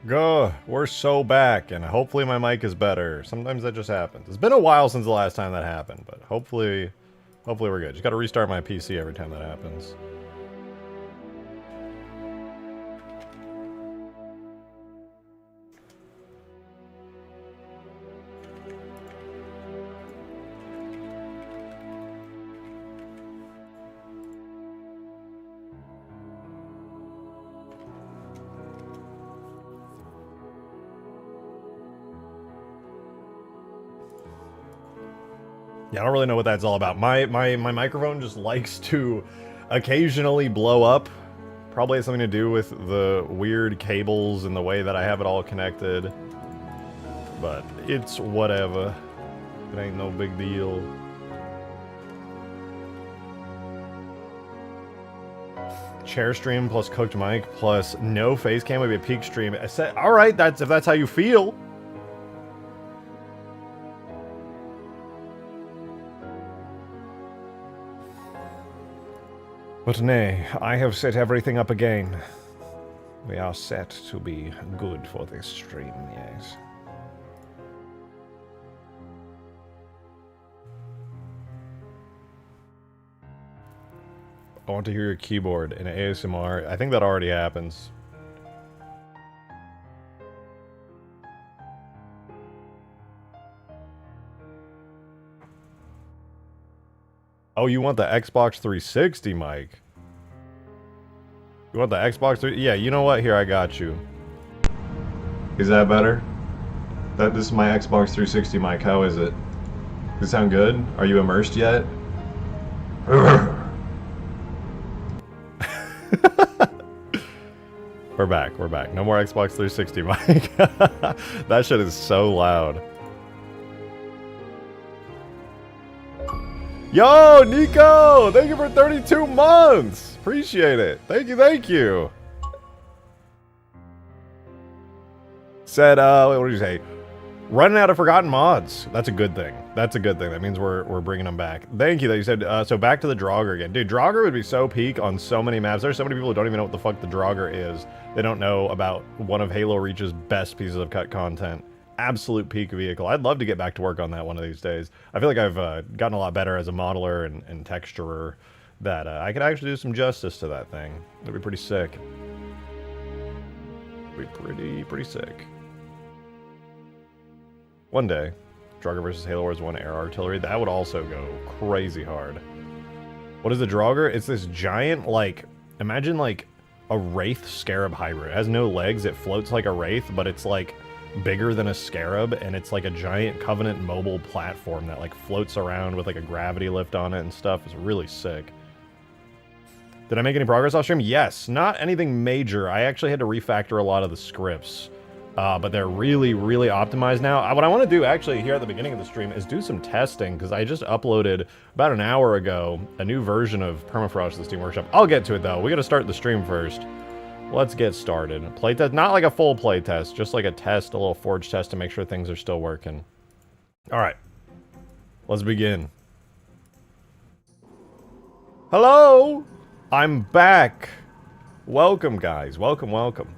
Go. We're so back, and hopefully my mic is better. Sometimes that just happens. It's been a while since the last time that happened, but hopefully we're good. Just gotta restart my PC every time that happens. Yeah, I don't really know what that's all about. My microphone just likes to occasionally blow up. Probably has something to do with the weird cables and the way that I have it all connected. But it's whatever. It ain't no big deal. Chair stream plus cooked mic plus no face cam would be a peak stream. I said, all right, if that's how you feel. But nay, I have set everything up again. We are set to be good for this stream, yes. I want to hear your keyboard in ASMR. I think that already happens. Oh, you want the Xbox 360 mic? You want the Xbox 3? Yeah, you know what? Here, I got you. Is that better? This is my Xbox 360 mic. How is it? Does it sound good? Are you immersed yet? We're back. We're back. No more Xbox 360 mic. That shit is so loud. Yo, Nico! Thank you for 32 months! Appreciate it. Thank you, thank you. Said, what did you say? Running out of forgotten mods. That's a good thing. That's a good thing. That means we're bringing them back. Thank you that you said, so back to the Drogger again. Dude, Drogger would be so peak on so many maps. There's so many people who don't even know what the fuck the Drogger is. They don't know about one of Halo Reach's best pieces of cut content. Absolute peak vehicle. I'd love to get back to work on that one of these days. I feel like I've gotten a lot better as a modeler and texturer that I could actually do some justice to that thing. It'd be pretty sick. It'd be pretty sick. One day, Drogger vs. Halo Wars 1 air artillery, that would also go crazy hard. What is the Drogger? It's this giant, like, imagine like a Wraith Scarab hybrid. It has no legs, it floats like a Wraith, but it's like bigger than a Scarab, and it's like a giant Covenant mobile platform that like floats around with like a gravity lift on it and stuff. It's really sick. Did I make any progress off stream? Yes, not anything major. I actually had to refactor a lot of the scripts, but they're really, really optimized now. What I want to do actually here at the beginning of the stream is do some testing, because I just uploaded about an hour ago a new version of Permafrost to the Steam Workshop. I'll get to it though. We got to start the stream first. Let's get started. Playtest, not like a full playtest, just like a test, a little forge test to make sure things are still working. Alright. Let's begin. Hello! I'm back! Welcome, guys. Welcome, welcome.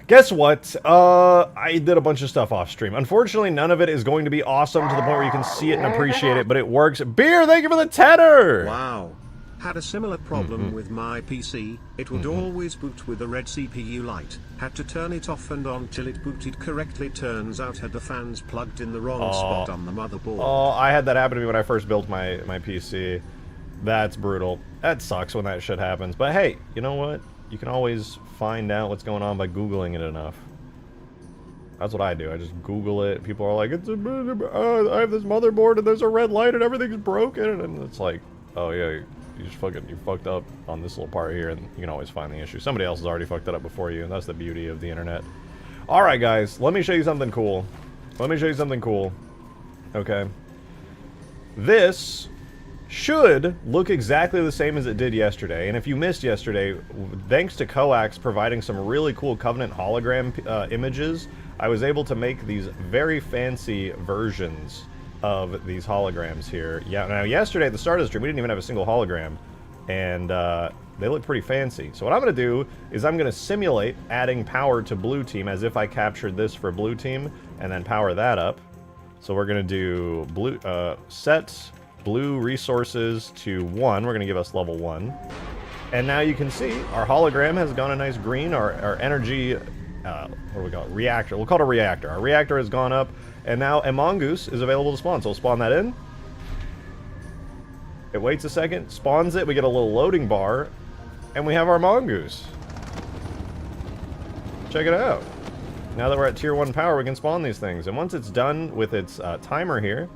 Guess what? I did a bunch of stuff off stream. Unfortunately, none of it is going to be awesome to the point where you can see it and appreciate it, but it works. Beer, thank you for the tenner! Wow. Had a similar problem with my PC, it would always boot with a red CPU light, had to turn it off and on till it booted correctly. Turns out had the fans plugged in the wrong spot on the motherboard. Oh, I had that happen to me when I first built my PC. That's brutal. That sucks when that shit happens, but hey, you know what? You can always find out what's going on by Googling it enough. That's what I do, I just Google it. People are like, I have this motherboard and there's a red light and everything's broken, and it's like, oh yeah, you fucked up on this little part here, and you can always find the issue. Somebody else has already fucked it up before you, and that's the beauty of the internet. Alright guys, let me show you something cool. Let me show you something cool. Okay. This should look exactly the same as it did yesterday, and if you missed yesterday, thanks to Coax providing some really cool Covenant hologram images, I was able to make these very fancy versions of these holograms here. Yeah, now yesterday at the start of the stream, we didn't even have a single hologram. and they look pretty fancy. So what I'm going to do is I'm going to simulate adding power to blue team as if I captured this for blue team, and then power that up. So we're going to do blue set blue resources to 1. We're going to give us level 1. And now you can see our hologram has gone a nice green. Our energy, what do we call it? Reactor. We'll call it a reactor. Our reactor has gone up, and now a mongoose is available to spawn. So we'll spawn that in. It waits a second, spawns it. We get a little loading bar, and we have our mongoose. Check it out. Now that we're at tier 1 power, we can spawn these things. And once it's done with its timer here,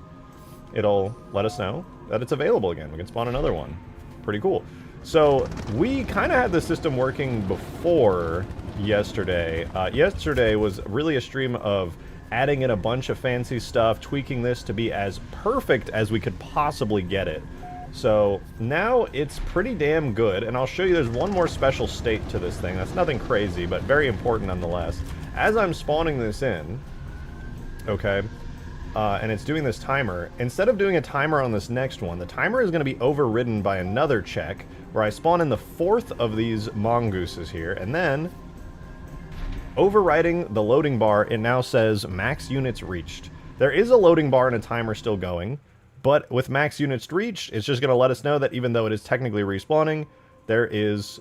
it'll let us know that it's available again. We can spawn another one. Pretty cool. So we kind of had the system working before yesterday. Yesterday was really a stream of adding in a bunch of fancy stuff, tweaking this to be as perfect as we could possibly get it. So now it's pretty damn good, and I'll show you there's one more special state to this thing. That's nothing crazy, but very important nonetheless. As I'm spawning this in, okay, and it's doing this timer, instead of doing a timer on this next one, the timer is going to be overridden by another check, where I spawn in the 4th of these mongooses here, and then, overriding the loading bar, it now says max units reached. There is a loading bar and a timer still going, but with max units reached, it's just going to let us know that even though it is technically respawning, there is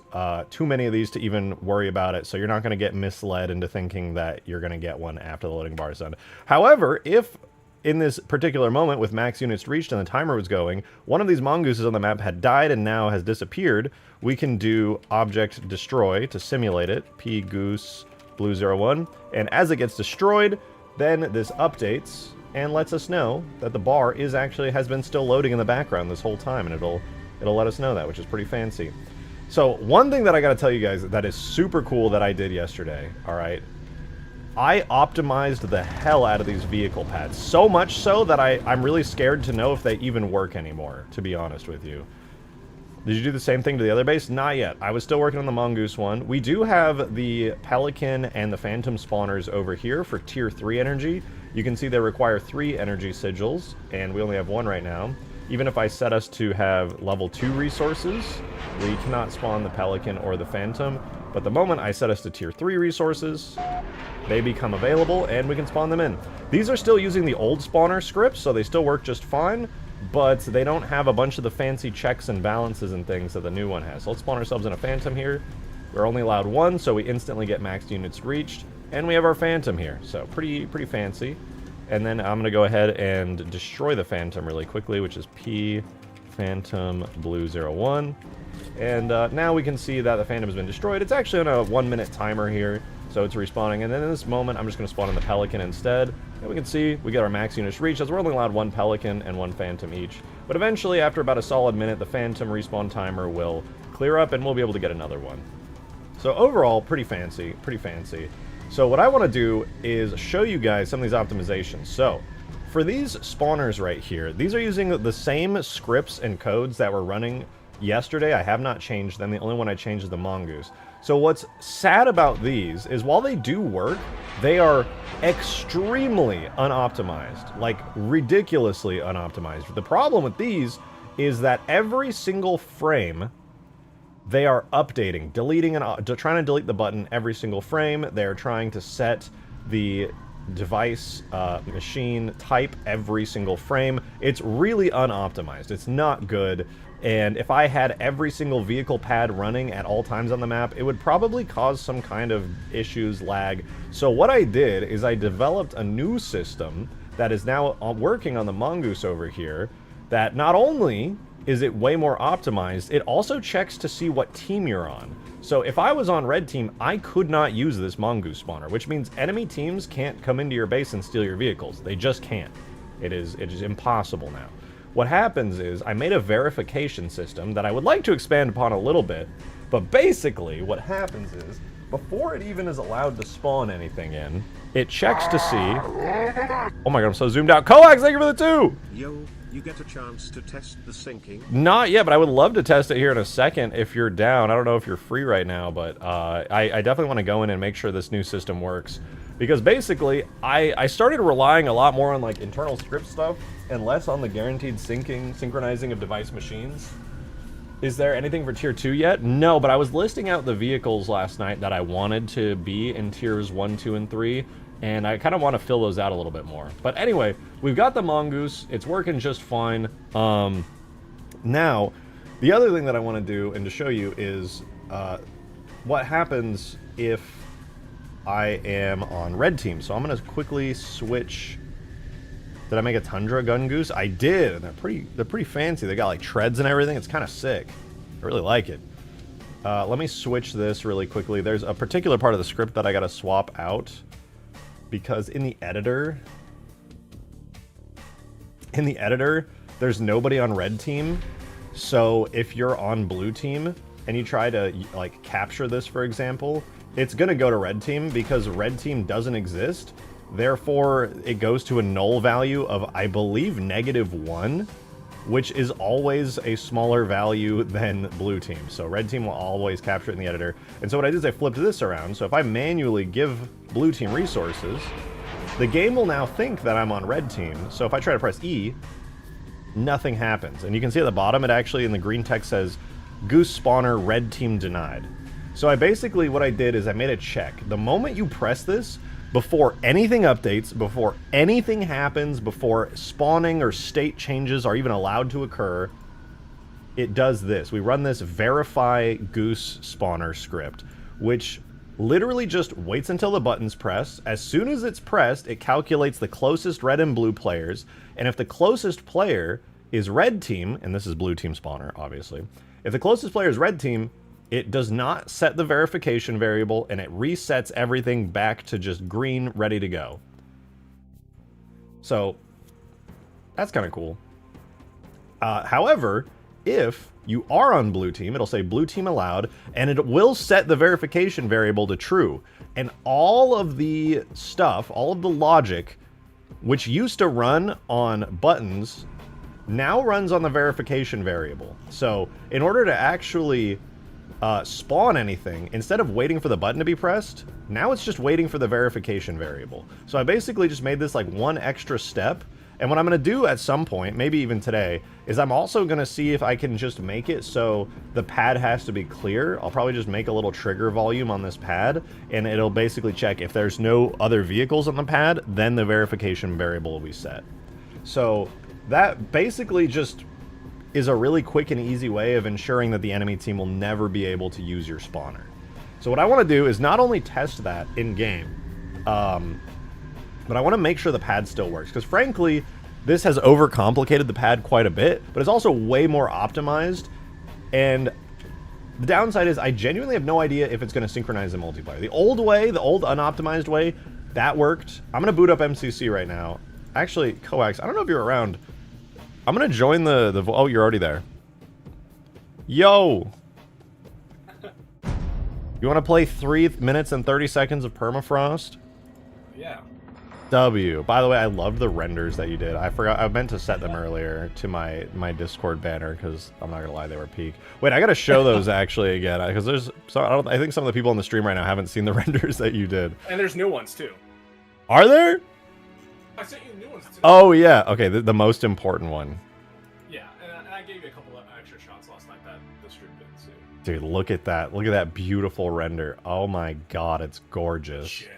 too many of these to even worry about it, so you're not going to get misled into thinking that you're going to get one after the loading bar is done. However, if in this particular moment with max units reached and the timer was going, one of these mongooses on the map had died and now has disappeared, we can do object destroy to simulate it, p goose blue 01, and as it gets destroyed, then this updates and lets us know that the bar is actually has been still loading in the background this whole time, and it'll let us know that, which is pretty fancy. So one thing that I gotta tell you guys that is super cool that I did yesterday, alright, I optimized the hell out of these vehicle pads, so much so that I'm really scared to know if they even work anymore, to be honest with you. Did you do the same thing to the other base? Not yet. I was still working on the mongoose one. We do have the Pelican and the Phantom spawners over here for tier 3 energy. You can see they require 3 energy sigils, and we only have 1 right now. Even if I set us to have level 2 resources, we cannot spawn the Pelican or the Phantom. But the moment I set us to tier 3 resources, they become available and we can spawn them in. These are still using the old spawner scripts, so they still work just fine, but they don't have a bunch of the fancy checks and balances and things that the new one has. So let's spawn ourselves in a Phantom here. We're only allowed 1, so we instantly get max units reached, and we have our Phantom here. So pretty fancy. And then I'm going to go ahead and destroy the Phantom really quickly, which is P Phantom Blue 01. And now we can see that the Phantom has been destroyed. It's actually on a 1-minute timer here, so it's respawning. And then in this moment, I'm just going to spawn in the Pelican instead. And we can see we get our max units reached, as we're only allowed 1 Pelican and 1 Phantom each. But eventually, after about a solid minute, the Phantom respawn timer will clear up, and we'll be able to get another one. So overall, pretty fancy, pretty fancy. So what I want to do is show you guys some of these optimizations. So for these spawners right here, these are using the same scripts and codes that were running yesterday. I have not changed them. The only one I changed is the mongoose. So what's sad about these is while they do work, they are extremely unoptimized, like ridiculously unoptimized. The problem with these is that every single frame they are updating, deleting, and trying to delete the button every single frame. They're trying to set the device machine type every single frame. It's really unoptimized. It's not good. And if I had every single vehicle pad running at all times on the map, it would probably cause some kind of issues, lag. So what I did is I developed a new system that is now working on the mongoose over here, that not only is it way more optimized, it also checks to see what team you're on. So if I was on red team, I could not use this mongoose spawner, which means enemy teams can't come into your base and steal your vehicles. They just can't. It is impossible now. What happens is I made a verification system that I would like to expand upon a little bit, but basically what happens is before it even is allowed to spawn anything in, it checks to see. Oh my god, I'm so zoomed out. Coax, thank you for the 2! Yo, you get a chance to test the syncing? Not yet, but I would love to test it here in a second if you're down. I don't know if you're free right now, but I definitely want to go in and make sure this new system works. Because basically, I started relying a lot more on like internal script stuff and less on the guaranteed synchronizing of device machines. Is there anything for tier 2 yet? No, but I was listing out the vehicles last night that I wanted to be in tiers 1, 2, and 3, and I kind of want to fill those out a little bit more. But anyway, we've got the mongoose. It's working just fine. Now, the other thing that I want to do and to show you is what happens if I am on red team. So I'm going to quickly switch. Did I make a Tundra Gun Goose? I did, and they're pretty fancy. They got like treads and everything. It's kind of sick. I really like it. Let me switch this really quickly. There's a particular part of the script that I got to swap out because in the editor, there's nobody on red team. So if you're on blue team and you try to like capture this, for example, it's gonna go to red team because red team doesn't exist. Therefore, it goes to a null value of, I believe, -1, which is always a smaller value than blue team. So red team will always capture it in the editor. And so what I did is I flipped this around. So if I manually give blue team resources, the game will now think that I'm on red team. So if I try to press E, nothing happens. And you can see at the bottom, it actually in the green text says, Goose spawner red team denied. So I basically, what I did is I made a check. The moment you press this, before anything updates, before anything happens, before spawning or state changes are even allowed to occur, it does this. We run this verify goose spawner script, which literally just waits until the button's pressed. As soon as it's pressed, it calculates the closest red and blue players, and if the closest player is red team, and this is blue team spawner, obviously, if the closest player is red team, it does not set the verification variable, and it resets everything back to just green, ready to go. So, that's kind of cool. However, if you are on blue team, it'll say blue team allowed, and it will set the verification variable to true. And all of the stuff, all of the logic, which used to run on buttons, now runs on the verification variable. So, in order to actually spawn anything, instead of waiting for the button to be pressed, now it's just waiting for the verification variable. So I basically just made this like one extra step, and what I'm going to do at some point, maybe even today, is I'm also going to see if I can just make it so the pad has to be clear. I'll probably just make a little trigger volume on this pad, and it'll basically check if there's no other vehicles on the pad, then the verification variable will be set. So that basically just is a really quick and easy way of ensuring that the enemy team will never be able to use your spawner. So what I want to do is not only test that in-game, but I want to make sure the pad still works. Because frankly, this has overcomplicated the pad quite a bit, but it's also way more optimized. And the downside is I genuinely have no idea if it's going to synchronize in multiplayer. The old way, the old unoptimized way, that worked. I'm going to boot up MCC right now. Actually, Coax, I don't know if you're around. I'm gonna join the oh, you're already there. Yo! You wanna play 3 minutes and 30 seconds of permafrost? Yeah. W. By the way, I loved the renders that you did. I forgot, I meant to set them earlier to my Discord banner, because I'm not gonna lie, they were peak. Wait, I gotta show those actually again, because there's, so I think some of the people on the stream right now haven't seen the renders that you did. And there's new ones too. Are there? I sent you new ones too. Oh yeah, okay, the most important one. Yeah, and I gave you a couple of extra shots last night that the stream didn't see. Dude, look at that beautiful render. Oh my god, it's gorgeous. Sure.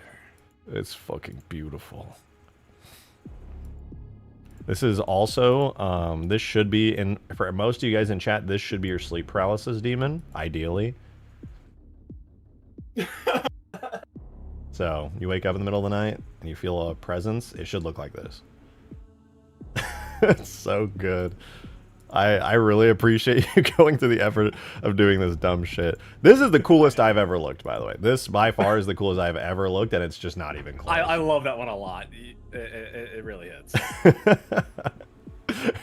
It's fucking beautiful. This is also, this should be, in for most of you guys in chat, this should be your sleep paralysis demon, ideally. So, you wake up in the middle of the night, and you feel a presence, it should look like this. It's so good. I really appreciate you going through the effort of doing this dumb shit. This is the coolest I've ever looked, by the way. This, by far, is the coolest I've ever looked, and it's just not even close. I love that one a lot. It really is.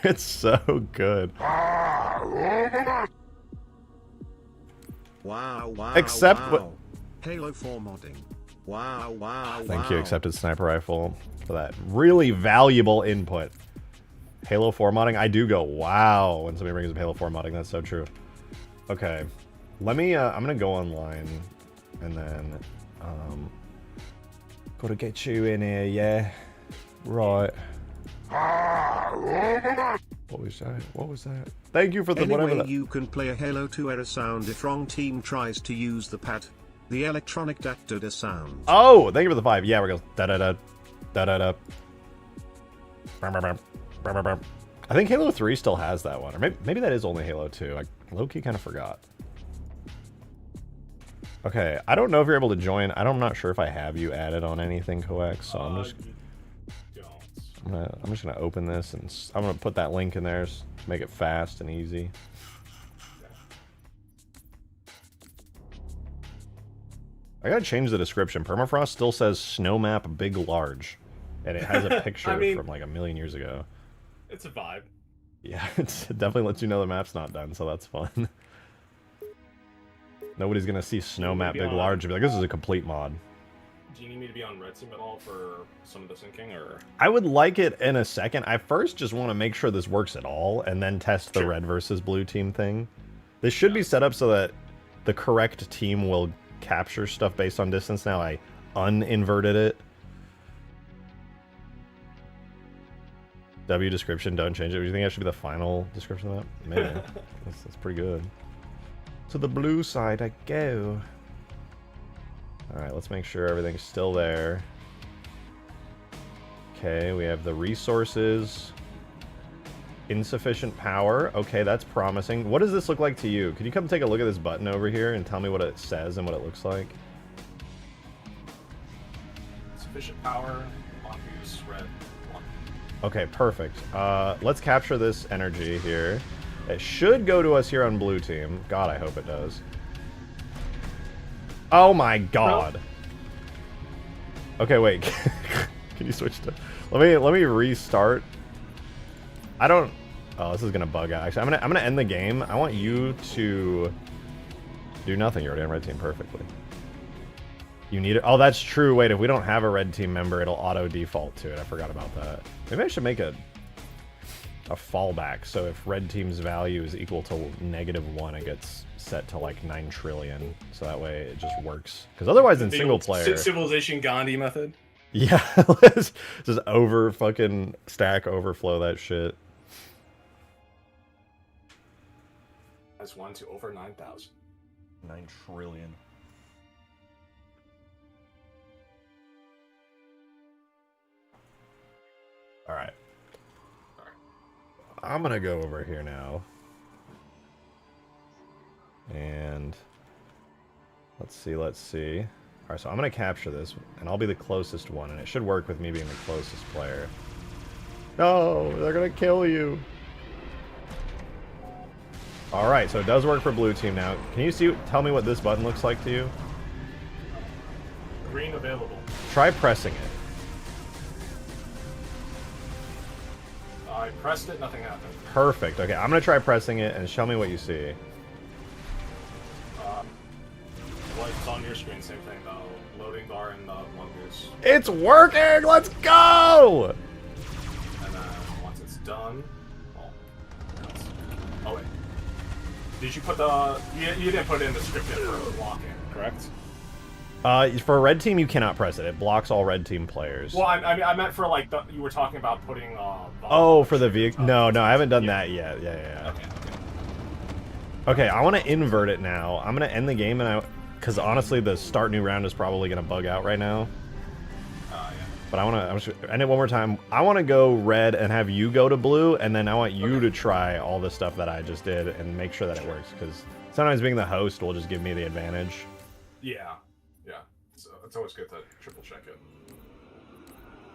It's so good. Wow, Except wow. what... Halo 4 modding. Wow. Thank you, Accepted Sniper Rifle, for that really valuable input. Halo 4 modding, I do go, wow, when somebody brings up Halo 4 modding, that's so true. Okay, let me, I'm gonna go online, and then, gotta get you in here, yeah? Right. What was that? What was that? Thank you for the Anyway, whatever. you can play a Halo 2 error sound if wrong team tries to use the pad. The electronic da-da-da sound. Oh, thank you for the 5. Yeah, we go da-da-da, da-da-da. I think Halo 3 still has that one. Or maybe that is only Halo 2. I low-key kind of forgot. Okay, I don't know if you're able to join. I'm not sure if I have you added on anything, Coax, so I'm just... I'm just gonna open this and I'm gonna put that link in there to make it fast and easy. I gotta change the description. Permafrost still says snow map big large, and it has a picture from like a million years ago. It's a vibe. Yeah, it definitely lets you know the map's not done, so that's fun. Nobody's gonna see snow map big large and be like, this is a complete mod. Do you need me to be on red team at all for some of the syncing, or? I would like it in a second. I first just want to make sure this works at all, and then test the red versus blue team thing. This should be set up so that the correct team will capture stuff based on distance. Now I uninverted it. W description, don't change it. Do you think that should be the final description of that? Maybe. that's pretty good. To the blue side I go. Alright, let's make sure everything's still there. Okay, we have the resources. Insufficient power. Okay, that's promising. What does this look like to you? Can you come take a look at this button over here and tell me what it says and what it looks like? Sufficient power, lock use, red, one. Okay, perfect. Let's capture this energy here. It should go to us here on blue team. God, I hope it does. Oh my god. Okay, wait. Can you switch to... Let me restart. I don't... Oh, this is gonna bug out. Actually, I'm gonna end the game. I want you to do nothing. You're already on red team perfectly. You need it. Oh, that's true. Wait, if we don't have a red team member, it'll auto default to it. I forgot about that. Maybe I should make a fallback. So if red team's value is equal to -1, it gets set to like 9 trillion. So that way it just works. Because otherwise in single player... Civilization Gandhi method? Yeah, let's just fucking stack overflow that shit. That's 1 to over 9,000. 9 trillion. Alright. I'm gonna go over here now. And let's see. Alright, so I'm gonna capture this, and I'll be the closest one, and it should work with me being the closest player. No, they're gonna kill you. Alright, so it does work for blue team now. Can you tell me what this button looks like to you? Green available. Try pressing it. I pressed it, nothing happened. Perfect. Okay, I'm gonna try pressing it, and show me what you see. What's on your screen, same thing though. Loading bar and one goose. It's working! Let's go! And then once it's done... Oh wait. Did you put the... You didn't put it in the script yet for blocking, correct? For a red team, you cannot press it. It blocks all red team players. Well, I meant for like you were talking about putting. Oh, for the vehicle. No, I haven't done that yet. Yeah. Okay, I want to invert it now. I'm gonna end the game, because honestly, the start new round is probably gonna bug out right now. Yeah. But I'm just end it one more time. I want to go red and have you go to blue, and then I want you to try all the stuff that I just did and make sure that it works. Because sometimes being the host will just give me the advantage. Yeah. So it's always good to triple check it.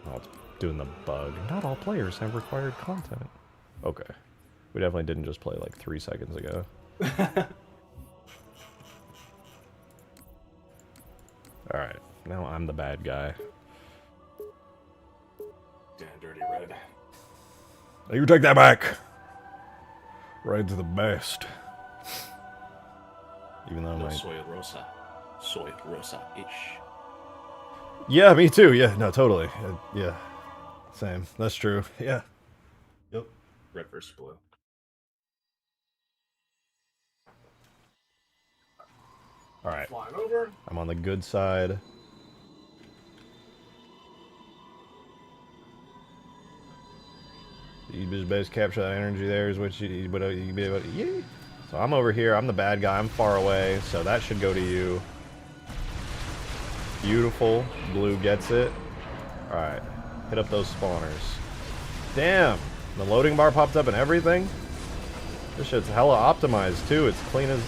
Oh, it's doing the bug. Not all players have required content. Okay. We definitely didn't just play like 3 seconds ago. Alright, now I'm the bad guy. Damn dirty red. You take that back! Red's the best. Even though my... Soy rosa. Soy rosa-ish. Yeah, me too. Yeah, no, totally. Yeah. Same. That's true. Yeah. Yep. Red versus blue. Alright. Flying over. I'm on the good side. You just best capture that energy there is what you but you be able to, yeah. So I'm over here. I'm the bad guy. I'm far away. So that should go to you. Beautiful. Blue gets it. All right. Hit up those spawners. Damn. The loading bar popped up and everything. This shit's hella optimized too. It's clean as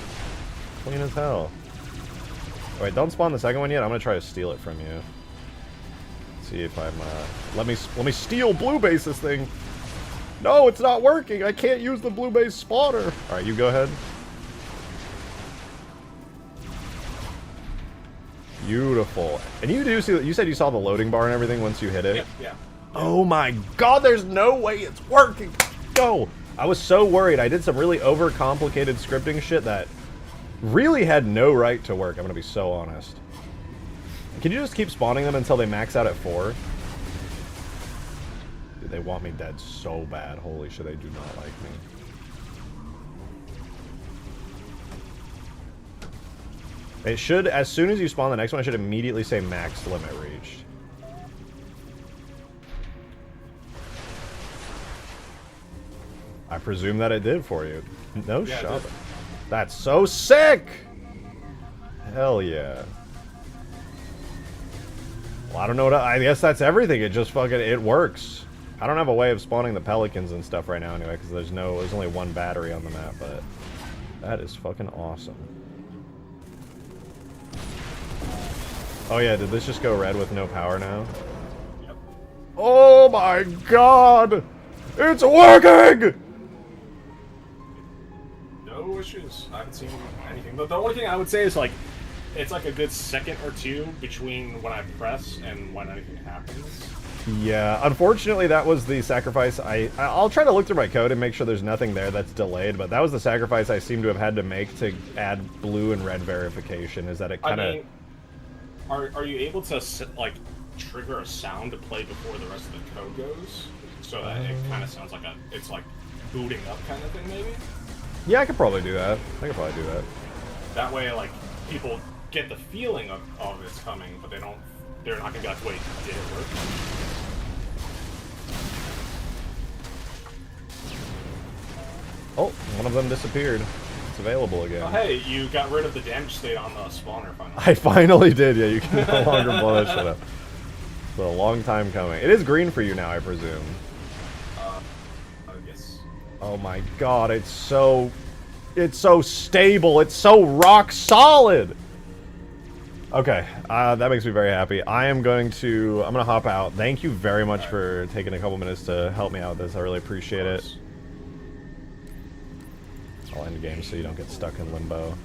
hell. Wait, don't spawn the second one yet. I'm gonna try to steal it from you. See if I'm let me steal blue base this thing. No, it's not working. I can't use the blue base spawner. All right, you go ahead. Beautiful. And you do see that you said you saw the loading bar and everything once you hit it. Yeah. Oh my god, there's no way it's working. Go. I was so worried. I did some really overcomplicated scripting shit that really had no right to work. I'm gonna be so honest. Can you just keep spawning them until they max out at 4? Dude, they want me dead so bad. Holy shit, they do not like me. It should, as soon as you spawn the next one, it should immediately say max limit reached. I presume that it did for you. No shot. That's so sick! Hell yeah. Well, I don't know what I guess that's everything. It just fucking, it works. I don't have a way of spawning the Pelicans and stuff right now anyway, because there's only one battery on the map, but that is fucking awesome. Oh yeah, did this just go red with no power now? Yep. Oh my god! It's working! No issues. I haven't seen anything. But the only thing I would say is like, it's like a good second or two between when I press and when anything happens. Yeah, unfortunately that was the sacrifice I'll try to look through my code and make sure there's nothing there that's delayed, but that was the sacrifice I seem to have had to make to add blue and red verification, is that it kind of... I mean, are you able to, like, trigger a sound to play before the rest of the code goes? So that it kind of sounds like it's like booting up kind of thing, maybe? Yeah, I could probably do that. I could probably do that. That way, like, people get the feeling of it's coming, but they're not gonna be like, wait, did it work? Oh, one of them disappeared. It's available again. Oh, hey, you got rid of the damage state on the spawner finally. I finally did, yeah, you can no longer blow that shit up. It's been a long time coming. It is green for you now, I presume. Yes. Oh my god, it's so stable, it's so rock solid! Okay, that makes me very happy. I'm gonna hop out. Thank you very much for taking a couple minutes to help me out with this. I really appreciate it. I'll end the game so you don't get stuck in limbo.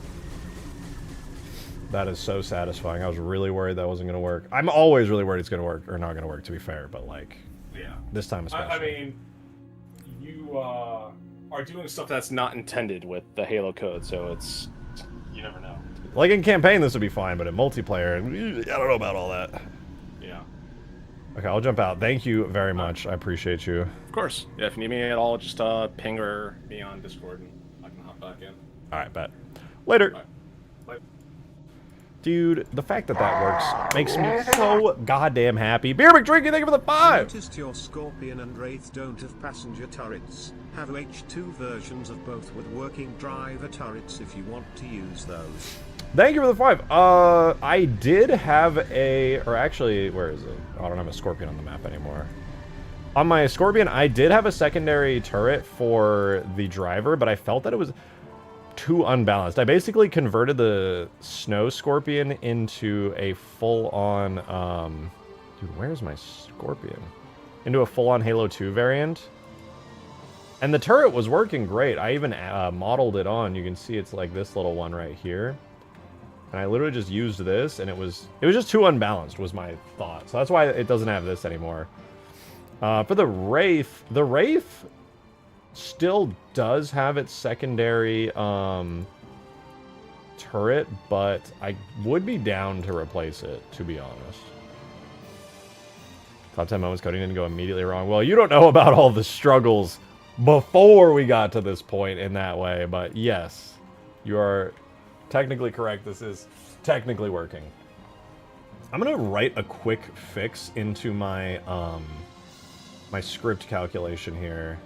That is so satisfying. I was really worried that wasn't gonna work. I'm always really worried it's gonna work, or not gonna work, to be fair, but like, yeah, this time especially. I mean, you are doing stuff that's not intended with the Halo code, so it's, you never know. Like in campaign this would be fine, but in multiplayer, I don't know about all that. Yeah. Okay, I'll jump out. Thank you very much. I appreciate you. Of course. Yeah, if you need me at all, just ping or me on Discord and I can hop back in. Alright, bet. Later. All right. Bye. Dude, the fact that that works makes me so goddamn happy. Beer McDrinky, thank you for the 5! Noticed your Scorpion and Wraith don't have passenger turrets. Have H2 versions of both with working driver turrets if you want to use those. Thank you for the 5. I did have or actually, where is it? Oh, I don't have a Scorpion on the map anymore. On my Scorpion, I did have a secondary turret for the driver, but I felt that it was too unbalanced. I basically converted the Snow Scorpion into a full-on, dude, where's my Scorpion? Into a full-on Halo 2 variant. And the turret was working great. I even modeled it on. You can see it's like this little one right here. And I literally just used this, and it was just too unbalanced, was my thought. So that's why it doesn't have this anymore. For the Wraith still does have its secondary turret, but I would be down to replace it, to be honest. Top 10 moments coding didn't go immediately wrong. Well, you don't know about all the struggles before we got to this point in that way, but yes, you are technically correct. This is technically working. I'm gonna write a quick fix into my my script calculation here.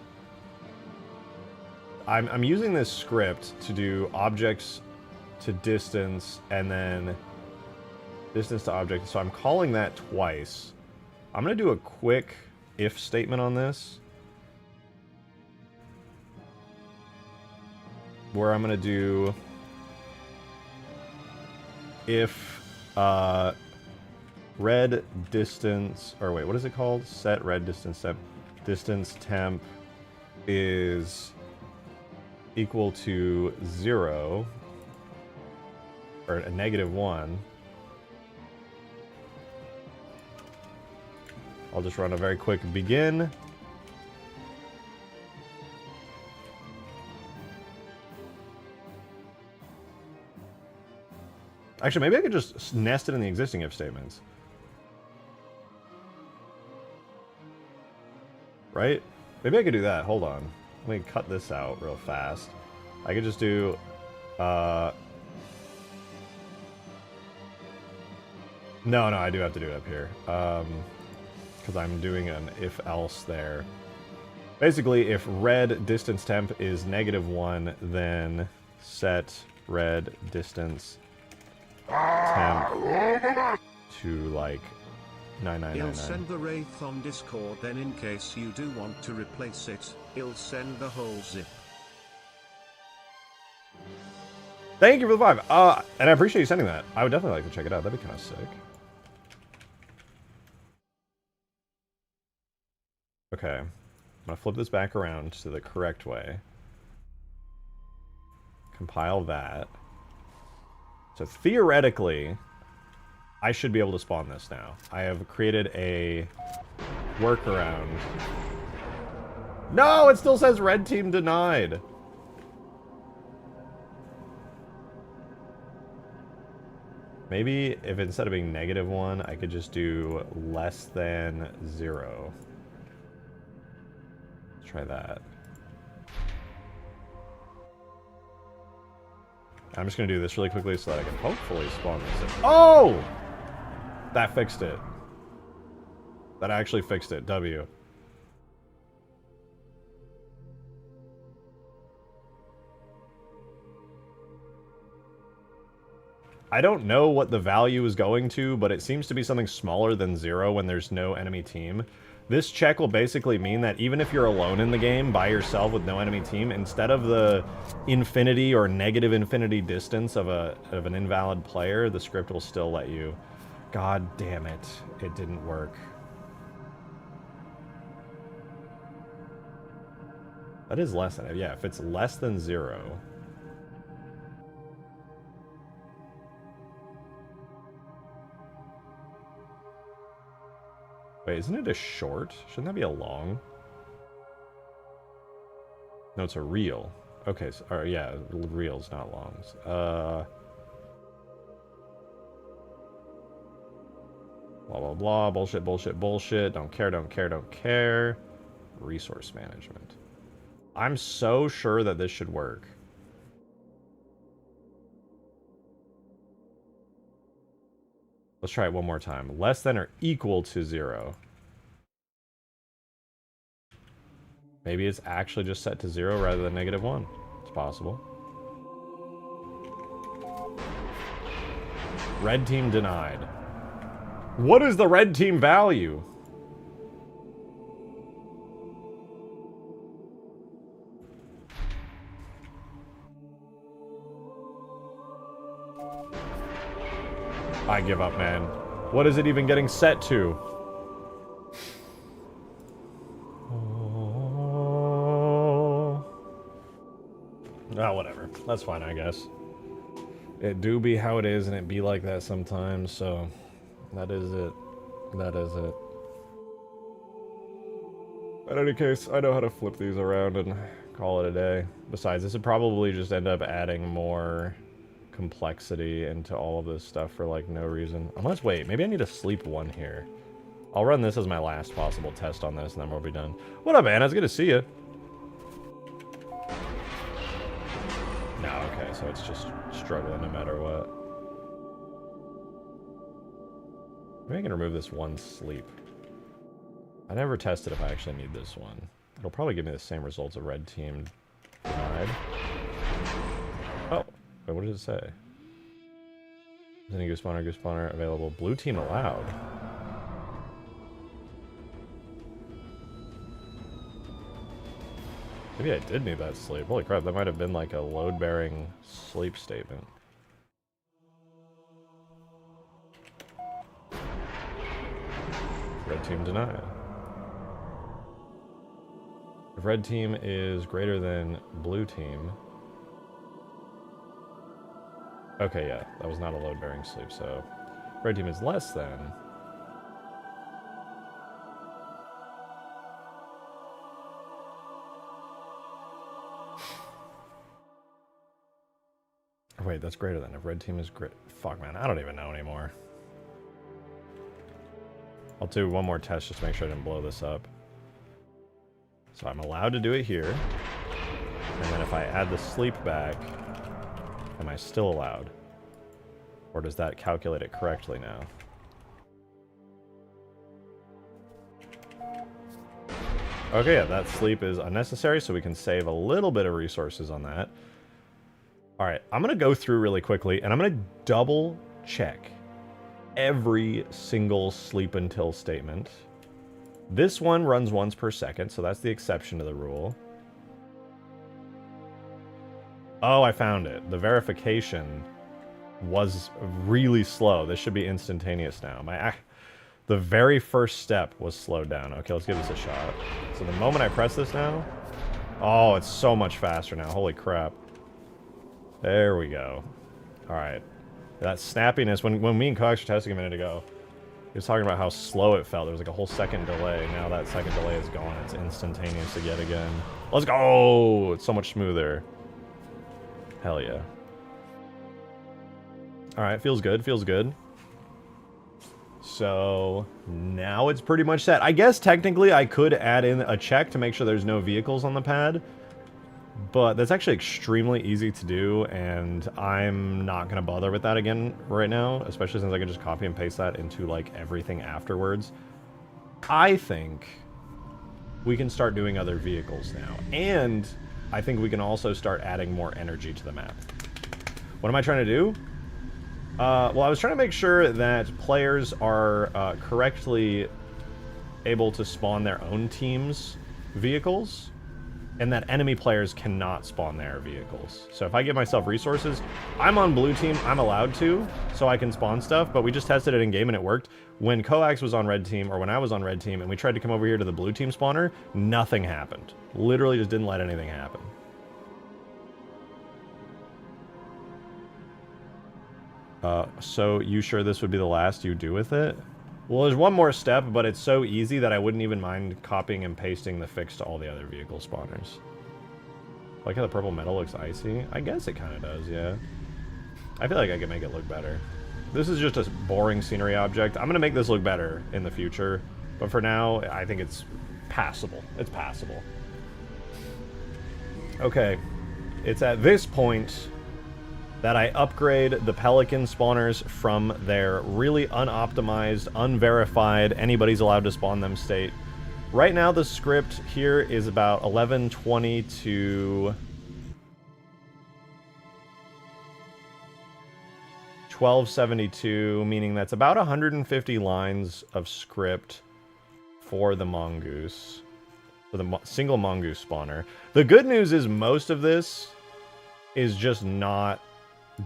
I'm using this script to do objects to distance and then distance to object. So I'm calling that twice. I'm going to do a quick if statement on this, where I'm going to do if red distance, or wait, what is it called? Set red distance temp. Distance temp is equal to 0, or a -1. I'll just run a very quick begin. Actually, maybe I could just nest it in the existing if statements. Right? Maybe I could do that. Hold on. Let me cut this out real fast. I could just do... No, I do have to do it up here. Because I'm doing an if-else there. Basically, if red distance temp is -1, then set red distance temp to, like, 9999. He'll send the Wraith on Discord, then in case you do want to replace it, he'll send the whole zip. Thank you for the 5. And I appreciate you sending that. I would definitely like to check it out. That'd be kind of sick. Okay. I'm going to flip this back around to the correct way. Compile that. So theoretically, I should be able to spawn this now. I have created a workaround. No, it still says red team denied. Maybe if instead of being -1, I could just do less than 0. Let's try that. I'm just going to do this really quickly so that I can hopefully spawn this in. Oh! That fixed it. That actually fixed it. W. I don't know what the value is going to, but it seems to be something smaller than 0 when there's no enemy team. This check will basically mean that even if you're alone in the game, by yourself with no enemy team, instead of the infinity or negative infinity distance of an invalid player, the script will still let you. God damn it. It didn't work. That is less than, yeah, if it's less than 0. Wait, isn't it a short? Shouldn't that be a long? No, it's a reel. Okay, so, or yeah, reels, not longs. Blah, blah, blah. Bullshit, bullshit, bullshit. Don't care, don't care, don't care. Resource management. I'm so sure that this should work. Let's try it one more time. Less than or equal to 0. Maybe it's actually just set to 0 rather than -1. It's possible. Red team denied. What is the red team value? I give up, man. What is it even getting set to? Oh, whatever. That's fine, I guess. It do be how it is, and it be like that sometimes, so... That is it. That is it. In any case, I know how to flip these around and call it a day. Besides, this would probably just end up adding more complexity into all of this stuff for, like, no reason. Unless, wait, maybe I need to sleep 1 here. I'll run this as my last possible test on this, and then we'll be done. What up, Anna? It's good to see you. No, okay, so it's just struggling no matter what. Maybe I can remove this 1 sleep. I never tested if I actually need this one. It'll probably give me the same results of red team denied. denied. Oh, wait, what did it say? Is any goose spawner available? Blue team allowed. Maybe I did need that sleep. Holy crap, that might have been like a load-bearing sleep statement. Red team denied. If red team is greater than blue team... Okay, yeah, that was not a load-bearing sleep, so... Red team is less than... Wait, that's greater than. If red team is great... Fuck, man, I don't even know anymore. I'll do one more test just to make sure I didn't blow this up. So I'm allowed to do it here. And then if I add the sleep back, am I still allowed? Or does that calculate it correctly now? Okay, yeah, that sleep is unnecessary, so we can save a little bit of resources on that. Alright, I'm going to go through really quickly, and I'm going to double check every single sleep until statement. This one runs once per second, so that's the exception to the rule. Oh, I found it. The verification was really slow. This should be instantaneous now. The very first step was slowed down. Okay, let's give this a shot. So the moment I press this now... Oh, it's so much faster now. Holy crap. There we go. Alright. That snappiness, when me and Cox were testing a minute ago, he was talking about how slow it felt. There was like a whole second delay. Now that second delay is gone. It's instantaneous yet again. Let's go! It's so much smoother. Hell yeah. Alright, feels good, feels good. So, now it's pretty much set. I guess technically I could add in a check to make sure there's no vehicles on the pad. But that's actually extremely easy to do, and I'm not going to bother with that again right now, especially since I can just copy and paste that into, like, everything afterwards. I think we can start doing other vehicles now, and I think we can also start adding more energy to the map. What am I trying to do? Well, I was trying to make sure that players are correctly able to spawn their own team's vehicles, and that enemy players cannot spawn their vehicles. So if I give myself resources, I'm on blue team, I'm allowed to, so I can spawn stuff, but we just tested it in game and it worked. When Coax was on red team, or when I was on red team, and we tried to come over here to the blue team spawner, nothing happened. Literally just didn't let anything happen. So you sure this would be the last you do with it? Well, there's one more step, but it's so easy that I wouldn't even mind copying and pasting the fix to all the other vehicle spawners. Like how the purple metal looks icy? I guess it kind of does, yeah. I feel like I can make it look better. This is just a boring scenery object. I'm going to make this look better in the future, but for now, I think it's passable. It's passable. Okay, it's at this point that I upgrade the Pelican spawners from their really unoptimized, unverified, anybody's allowed to spawn them state. Right now the script here is about 1120 to 1272, meaning that's about 150 lines of script for the mongoose, for the single mongoose spawner. The good news is most of this is just not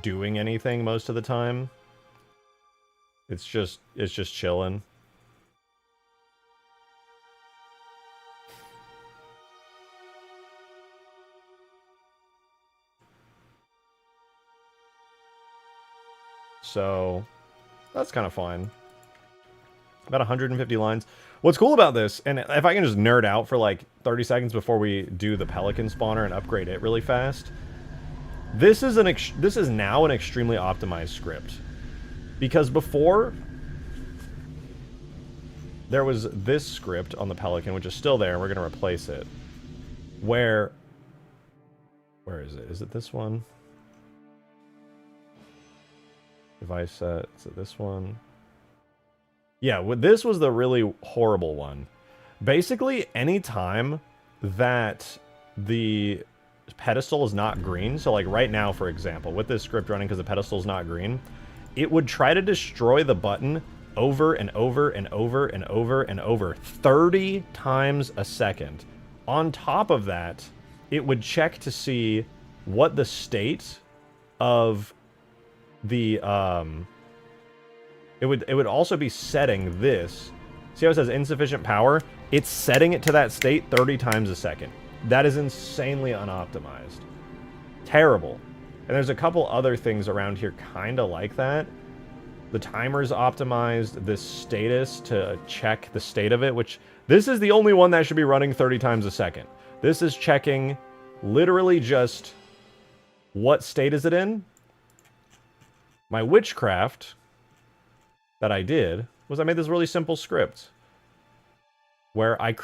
doing anything most of the time. It's just chilling. So that's kind of fun. About 150 lines. What's cool about this, and if I can just nerd out for like 30 seconds before we do the Pelican spawner and upgrade it really fast. This is now an extremely optimized script. Because before, there was this script on the Pelican, which is still there, and we're going to replace it. Where is it? Is it this one? Device set, is it this one? Yeah, this was the really horrible one. Basically, any time that the pedestal is not green, so like right now, for example, with this script running because the pedestal is not green, it would try to destroy the button over and over and over and over and over 30 times a second. On top of that, it would check to see what the state of the it would also be setting this. See how it says insufficient power? It's setting it to that state 30 times a second. That is insanely unoptimized. Terrible. And there's a couple other things around here kind of like that. The timer's optimized, this status to check the state of it, which this is the only one that should be running 30 times a second. This is checking literally just what state is it in. My witchcraft that I did was I made this really simple script where I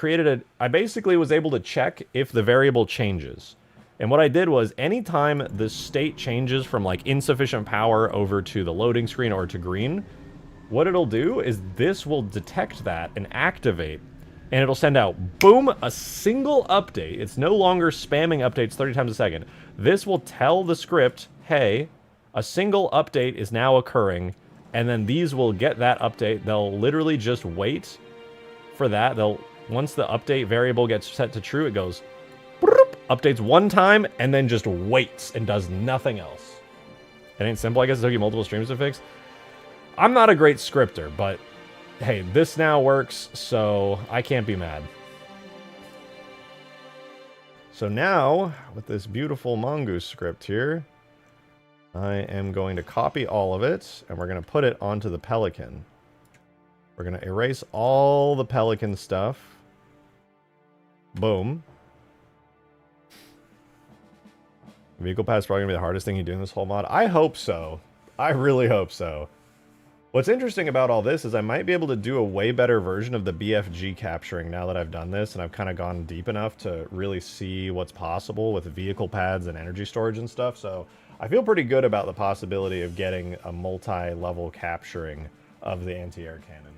I basically was able to check if the variable changes. And what I did was anytime the state changes from like insufficient power over to the loading screen or to green, what it'll do is this will detect that and activate, and it'll send out, boom, a single update. It's no longer spamming updates 30 times a second. This will tell the script, hey, a single update is now occurring, and then these will get that update. They'll literally just wait for that. Once the update variable gets set to true, it goes updates one time and then just waits and does nothing else. It ain't simple. I guess it took you multiple streams to fix. I'm not a great scripter, but hey, this now works, so I can't be mad. So now, with this beautiful Mongoose script here, I am going to copy all of it, and we're going to put it onto the Pelican. We're going to erase all the Pelican stuff. Boom. Vehicle path is probably going to be the hardest thing you do in this whole mod. I hope so. I really hope so. What's interesting about all this is I might be able to do a way better version of the BFG capturing now that I've done this, and I've kind of gone deep enough to really see what's possible with vehicle paths and energy storage and stuff. So I feel pretty good about the possibility of getting a multi-level capturing of the anti-air cannon.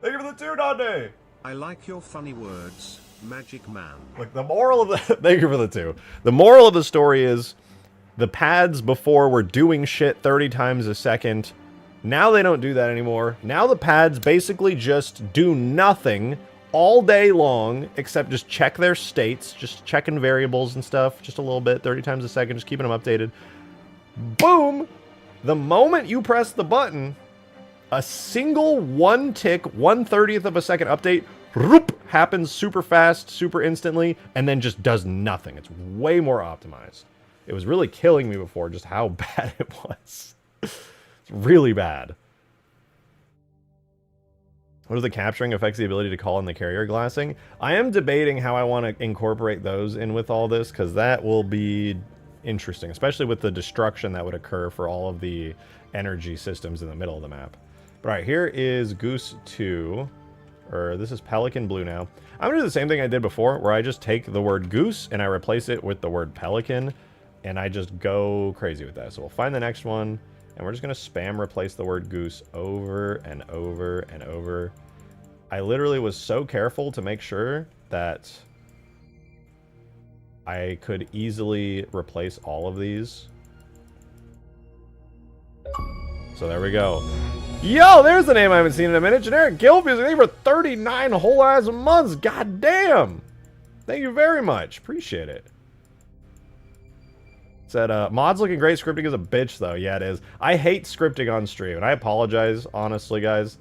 Thank you for the 2, Dante! I like your funny words, Magic Man. Look, the moral of the... Thank you for the 2. The moral of the story is the pads before were doing shit 30 times a second. Now they don't do that anymore. Now the pads basically just do nothing all day long except just check their states, just checking variables and stuff, just a little bit, 30 times a second, just keeping them updated. Boom! The moment you press the button, a single one tick, 1/30th of a second update, whoop, happens super fast, super instantly, and then just does nothing. It's way more optimized. It was really killing me before just how bad it was. It's really bad. What is the capturing affects the ability to call in the carrier glassing? I am debating how I want to incorporate those in with all this, because that will be interesting, especially with the destruction that would occur for all of the energy systems in the middle of the map. But all right, here is Goose 2, or this is Pelican Blue now. I'm going to do the same thing I did before, where I just take the word Goose and I replace it with the word Pelican, and I just go crazy with that. So we'll find the next one, and we're just going to spam replace the word Goose over and over and over. I literally was so careful to make sure that I could easily replace all of these. So there we go. Yo, there's the name I haven't seen in a minute. Generic Guild Music. Thank you for 39 whole ass months. God damn. Thank you very much. Appreciate it. Said, mod's looking great. Scripting is a bitch, though. Yeah, it is. I hate scripting on stream, and I apologize, honestly, guys.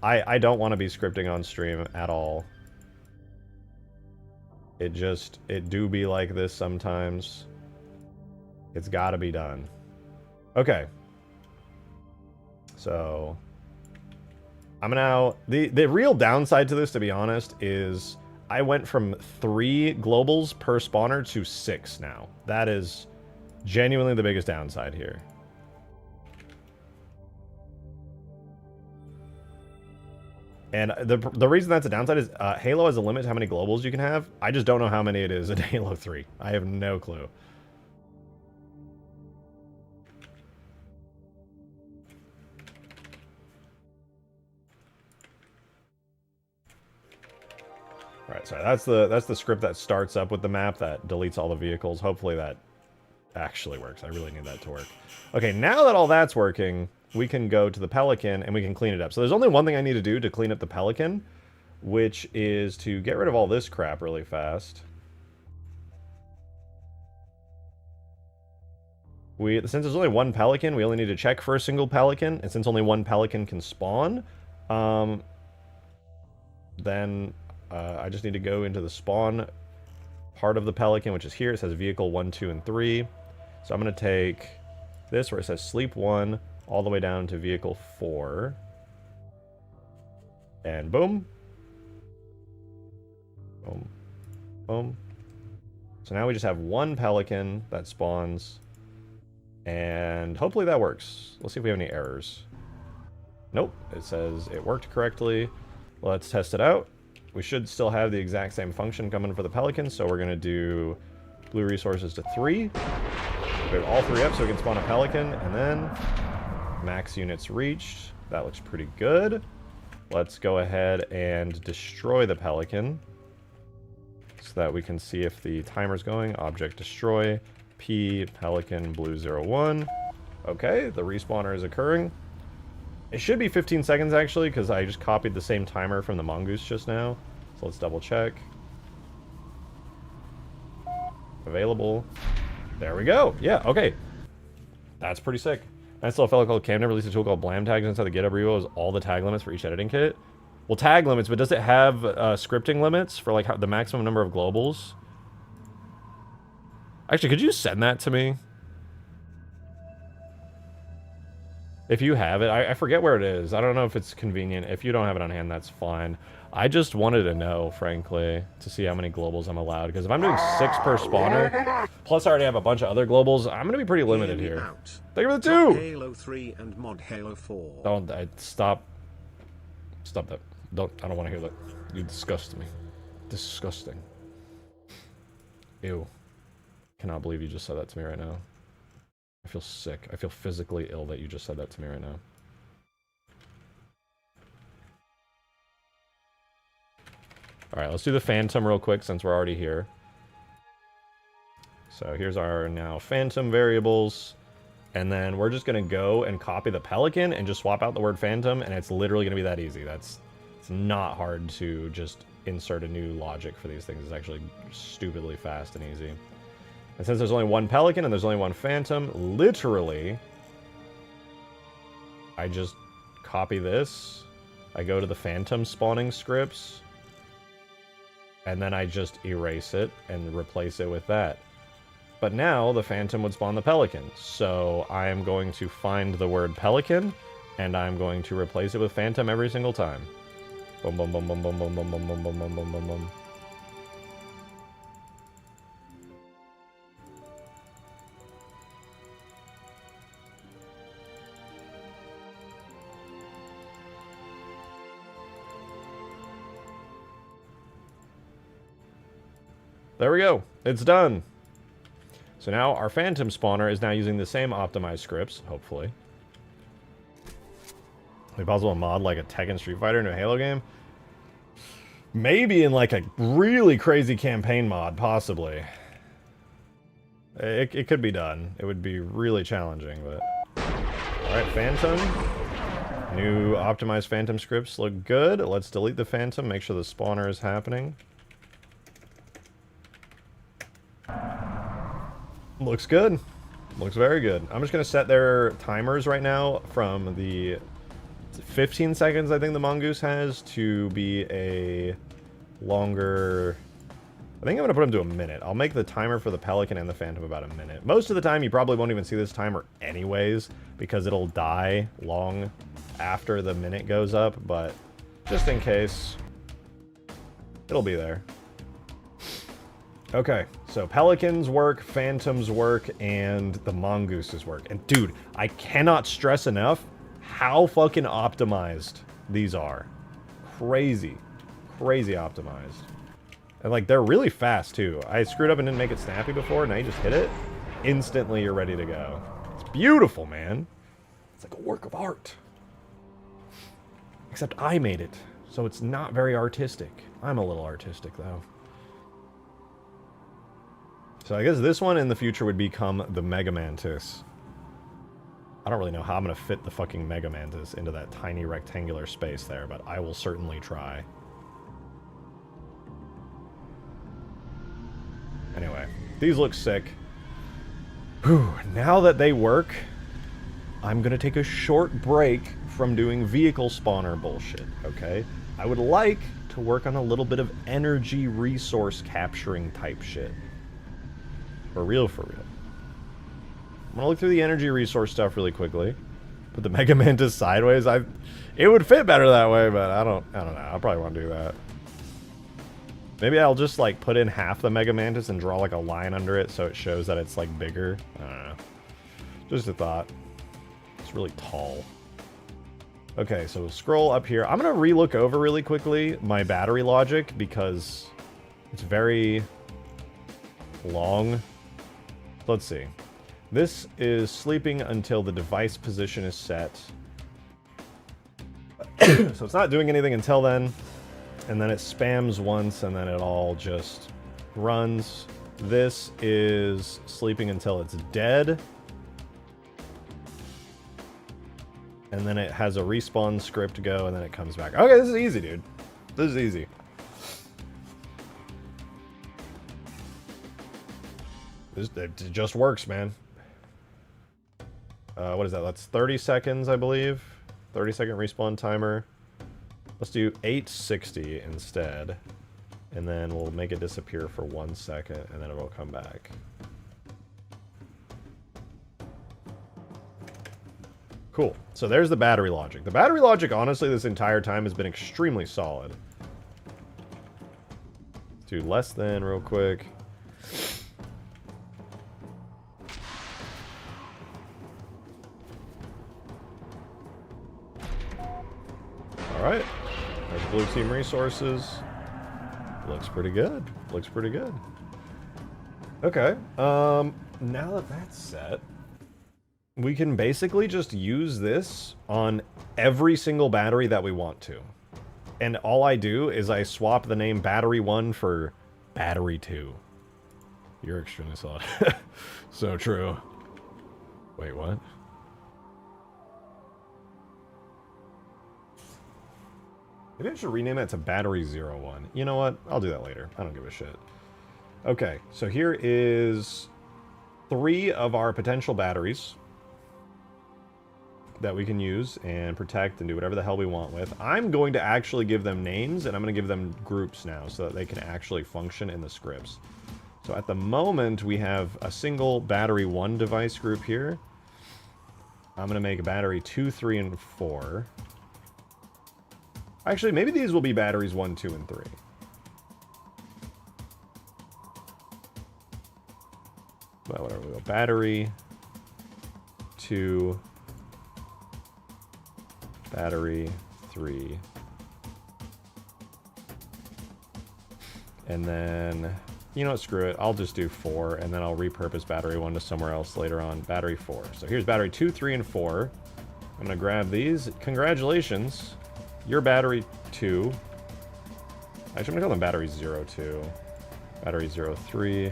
I don't want to be scripting on stream at all. It do be like this sometimes. It's gotta be done. Okay. So, I'm now... The real downside to this, to be honest, is I went from 3 globals per spawner to 6 now. That is genuinely the biggest downside here. And the reason that's a downside is Halo has a limit to how many globals you can have. I just don't know how many it is in Halo 3. I have no clue. Alright, Alright, sorry, that's the script that starts up with the map that deletes all the vehicles. Hopefully that actually works. I really need that to work. Okay, now that all that's working, we can go to the Pelican and we can clean it up. So there's only one thing I need to do to clean up the Pelican, which is to get rid of all this crap really fast. Since there's only one Pelican, we only need to check for a single Pelican, and since only one Pelican can spawn, then I just need to go into the spawn part of the Pelican, which is here. It says vehicle 1, 2, and 3. So I'm going to take this where it says sleep 1 all the way down to vehicle 4. And boom. Boom. Boom. So now we just have one Pelican that spawns. And hopefully that works. Let's see if we have any errors. Nope. It says it worked correctly. Let's test it out. We should still have the exact same function coming for the Pelican, so we're going to do blue resources to 3. Put all 3 up so we can spawn a Pelican, and then max units reached. That looks pretty good. Let's go ahead and destroy the Pelican so that we can see if the timer's going. Object destroy, P, Pelican, blue 01. Okay, the respawner is occurring. It should be 15 seconds, actually, because I just copied the same timer from the Mongoose just now. So let's double check. Available. There we go. Yeah, okay. That's pretty sick. Nice little fellow called Camden released a tool called Blam Tags inside the GitHub repo is all the tag limits for each editing kit. Well, tag limits, but does it have scripting limits for like the maximum number of globals? Actually, could you send that to me? If you have it, I forget where it is. I don't know if it's convenient. If you don't have it on hand, that's fine. I just wanted to know, frankly, to see how many globals I'm allowed. Because if I'm doing 6 per spawner, plus I already have a bunch of other globals, I'm going to be pretty limited here. Thank you for the 2! Halo 3 and mod Halo 4. Don't, stop. Stop that. I don't want to hear that. You disgust me. Disgusting. Ew. Cannot believe you just said that to me right now. I feel sick. I feel physically ill that you just said that to me right now. Alright, let's do the Phantom real quick since we're already here. So here's our now Phantom variables. And then we're just going to go and copy the Pelican and just swap out the word Phantom, and it's literally going to be that easy. It's not hard to just insert a new logic for these things. It's actually stupidly fast and easy. And since there's only one Pelican and there's only one Phantom, literally, I just copy this. I go to the Phantom spawning scripts. And then I just erase it and replace it with that. But now the Phantom would spawn the Pelican. So I am going to find the word Pelican, and I'm going to replace it with Phantom every single time. Boom, boom, boom, boom, boom, boom, boom, boom, boom, boom, boom, boom, boom, boom. There we go. It's done. So now our Phantom spawner is now using the same optimized scripts, hopefully. Would it be possible to mod like a Tekken Street Fighter into a Halo game? Maybe in like a really crazy campaign mod, possibly. It could be done. It would be really challenging, but... Alright, Phantom. New optimized Phantom scripts look good. Let's delete the Phantom, make sure the spawner is happening. Looks good. Looks very good. I'm just going to set their timers right now from the 15 seconds I think the Mongoose has to be a longer... I think I'm going to put them to a minute. I'll make the timer for the Pelican and the Phantom about a minute. Most of the time you probably won't even see this timer anyways because it'll die long after the minute goes up, but just in case, it'll be there. Okay, so Pelicans work, Phantoms work, and the Mongooses work. And dude, I cannot stress enough how fucking optimized these are. Crazy. Crazy optimized. And like, they're really fast too. I screwed up and didn't make it snappy before, now you just hit it. Instantly you're ready to go. It's beautiful, man. It's like a work of art. Except I made it. So it's not very artistic. I'm a little artistic, though. So I guess this one in the future would become the Mega Mantis. I don't really know how I'm going to fit the fucking Mega Mantis into that tiny rectangular space there, but I will certainly try. Anyway, these look sick. Whew, now that they work, I'm going to take a short break from doing vehicle spawner bullshit, okay? I would like to work on a little bit of energy resource capturing type shit. For real, for real. I'm gonna look through the energy resource stuff really quickly. Put the Mega Mantis sideways. It would fit better that way, but I don't know. I probably won't do that. Maybe I'll just like put in half the Mega Mantis and draw like a line under it so it shows that it's like bigger. I don't know. Just a thought. It's really tall. Okay, so scroll up here. I'm gonna re-look over really quickly my battery logic because it's very long. Let's see. This is sleeping until the device position is set. So it's not doing anything until then. And then it spams once and then it all just runs. This is sleeping until it's dead. And then it has a respawn script go and then it comes back. Okay, this is easy, dude. This is easy. It just works, man. What is that? That's 30 seconds, I believe. 30-second respawn timer. Let's do 860 instead. And then we'll make it disappear for 1 second, and then it will come back. Cool. So there's the battery logic. The battery logic, honestly, this entire time has been extremely solid. Let's do less than real quick. Alright, there's blue team resources. Looks pretty good. Looks pretty good. Okay, now that that's set, we can basically just use this on every single battery that we want to. And all I do is I swap the name Battery 1 for Battery 2. You're extremely solid. So true. Wait, what? Maybe I should rename it to Battery 01. You know what? I'll do that later. I don't give a shit. Okay, so here is 3 of our potential batteries that we can use and protect and do whatever the hell we want with. I'm going to actually give them names, and I'm going to give them groups now so that they can actually function in the scripts. So at the moment, we have a single Battery 1 device group here. I'm going to make Battery 2, 3, and 4. Actually, maybe these will be batteries 1, 2, and 3. But whatever, we go. Battery 2, battery 3. And then, you know what, screw it. I'll just do 4, and then I'll repurpose battery 1 to somewhere else later on. Battery 4. So here's battery 2, 3, and 4. I'm going to grab these. Congratulations. Your battery 2. Actually, I'm going to call them battery 02. Battery 03.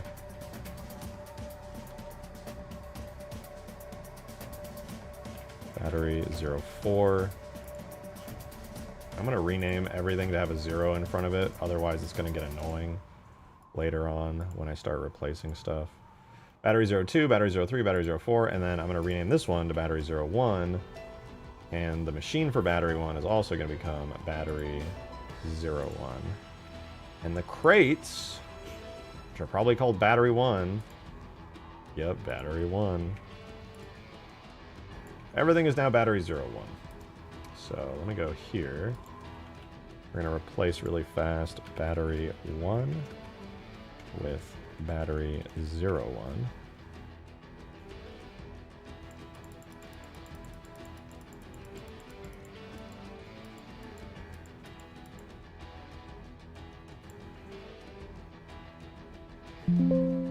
Battery 04. I'm going to rename everything to have a 0 in front of it. Otherwise, it's going to get annoying later on when I start replacing stuff. Battery 02, battery 03, battery 04, and then I'm going to rename this one to battery 01. And the machine for battery 1 is also going to become battery 01. And the crates, which are probably called battery 1. Yep, battery 1. Everything is now battery 01. So let me go here. We're going to replace really fast battery 1 with battery 01.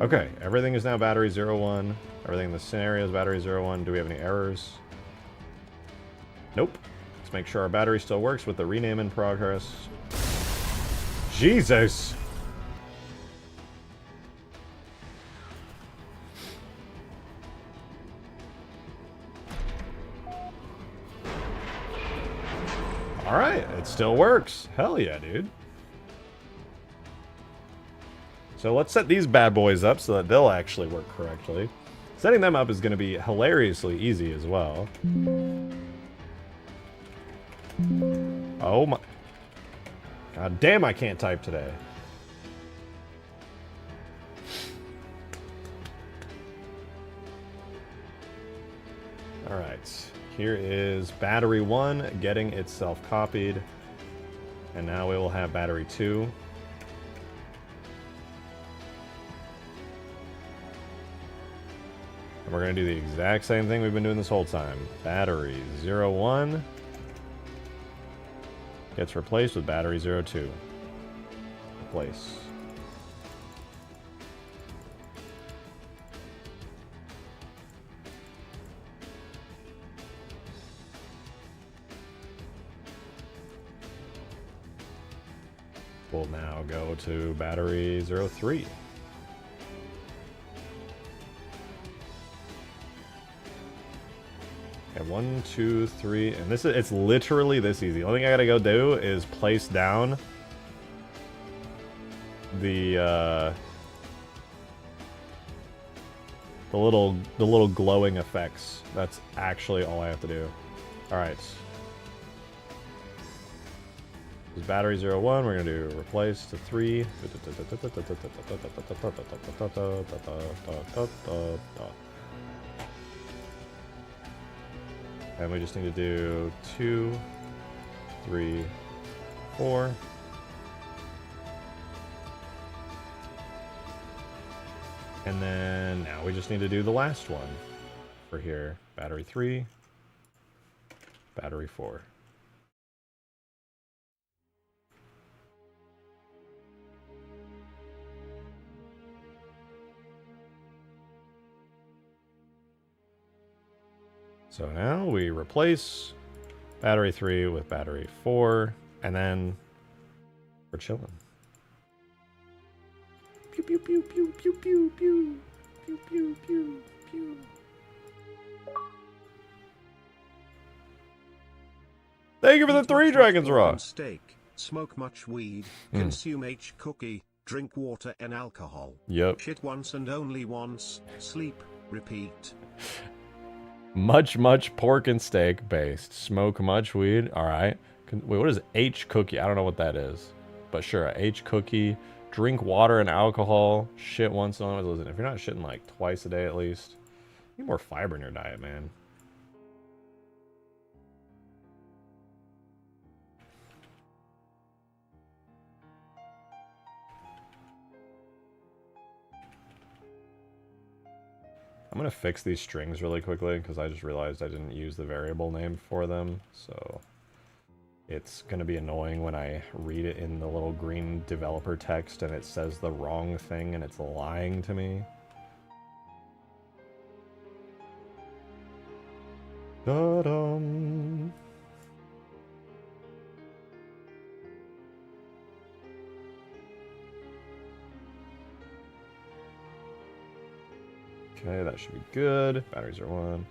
Okay, everything is now battery 01. Everything in the scenario is battery 01. Do we have any errors? Nope. It's Let's make sure our battery still works with the rename in progress. Jesus! Alright, it still works. Hell yeah, dude. So let's set these bad boys up so that they'll actually work correctly. Setting them up is going to be hilariously easy as well. Oh my... God damn, I can't type today. Alright. Here is battery 1 getting itself copied. And now we will have battery 2. And we're going to do the exact same thing we've been doing this whole time. Battery 01 gets replaced with battery 02. Replace. We'll now go to battery 03. Okay, 1, 2, 3, and this is—it's literally this easy. The only thing I gotta go do is place down the little glowing effects. That's actually all I have to do. All right. This is battery 01. We're gonna do replace to 3. And we just need to do 2, 3, 4. And then now we just need to do the last one for here. Battery 3, battery 4. So now we replace battery 3 with battery 4, and then we're chilling. Pew pew pew pew pew pew pew pew pew pew pew. Thank you for the 3 dragons raw. Steak, smoke much weed, consume H cookie, drink water and alcohol. Yep. Shit once and only once, sleep, repeat. Much pork and steak based. Smoke much weed. All right. Wait, what is H cookie? I don't know what that is, but sure, H cookie. Drink water and alcohol. Shit once in a while. Listen, if you're not shitting like twice a day at least, you need more fiber in your diet, man. I'm going to fix these strings really quickly because I just realized I didn't use the variable name for them. So it's going to be annoying when I read it in the little green developer text and it says the wrong thing and it's lying to me. Da-dum. Okay, that should be good. Batteries are 1.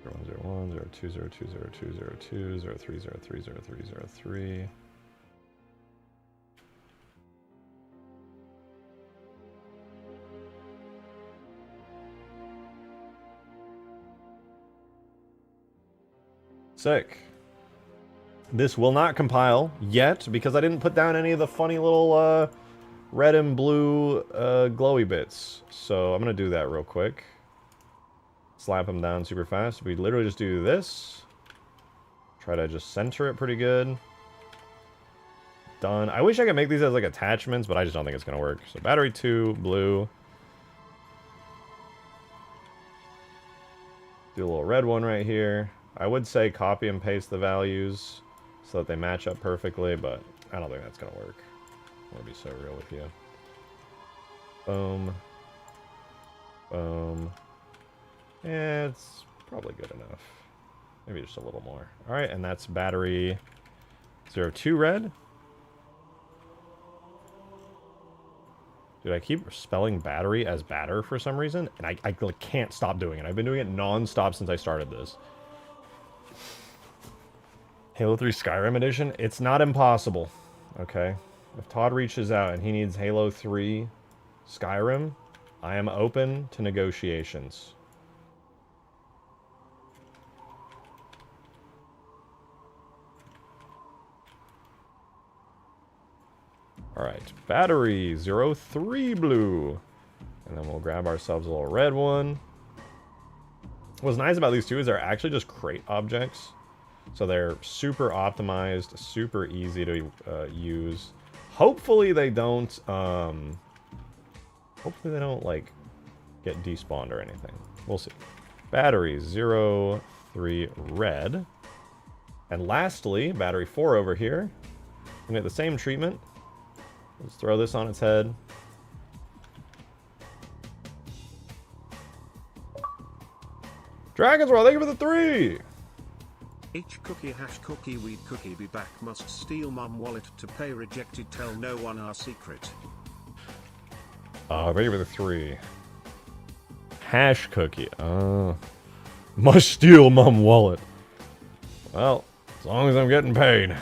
0101, 02, 02, 02, 02, 03, 03, 03, 03. Sick. This will not compile yet because I didn't put down any of the funny little red and blue glowy bits. So I'm going to do that real quick. Slap them down super fast. We literally just do this. Try to just center it pretty good. Done. I wish I could make these as like attachments, but I just don't think it's going to work. So battery 2, blue. Do a little red one right here. I would say copy and paste the values so that they match up perfectly, but I don't think that's going to work. I'm going to be so real with you. Boom. Boom. Yeah, it's probably good enough. Maybe just a little more. All right, and that's battery 02 red. Dude, I keep spelling battery as batter for some reason, and I like, can't stop doing it. I've been doing it non-stop since I started this. Halo 3 Skyrim edition? It's not impossible, okay? If Todd reaches out and he needs Halo 3 Skyrim, I am open to negotiations. Alright, battery 03 blue. And then we'll grab ourselves a little red one. What's nice about these two is they're actually just crate objects. So they're super optimized, super easy to use. Hopefully they don't, like, get despawned or anything. We'll see. Battery 03 red. And lastly, battery 4 over here. We get the same treatment. Let's throw this on its head. Dragon's Roar, thank you for the 3! H cookie hash cookie weed cookie be back must steal mum wallet to pay rejected tell no one our secret. Thank you for the 3. Hash cookie. Must steal mum wallet. Well, as long as I'm getting paid.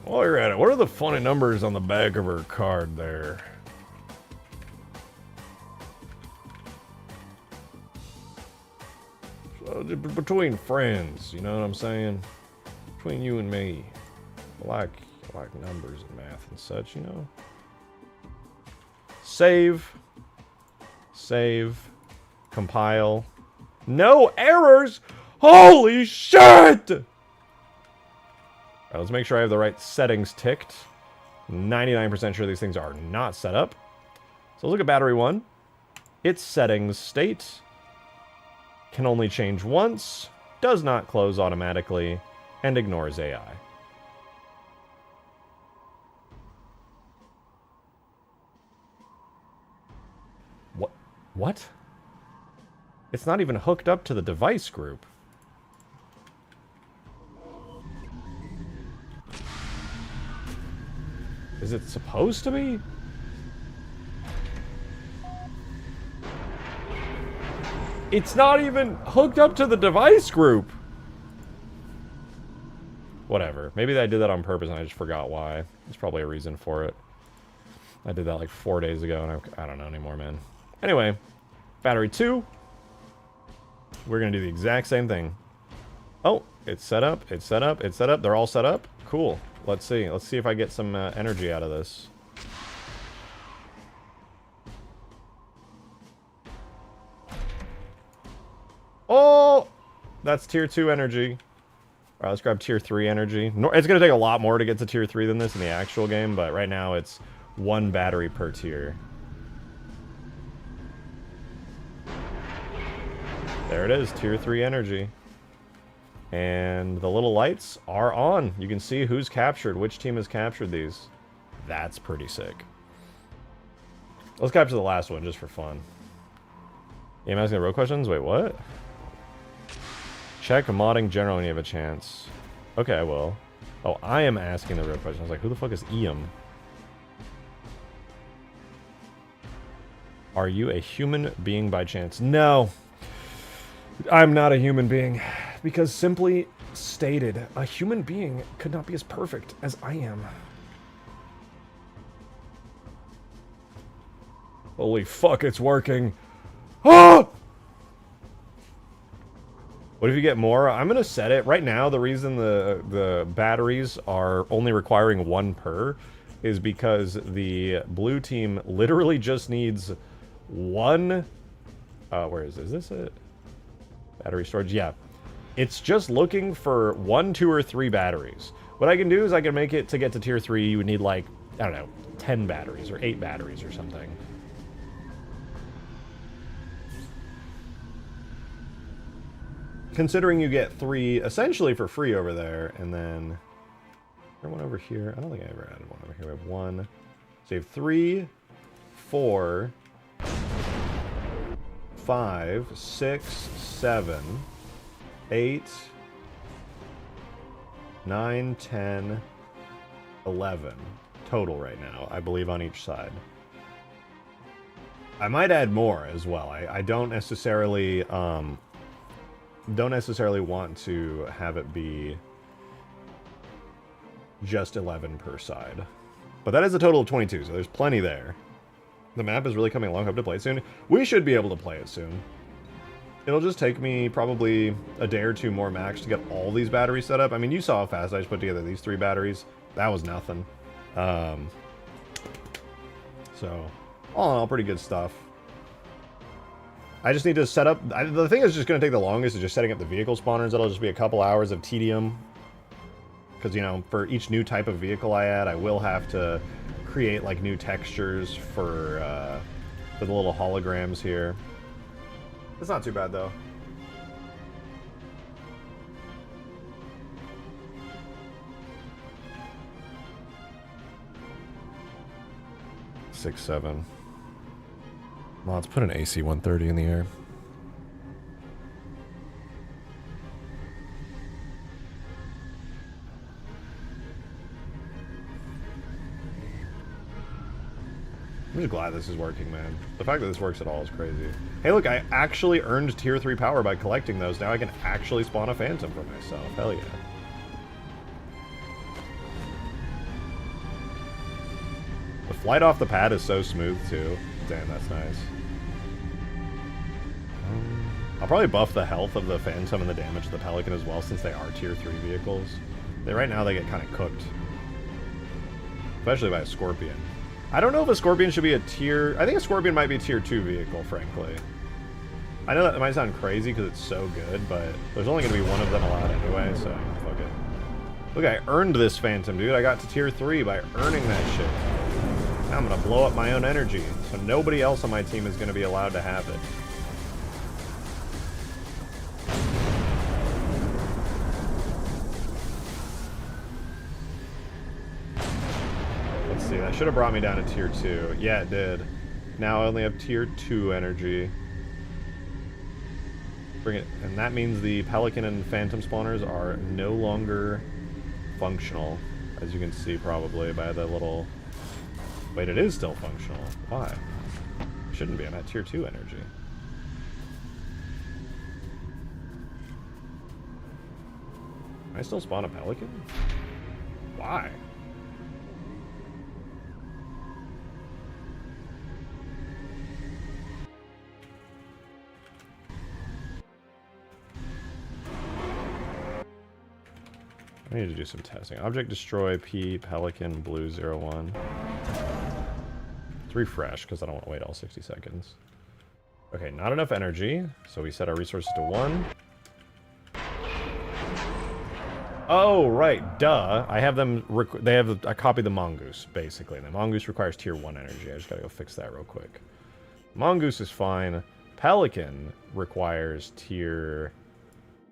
While you're at it, what are the funny numbers on the back of her card there? So, between friends, you know what I'm saying? Between you and me. I like numbers and math and such, you know? Save. Save. Compile. No errors! Holy shit! Alright, let's make sure I have the right settings ticked. 99% sure these things are not set up. So look at battery 1. Its settings state can only change once, does not close automatically, and ignores AI. What? It's not even hooked up to the device group. Is it supposed to be? It's not even hooked up to the device group. Whatever. Maybe I did that on purpose and I just forgot why. There's probably a reason for it. I did that like 4 days ago and I don't know anymore, man. Anyway, battery 2. We're going to do the exact same thing. Oh, it's set up, it's set up, it's set up. They're all set up. Cool. Let's see. Let's see if I get some energy out of this. Oh! That's tier 2 energy. Alright, let's grab tier 3 energy. It's going to take a lot more to get to tier 3 than this in the actual game, but right now it's 1 battery per tier. There it is, tier 3 energy. And the little lights are on. You can see who's captured, which team has captured these. That's pretty sick. Let's capture the last one just for fun. Yeah, I'm asking the real questions? Wait, what? Check modding general when you have a chance. Okay, I will. Oh, I am asking the real question. I was like, who the fuck is Iam? Are you a human being by chance? No. I'm not a human being. Because simply stated, a human being could not be as perfect as I am. Holy fuck, it's working. Ah! What if you get more? I'm going to set it. Right now, the reason the batteries are only requiring 1 per is because the blue team literally just needs 1... where is this? Is this it? Battery storage? Yeah. It's just looking for 1, 2, or 3 batteries. What I can do is I can make it to get to tier 3, you would need like, I don't know, 10 batteries or 8 batteries or something. Considering you get 3 essentially for free over there, and then... Is there one over here? I don't think I ever added one over here. We have 1. So you have 3, 4, 5, 6, 7, 8, 9, 10, 11 total right now, I believe, on each side. I might add more as well. I don't necessarily want to have it be just 11 per side. But that is a total of 22, so there's plenty there. The map is really coming along. Hope to play it soon. We should be able to play it soon. It'll just take me probably a day or two more max to get all these batteries set up. I mean, you saw how fast I just put together these 3 batteries. That was nothing. So, all in all, pretty good stuff. I just need to set up... the thing that's just going to take the longest is just setting up the vehicle spawners. That'll just be a couple hours of tedium. Because, you know, for each new type of vehicle I add, I will have to create, like, new textures for the little holograms here. It's not too bad, though. Six, 7. Well, let's put an AC 130 in the air. I'm just glad this is working, man. The fact that this works at all is crazy. Hey, look, I actually earned tier 3 power by collecting those. Now I can actually spawn a phantom for myself. Hell yeah. The flight off the pad is so smooth, too. Damn, that's nice. I'll probably buff the health of the phantom and the damage of the Pelican as well, since they are tier 3 vehicles. Right now, they get kind of cooked. Especially by a Scorpion. I don't know if a Scorpion should be a tier... I think a Scorpion might be a tier 2 vehicle, frankly. I know that might sound crazy because it's so good, but there's only going to be one of them allowed anyway, so fuck it. Look, I earned this Phantom, dude. I got to tier 3 by earning that shit. Now I'm going to blow up my own energy, so nobody else on my team is going to be allowed to have it. That should have brought me down to tier 2. Yeah, it did. Now I only have tier 2 energy. Bring it, and that means the Pelican and Phantom spawners are no longer functional, as you can see probably by the little... Wait, it is still functional. Why? It shouldn't be. I'm at tier 2 energy. Can I still spawn a Pelican? Why? I need to do some testing. Object destroy P Pelican blue 01. Let's refresh because I don't want to wait all 60 seconds. Okay, not enough energy, so we set our resources to 1. Oh, right, duh. I have them. I copied the Mongoose basically. And the Mongoose requires tier 1 energy. I just gotta go fix that real quick. Mongoose is fine. Pelican requires tier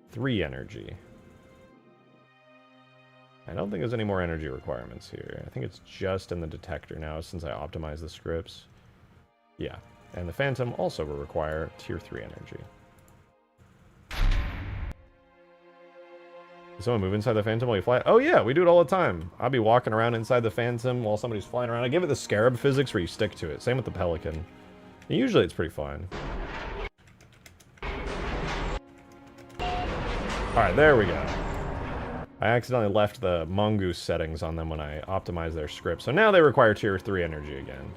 3 energy. I don't think there's any more energy requirements here. I think it's just in the detector now since I optimized the scripts. Yeah, and the Phantom also will require tier 3 energy. Does someone move inside the Phantom while you fly? Oh yeah, we do it all the time. I'll be walking around inside the Phantom while somebody's flying around. I give it the Scarab physics where you stick to it. Same with the Pelican. And usually it's pretty fine. Alright, there we go. I accidentally left the Mongoose settings on them when I optimized their script. So now they require tier 3 energy again.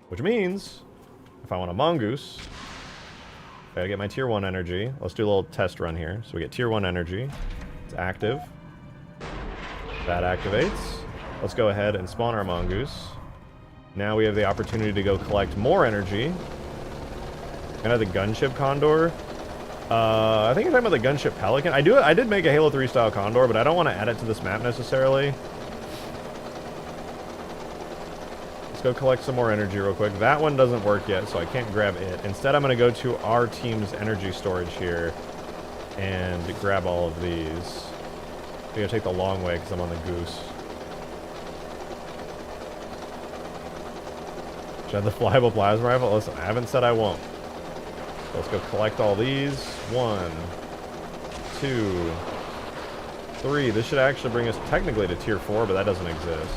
Which means, if I want a Mongoose, I gotta get my tier 1 energy. Let's do a little test run here. So we get tier 1 energy. It's active. That activates. Let's go ahead and spawn our Mongoose. Now we have the opportunity to go collect more energy. Gonna have the Gunship Condor. I think you're talking about the Gunship Pelican. I did make a Halo 3 style Condor, but I don't want to add it to this map necessarily. Let's go collect some more energy real quick. That one doesn't work yet, so I can't grab it. Instead, I'm going to go to our team's energy storage here and grab all of these. I'm going to take the long way because I'm on the Goose. Should I have the flyable plasma rifle? Listen, I haven't said I won't. Let's go collect all these. 1, 2, 3. This should actually bring us technically to tier 4, but that doesn't exist.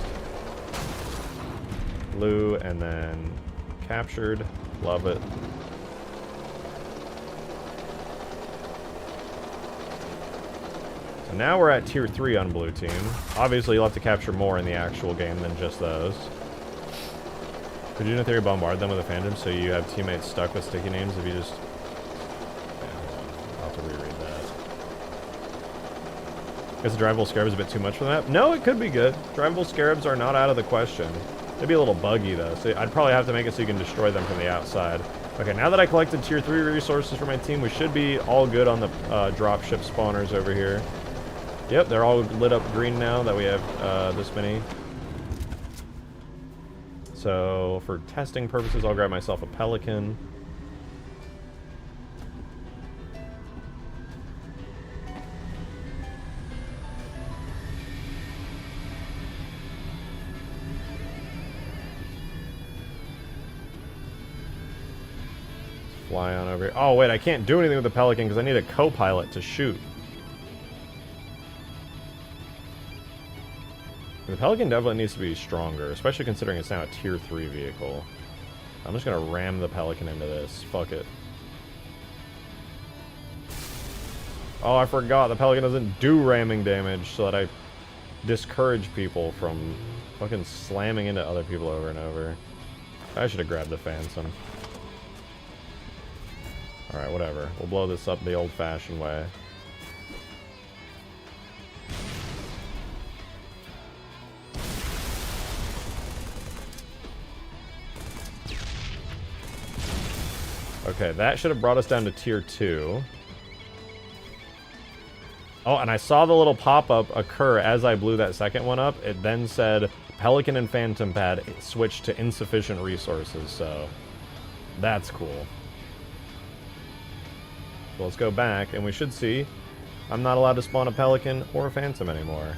Blue, and then captured. Love it. So now we're at tier 3 on blue team. Obviously, you'll have to capture more in the actual game than just those. Could you in theory bombard them with a phantom so you have teammates stuck with sticky names if you just... Yeah, hold on. I'll have to reread that. Guess the drivable scarab is a bit too much for the map? No, it could be good. Drivable scarabs are not out of the question. They'd be a little buggy though, so I'd probably have to make it so you can destroy them from the outside. Okay, now that I collected tier 3 resources for my team, we should be all good on the dropship spawners over here. Yep, they're all lit up green now that we have this many. So, for testing purposes, I'll grab myself a Pelican. Fly on over here. Oh, wait, I can't do anything with the Pelican because I need a co-pilot to shoot. The Pelican definitely needs to be stronger, especially considering it's now a tier 3 vehicle. I'm just going to ram the Pelican into this. Fuck it. Oh, I forgot. The Pelican doesn't do ramming damage, so that I discourage people from fucking slamming into other people over and over. I should have grabbed the Phantom. Alright, whatever. We'll blow this up the old-fashioned way. Okay, that should have brought us down to tier 2. Oh, and I saw the little pop-up occur as I blew that second one up. It then said, Pelican and Phantom Pad switched to insufficient resources, so that's cool. So let's go back, and we should see I'm not allowed to spawn a Pelican or a Phantom anymore.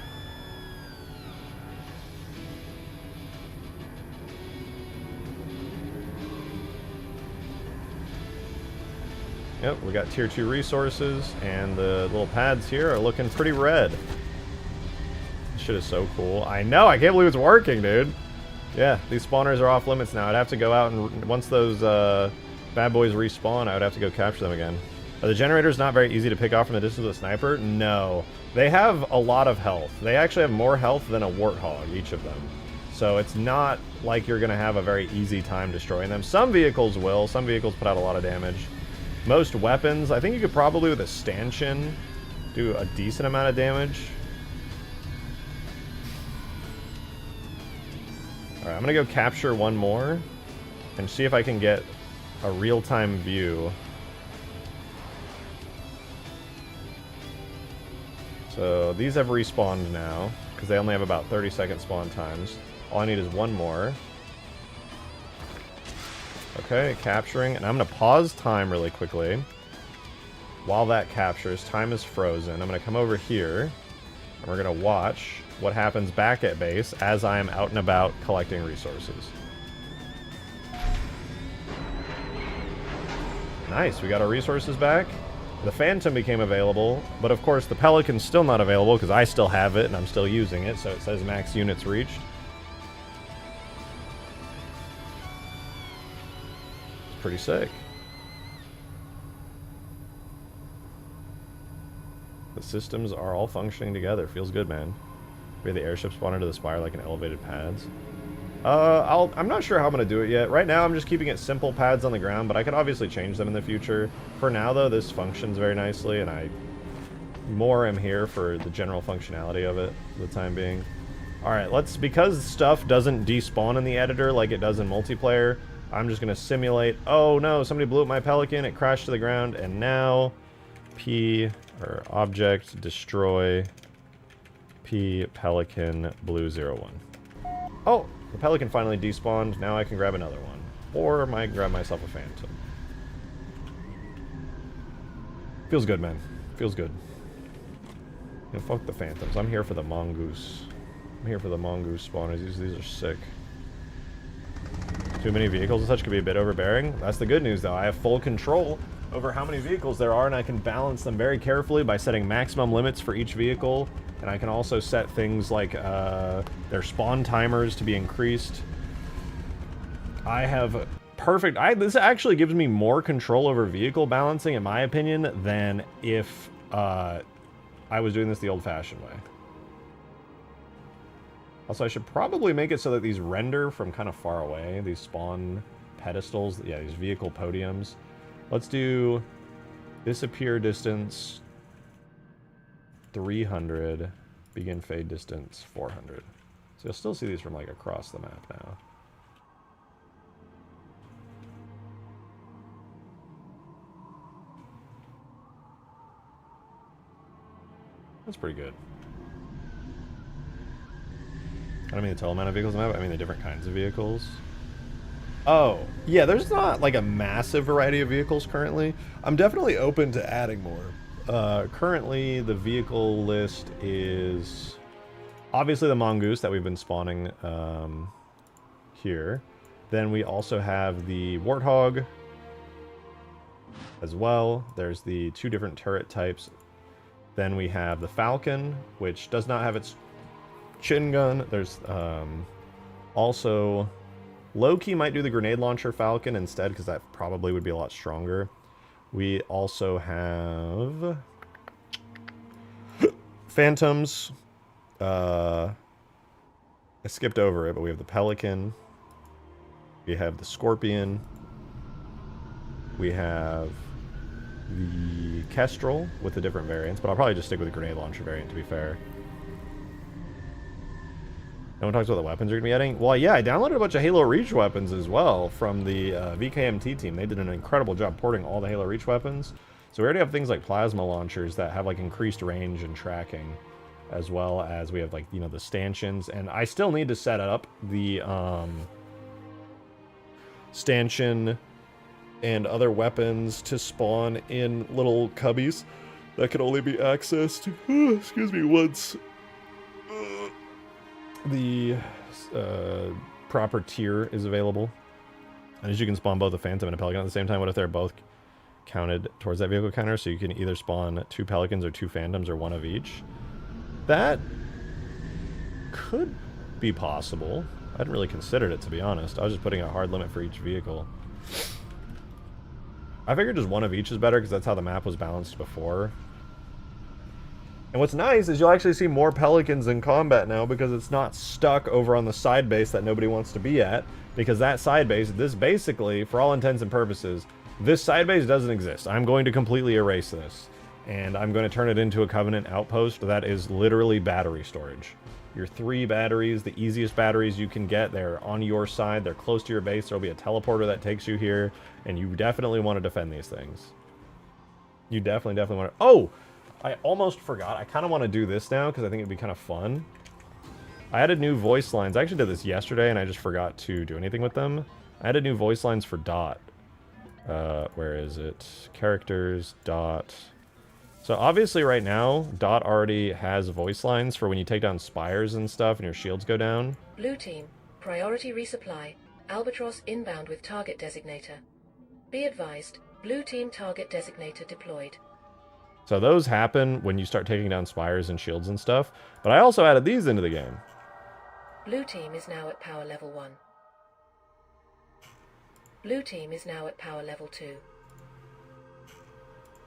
Yep, we got tier 2 resources, and the little pads here are looking pretty red. This shit is so cool. I know, I can't believe it's working, dude. Yeah, these spawners are off limits now. I'd have to go out and, once those bad boys respawn, I would have to go capture them again. Are the generators not very easy to pick off from the distance with a sniper? No. They have a lot of health. They actually have more health than a warthog, each of them. So it's not like you're going to have a very easy time destroying them. Some vehicles will. Some vehicles put out a lot of damage. Most weapons, I think you could probably, with a stanchion, do a decent amount of damage. Alright, I'm going to go capture one more and see if I can get a real-time view. So these have respawned now, because they only have about 30-second spawn times. All I need is one more. Okay, capturing, and I'm going to pause time really quickly. While that captures, time is frozen. I'm going to come over here, and we're going to watch what happens back at base as I am out and about collecting resources. Nice, we got our resources back. The Phantom became available, but of course the Pelican's still not available because I still have it and I'm still using it, so it says max units reached. It's pretty sick. The systems are all functioning together. Feels good, man. We have the airship spawn into the spire like an elevated pads. I'm not sure how I'm going to do it yet. Right now, I'm just keeping it simple pads on the ground, but I could obviously change them in the future. For now, though, this functions very nicely, and I more am here for the general functionality of it for the time being. Alright, because stuff doesn't despawn in the editor like it does in multiplayer, I'm just going to simulate, oh no, somebody blew up my Pelican, it crashed to the ground, and now object, destroy, P, Pelican, blue 01. Oh! The Pelican finally despawned, now I can grab another one. Or I might grab myself a Phantom. Feels good, man. Feels good. You know, fuck the Phantoms. I'm here for the Mongoose. I'm here for the Mongoose spawners. These are sick. Too many vehicles and such could be a bit overbearing. That's the good news, though. I have full control over how many vehicles there are, and I can balance them very carefully by setting maximum limits for each vehicle. And I can also set things like their spawn timers to be increased. I have perfect... this actually gives me more control over vehicle balancing, in my opinion, than if I was doing this the old-fashioned way. Also, I should probably make it so that these render from kind of far away. These spawn pedestals. Yeah, these vehicle podiums. Let's do disappear distance 300. Begin fade distance 400. So you'll still see these from like across the map now. That's pretty good. I don't mean the total amount of vehicles in the map, I mean the different kinds of vehicles. Oh, yeah, there's not like a massive variety of vehicles currently. I'm definitely open to adding more. Currently, the vehicle list is obviously the mongoose that we've been spawning here. Then we also have the warthog as well. There's the 2 different turret types. Then we have the falcon, which does not have its chin gun. There's also low-key might do the grenade launcher falcon instead, because that probably would be a lot stronger. We also have phantoms. I skipped over it, but we have the Pelican. We have the Scorpion. We have the Kestrel with the different variants, but I'll probably just stick with the grenade launcher variant, to be fair. No one talks about the weapons you're going to be adding? Well, yeah, I downloaded a bunch of Halo Reach weapons as well from the VKMT team. They did an incredible job porting all the Halo Reach weapons. So we already have things like plasma launchers that have like increased range and tracking, as well as we have like, you know, the stanchions. And I still need to set up the stanchion and other weapons to spawn in little cubbies that can only be accessed, excuse me, once the proper tier is available. And as you can spawn both a Phantom and a Pelican at the same time, what if they're both counted towards that vehicle counter? So you can either spawn 2 Pelicans or 2 Phantoms or 1 of each. That could be possible. I hadn't really considered it, to be honest. I was just putting a hard limit for each vehicle. I figured just 1 of each is better because that's how the map was balanced before. And what's nice is you'll actually see more Pelicans in combat now because it's not stuck over on the side base that nobody wants to be at. Because that side base, this basically, for all intents and purposes, this side base doesn't exist. I'm going to completely erase this. And I'm going to turn it into a Covenant outpost that is literally battery storage. Your 3 batteries, the easiest batteries you can get, they're on your side, they're close to your base, there'll be a teleporter that takes you here, and you definitely want to defend these things. You definitely want to... Oh! I almost forgot. I kind of want to do this now, because I think it'd be kind of fun. I added new voice lines. I actually did this yesterday, and I just forgot to do anything with them. I added new voice lines for Dot. Where is it? Characters, Dot... So obviously right now, Dot already has voice lines for when you take down spires and stuff and your shields go down. Blue team, priority resupply. Albatross inbound with target designator. Be advised, blue team target designator deployed. So those happen when you start taking down spires and shields and stuff. But I also added these into the game. Blue team is now at power level 1. Blue team is now at power level 2.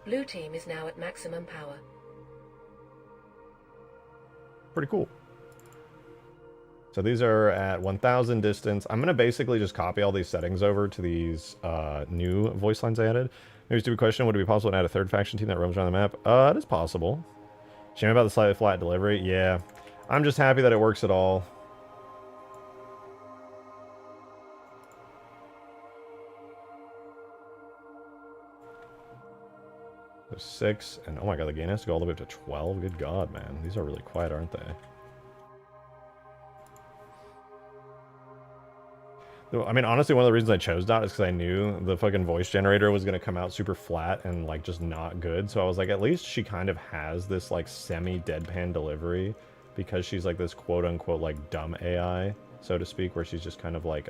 Blue team is now at maximum power. Pretty cool. So these are at 1000 distance. I'm going to basically just copy all these settings over to these new voice lines I added. Maybe a stupid question, would it be possible to add a 3rd faction team that roams around the map? It is possible. Shame about the slightly flat delivery. Yeah, I'm just happy that it works at all. There's 6, and oh my god, the gain has to go all the way up to 12. Good god, man. These are really quiet, aren't they? I mean, honestly, one of the reasons I chose Dot is because I knew the fucking voice generator was going to come out super flat and, like, just not good. So I was like, at least she kind of has this, like, semi-deadpan delivery because she's, like, this quote-unquote, like, dumb AI, so to speak, where she's just kind of, like,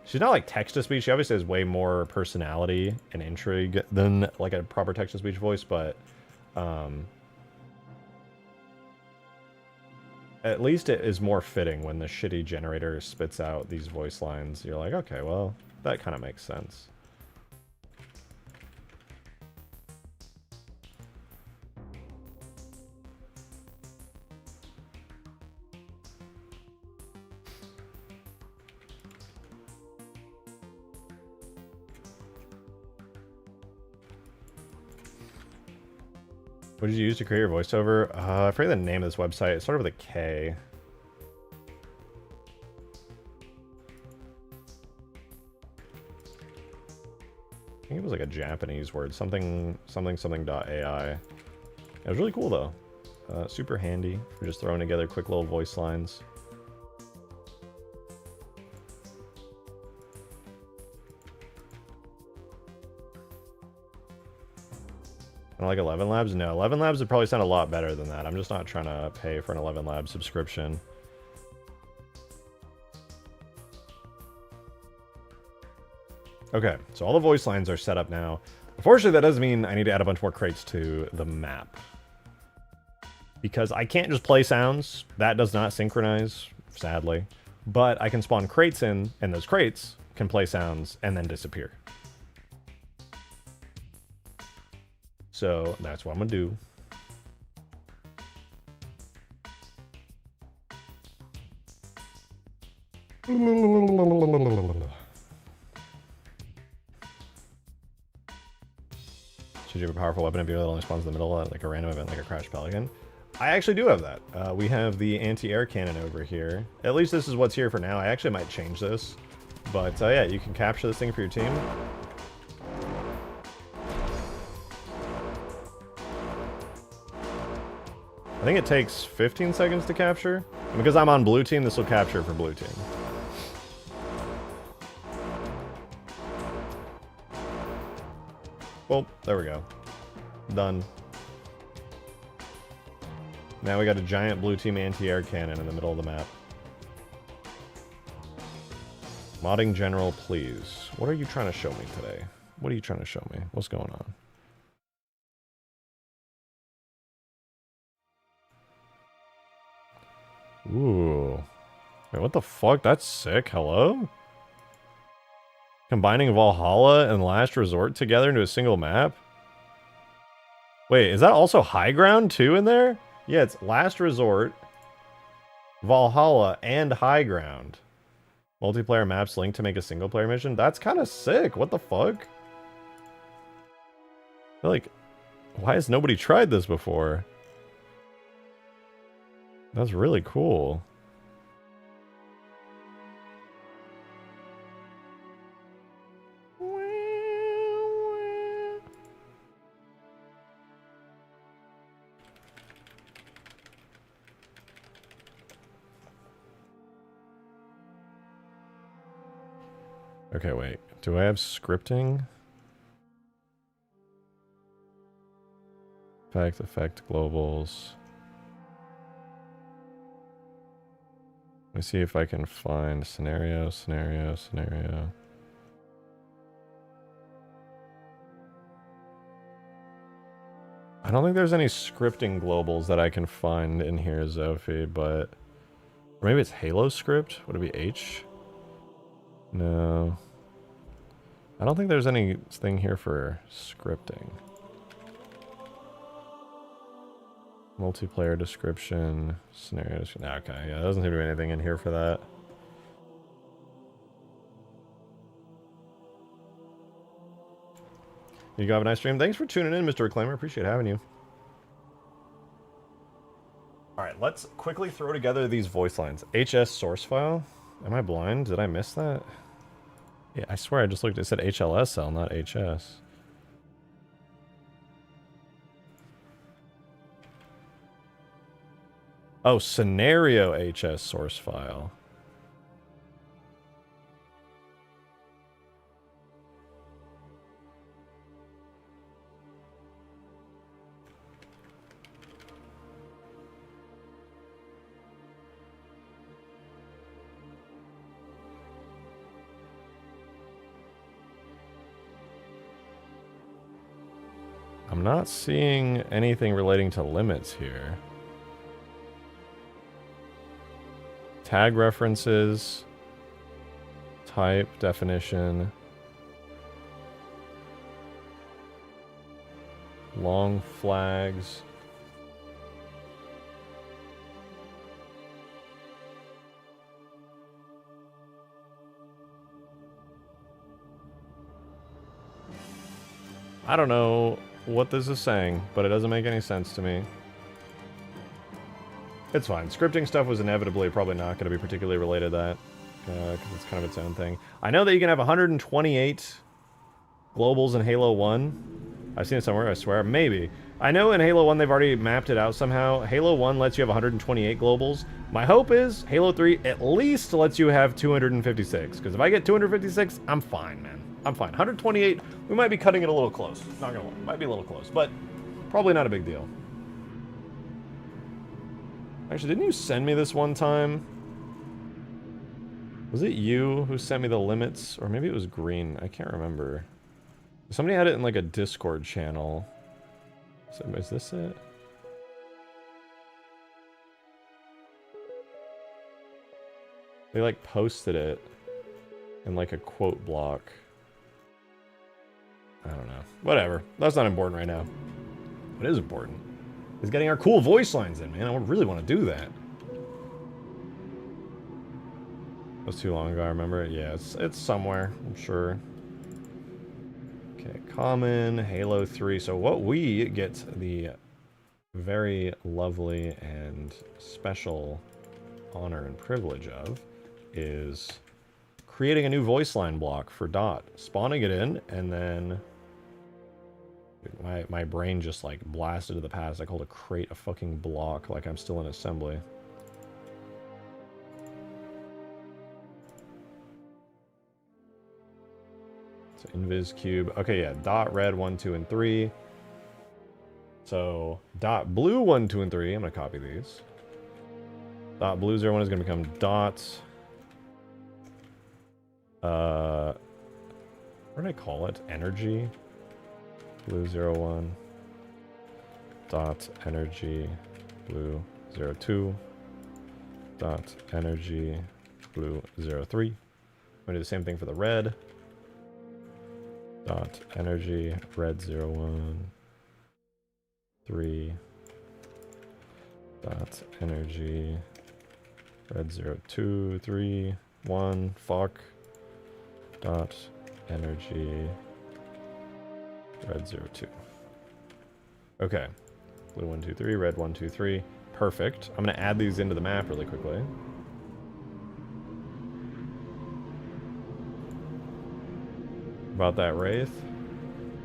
She's not like text-to-speech. She obviously has way more personality and intrigue than like a proper text-to-speech voice, but at least it is more fitting when the shitty generator spits out these voice lines. You're like, okay, well, that kind of makes sense. What did you use to create your voiceover? I forget the name of this website. It started with a K. I think it was like a Japanese word. Something dot AI. It was really cool though. Super handy for just throwing together quick little voice lines. And like 11 Labs? No, 11 Labs would probably sound a lot better than that. I'm just not trying to pay for an 11 Labs subscription. Okay, so all the voice lines are set up now. Unfortunately, that does mean I need to add a bunch more crates to the map. Because I can't just play sounds. That does not synchronize, sadly. But I can spawn crates in, and those crates can play sounds and then disappear. So that's what I'm gonna do. Should you have a powerful weapon if you only spawns in the middle of like a random event like a crashed Pelican? I actually do have that. We have the anti-air cannon over here. At least this is what's here for now. I actually might change this. But yeah, you can capture this thing for your team. I think it takes 15 seconds to capture. And because I'm on blue team, this will capture for blue team. Well, there we go. Done. Now we got a giant blue team anti-air cannon in the middle of the map. Modding general, please. What are you trying to show me today? What are you trying to show me? What's going on? Ooh. Wait, what the fuck? That's sick. Hello? Combining Valhalla and Last Resort together into a single map? Wait, is that also High Ground too in there? Yeah, it's Last Resort, Valhalla, and High Ground. Multiplayer maps linked to make a single player mission? That's kind of sick. What the fuck? I feel like, why has nobody tried this before? That's really cool. Okay, wait. Do I have scripting? Effect, globals. Let me see if I can find scenario. I don't think there's any scripting globals that I can find in here, Zophie, but... Or maybe it's Halo script? Would it be H? No. I don't think there's anything here for scripting. Multiplayer description, scenario description. Okay, yeah, there doesn't seem to be anything in here for that. You go have a nice stream. Thanks for tuning in, Mr. Reclaimer. Appreciate having you. Alright, let's quickly throw together these voice lines. HS source file. Am I blind? Did I miss that? Yeah, I swear I just looked. It said HLSL, not HS. Oh, scenario HS source file. I'm not seeing anything relating to limits here. Tag references, type, definition, long flags. I don't know what this is saying, but it doesn't make any sense to me. It's fine. Scripting stuff was inevitably probably not going to be particularly related to that, because it's kind of its own thing. I know that you can have 128 globals in Halo 1. I've seen it somewhere, I swear. Maybe. I know in Halo 1 they've already mapped it out somehow. Halo 1 lets you have 128 globals. My hope is Halo 3 at least lets you have 256, because if I get 256, I'm fine, man. I'm fine. 128, we might be cutting it a little close. Not gonna lie. Might be a little close, but probably not a big deal. Actually, didn't you send me this one time? Was it you who sent me the limits? Or maybe it was Green. I can't remember. Somebody had it in like a Discord channel. So, is this it? They like posted it in like a quote block. I don't know. Whatever. That's not important right now. What is important is getting our cool voice lines in, man. I really want to do that. That was too long ago, I remember it. Yeah, it's somewhere, I'm sure. Okay, common, Halo 3. So what we get the very lovely and special honor and privilege of is creating a new voice line block for Dot, spawning it in, and then my brain just like blasted to the past. I called it create a fucking block like I'm still in assembly. So invis cube. Okay, yeah, dot red 1, 2, and 3. So dot blue 1, 2, and 3. I'm gonna copy these. Dot blue 0, 1 is gonna become dot. What did I call it? Energy. Blue 0, 1. Dot energy. Blue 0, 2. Dot energy. Blue 0, 3. I'm gonna do the same thing for the red. Dot energy. Red 0, 1. 3. Dot energy. Red 0, 2, 3. 1. Fuck. Dot energy. Red 0, 2. Okay. Blue 1, 2, 3. Red 1, 2, 3. Perfect. I'm going to add these into the map really quickly. About that Wraith,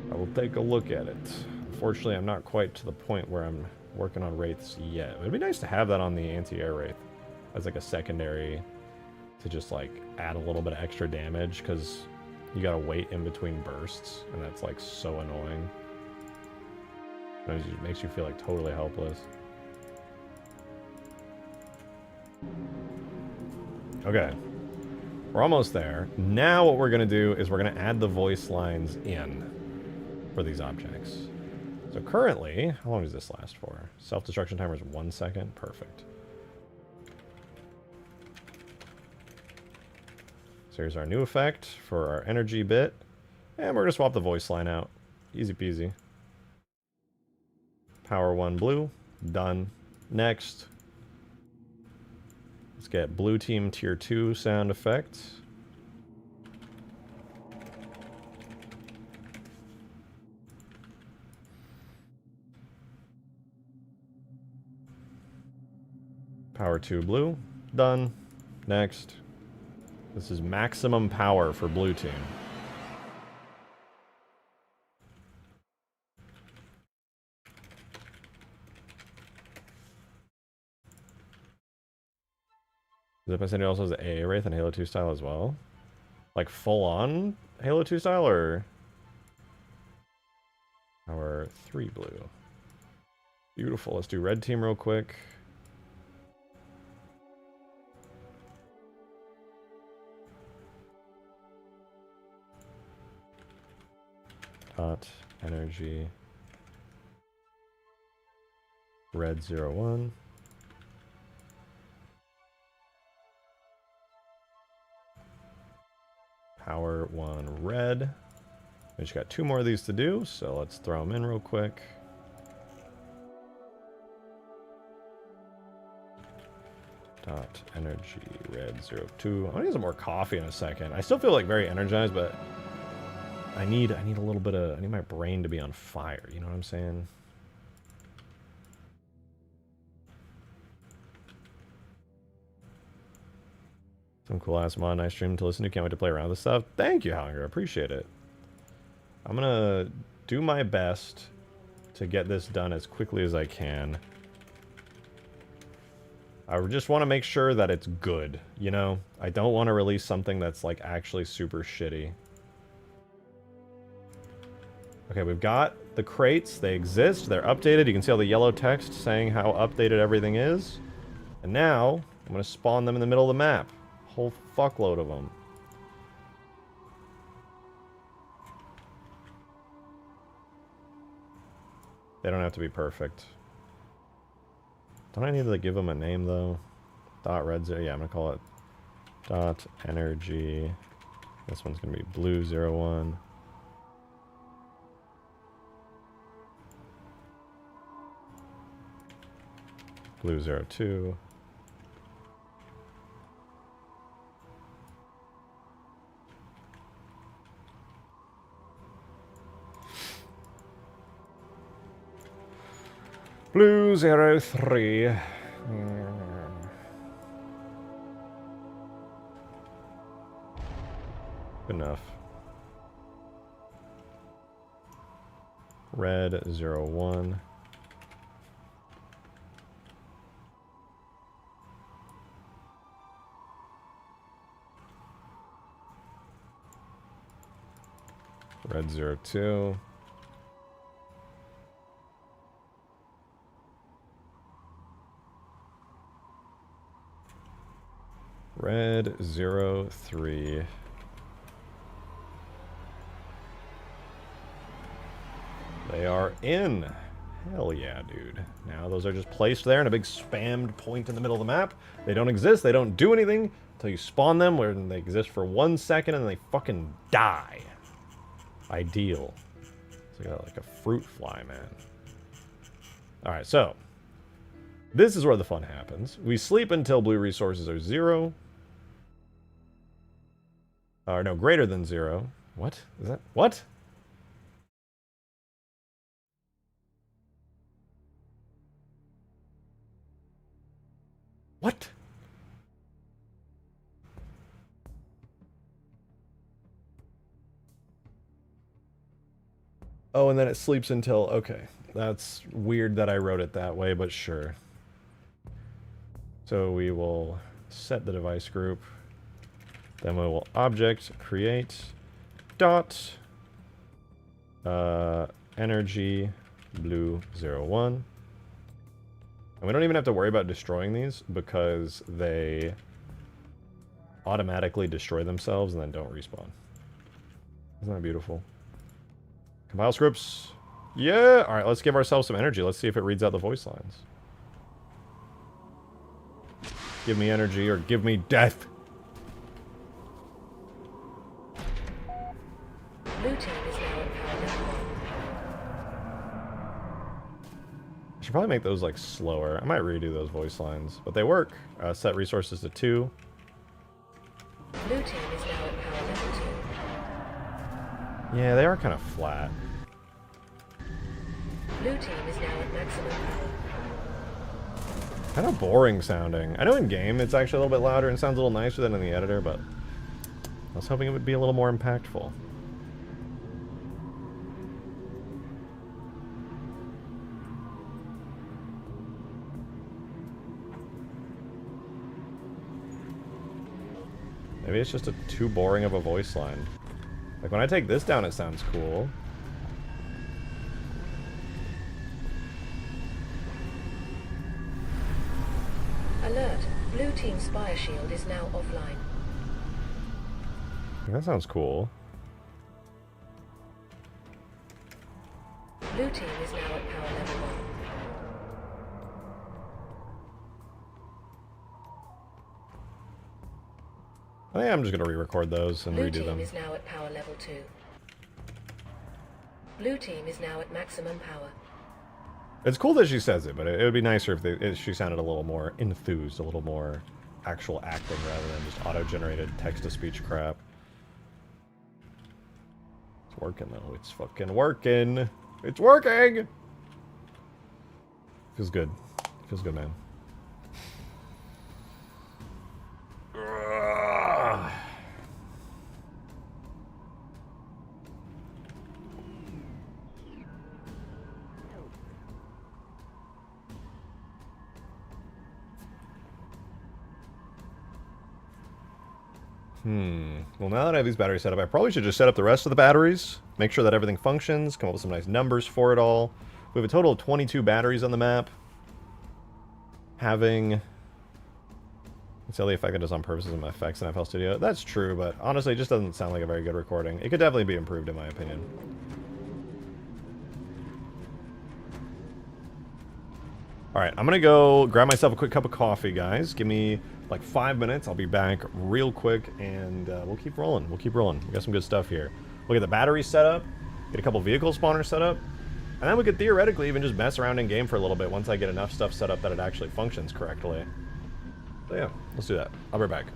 I will take a look at it. Unfortunately, I'm not quite to the point where I'm working on Wraiths yet. It'd be nice to have that on the anti-air Wraith as like a secondary to just like add a little bit of extra damage, because you gotta wait in between bursts, and that's like so annoying. It makes you feel like totally helpless. Okay. We're almost there. Now what we're gonna do is we're gonna add the voice lines in for these objects. So currently, how long does this last for? Self-destruction timer is 1 second. Perfect. So here's our new effect for our energy bit. And we're going to swap the voice line out. Easy peasy. Power 1 blue. Done. Next. Let's get blue team tier 2 sound effect. Power 2 blue. Done. Next. This is maximum power for blue team. Zip Incendiary also has the AA Wraith and Halo 2 style as well. Like full on Halo 2 style, or Power 3 blue. Beautiful. Let's do red team real quick. Dot energy red 01. Power 1 red. We just got 2 more of these to do, so let's throw them in real quick. Dot energy red 02. I'm gonna get some more coffee in a second. I still feel like very energized, but I need a little bit of, I need my brain to be on fire, you know what I'm saying? Some cool ass mod, nice stream to listen to. Can't wait to play around with this stuff. Thank you, Hunger. Appreciate it. I'm gonna do my best to get this done as quickly as I can. I just want to make sure that it's good, you know? I don't want to release something that's like actually super shitty. Okay, we've got the crates. They exist. They're updated. You can see all the yellow text saying how updated everything is. And now, I'm going to spawn them in the middle of the map. Whole fuckload of them. They don't have to be perfect. Don't I need to give them a name though? Dot red 0. Yeah, I'm gonna call it dot energy. This one's gonna be blue 01. Blue 02. Blue 03. Good enough. Red 01. Red 02. Red 03. They are in. Hell yeah, dude. Now those are just placed there in a big spammed point in the middle of the map. They don't exist. They don't do anything until you spawn them, where they exist for 1 second and they fucking die. Ideal. It's like a fruit fly, man. Alright, so. This is where the fun happens. We sleep until blue resources are 0. Or no, greater than 0. What? Is that? What? What? Oh, and then it sleeps until... Okay. That's weird that I wrote it that way, but sure. So we will set the device group. Then we will object create dot energy blue 01. And we don't even have to worry about destroying these because they automatically destroy themselves and then don't respawn. Isn't that beautiful? Compile scripts. Yeah! Alright, let's give ourselves some energy. Let's see if it reads out the voice lines. Give me energy or give me death. Blue team is now at power level 1. I should probably make those like slower. I might redo those voice lines, but they work. Set resources to 2. Blue team is now at power level 2. Yeah, they are kind of flat. Blue team is now at maximum power. Kind of boring sounding. I know in game it's actually a little bit louder and sounds a little nicer than in the editor, but I was hoping it would be a little more impactful. Maybe it's just too boring of a voice line. Like when I take this down, it sounds cool. Alert! Blue team spire shield is now offline. That sounds cool. Blue team is now at power level 1. I think I'm just gonna re-record those and Blue redo team them. is now at power level 2. Blue team is now at maximum power. It's cool that she says it, but it would be nicer if she sounded a little more enthused, a little more actual acting rather than just auto-generated text-to-speech crap. It's working though. It's fucking working. It's working. Feels good. Feels good, man. Ugh. Well, now that I have these batteries set up, I probably should just set up the rest of the batteries, make sure that everything functions, come up with some nice numbers for it all. We have a total of 22 batteries on the map. Having... It's the only effect it does on purposes of my effects in FL Studio. That's true, but honestly, it just doesn't sound like a very good recording. It could definitely be improved, in my opinion. Alright, I'm gonna go grab myself a quick cup of coffee, guys. Give me like 5 minutes. I'll be back real quick, and we'll keep rolling. We'll keep rolling. We got some good stuff here. We'll get the batteries set up, get a couple vehicle spawners set up, and then we could theoretically even just mess around in game for a little bit once I get enough stuff set up that it actually functions correctly. So yeah, let's do that. I'll be right back.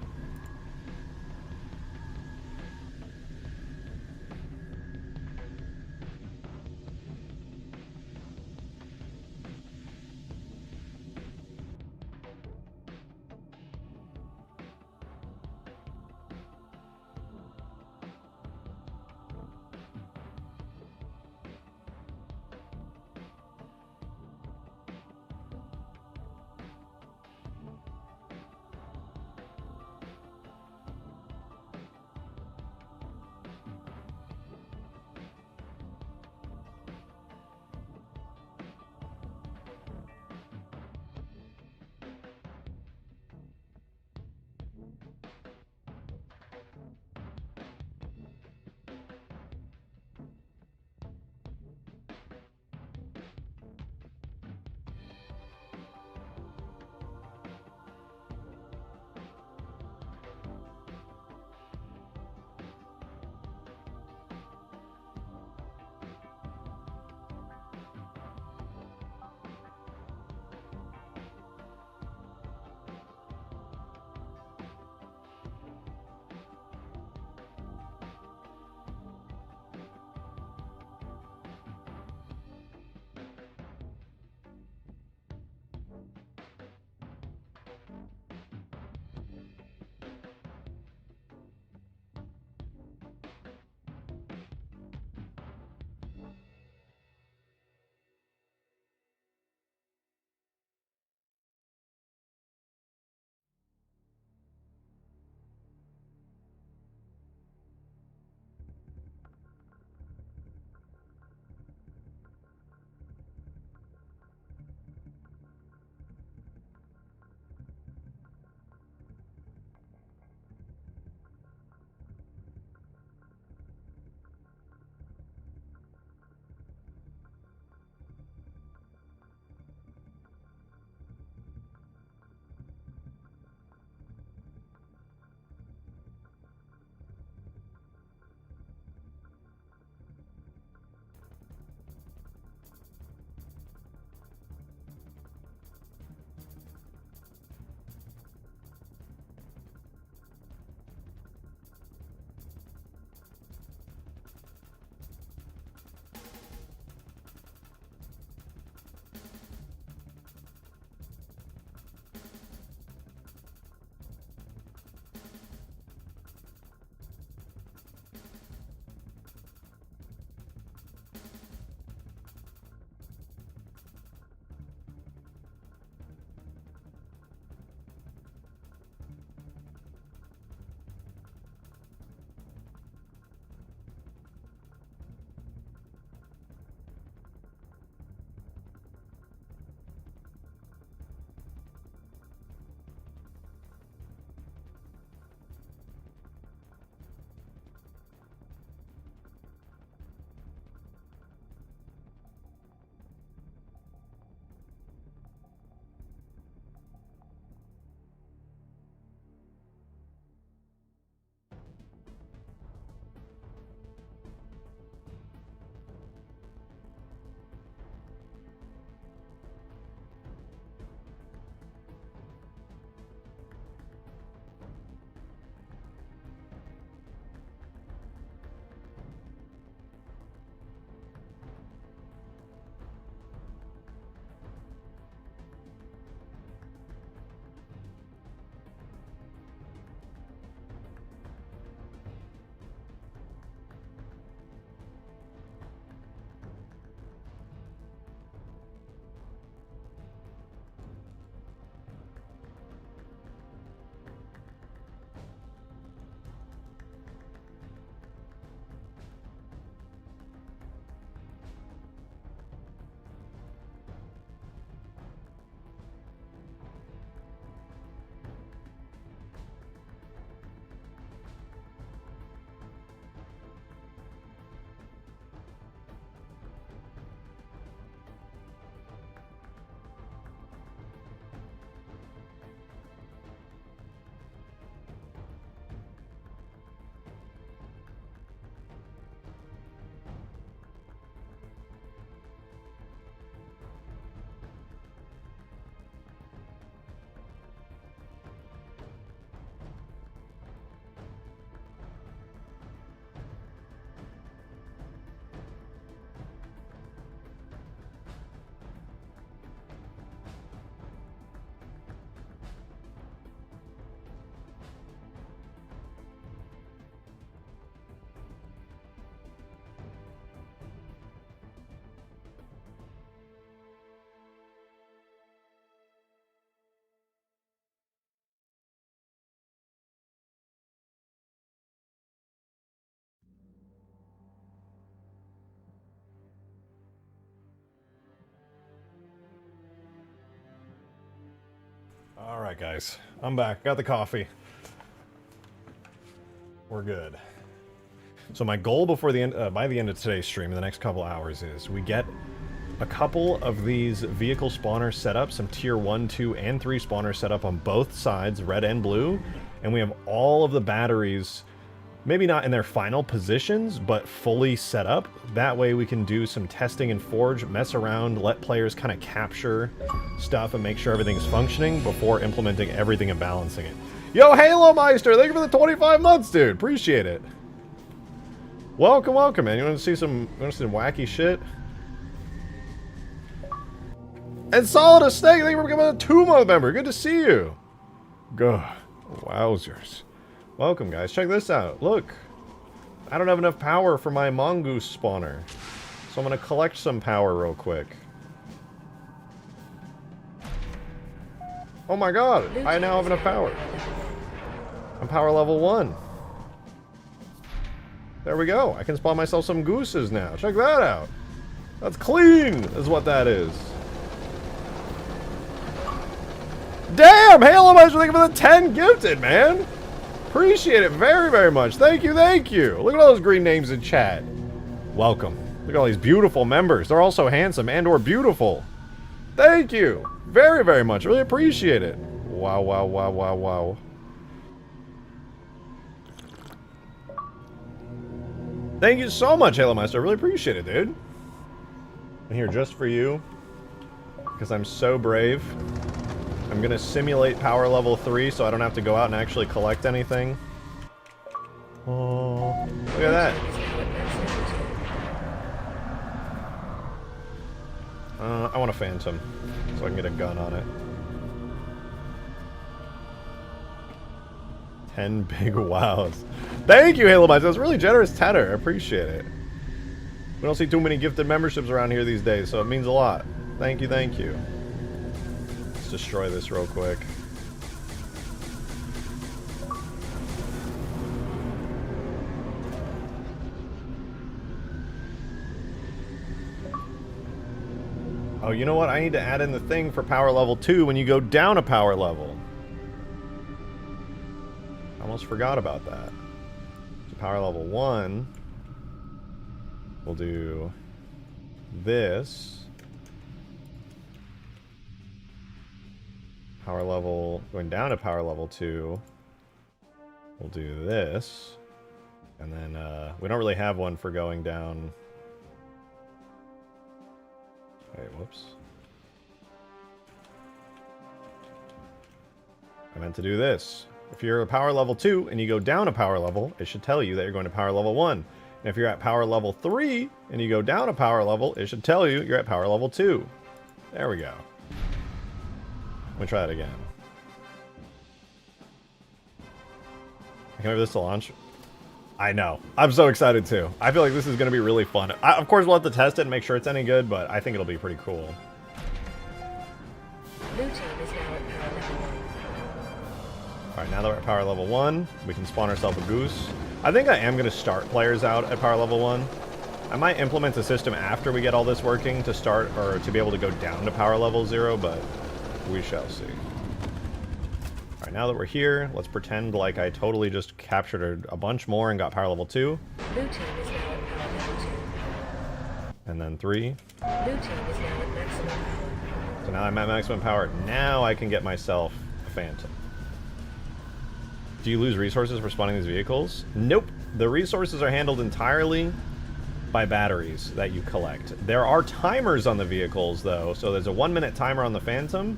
Alright guys, I'm back. Got the coffee. We're good. So my goal before the end, by the end of today's stream, in the next couple hours, is we get a couple of these vehicle spawners set up, some tier 1, 2, and 3 spawners set up on both sides, red and blue, and we have all of the batteries, maybe not in their final positions, but fully set up. That way we can do some testing in Forge, mess around, let players kind of capture stuff and make sure everything's functioning before implementing everything and balancing it. Yo, Halo Meister, thank you for the 25 months, dude. Appreciate it. Welcome, welcome, man. You want to see some wacky shit? And Solid a Snake, thank you for becoming a 2-month member. Good to see you. Go. Wowzers. Welcome, guys. Check this out. Look. I don't have enough power for my mongoose spawner. So I'm going to collect some power real quick. Oh my god. I now have enough power. I'm power level 1. There we go. I can spawn myself some gooses now. Check that out. That's clean, is what that is. Damn! Halo Meister, thank you for the 10 gifted, man! Appreciate it very, very much. Thank you, thank you. Look at all those green names in chat. Welcome. Look at all these beautiful members. They're all so handsome and or beautiful. Thank you. Very, very much. Really appreciate it. Wow, wow, wow, wow, wow. Thank you so much, Halo Meister. I really appreciate it, dude. I'm here just for you. Because I'm so brave. I'm gonna simulate power level 3 so I don't have to go out and actually collect anything. Oh, look at that. I want a Phantom so I can get a gun on it. 10 big wows. Thank you, Halo Meister. That's really generous tenor. I appreciate it. We don't see too many gifted memberships around here these days, so it means a lot. Thank you, thank you. Let's destroy this real quick. Oh, you know what? I need to add in the thing for power level 2 when you go down a power level. I almost forgot about that. So power level 1, we'll do this. Power level, going down to power level 2, we'll do this. And then, we don't really have one for going down. Wait, whoops. I meant to do this. If you're a power level 2 and you go down a power level, it should tell you that you're going to power level 1. And if you're at power level 3 and you go down a power level, it should tell you you're at power level 2. There we go. Let me try that again. I can wait for this to launch. I know. I'm so excited too. I feel like this is going to be really fun. Of course, we'll have to test it and make sure it's any good, but I think it'll be pretty cool. Blue team is now at power level 1. Alright, now that we're at power level 1, we can spawn ourselves a goose. I think I am going to start players out at power level 1. I might implement a system after we get all this working to start, or to be able to go down to power level 0, but we shall see. Alright, now that we're here, let's pretend like I totally just captured a bunch more and got power level 2. Blue team is now at power level 2. And then 3. Blue team is now at maximum power. So now I'm at maximum power. Now I can get myself a Phantom. Do you lose resources for spawning these vehicles? Nope. The resources are handled entirely by batteries that you collect. There are timers on the vehicles, though. So there's a 1-minute timer on the Phantom.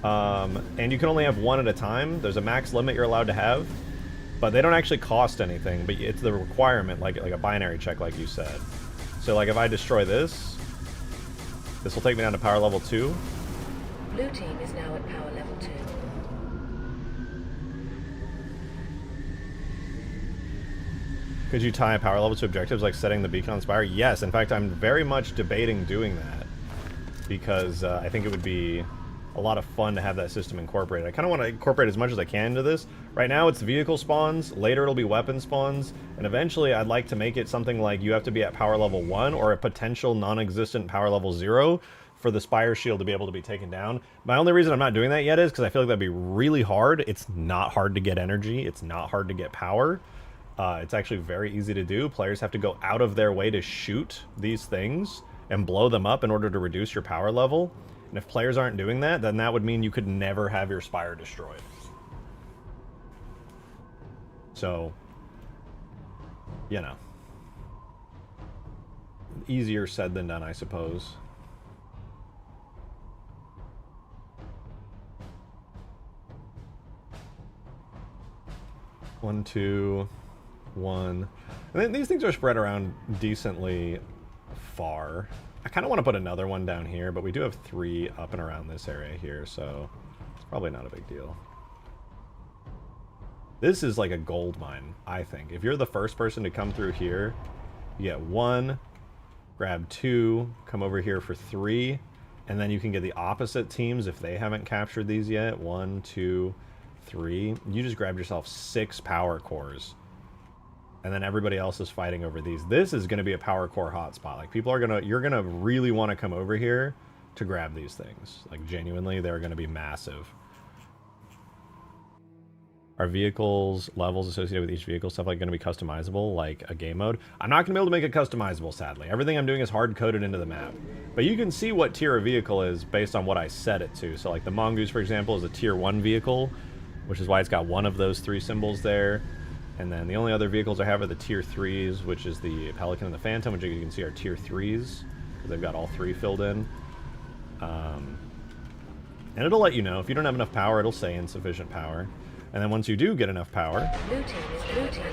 And you can only have one at a time. There's a max limit you're allowed to have. But they don't actually cost anything. But it's the requirement, like a binary check, like you said. So like if I destroy this, this will take me down to power level 2. Blue team is now at power level 2. Could you tie a power level to objectives like setting the beacon on Spire? Yes, in fact, I'm very much debating doing that. Because I think it would be a lot of fun to have that system incorporated. I kind of want to incorporate as much as I can into this. Right now it's vehicle spawns, later it'll be weapon spawns, and eventually I'd like to make it something like you have to be at power level 1 or a potential non-existent power level 0 for the Spire Shield to be able to be taken down. My only reason I'm not doing that yet is because I feel like that'd be really hard. It's not hard to get energy. It's not hard to get power. It's actually very easy to do. Players have to go out of their way to shoot these things and blow them up in order to reduce your power level. And if players aren't doing that, then that would mean you could never have your Spire destroyed. So, you know. Easier said than done, I suppose. One, two, one. And then these things are spread around decently far. I kind of want to put another one down here, but we do have 3 up and around this area here, so it's probably not a big deal. This is like a gold mine, I think. If you're the first person to come through here, you get 1, grab 2, come over here for 3, and then you can get the opposite teams if they haven't captured these yet. 1, 2, 3. You just grabbed yourself 6 power cores. And then everybody else is fighting over these. This is going to be a power core hotspot. Like, people are going to... You're going to really want to come over here to grab these things. Like, genuinely, they're going to be massive. Are vehicles, levels associated with each vehicle, stuff like going to be customizable, like a game mode? I'm not going to be able to make it customizable, sadly. Everything I'm doing is hard-coded into the map. But you can see what tier a vehicle is based on what I set it to. So, like, the Mongoose, for example, is a tier 1 vehicle, which is why it's got one of those 3 symbols there. And then the only other vehicles I have are the tier 3s, which is the Pelican and the Phantom, which you can see are tier 3s, because they've got all 3 filled in. And it'll let you know. If you don't have enough power, it'll say insufficient power. And then once you do get enough power... Blue team is at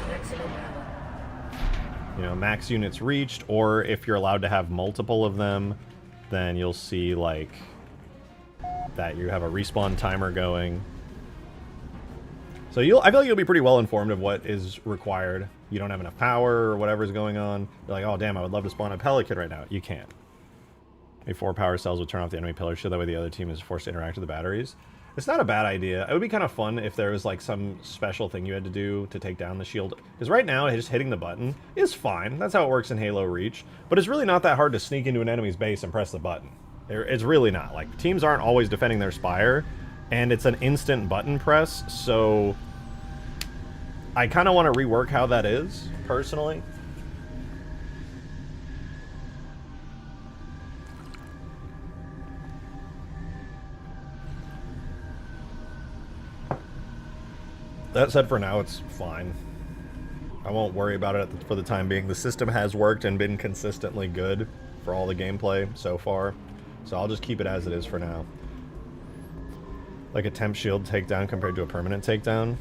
maximum power. You know, max units reached, or if you're allowed to have multiple of them, then you'll see, like, that you have a respawn timer going. So I feel like you'll be pretty well informed of what is required. You don't have enough power or whatever's going on. You're like, oh, damn, I would love to spawn a Pelican right now. You can't. Maybe 4 power cells would turn off the enemy pillar shield. That way the other team is forced to interact with the batteries. It's not a bad idea. It would be kind of fun if there was, like, some special thing you had to do to take down the shield. Because right now, just hitting the button is fine. That's how it works in Halo Reach. But it's really not that hard to sneak into an enemy's base and press the button. It's really not. Like, teams aren't always defending their Spire, and it's an instant button press, so I kind of want to rework how that is, personally. That said, for now, it's fine. I won't worry about it for the time being. The system has worked and been consistently good for all the gameplay so far, so I'll just keep it as it is for now. Like a temp shield takedown compared to a permanent takedown.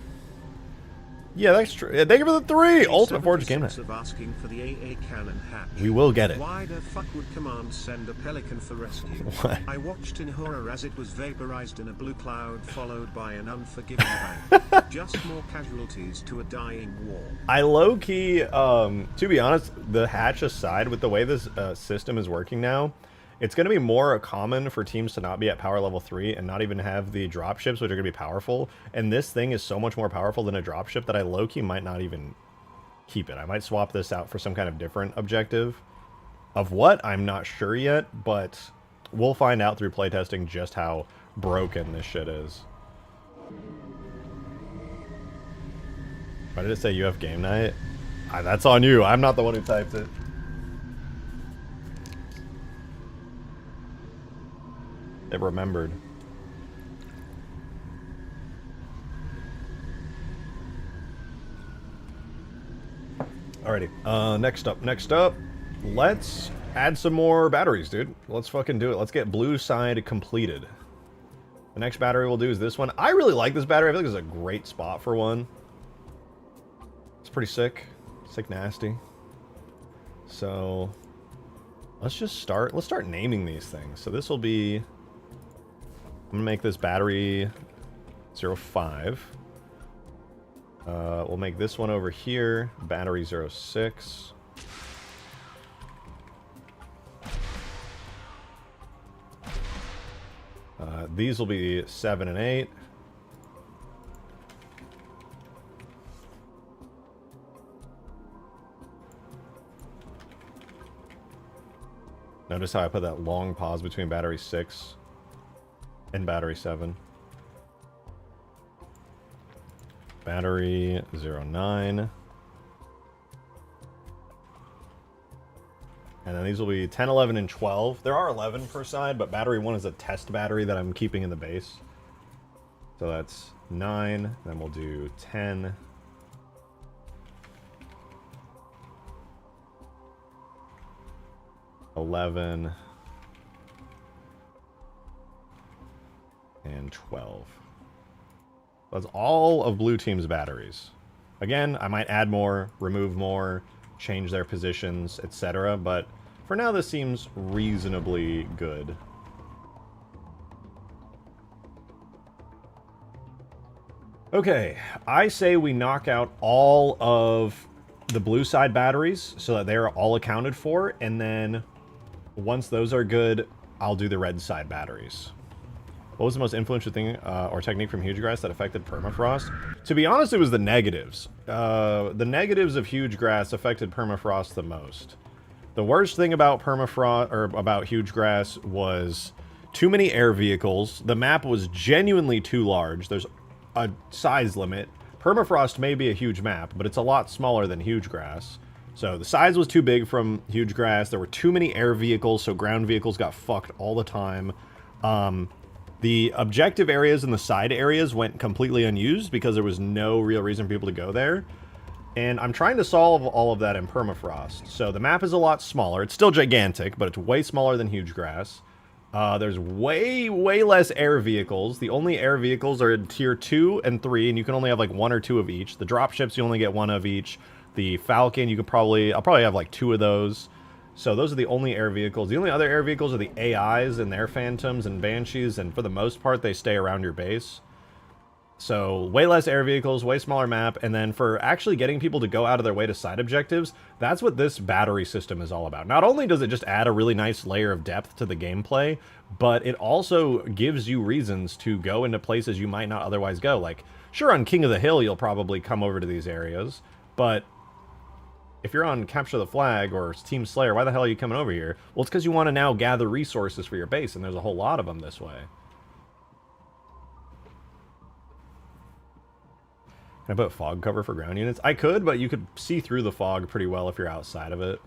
Yeah, that's true. Thank you for the 3! Ultimate Forge Game Night. Of asking for the AA cannon hatch. We will get it. Why the fuck would command send a Pelican for rescue? What? I watched in horror as it was vaporized in a blue cloud followed by an unforgiving bang. Just more casualties to a dying war. I low-key, to be honest, the hatch aside, with the way this system is working now, it's going to be more common for teams to not be at power level 3 and not even have the dropships, which are going to be powerful. And this thing is so much more powerful than a dropship that I low-key might not even keep it. I might swap this out for some kind of different objective. Of what? I'm not sure yet, but we'll find out through playtesting just how broken this shit is. Why did it say UF Game Night? That's on you. I'm not the one who typed it. It remembered. Alrighty. Next up, let's add some more batteries, dude. Let's fucking do it. Let's get blue side completed. The next battery we'll do is this one. I really like this battery. I feel like this is a great spot for one. It's pretty sick. Sick nasty. So let's just start. Let's start naming these things. So this will be... I'm gonna make this battery 05. We'll make this one over here battery 06. These will be 7 and 8. Notice how I put that long pause between battery 6 and battery 7. Battery 09. And then these will be 10, 11, and 12. There are 11 per side, but battery 1 is a test battery that I'm keeping in the base. So that's 9. Then we'll do 10. 11. And 12. That's all of blue team's batteries. Again, I might add more, remove more, change their positions, etc. But for now, this seems reasonably good. Okay, I say we knock out all of the blue side batteries so that they're all accounted for, and then once those are good, I'll do the red side batteries. What was the most influential thing or technique from huge grass that affected permafrost? To be honest, it was the negatives. The negatives of huge grass affected permafrost the most. The worst thing about permafrost, or about huge grass, was too many air vehicles. The map was genuinely too large. There's a size limit. Permafrost may be a huge map, but it's a lot smaller than huge grass. So the size was too big from huge grass. There were too many air vehicles, so ground vehicles got fucked all the time. The objective areas and the side areas went completely unused because there was no real reason for people to go there. And I'm trying to solve all of that in permafrost. So the map is a lot smaller. It's still gigantic, but it's way smaller than huge grass. There's way less air vehicles. The only air vehicles are in tier 2 and 3, and you can only have like 1 or 2 of each. The dropships, you only get 1 of each. The Falcon, I'll probably have like 2 of those. So those are the only air vehicles. The only other air vehicles are the AIs and their Phantoms and Banshees, and for the most part, they stay around your base. So way less air vehicles, way smaller map, and then for actually getting people to go out of their way to side objectives, that's what this battery system is all about. Not only does it just add a really nice layer of depth to the gameplay, but it also gives you reasons to go into places you might not otherwise go. Like, sure, on King of the Hill, you'll probably come over to these areas, but if you're on Capture the Flag or Team Slayer, why the hell are you coming over here? Well, it's because you want to now gather resources for your base, and there's a whole lot of them this way. Can I put fog cover for ground units? I could, but you could see through the fog pretty well if you're outside of it.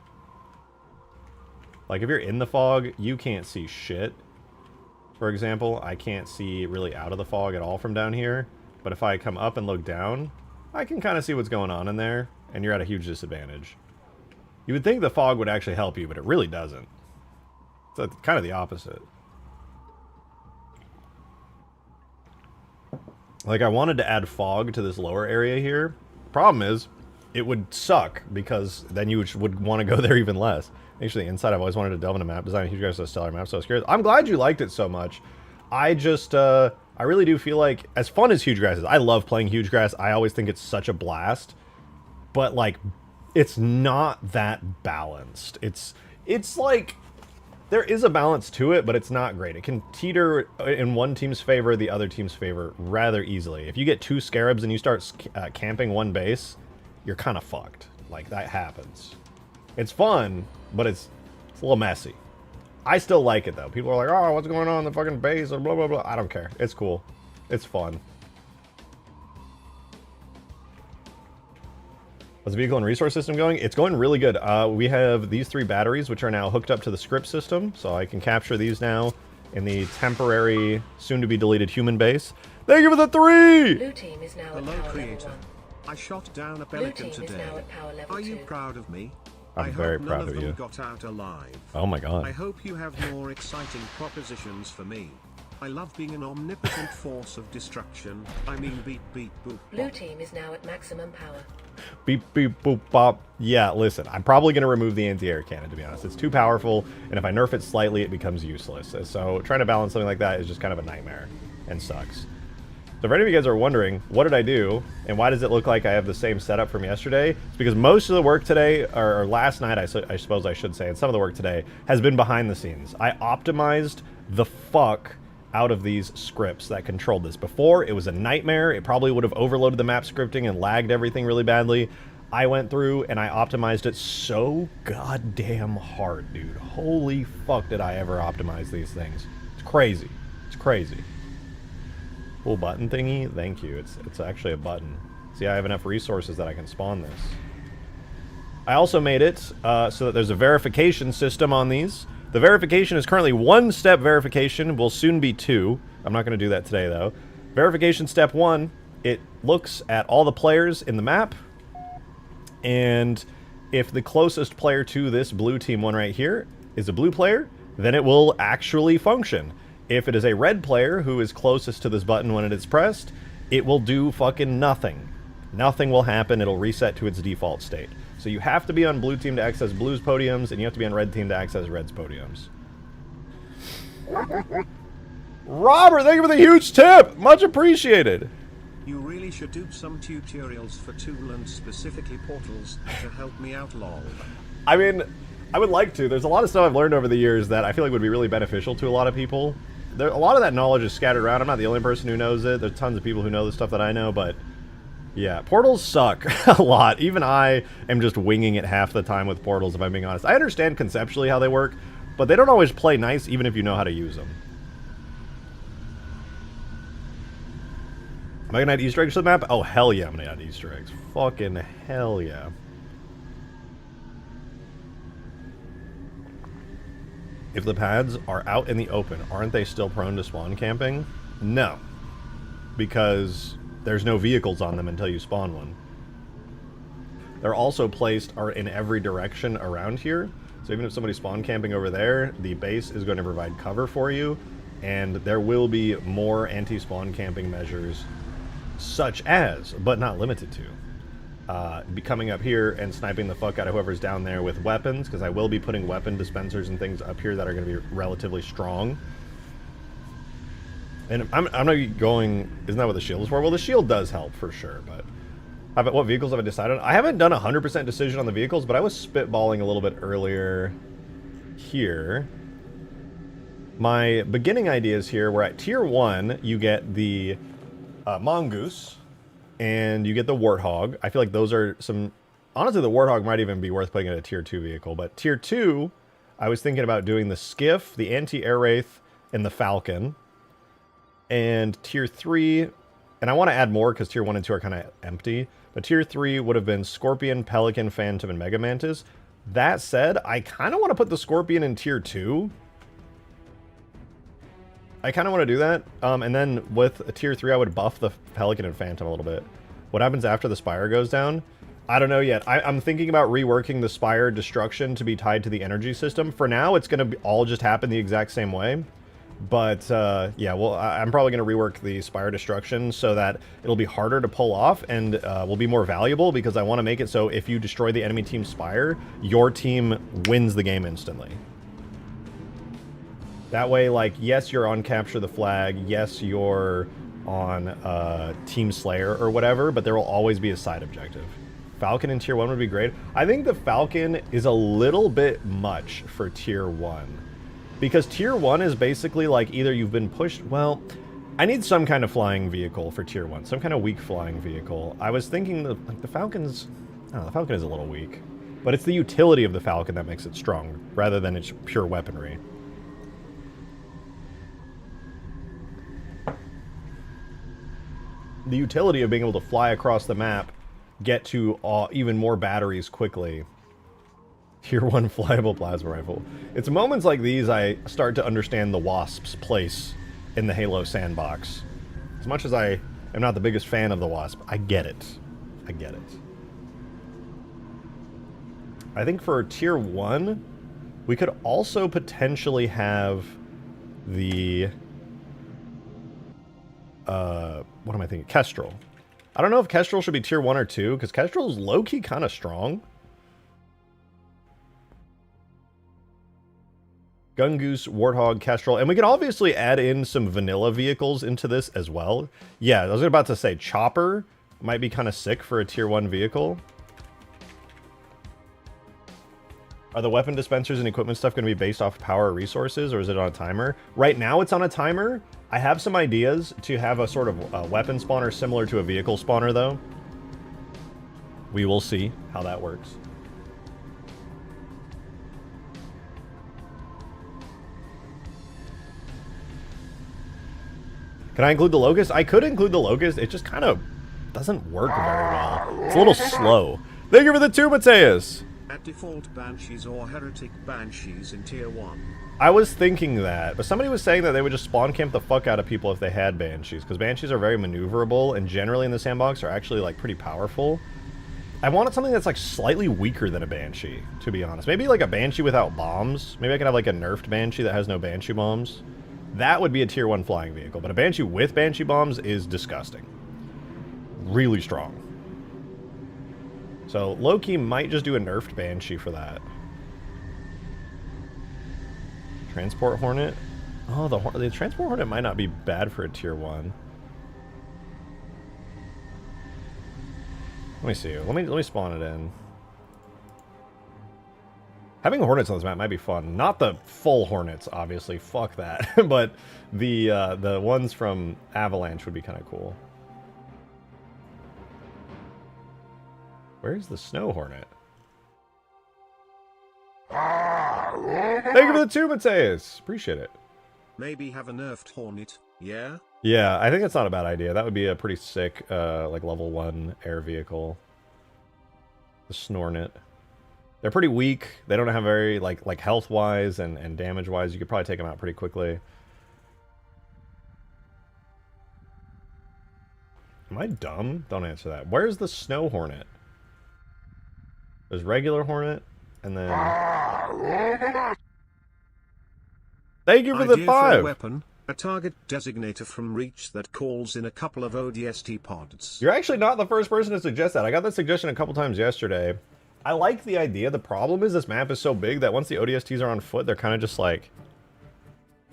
Like, if you're in the fog, you can't see shit. For example, I can't see really out of the fog at all from down here. But if I come up and look down, I can kind of see what's going on in there. And you're at a huge disadvantage. You would think the fog would actually help you, but it really doesn't. It's kind of the opposite. Like, I wanted to add fog to this lower area here. Problem is, it would suck, because then you would want to go there even less. Actually, inside, I've always wanted to delve into map design. Huge Grass is a stellar map, so I was curious. I'm glad you liked it so much. I just, I really do feel like, as fun as Huge Grass is, I love playing Huge Grass. I always think it's such a blast. But, like, it's not that balanced. It's like, there is a balance to it, but it's not great. It can teeter in one team's favor, the other team's favor, rather easily. If you get 2 Scarabs and you start camping one base, you're kind of fucked. Like, that happens. It's fun, but it's a little messy. I still like it, though. People are like, oh, what's going on in the fucking base, or blah, blah, blah. I don't care. It's cool. It's fun. How's the vehicle and resource system going? It's going really good. We have these 3 batteries, which are now hooked up to the script system, so I can capture these now in the temporary, soon-to-be-deleted human base. Thank you for the 3! Blue team is now Hello, at power creator. level 1. I shot down a Blue Pelican team is today. now at power level Are you 2. proud of me? I'm I very hope proud none of of them you. got out alive. Oh my god. I hope you have more exciting propositions for me. I love being an omnipotent force of destruction. I mean beep beep boop. Blue team is now at maximum power. Beep, beep, boop, bop. Yeah, listen, I'm probably going to remove the anti-air cannon, to be honest. It's too powerful, and if I nerf it slightly, it becomes useless. So trying to balance something like that is just kind of a nightmare, and sucks. So if any of you guys are wondering, what did I do, and why does it look like I have the same setup from yesterday? It's because most of the work today, or last night, I suppose I should say, and some of the work today, has been behind the scenes. I optimized the fuck out of these scripts that controlled this. Before, it was a nightmare. It probably would have overloaded the map scripting and lagged everything really badly. I went through and I optimized it so goddamn hard, dude. Holy fuck did I ever optimize these things. It's crazy. It's crazy. Cool button thingy? Thank you. It's actually a button. See, I have enough resources that I can spawn this. I also made it so that there's a verification system on these. The verification is currently 1-step verification. Will soon be 2. I'm not going to do that today, though. Verification step 1, it looks at all the players in the map. And if the closest player to this blue team one right here is a blue player, then it will actually function. If it is a red player who is closest to this button when it is pressed, it will do fucking nothing. Nothing will happen. It'll reset to its default state. So you have to be on blue team to access blue's podiums, and you have to be on red team to access red's podiums. Robert, thank you for the huge tip! Much appreciated! You really should do some tutorials for Tool and specifically portals to help me out, lol. I mean, I would like to. There's a lot of stuff I've learned over the years that I feel like would be really beneficial to a lot of people. A lot of that knowledge is scattered around. I'm not the only person who knows it. There's tons of people who know the stuff that I know, but yeah, portals suck a lot. Even I am just winging it half the time with portals, if I'm being honest. I understand conceptually how they work, but they don't always play nice even if you know how to use them. Am I gonna add Easter eggs to the map? Oh, hell yeah, I'm gonna add Easter eggs. Fucking hell yeah. If the pads are out in the open, aren't they still prone to spawn camping? No. Because there's no vehicles on them until you spawn one. They're also placed in every direction around here. So even if somebody's spawn camping over there, the base is going to provide cover for you. And there will be more anti-spawn camping measures, such as, but not limited to, be coming up here and sniping the fuck out of whoever's down there with weapons, because I will be putting weapon dispensers and things up here that are going to be relatively strong. And I'm not going... Isn't that what the shield is for? Well, the shield does help, for sure, but... what vehicles have I decided on? I haven't done a 100% decision on the vehicles, but I was spitballing a little bit earlier here. My beginning ideas here were at Tier 1, you get the Mongoose, and you get the Warthog. I feel like those are some... Honestly, the Warthog might even be worth putting in a Tier 2 vehicle, but Tier 2, I was thinking about doing the Skiff, the Anti-Air Wraith, and the Falcon. And Tier 3, and I want to add more because Tier 1 and 2 are kind of empty, but Tier 3 would have been Scorpion, Pelican, Phantom, and Mega Mantis. That said, I kind of want to put the Scorpion in Tier 2. I kind of want to do that, and then with a Tier 3, I would buff the Pelican and Phantom a little bit. What happens after the Spire goes down? I don't know yet. I'm thinking about reworking the Spire destruction to be tied to the energy system. For now, it's going to all just happen the exact same way. But, yeah, well, I'm probably going to rework the Spire destruction so that it'll be harder to pull off and will be more valuable, because I want to make it so if you destroy the enemy team's Spire, your team wins the game instantly. That way, like, yes, you're on Capture the Flag, yes, you're on Team Slayer or whatever, but there will always be a side objective. Falcon in Tier 1 would be great. I think the Falcon is a little bit much for Tier 1. Because Tier 1 is basically like either you've been pushed... Well, I need some kind of flying vehicle for Tier 1. Some kind of weak flying vehicle. I was thinking the Falcon's... I don't know, the Falcon is a little weak. But it's the utility of the Falcon that makes it strong, rather than its pure weaponry. The utility of being able to fly across the map, get to even more batteries quickly. Tier 1 flyable plasma rifle. It's moments like these I start to understand the Wasp's place in the Halo sandbox. As much as I am not the biggest fan of the Wasp, I get it. I get it. I think for Tier 1, we could also potentially have the... what am I thinking? Kestrel. I don't know if Kestrel should be Tier 1 or 2, because Kestrel's low-key kind of strong. Gungoose, Warthog, Kestrel, and we can obviously add in some vanilla vehicles into this as well. Yeah, I was about to say, Chopper might be kind of sick for a Tier 1 vehicle. Are the weapon dispensers and equipment stuff going to be based off power resources, or is it on a timer? Right now it's on a timer. I have some ideas to have a sort of weapon spawner similar to a vehicle spawner, though. We will see how that works. Can I include the Locust? I could include the Locust. It just kind of doesn't work very well. It's a little slow. Thank you for the 2, Mateus. At default, Banshees or Heretic Banshees in Tier 1. I was thinking that, but somebody was saying that they would just spawn camp the fuck out of people if they had Banshees, because Banshees are very maneuverable, and generally in the sandbox are actually, like, pretty powerful. I wanted something that's, like, slightly weaker than a Banshee, to be honest. Maybe, like, a Banshee without bombs. Maybe I could have, like, a nerfed Banshee that has no Banshee bombs. That would be a Tier 1 flying vehicle, but a Banshee with Banshee bombs is disgusting. Really strong. So, low-key might just do a nerfed Banshee for that. Transport Hornet? Oh, the Transport Hornet might not be bad for a Tier 1. Let me see. Let me spawn it in. Having Hornets on this map might be fun. Not the full Hornets, obviously. Fuck that. But the ones from Avalanche would be kind of cool. Where's the Snow Hornet? Thank you for the 2, Mateus. Appreciate it. Maybe have a nerfed Hornet, yeah? Yeah, I think that's not a bad idea. That would be a pretty sick, like, level 1 air vehicle. The Snornet. They're pretty weak. They don't have very, like health-wise and damage-wise. You could probably take them out pretty quickly. Am I dumb? Don't answer that. Where's the Snow Hornet? There's regular Hornet, and then... Thank you for the Idea for a 5! weapon, a target designator from Reach that calls in a couple of ODST pods. You're actually not the first person to suggest that. I got that suggestion a couple times yesterday. I like the idea. The problem is this map is so big that once the ODSTs are on foot, they're kind of just like...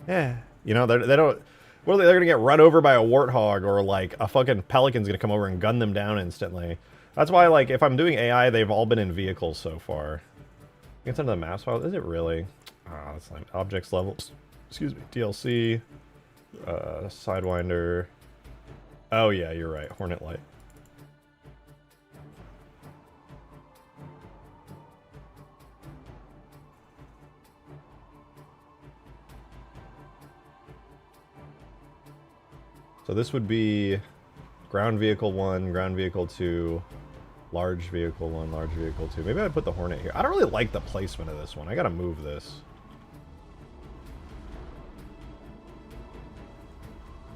Yeah. You know, they don't... Well, they're going to get run over by a warthog, or like a fucking Pelican's going to come over and gun them down instantly. That's why, like, if I'm doing AI, they've all been in vehicles so far. Get into the maps file. Is it really? Ah, that's like objects levels. Excuse me. DLC. Sidewinder. Oh, yeah, you're right. Hornet Light. So this would be ground vehicle 1, ground vehicle 2, large vehicle 1, large vehicle 2. Maybe I'd put the Hornet here. I don't really like the placement of this one. I gotta move this.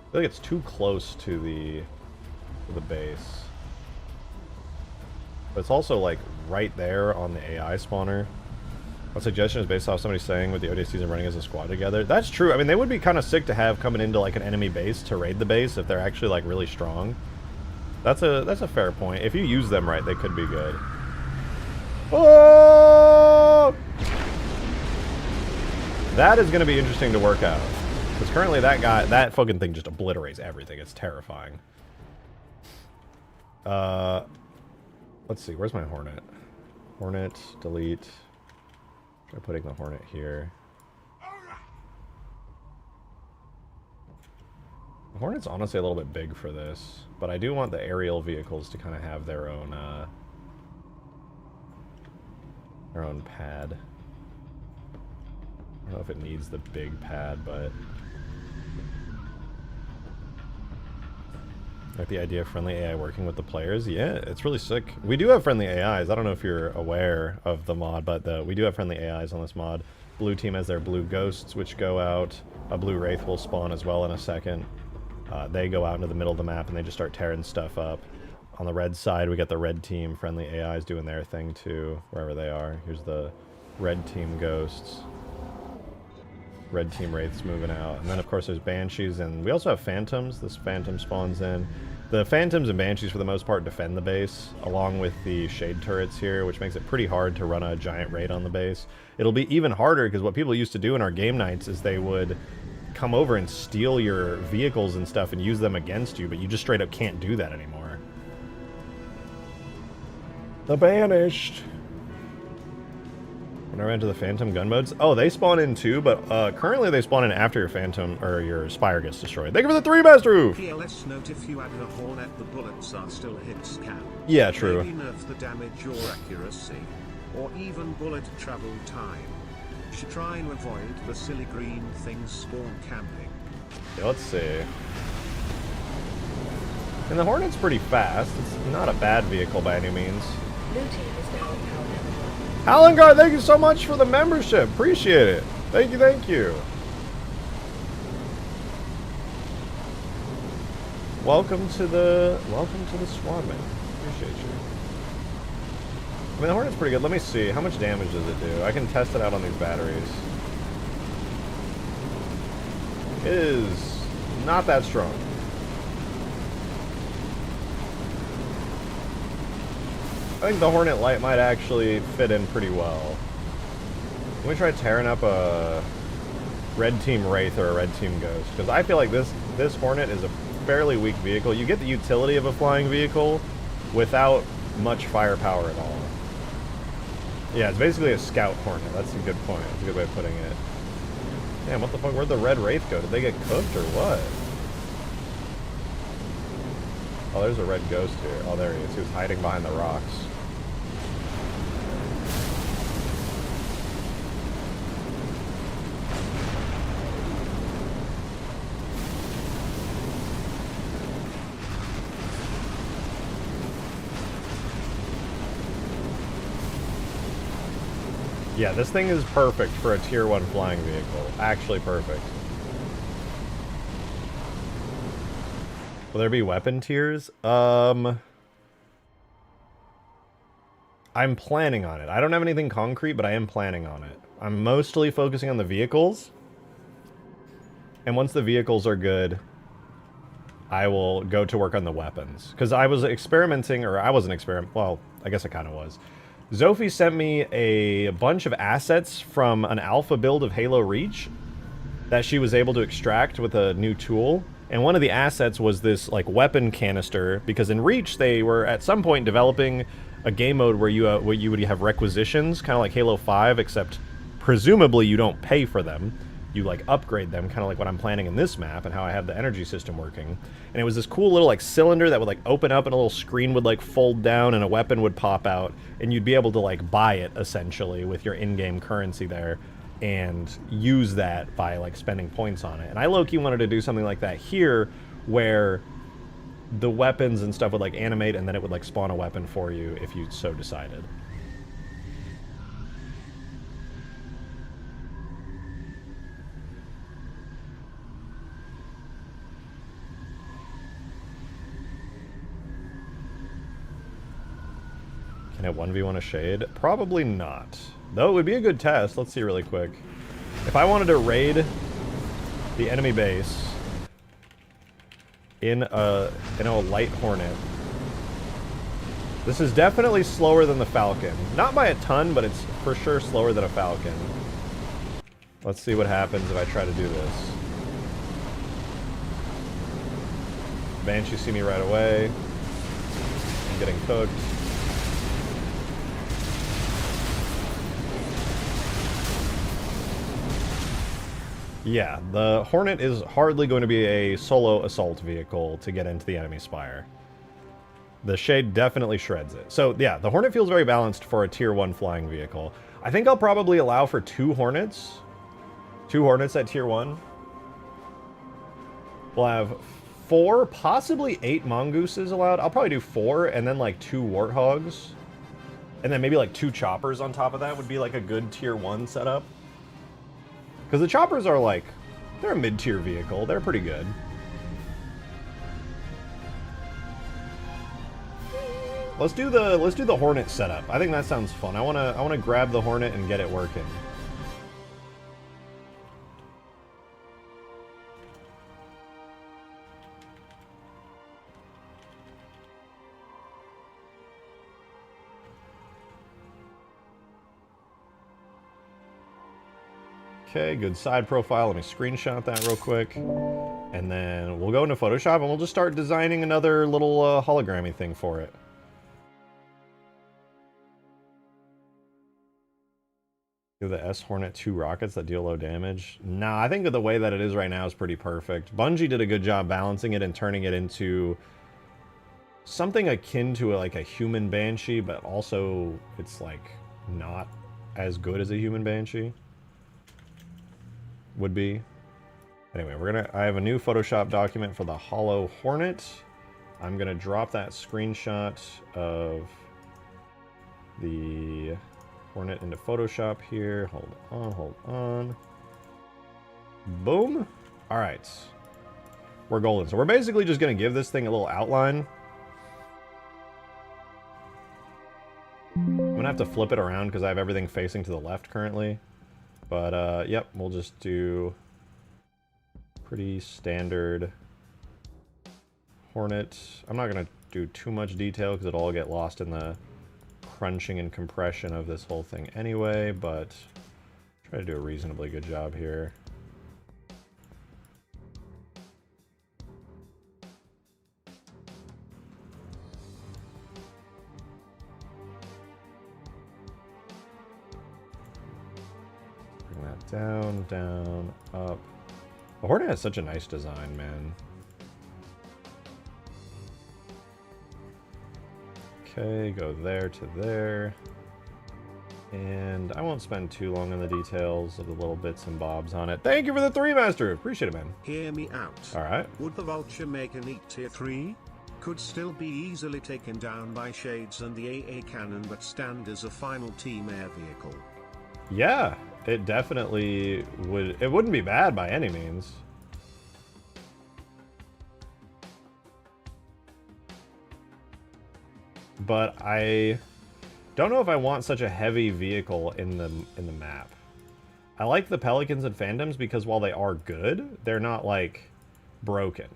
I feel like it's too close to the base. But it's also like right there on the AI spawner. My suggestion is based off somebody saying with the ODSTs and running as a squad together. That's true. I mean, they would be kind of sick to have coming into like an enemy base to raid the base if they're actually like really strong. That's a fair point. If you use them right, they could be good. Oh! That is going to be interesting to work out. Because currently that fucking thing just obliterates everything. It's terrifying. Let's see. Where's my Hornet? Hornet, delete. Try putting the Hornet here. The Hornet's honestly a little bit big for this, but I do want the aerial vehicles to kind of have their own pad. I don't know if it needs the big pad, but like the idea of friendly AI working with the players, yeah, it's really sick. We do have friendly AIs. I don't know if you're aware of the mod, but we do have friendly AIs on this mod. Blue team has their blue ghosts, which go out. A blue wraith will spawn as well in a second. They go out into the middle of the map and they just start tearing stuff up. On the red side, we got the red team friendly AIs doing their thing too, wherever they are. Here's the red team ghosts. Red team wraiths moving out. And then of course there's banshees, and we also have phantoms. This phantom spawns in. The phantoms and banshees for the most part defend the base, along with the shade turrets here, which makes it pretty hard to run a giant raid on the base. It'll be even harder because what people used to do in our game nights is they would come over and steal your vehicles and stuff and use them against you, but you just straight up can't do that anymore. The banished. When I ran to the Phantom gun modes, oh, they spawn in too, but currently they spawn in after your Phantom or your Spire gets destroyed. Thank you for the 3 Master Roof! PLS note: if you add a Hornet, the bullets are still hit scan. Yeah, true. Maybe nerf the damage or accuracy, or even bullet travel time. Should try and avoid the silly green things spawn camping. Okay, let's see. And the Hornet's pretty fast. It's not a bad vehicle by any means. Blue team is now in power level 1. Alan thank you so much for the membership. Appreciate it. Thank you, thank you. Welcome to the Swanman. Appreciate you. I mean, the Hornet's pretty good. Let me see. How much damage does it do? I can test it out on these batteries. It is not that strong. I think the Hornet Light might actually fit in pretty well. Let me try tearing up a Red Team Wraith or a Red Team Ghost, because I feel like this Hornet is a fairly weak vehicle. You get the utility of a flying vehicle without much firepower at all. Yeah, it's basically a Scout Hornet. That's a good point. That's a good way of putting it. Damn, what the fuck? Where'd the Red Wraith go? Did they get cooked or what? Oh, there's a Red Ghost here. Oh, there he is. He was hiding behind the rocks. Yeah, this thing is perfect for a tier 1 flying vehicle. Actually perfect. Will there be weapon tiers? I'm planning on it. I don't have anything concrete, but I am planning on it. I'm mostly focusing on the vehicles. And once the vehicles are good, I will go to work on the weapons. Because I was experimenting, or I wasn't experimenting, well, I guess I kind of was. Zophie sent me a bunch of assets from an alpha build of Halo Reach that she was able to extract with a new tool. And one of the assets was this, like, weapon canister, because in Reach they were at some point developing a game mode where you would have requisitions, kind of like Halo 5, except presumably you don't pay for them. You, like, upgrade them, kind of like what I'm planning in this map and how I have the energy system working. And it was this cool little, like, cylinder that would, like, open up and a little screen would, like, fold down and a weapon would pop out. And you'd be able to, like, buy it, essentially, with your in-game currency there. And use that by, like, spending points on it. And I low-key wanted to do something like that here, where the weapons and stuff would, like, animate and then it would, like, spawn a weapon for you if you so decided. Can it 1v1 a shade? Probably not. Though it would be a good test. Let's see really quick. If I wanted to raid the enemy base in a light Hornet, this is definitely slower than the Falcon. Not by a ton, but it's for sure slower than a Falcon. Let's see what happens if I try to do this. Banshee see me right away. I'm getting cooked. Yeah, the Hornet is hardly going to be a solo assault vehicle to get into the enemy spire. The Shade definitely shreds it. So yeah, the Hornet feels very balanced for a tier 1 flying vehicle. I think I'll probably allow for 2 Hornets. 2 Hornets at tier 1. We'll have 4, possibly 8 Mongooses allowed. I'll probably do 4 and then like 2 Warthogs. And then maybe like 2 Choppers on top of that would be like a good tier 1 setup. Because the Choppers are like, they're a mid-tier vehicle. They're pretty good. Let's do the Hornet setup. I think that sounds fun. I wanna grab the Hornet and get it working. Okay, good side profile. Let me screenshot that real quick. And then we'll go into Photoshop and we'll just start designing another little hologrammy thing for it. Give the S Hornet 2 rockets that deal low damage. Nah, I think the way that it is right now is pretty perfect. Bungie did a good job balancing it and turning it into something akin to like a human Banshee, but also it's like not as good as a human Banshee would be. Anyway, I have a new Photoshop document for the Hollow Hornet. I'm gonna drop that screenshot of the Hornet into Photoshop here. Hold on. Boom. All right. We're golden. So we're basically just gonna give this thing a little outline. I'm gonna have to flip it around because I have everything facing to the left currently. But yep, we'll just do pretty standard Hornet. I'm not gonna do too much detail because it'll all get lost in the crunching and compression of this whole thing anyway, but try to do a reasonably good job here. Bring that down, down, up. The Hornet has such a nice design, man. Okay, go there to there. And I won't spend too long on the details of the little bits and bobs on it. Thank you for the 3, Master! Appreciate it, man. Hear me out. Alright. Would the Vulture make a neat tier 3? Could still be easily taken down by Shades and the AA cannon but stand as a final team air vehicle. Yeah, it definitely would. It wouldn't be bad by any means. But I don't know if I want such a heavy vehicle in the map. I like the Pelicans and Phantoms because while they are good, they're not like broken.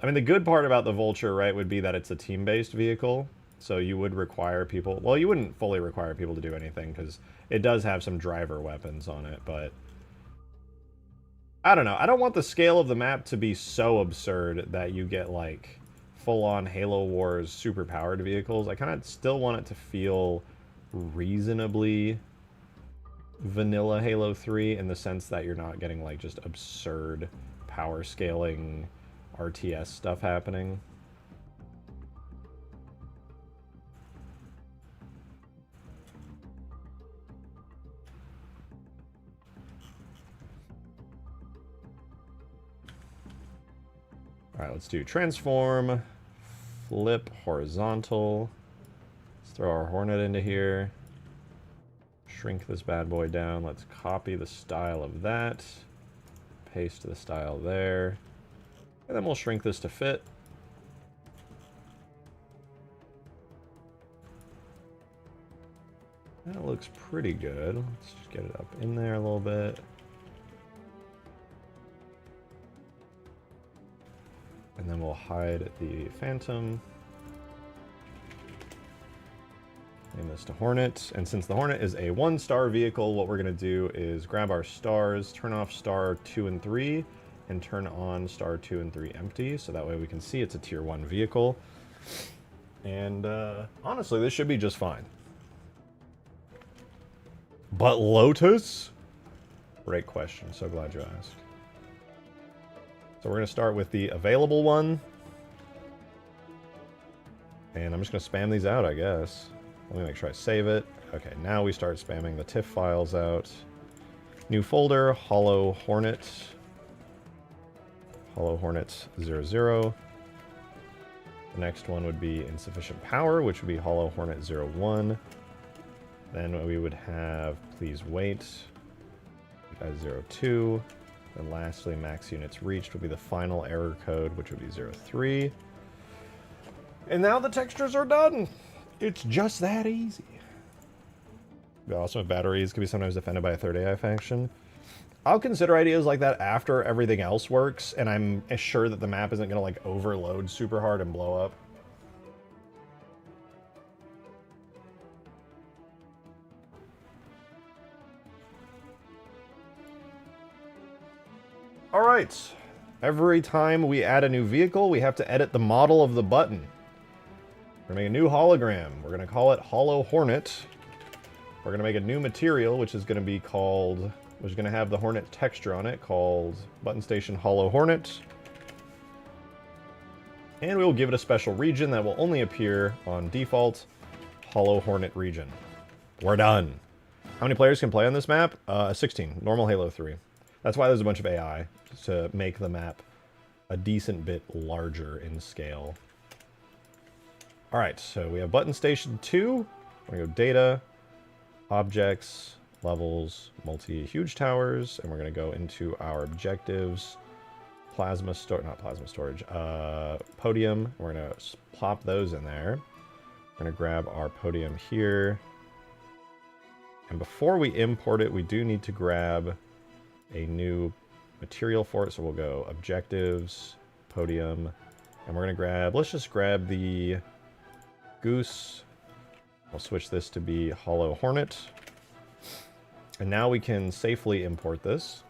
I mean, the good part about the Vulture, right, would be that it's a team-based vehicle. So you would require people, well, you wouldn't fully require people to do anything because it does have some driver weapons on it, but I don't know. I don't want the scale of the map to be so absurd that you get like full-on Halo Wars super-powered vehicles. I kind of still want it to feel reasonably vanilla Halo 3 in the sense that you're not getting like just absurd power scaling RTS stuff happening. Alright, let's do transform, flip, horizontal. Let's throw our Hornet into here. Shrink this bad boy down. Let's copy the style of that. Paste the style there. And then we'll shrink this to fit. That looks pretty good. Let's just get it up in there a little bit. And then we'll hide the Phantom. Name this to Hornet. And since the Hornet is a 1-star vehicle, what we're going to do is grab our stars, turn off star 2 and 3, and turn on star 2 and 3 empty. So that way we can see it's a tier 1 vehicle. And honestly, this should be just fine. But Lotus? Great question. So glad you asked. So we're going to start with the available one. And I'm just going to spam these out, I guess. Let me make sure I save it. Okay, now we start spamming the TIFF files out. New folder, Hollow Hornet. Hollow Hornet 00. The next one would be Insufficient Power, which would be Hollow Hornet 01. Then we would have Please Wait as 02. And lastly, max units reached would be the final error code, which would be 03. And now the textures are done. It's just that easy. Also, batteries can be sometimes defended by a third AI faction. I'll consider ideas like that after everything else works, and I'm sure that the map isn't going to like overload super hard and blow up. Alright, every time we add a new vehicle, we have to edit the model of the button. We're going to make a new hologram. We're going to call it Hollow Hornet. we're going to make a new material, which is going to be called, which is going to have the Hornet texture on it, called Button Station Hollow Hornet. And we will give it a special region that will only appear on default, Hollow Hornet region. We're done. How many players can play on this map? 16. Normal Halo 3. That's why there's a bunch of AI, to make the map a decent bit larger in scale. Alright, so we have Button Station 2. We're going to go Data, Objects, Levels, Multi-Huge Towers, and we're going to go into our Objectives, Plasma Storage, not Plasma Storage, Podium. We're going to plop those in there. We're going to grab our Podium here. And before we import it, we do need to grab a new material for it. So we'll go Objectives, Podium, and we're going to grab, let's just grab the Goose. We'll switch this to be Hollow Hornet. And now we can safely import this.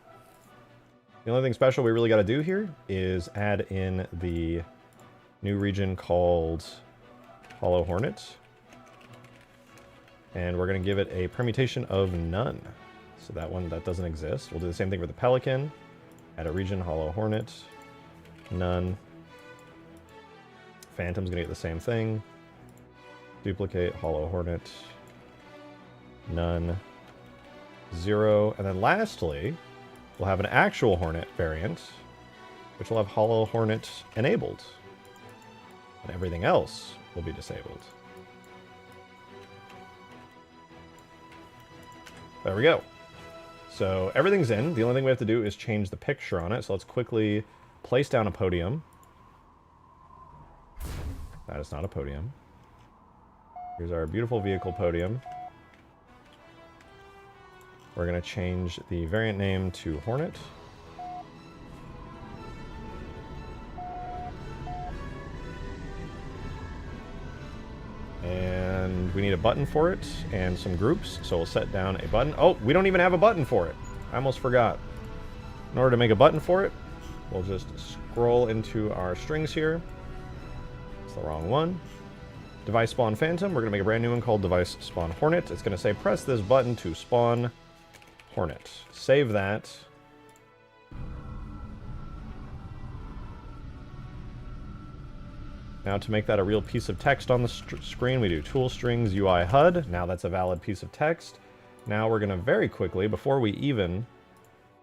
The only thing special we really got to do here is add in the new region called Hollow Hornet. And we're going to give it a permutation of none. So that doesn't exist. We'll do the same thing with the Pelican. Add a region, Hollow Hornet. None. Phantom's going to get the same thing. Duplicate, Hollow Hornet. None. 0. And then lastly, we'll have an actual Hornet variant, which will have Hollow Hornet enabled. And everything else will be disabled. There we go. So everything's in. The only thing we have to do is change the picture on it. So let's quickly place down a podium. That is not a podium. Here's our beautiful vehicle podium. We're going to change the variant name to Hornet. And we need a button for it and some groups. So we'll set down a button. Oh, we don't even have a button for it. I almost forgot. In order to make a button for it, we'll just scroll into our strings here. It's the wrong one. Device spawn Phantom. We're going to make a brand new one called Device spawn Hornet. It's going to say press this button to spawn Hornet. Save that. Now to make that a real piece of text on the screen, we do tool strings UI HUD. Now that's a valid piece of text. Now we're going to very quickly, before we even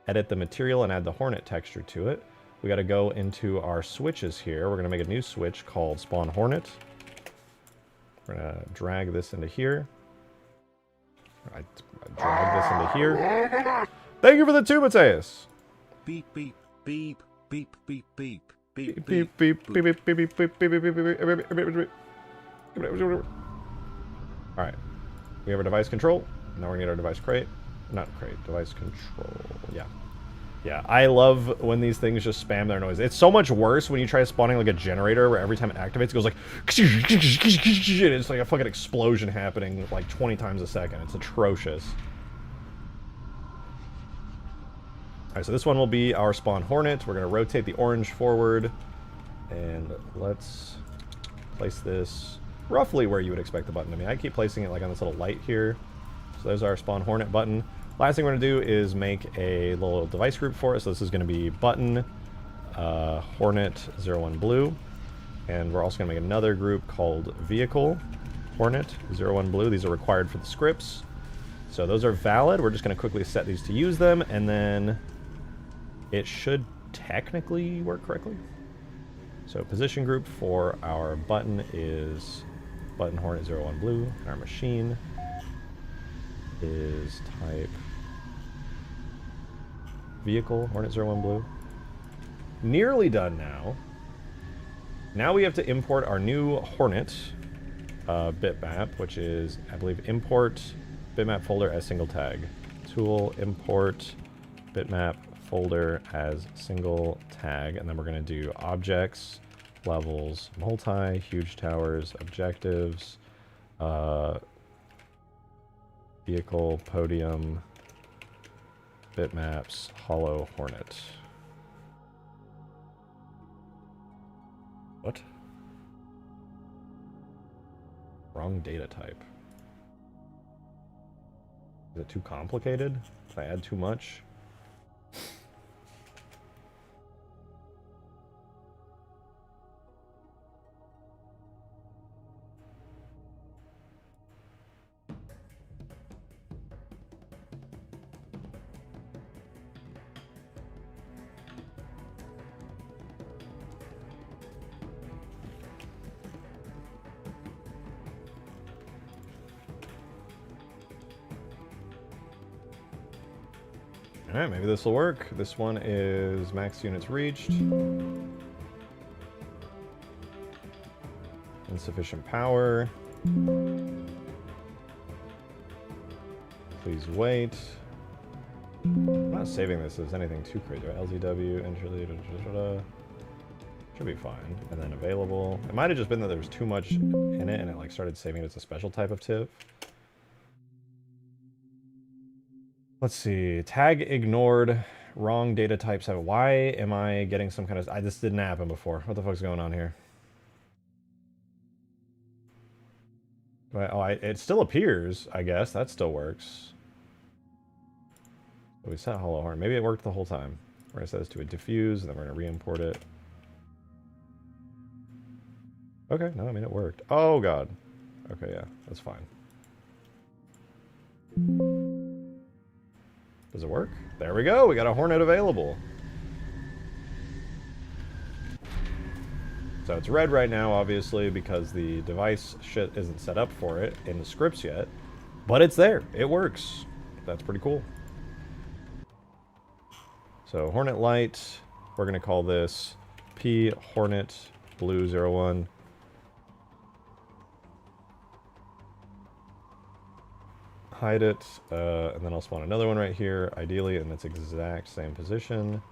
edit the material and add the Hornet texture to it, we got to go into our switches here. We're going to make a new switch called spawn Hornet. We're going to drag this into here. I drag this into here. Thank you for the 2, Mateus. Beep, beep, beep, beep, beep, beep. Beep, beep, beep, beep, beep, beep, beep, beep, beep, beep, beep, beep. Alright. We have our device control. Now we're going to get our device crate. Not crate, device control. Yeah. Yeah, I love when these things just spam their noise. It's so much worse when you try spawning like a generator where every time it activates, it goes like... It's like a fucking explosion happening like 20 times a second. It's atrocious. Alright, so this one will be our spawn Hornet. We're going to rotate the orange forward. And let's place this roughly where you would expect the button to be. I keep placing it like on this little light here. So there's our spawn Hornet button. Last thing we're going to do is make a little device group for it. So this is going to be button Hornet 01 blue. And we're also going to make another group called vehicle Hornet 01 blue. These are required for the scripts. So those are valid. We're just going to quickly set these to use them. And then it should technically work correctly. So position group for our button is button Hornet 01 blue. And our machine is type vehicle Hornet 01 blue. Nearly done now. Now we have to import our new Hornet bitmap, which is, I believe, import bitmap folder as single tag. Tool import bitmap folder as single tag, and then we're going to do objects, levels, multi, huge towers, objectives, vehicle, podium, bitmaps, hollow Hornet. What? Wrong data type. Is it too complicated? Did I add too much? Alright, maybe this will work. This one is max units reached. Insufficient power. Please wait. I'm not saving this as anything too crazy, right? LZW, entry, should be fine. And then available. It might have just been that there was too much in it and it like started saving it as a special type of TIFF. Let's see. Tag ignored. Wrong data type 7. Why am I getting some kind of... this didn't happen before. What the fuck's going on here? It still appears, I guess. That still works. So we set hollow horn. Maybe it worked the whole time. We're going to set this to a diffuse, and then we're going to re-import it. Okay, no, I mean, it worked. Oh, God. Okay, yeah, that's fine. Does it work? There we go. We got a Hornet available. So it's red right now, obviously, because the device shit isn't set up for it in the scripts yet. But it's there. It works. That's pretty cool. So Hornet Light. We're going to call this P Hornet Blue 01. Hide it, and then I'll spawn another one right here, ideally in its exact same position.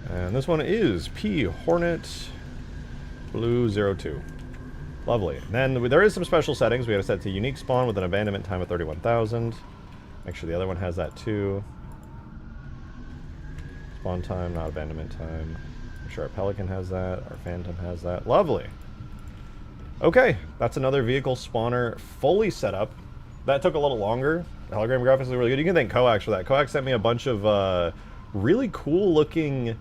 And this one is P Hornet Blue 02. Lovely. And then there is some special settings. We got to set to unique spawn with an abandonment time of 31,000. Make sure the other one has that too. Spawn time, not abandonment time. Make sure our Pelican has that. Our Phantom has that. Lovely. Okay, that's another vehicle spawner fully set up. That took a little longer. The hologram graphics is really good. You can thank Coax for that. Coax sent me a bunch of really cool looking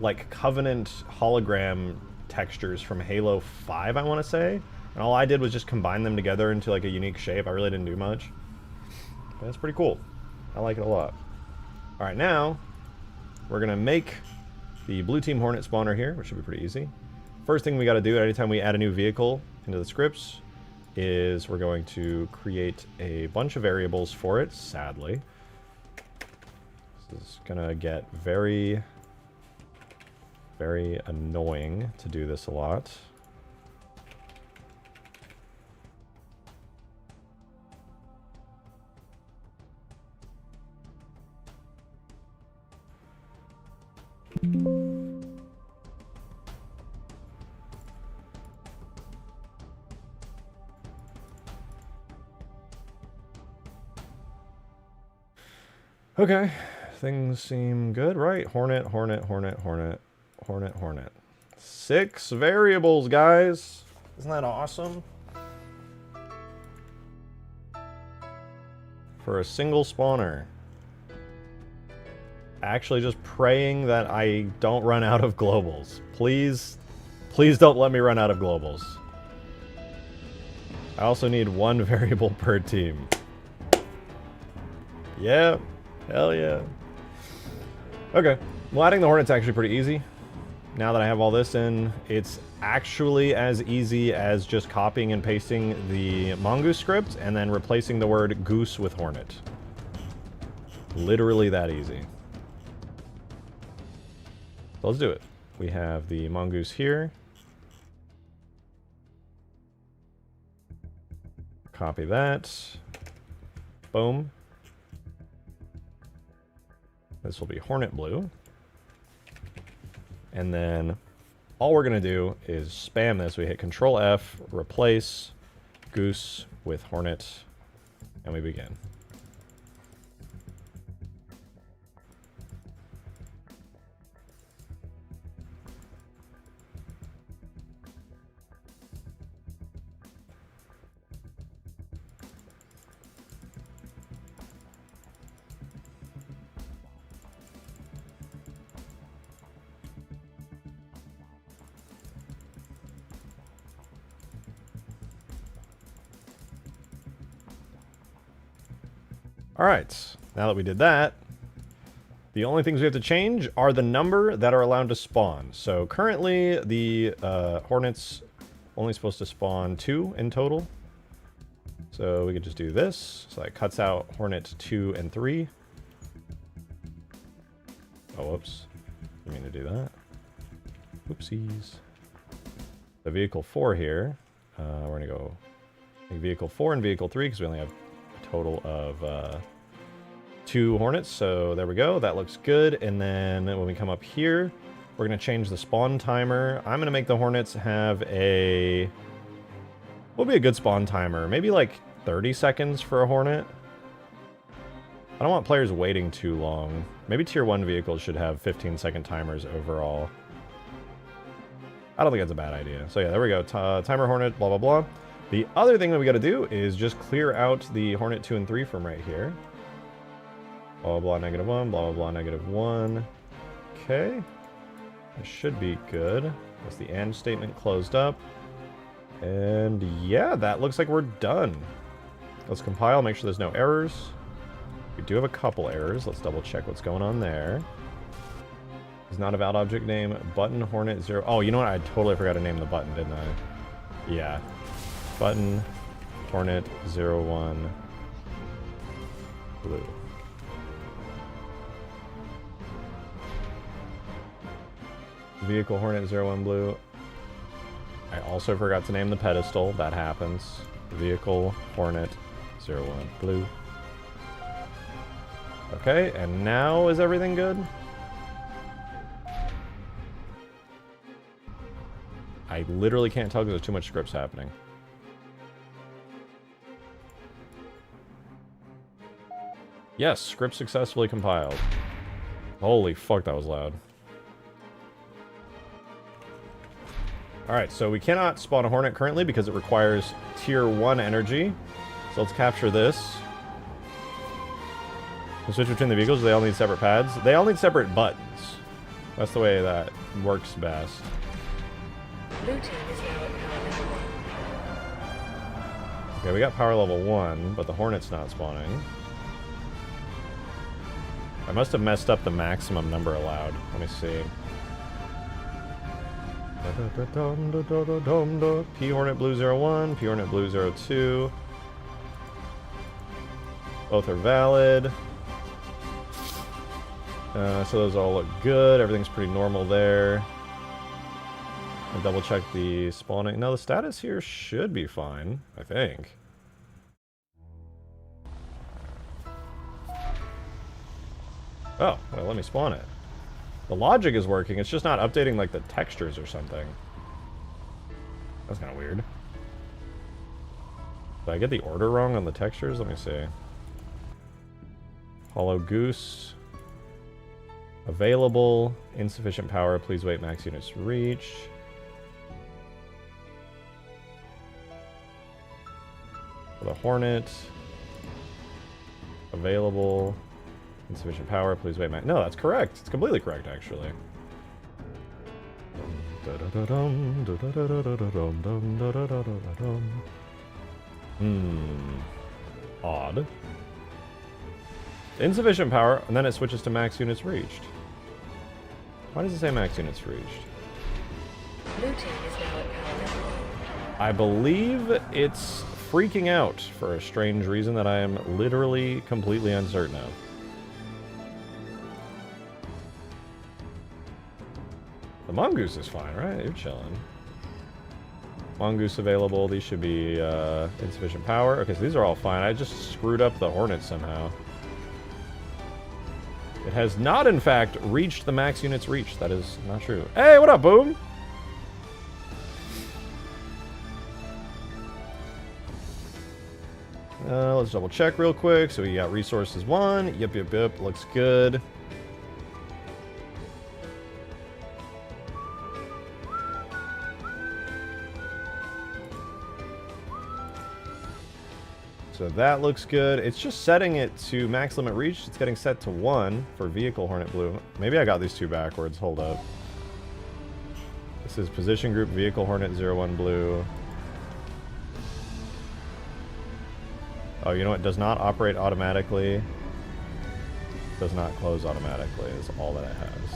like Covenant hologram textures from Halo 5, I want to say. And all I did was just combine them together into like a unique shape. I really didn't do much. But that's pretty cool. I like it a lot. Alright, now we're going to make the Blue Team Hornet spawner here, which should be pretty easy. First thing we got to do anytime we add a new vehicle into the scripts is we're going to create a bunch of variables for it, sadly. This is going to get very annoying to do this a lot. Okay, things seem good, right? Hornet, Hornet, Hornet, Hornet, Hornet, Hornet. 6 variables, guys. Isn't that awesome? For a single spawner. Actually just praying that I don't run out of globals. Please, please don't let me run out of globals. I also need 1 variable per team. Yeah, hell yeah. Okay, well, adding the Hornet's actually pretty easy. Now that I have all this in, it's actually as easy as just copying and pasting the Mongoose script and then replacing the word goose with Hornet. Literally that easy. So let's do it. We have the Mongoose here. Copy that. Boom. This will be Hornet Blue. And then all we're going to do is spam this. We hit Control F, replace Goose with Hornet, and we begin. Alright, now that we did that, the only things we have to change are the number that are allowed to spawn. So currently, the Hornet's only supposed to spawn 2 in total. So we could just do this. So that cuts out Hornet 2 and 3. Oh, whoops. Didn't mean to do that. Oopsies. The vehicle 4 here. We're going to go vehicle 4 and vehicle 3 because we only have total of 2 Hornets, so there we go. That looks good. And then when we come up here, we're going to change the spawn timer. I'm going to make the Hornets have a... What would be a good spawn timer? Maybe like 30 seconds for a Hornet. I don't want players waiting too long. Maybe tier 1 vehicles should have 15-second timers overall. I don't think that's a bad idea. So yeah, there we go. Timer Hornet, blah, blah, blah. The other thing that we got to do is just clear out the Hornet 2 and 3 from right here. Blah, blah, blah, -1, blah, blah, blah, -1. Okay. That should be good. That's the AND statement closed up. And yeah, that looks like we're done. Let's compile, make sure there's no errors. We do have a couple errors. Let's double check what's going on there. It's not a valid object name. Button Hornet 0. Oh, you know what? I totally forgot to name the button, didn't I? Yeah. Button Hornet 01 blue. Vehicle Hornet 01 blue. I also forgot to name the pedestal. That happens. Vehicle Hornet 01 blue. Okay, and now is everything good? I literally can't tell because there's too much scripts happening. Yes, script successfully compiled. Holy fuck, that was loud. Alright, so we cannot spawn a Hornet currently because it requires tier 1 energy. So let's capture this. We'll switch between the vehicles. They all need separate pads. They all need separate buttons. That's the way that works best. Blue team is now at power level 1. Okay, we got power level 1, but the Hornet's not spawning. I must have messed up the maximum number allowed. Let me see. P Hornet Blue 01, P Hornet Blue 02. Both are valid. So those all look good. Everything's pretty normal there. I'll double check the spawning. No, the status here should be fine, I think. Oh, well, let me spawn it. The logic is working, it's just not updating, like, the textures or something. That's kind of weird. Did I get the order wrong on the textures? Let me see. Hollow Goose. Available. Insufficient power. Please wait, max units reached. For the Hornet. Available. Insufficient power, please wait. No, that's correct. It's completely correct, actually. Odd. Insufficient power, and then it switches to max units reached. Why does it say max units reached? Blue team is now at power level 1. I believe it's freaking out for a strange reason that I am literally completely uncertain of. The Mongoose is fine, right? You're chilling. Mongoose available. These should be insufficient power. Okay, so these are all fine. I just screwed up the Hornet somehow. It has not, in fact, reached the max units reached. That is not true. Hey, what up, Boom? Let's double check real quick. So we got resources 1. Yep. Looks good. So that looks good. It's just setting it to max limit reach. It's getting set to 1 for vehicle Hornet Blue. Maybe I got these two backwards. Hold up. This is position group vehicle Hornet 01 Blue. Oh, you know what? Does not operate automatically. Does not close automatically is all that it has.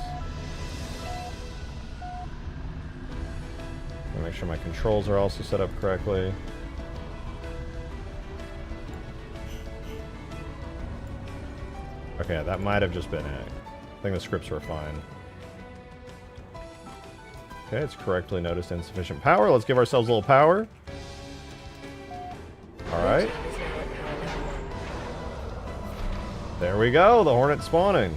Let me make sure my controls are also set up correctly. Okay, that might have just been it. I think the scripts were fine. Okay, it's correctly noticed insufficient power. Let's give ourselves a little power. Alright. There we go, the Hornet spawning.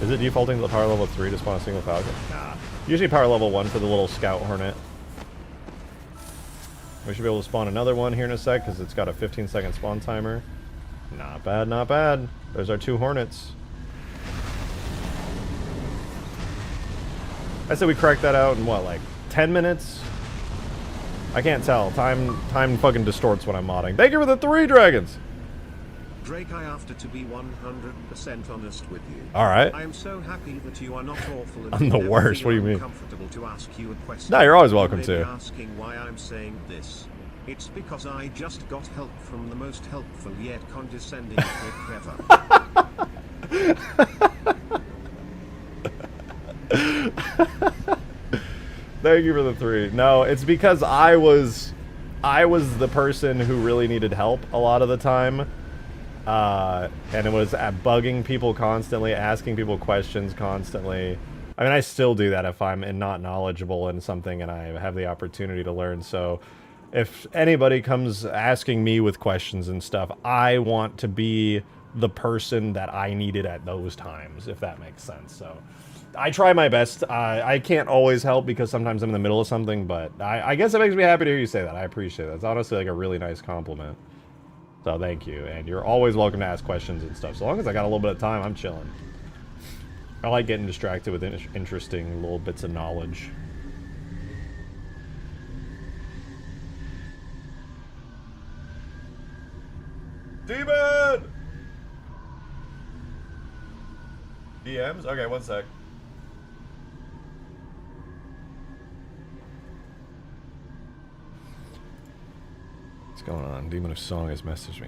Is it defaulting to the power level 3 to spawn a single Falcon? Nah. Usually power level 1 for the little scout Hornet. We should be able to spawn another one here in a sec, because it's got a 15-second spawn timer. Not bad, not bad. There's our 2 Hornets. I said we cracked that out in what, like 10 minutes? I can't tell. Time fucking distorts when I'm modding. Thank you for the 3 dragons! Drake, I have to be 100% honest with you. Alright. I am so happy that you are not awful and I'm the never worst, what do you feel mean? uncomfortable to ask you a question. No, you're always You welcome may be to. asking why I'm saying this. It's because I just got help from the most helpful yet condescending prick ever. Thank you for the 3. No, it's because I was the person who really needed help a lot of the time. And it was at bugging people constantly, asking people questions constantly. I mean, I still do that if I'm not knowledgeable in something and I have the opportunity to learn. So if anybody comes asking me with questions and stuff, I want to be the person that I needed at those times, if that makes sense. So I try my best. I can't always help because sometimes I'm in the middle of something, but I guess it makes me happy to hear you say that. I appreciate that. It's honestly like a really nice compliment. So thank you, and you're always welcome to ask questions and stuff. So long as I got a little bit of time, I'm chilling. I like getting distracted with interesting little bits of knowledge. Demon! DMs? Okay, one sec. What's going on? Demon of Song has messaged me.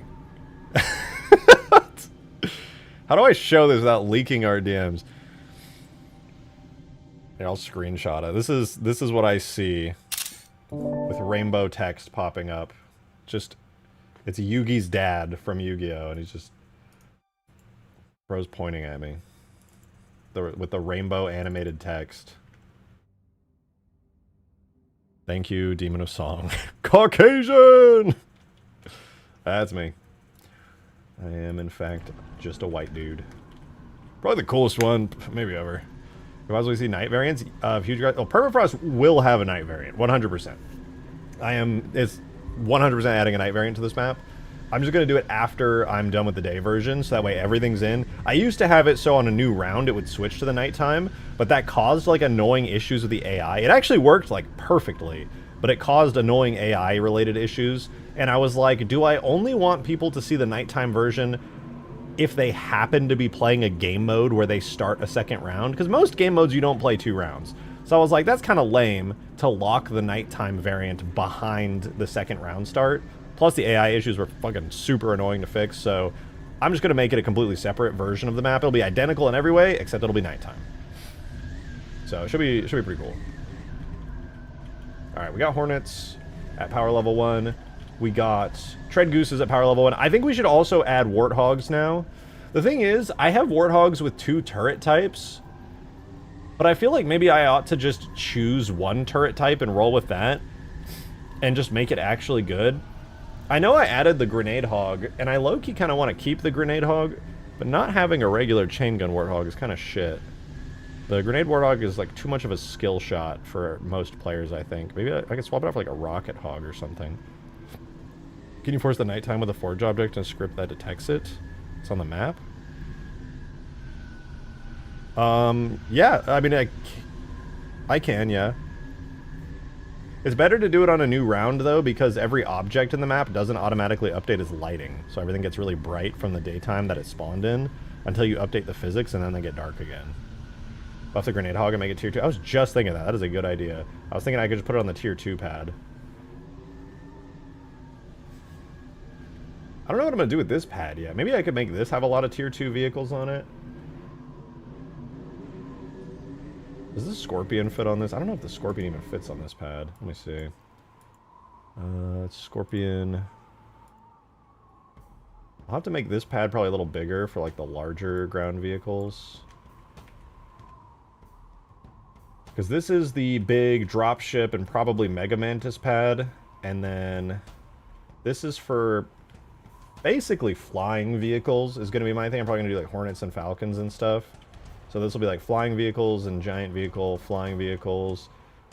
How do I show this without leaking our DMs? Here, I'll screenshot it. This is what I see with rainbow text popping up. Just, it's Yugi's dad from Yu-Gi-Oh! And he's just, bro's pointing at me. With the rainbow animated text. Thank you, Demon of Song. Caucasian! That's me. I am, in fact, just a white dude. Probably the coolest one, maybe ever. You possibly see night variants of huge... Oh, Permafrost will have a night variant, 100%. It's 100% adding a night variant to this map. I'm just going to do it after I'm done with the day version, so that way everything's in. I used to have it so on a new round it would switch to the nighttime, but that caused, like, annoying issues with the AI. It actually worked, like, perfectly, but it caused annoying AI-related issues, and I was like, do I only want people to see the nighttime version if they happen to be playing a game mode where they start a second round? Because most game modes you don't play 2 rounds. So I was like, that's kind of lame to lock the nighttime variant behind the second round start. Plus the AI issues were fucking super annoying to fix, so I'm just going to make it a completely separate version of the map. It'll be identical in every way, except it'll be nighttime. So it should be pretty cool. Alright, we got Hornets at power level 1. We got Tread Gooses at power level 1. I think we should also add Warthogs now. The thing is, I have Warthogs with 2 turret types, but I feel like maybe I ought to just choose one turret type and roll with that, and just make it actually good. I know I added the grenade hog, and I low-key kind of want to keep the grenade hog, but not having a regular chain gun warthog is kind of shit. The grenade warthog is like too much of a skill shot for most players, I think. Maybe I could swap it out for like a rocket hog or something. Can you force the nighttime with a forge object and a script that detects it? It's on the map. Yeah, I mean, I can, yeah. It's better to do it on a new round, though, because every object in the map doesn't automatically update its lighting. So everything gets really bright from the daytime that it spawned in until you update the physics, and then they get dark again. Buff the grenade hog and make it tier 2. I was just thinking that. That is a good idea. I was thinking I could just put it on the tier 2 pad. I don't know what I'm going to do with this pad yet. Maybe I could make this have a lot of tier 2 vehicles on it. Does the Scorpion fit on this? I don't know if the Scorpion even fits on this pad. Let me see. Scorpion. I'll have to make this pad probably a little bigger for like the larger ground vehicles. Because this is the big dropship and probably Mega Mantis pad. And then this is for basically flying vehicles is going to be my thing. I'm probably going to do like Hornets and Falcons and stuff. So this will be like flying vehicles and giant vehicle, flying vehicles,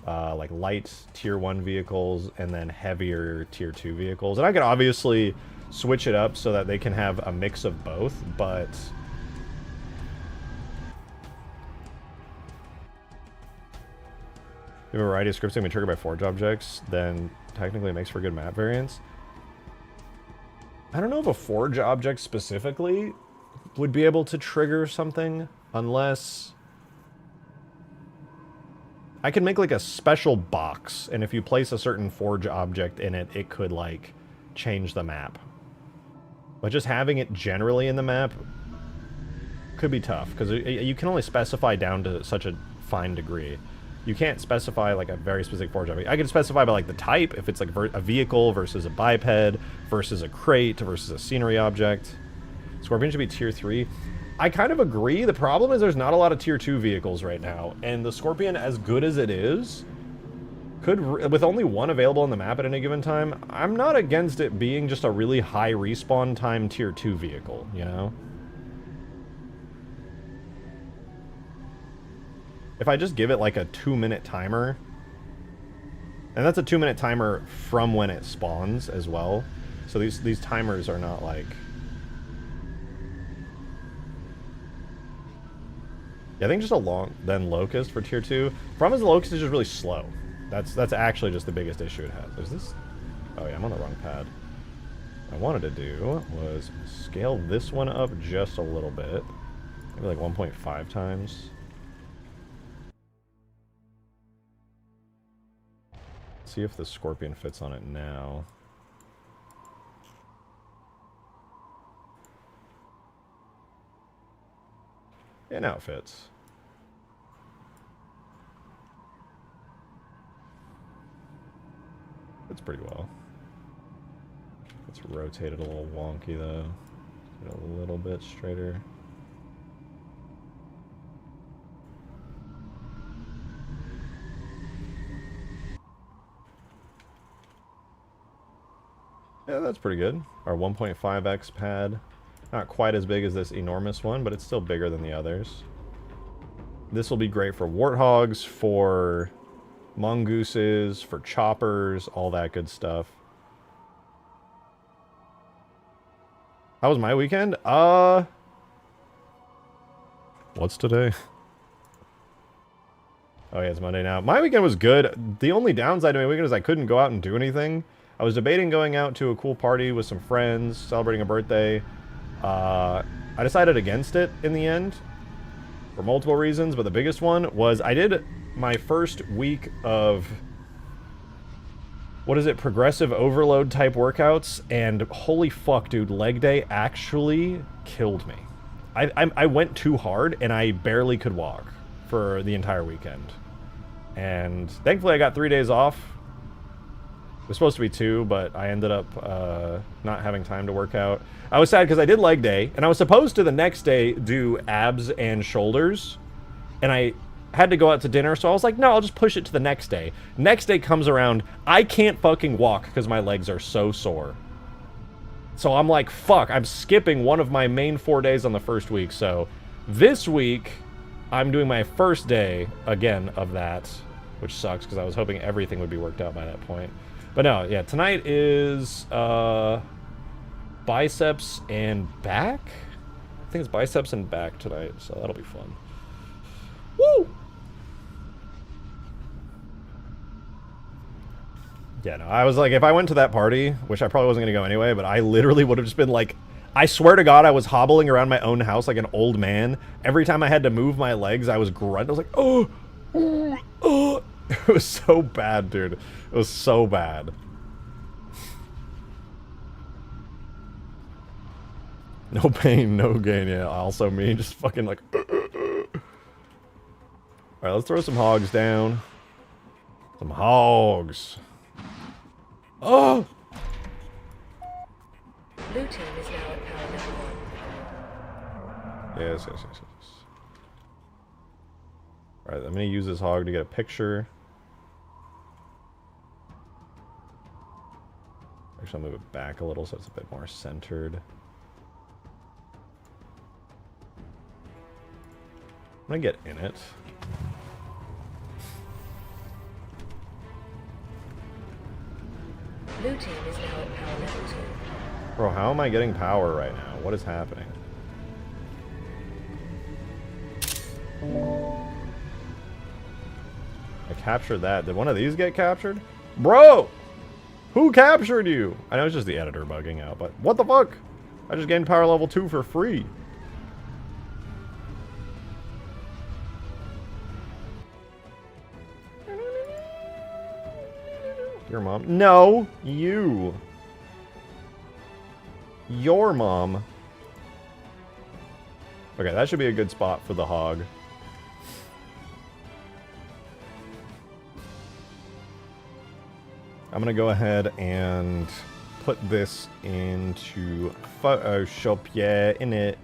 like light tier 1 vehicles, and then heavier tier 2 vehicles. And I could obviously switch it up so that they can have a mix of both, but if you have a variety of scripts that can be triggered by forge objects, then technically it makes for good map variants. I don't know if a forge object specifically would be able to trigger something. Unless I can make like a special box, and if you place a certain forge object in it, it could like change the map. But just having it generally in the map could be tough, because you can only specify down to such a fine degree. You can't specify like a very specific forge object. I can specify by like the type, if it's like a vehicle versus a biped versus a crate versus a scenery object. Scorpion should be tier 3. I kind of agree. The problem is there's not a lot of tier 2 vehicles right now, and the Scorpion, as good as it is, could, with only one available on the map at any given time, I'm not against it being just a really high respawn time tier 2 vehicle, you know? If I just give it like a 2-minute timer, and that's a 2-minute timer from when it spawns as well, so these timers are not like... Yeah, I think just a Locust for tier 2. Problem is the Locust is just really slow. That's actually just the biggest issue it has. There's this... Oh yeah, I'm on the wrong pad. What I wanted to do was scale this one up just a little bit. Maybe like 1.5 times. See if the Scorpion fits on it now. Yeah, now it fits. Fits pretty well. Let's rotate it a little wonky though. Get a little bit straighter. Yeah, that's pretty good. Our 1.5x pad. Not quite as big as this enormous one, but it's still bigger than the others. This will be great for warthogs, for mongooses, for choppers, all that good stuff. How was my weekend? What's today? Oh yeah, it's Monday now. My weekend was good. The only downside to my weekend is I couldn't go out and do anything. I was debating going out to a cool party with some friends, celebrating a birthday. I decided against it in the end for multiple reasons, but the biggest one was I did my first week of, what is it, progressive overload type workouts, and holy fuck, dude, leg day actually killed me. I went too hard, and I barely could walk for the entire weekend. And thankfully I got 3 days off. It was supposed to be 2, but I ended up not having time to work out. I was sad because I did leg day, and I was supposed to the next day do abs and shoulders, and I had to go out to dinner, so I was like, no, I'll just push it to the next day. Next day comes around, I can't fucking walk because my legs are so sore. So I'm like, fuck, I'm skipping one of my main 4 days on the first week. So this week, I'm doing my first day, again, of that, which sucks because I was hoping everything would be worked out by that point. But no, yeah, tonight is biceps and back? I think it's biceps and back tonight, so that'll be fun. Woo! Yeah, no, I was like, if I went to that party, which I probably wasn't going to go anyway, but I literally would have just been like, I swear to God, I was hobbling around my own house like an old man. Every time I had to move my legs, I was grunting. I was like, oh, oh, oh. It was so bad, dude. It was so bad. No pain, no gain. Yeah, also me, just fucking like... Alright, let's throw some hogs down. Some hogs. Oh! Blue team is now at power level 1. Yes. Alright, I'm gonna use this hog to get a picture. Actually, I'll move it back a little so it's a bit more centered. I'm gonna get in it. Blue team is now at power level 2. Bro, how am I getting power right now? What is happening? I captured that. Did one of these get captured? Bro! Who captured you? I know it's just the editor bugging out, but what the fuck? I just gained power level 2 for free. Your mom? No, you. Your mom. Okay, that should be a good spot for the hog. I'm gonna go ahead and put this into Photoshop, yeah, in it.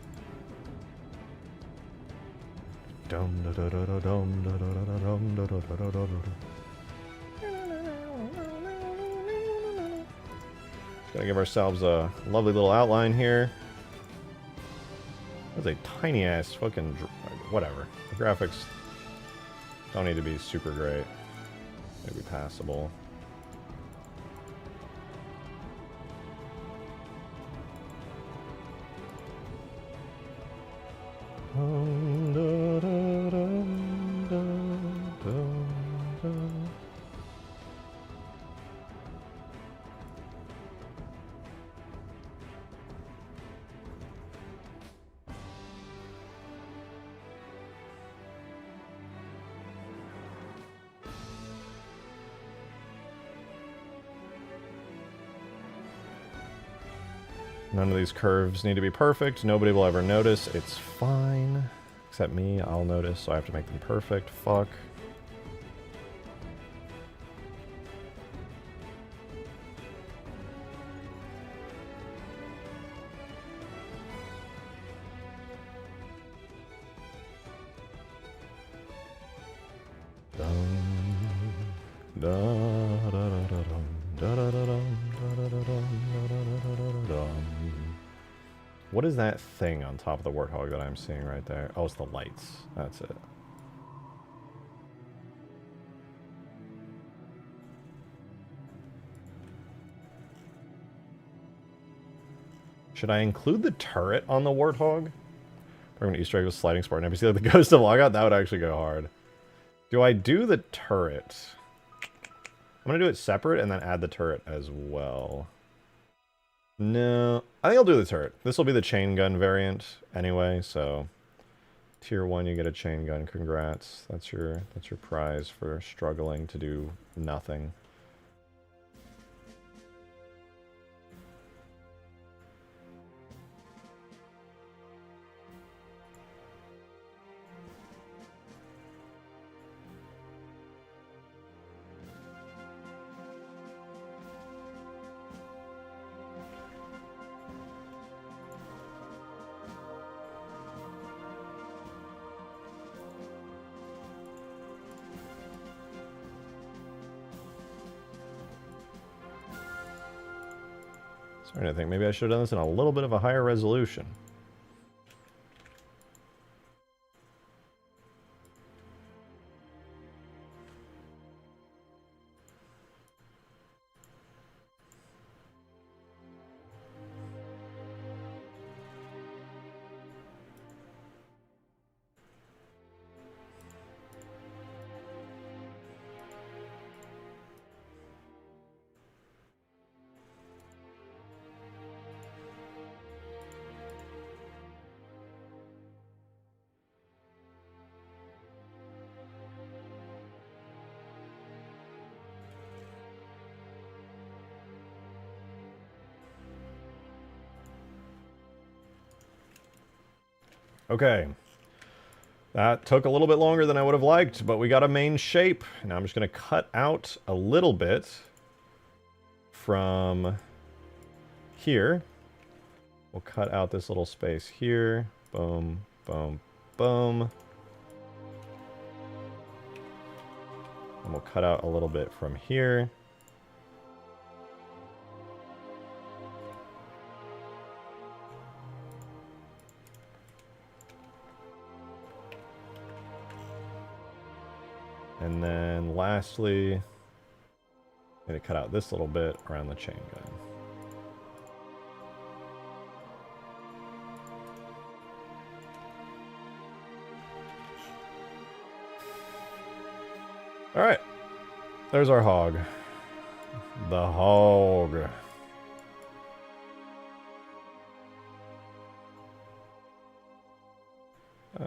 Gonna give ourselves a lovely little outline here. That's a tiny ass fucking whatever. The graphics don't need to be super great. Maybe passable. None of these curves need to be perfect. Nobody will ever notice. It's fine. Except me. I'll notice, so I have to make them perfect. Fuck. What is that thing on top of the warthog that I'm seeing right there? Oh, it's the lights. That's it. Should I include the turret on the warthog? Permanent Easter egg with sliding Spartan NPC like the Ghost of Logout? That would actually go hard. Do I do the turret? I'm gonna do it separate and then add the turret as well. No, I think I'll do the turret. This will be the chain gun variant anyway, so tier 1 you get a chain gun. Congrats. That's your prize for struggling to do nothing. I think maybe I should have done this in a little bit of a higher resolution. Okay. That took a little bit longer than I would have liked, but we got a main shape. Now I'm just going to cut out a little bit from here. We'll cut out this little space here. Boom, boom, boom. And we'll cut out a little bit from here. And then lastly, I'm going to cut out this little bit around the chain gun. All right, there's our hog. The hog.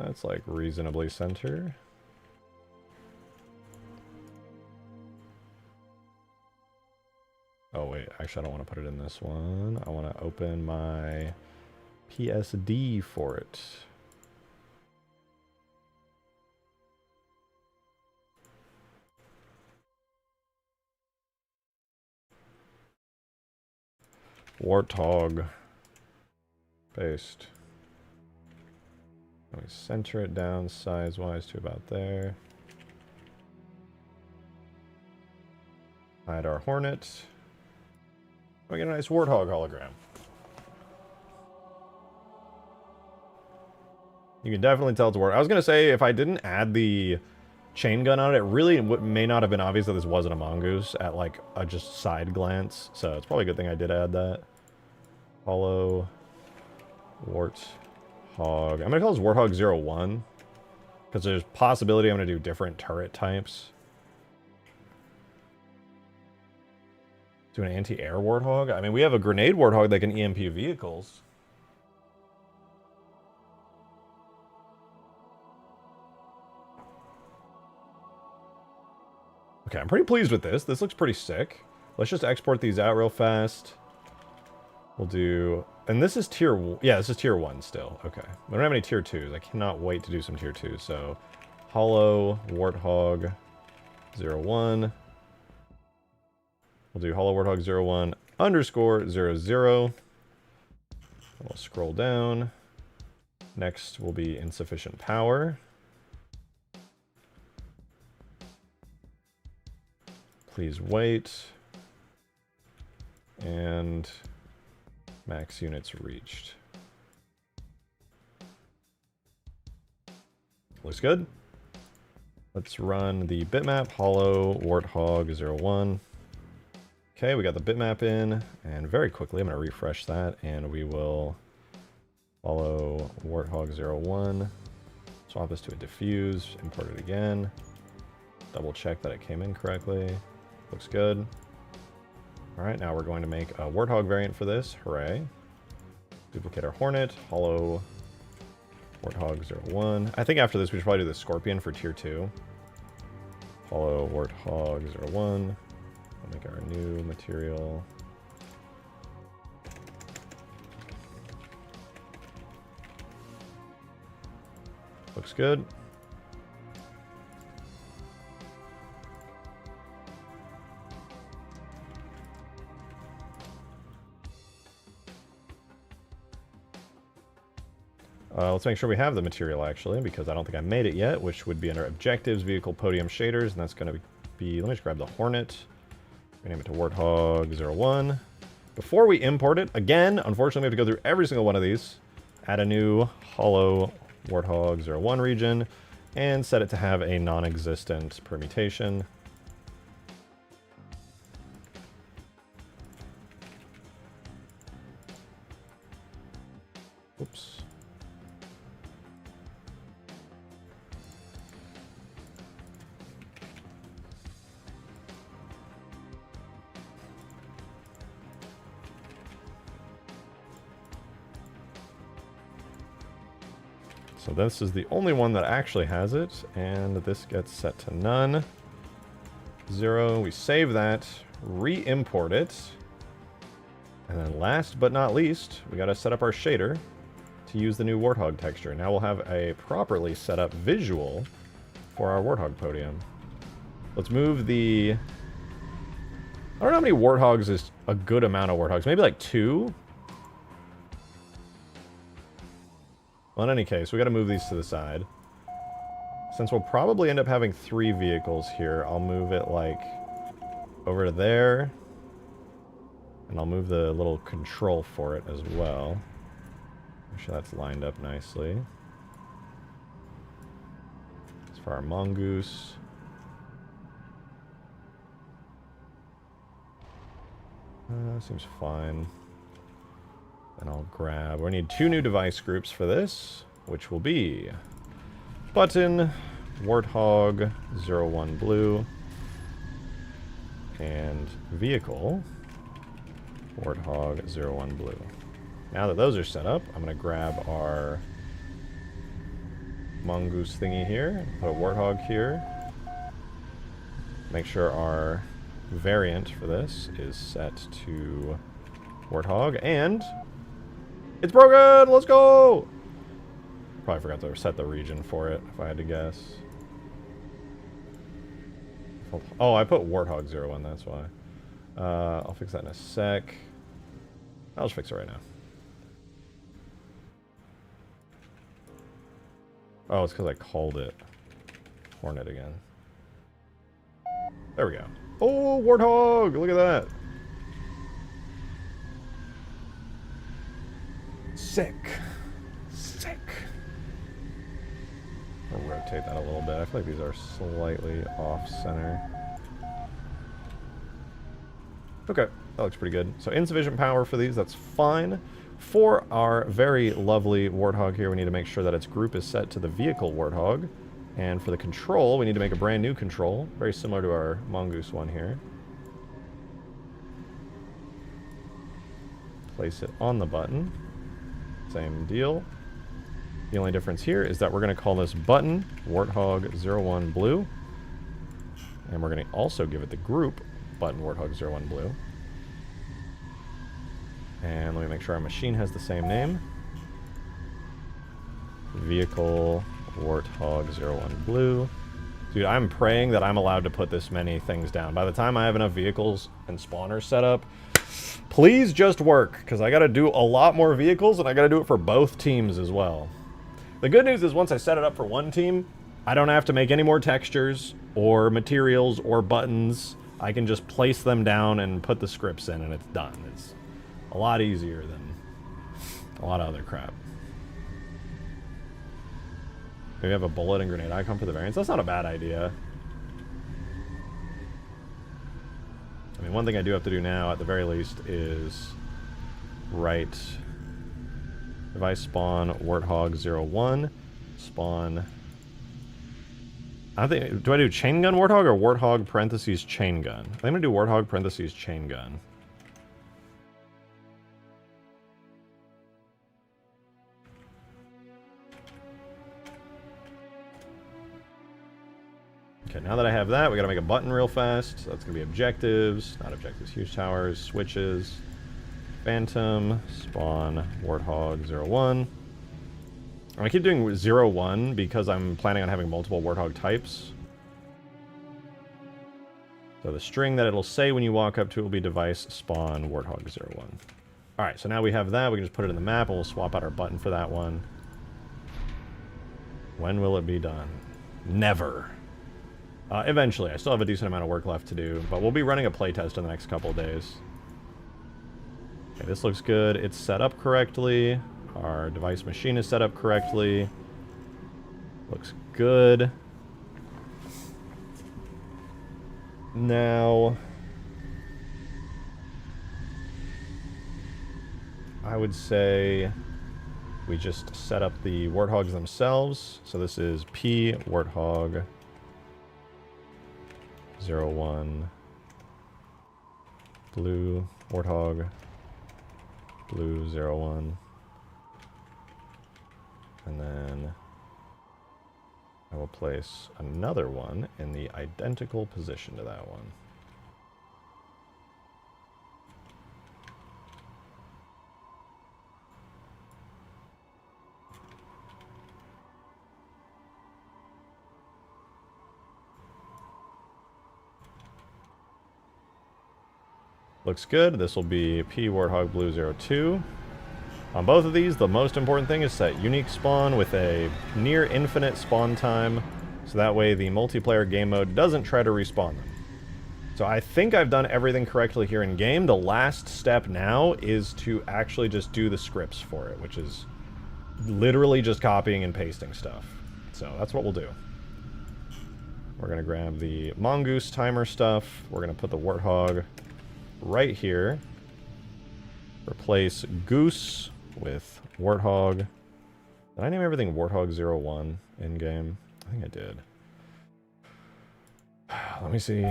It's like reasonably centered. Oh wait, actually I don't want to put it in this one. I want to open my PSD for it. Warthog. Paste. Let me center it down size-wise to about there. Hide our Hornet. We get a nice Warthog hologram. You can definitely tell it's a Warthog. I was going to say, if I didn't add the chain gun on it, it really may not have been obvious that this wasn't a mongoose at like a just side glance. So it's probably a good thing I did add that. Hollow Warthog. I'm going to call this Warthog 01. Because there's possibility I'm going to do different turret types. Do an anti-air Warthog? I mean, we have a grenade Warthog that can EMP vehicles. Okay, I'm pretty pleased with this. This looks pretty sick. Let's just export these out real fast. We'll do... And this is tier... Yeah, this is tier 1 still. Okay. We don't have any tier 2s. I cannot wait to do some tier 2s. So, Hollow Warthog 01. We'll do Hollow Warthog 01 underscore 00. We'll scroll down. Next will be insufficient power. Please wait. And max units reached. Looks good. Let's run the bitmap Hollow Warthog 01. Okay, we got the bitmap in, and very quickly I'm going to refresh that, and we will follow Warthog 01, swap this to a diffuse, import it again, double check that it came in correctly, looks good. Alright, now we're going to make a Warthog variant for this, hooray. Duplicate our Hornet, hollow Warthog 01. I think after this we should probably do the Scorpion for tier 2. Hollow Warthog 01. We'll make our new material. Looks good. Let's make sure we have the material actually, because I don't think I made it yet, which would be under objectives, vehicle, podium, shaders, and that's going to be, let me just grab the Hornet. Name it to Warthog 01. Before we import it, again, unfortunately we have to go through every single one of these, add a new holo warthog 01 region, and set it to have a non-existent permutation. Oops. So this is the only one that actually has it, and this gets set to none. 0, we save that, re-import it, and then last but not least, we gotta set up our shader to use the new Warthog texture. Now we'll have a properly set up visual for our Warthog podium. Let's move the... I don't know how many Warthogs is a good amount of Warthogs. Maybe like 2? Well, in any case, we got to move these to the side. Since we'll probably end up having 3 vehicles here, I'll move it, like, over to there. And I'll move the little control for it as well. Make sure that's lined up nicely. As for our mongoose. Seems fine. And I'll grab... We need 2 new device groups for this, which will be button, warthog 01 blue, and vehicle, warthog 01 blue. Now that those are set up, I'm going to grab our mongoose thingy here, put a warthog here. Make sure our variant for this is set to warthog, and... It's broken! Let's go! Probably forgot to set the region for it, if I had to guess. Oh, I put Warthog 01, that's why. I'll fix that in a sec. I'll just fix it right now. Oh, it's because I called it Hornet again. There we go. Oh, Warthog! Look at that! Sick. Sick. I'll rotate that a little bit. I feel like these are slightly off-center. Okay, that looks pretty good. So insufficient power for these, that's fine. For our very lovely Warthog here, we need to make sure that its group is set to the vehicle Warthog. And for the control, we need to make a brand new control, very similar to our mongoose one here. Place it on the button. Same deal. The only difference here is that we're going to call this button Warthog 01 blue. And we're going to also give it the group button Warthog 01 blue. And let me make sure our machine has the same name. Vehicle Warthog 01 blue. Dude, I'm praying that I'm allowed to put this many things down. By the time I have enough vehicles and spawners set up, please just work, because I got to do a lot more vehicles, and I got to do it for both teams as well. The good news is once I set it up for one team, I don't have to make any more textures, or materials, or buttons. I can just place them down and put the scripts in, and it's done. It's a lot easier than a lot of other crap. Maybe have a bullet and grenade icon for the variants. That's not a bad idea. I mean, one thing I do have to do now, at the very least, is write device spawn warthog 01 spawn. I don't think, do I do chain gun warthog or warthog parentheses chain gun? I'm gonna do warthog parentheses chain gun. Okay, now that I have that, we gotta make a button real fast. So that's gonna be objectives, not objectives, huge towers, switches, phantom, spawn, warthog 01. I'm gonna keep doing 01 because I'm planning on having multiple warthog types. So the string that it'll say when you walk up to it will be device spawn warthog 01. Alright, so now we have that, we can just put it in the map and we'll swap out our button for that one. When will it be done? Never. Eventually. I still have a decent amount of work left to do, but we'll be running a playtest in the next couple of days. Okay, this looks good. It's set up correctly. Our device machine is set up correctly. Looks good. Now, I would say we just set up the warthogs themselves. So this is P warthog 01 blue warthog blue 01, and then I will place another one in the identical position to that one. Looks good. This will be P Warthog Blue 02. On both of these, the most important thing is set unique spawn with a near infinite spawn time, so that way the multiplayer game mode doesn't try to respawn them. So I think I've done everything correctly here in game. The last step now is to actually just do the scripts for it, which is literally just copying and pasting stuff. So that's what we'll do. We're going to grab the mongoose timer stuff. We're going to put the warthog right here. Replace goose with warthog. Did I name everything warthog 01 in game? I think I did. Let me see.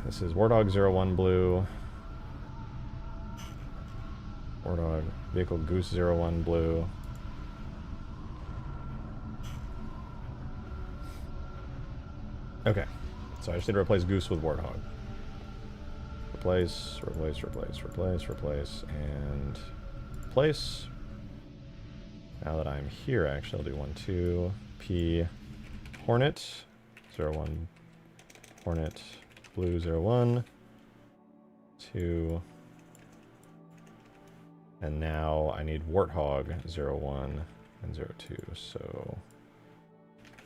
This is warthog 01 blue. Warthog vehicle goose 01 blue. Okay. So I just need to replace goose with warthog. Replace, replace, replace, replace, replace, and replace. Now that I'm here, actually, I'll do 1, 2, P, Hornet, 01, Hornet, blue 01, 2, and now I need warthog 01 and 02, so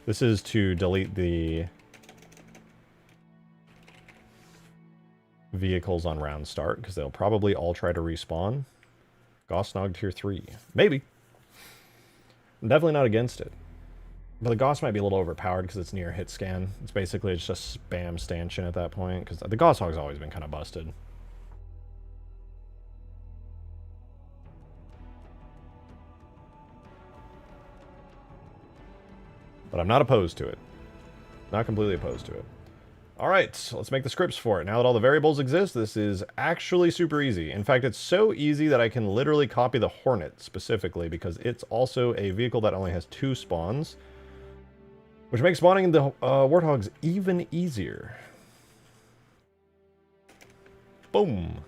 this is to delete the vehicles on round start, because they'll probably all try to respawn. Gaussnog tier 3. Maybe. I'm definitely not against it. But the Gauss might be a little overpowered because it's near hit scan. It's basically just spam stanchion at that point, because the Gaussnog's always been kind of busted. But I'm not opposed to it. Not completely opposed to it. Alright, so let's make the scripts for it. Now that all the variables exist, this is actually super easy. In fact, it's so easy that I can literally copy the Hornet specifically, because it's also a vehicle that only has 2 spawns, which makes spawning the warthogs even easier. Boom!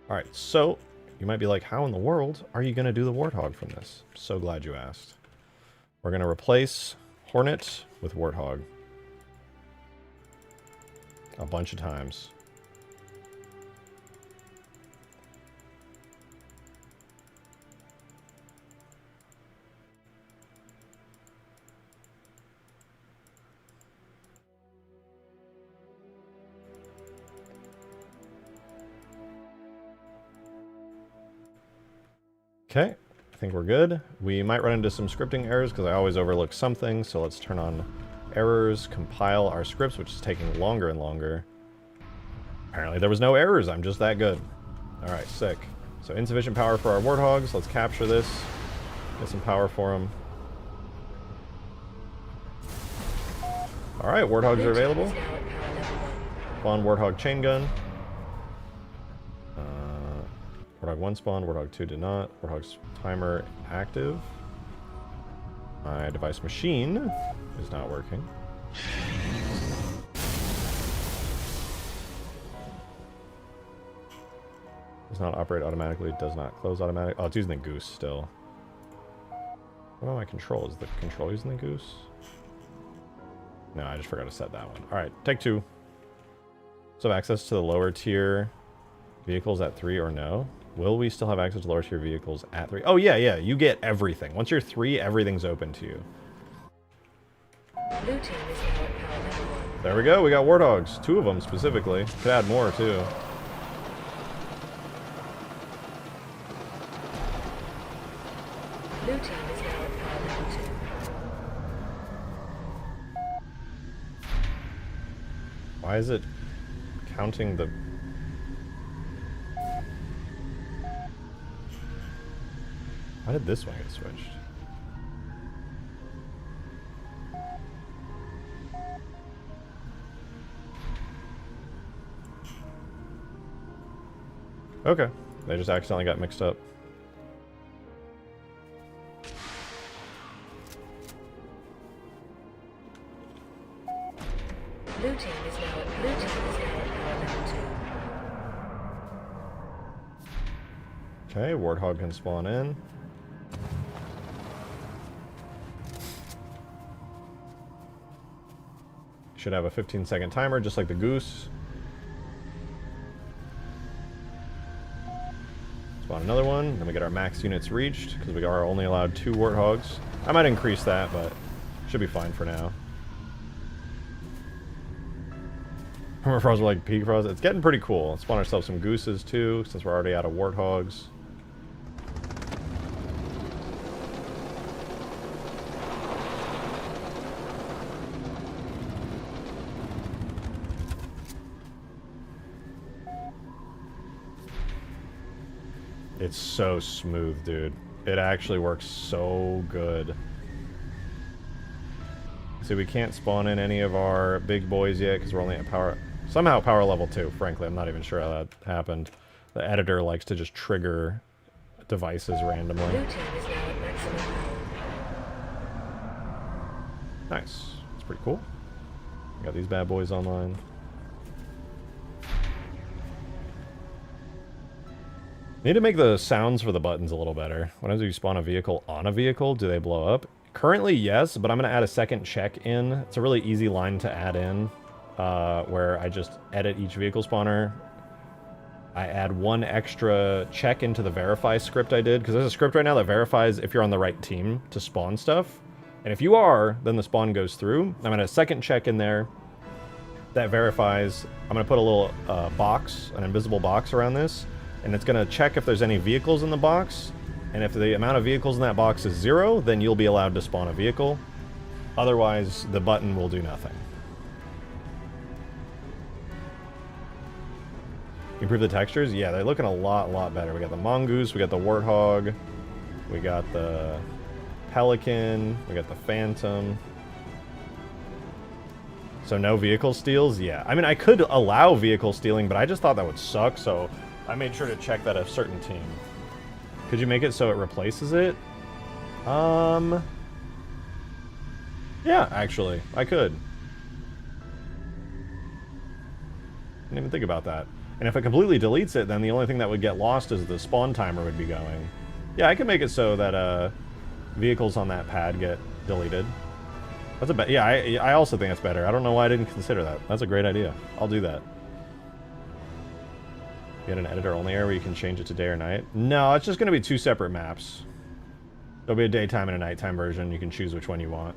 Alright, so you might be like, how in the world are you going to do the warthog from this? So glad you asked. We're going to replace Hornet with warthog. A bunch of times. Okay, I think we're good. We might run into some scripting errors because I always overlook something, so let's turn on errors, compile our scripts, which is taking longer and longer. Apparently there was no errors, I'm just that good. Alright, sick. So insufficient power for our warthogs, let's capture this. Get some power for them. Alright, warthogs are available. Spawn warthog chain gun. Warthog 1 spawn, warthog 2 did not. Warthog's timer active. My device machine is not working. Does not operate automatically, does not close automatically. Oh, it's using the goose still. What about my control? Is the control using the goose? No, I just forgot to set that one. Alright, take 2. So access to the lower tier vehicles at 3 or no? Will we still have access to lower tier vehicles at 3? Oh yeah, yeah, you get everything. Once you're 3, everything's open to you. Blue team is now at power level 1. There we go, we got warthogs. 2 of them specifically. Could add more too. Blue team is now at power level 2. Why is it counting the... Why did this one get switched? Okay, they just accidentally got mixed up. Blue team is now at power level 2. Okay, Warthog can spawn in. Should have a 15-second timer, just like the goose. Spawn another one, then we get our max units reached, because we are only allowed 2 Warthogs. I might increase that, but should be fine for now. Permafrost are like peak frost. It's getting pretty cool. Let's spawn ourselves some gooses too, since we're already out of Warthogs. It's so smooth, dude. It actually works so good. See, we can't spawn in any of our big boys yet because we're only at power... Somehow power level 2, frankly. I'm not even sure how that happened. The editor likes to just trigger devices randomly. Blue team is now at maximum power. Nice. That's pretty cool. Got these bad boys online. Need to make the sounds for the buttons a little better. Whenever you spawn a vehicle on a vehicle, do they blow up? Currently, yes, but I'm going to add a second check in. It's a really easy line to add in, where I just edit each vehicle spawner. I add one extra check into the verify script I did, because there's a script right now that verifies if you're on the right team to spawn stuff. And if you are, then the spawn goes through. I'm going to second check in there that verifies. I'm going to put a little box, an invisible box around this, and it's going to check if there's any vehicles in the box. And if the amount of vehicles in that box is 0, then you'll be allowed to spawn a vehicle. Otherwise, the button will do nothing. Improve the textures? Yeah, they're looking a lot better. We got the mongoose, we got the warthog, we got the pelican, we got the phantom. So no vehicle steals? Yeah. I mean, I could allow vehicle stealing, but I just thought that would suck, so I made sure to check that a certain team. Could you make it so it replaces it? Yeah, actually, I could. Didn't even think about that. And if it completely deletes it, then the only thing that would get lost is the spawn timer would be going. Yeah, I can make it so that vehicles on that pad get deleted. That's a yeah, I also think that's better. I don't know why I didn't consider that. That's a great idea. I'll do that. Get an editor only area where you can change it to day or night. No, it's just going to be 2 separate maps. There'll be a daytime and a nighttime version. You can choose which one you want.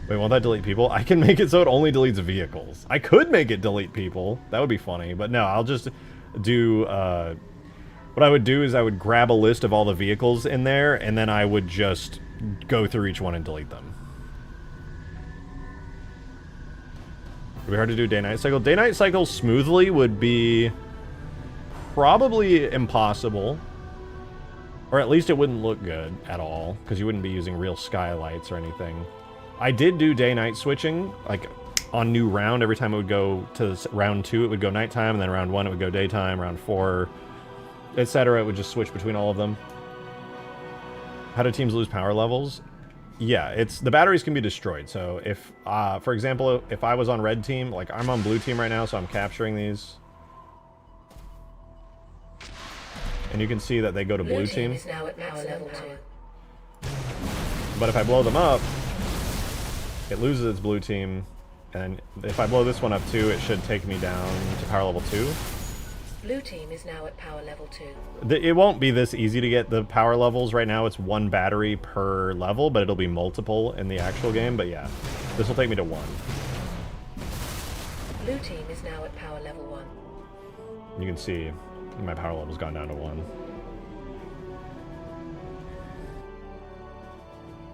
Wait, won't that delete people? I can make it so it only deletes vehicles. I could make it delete people. That would be funny. But no, I'll just do... what I would do is I would grab a list of all the vehicles in there, and then I would just go through each one and delete them. It'd be hard to do day-night cycle. Day-night cycle smoothly would be probably impossible. Or at least it wouldn't look good at all, because you wouldn't be using real skylights or anything. I did do day-night switching, like on new round. Every time it would go to round 2, it would go nighttime, and then round 1, it would go daytime, round 4... etc. It would just switch between all of them. How do teams lose power levels? Yeah, it's the batteries can be destroyed. So if, for example, if I was on red team, like I'm on blue team right now, so I'm capturing these. And you can see that they go to blue team. Is now at power level 2. But if I blow them up, it loses its blue team. And if I blow this one up too, it should take me down to power level 2. Blue team is now at power level 2. It won't be this easy to get the power levels. Right now it's 1 battery per level, but it'll be multiple in the actual game. But yeah, this will take me to 1. Blue team is now at power level 1. You can see my power level's gone down to 1.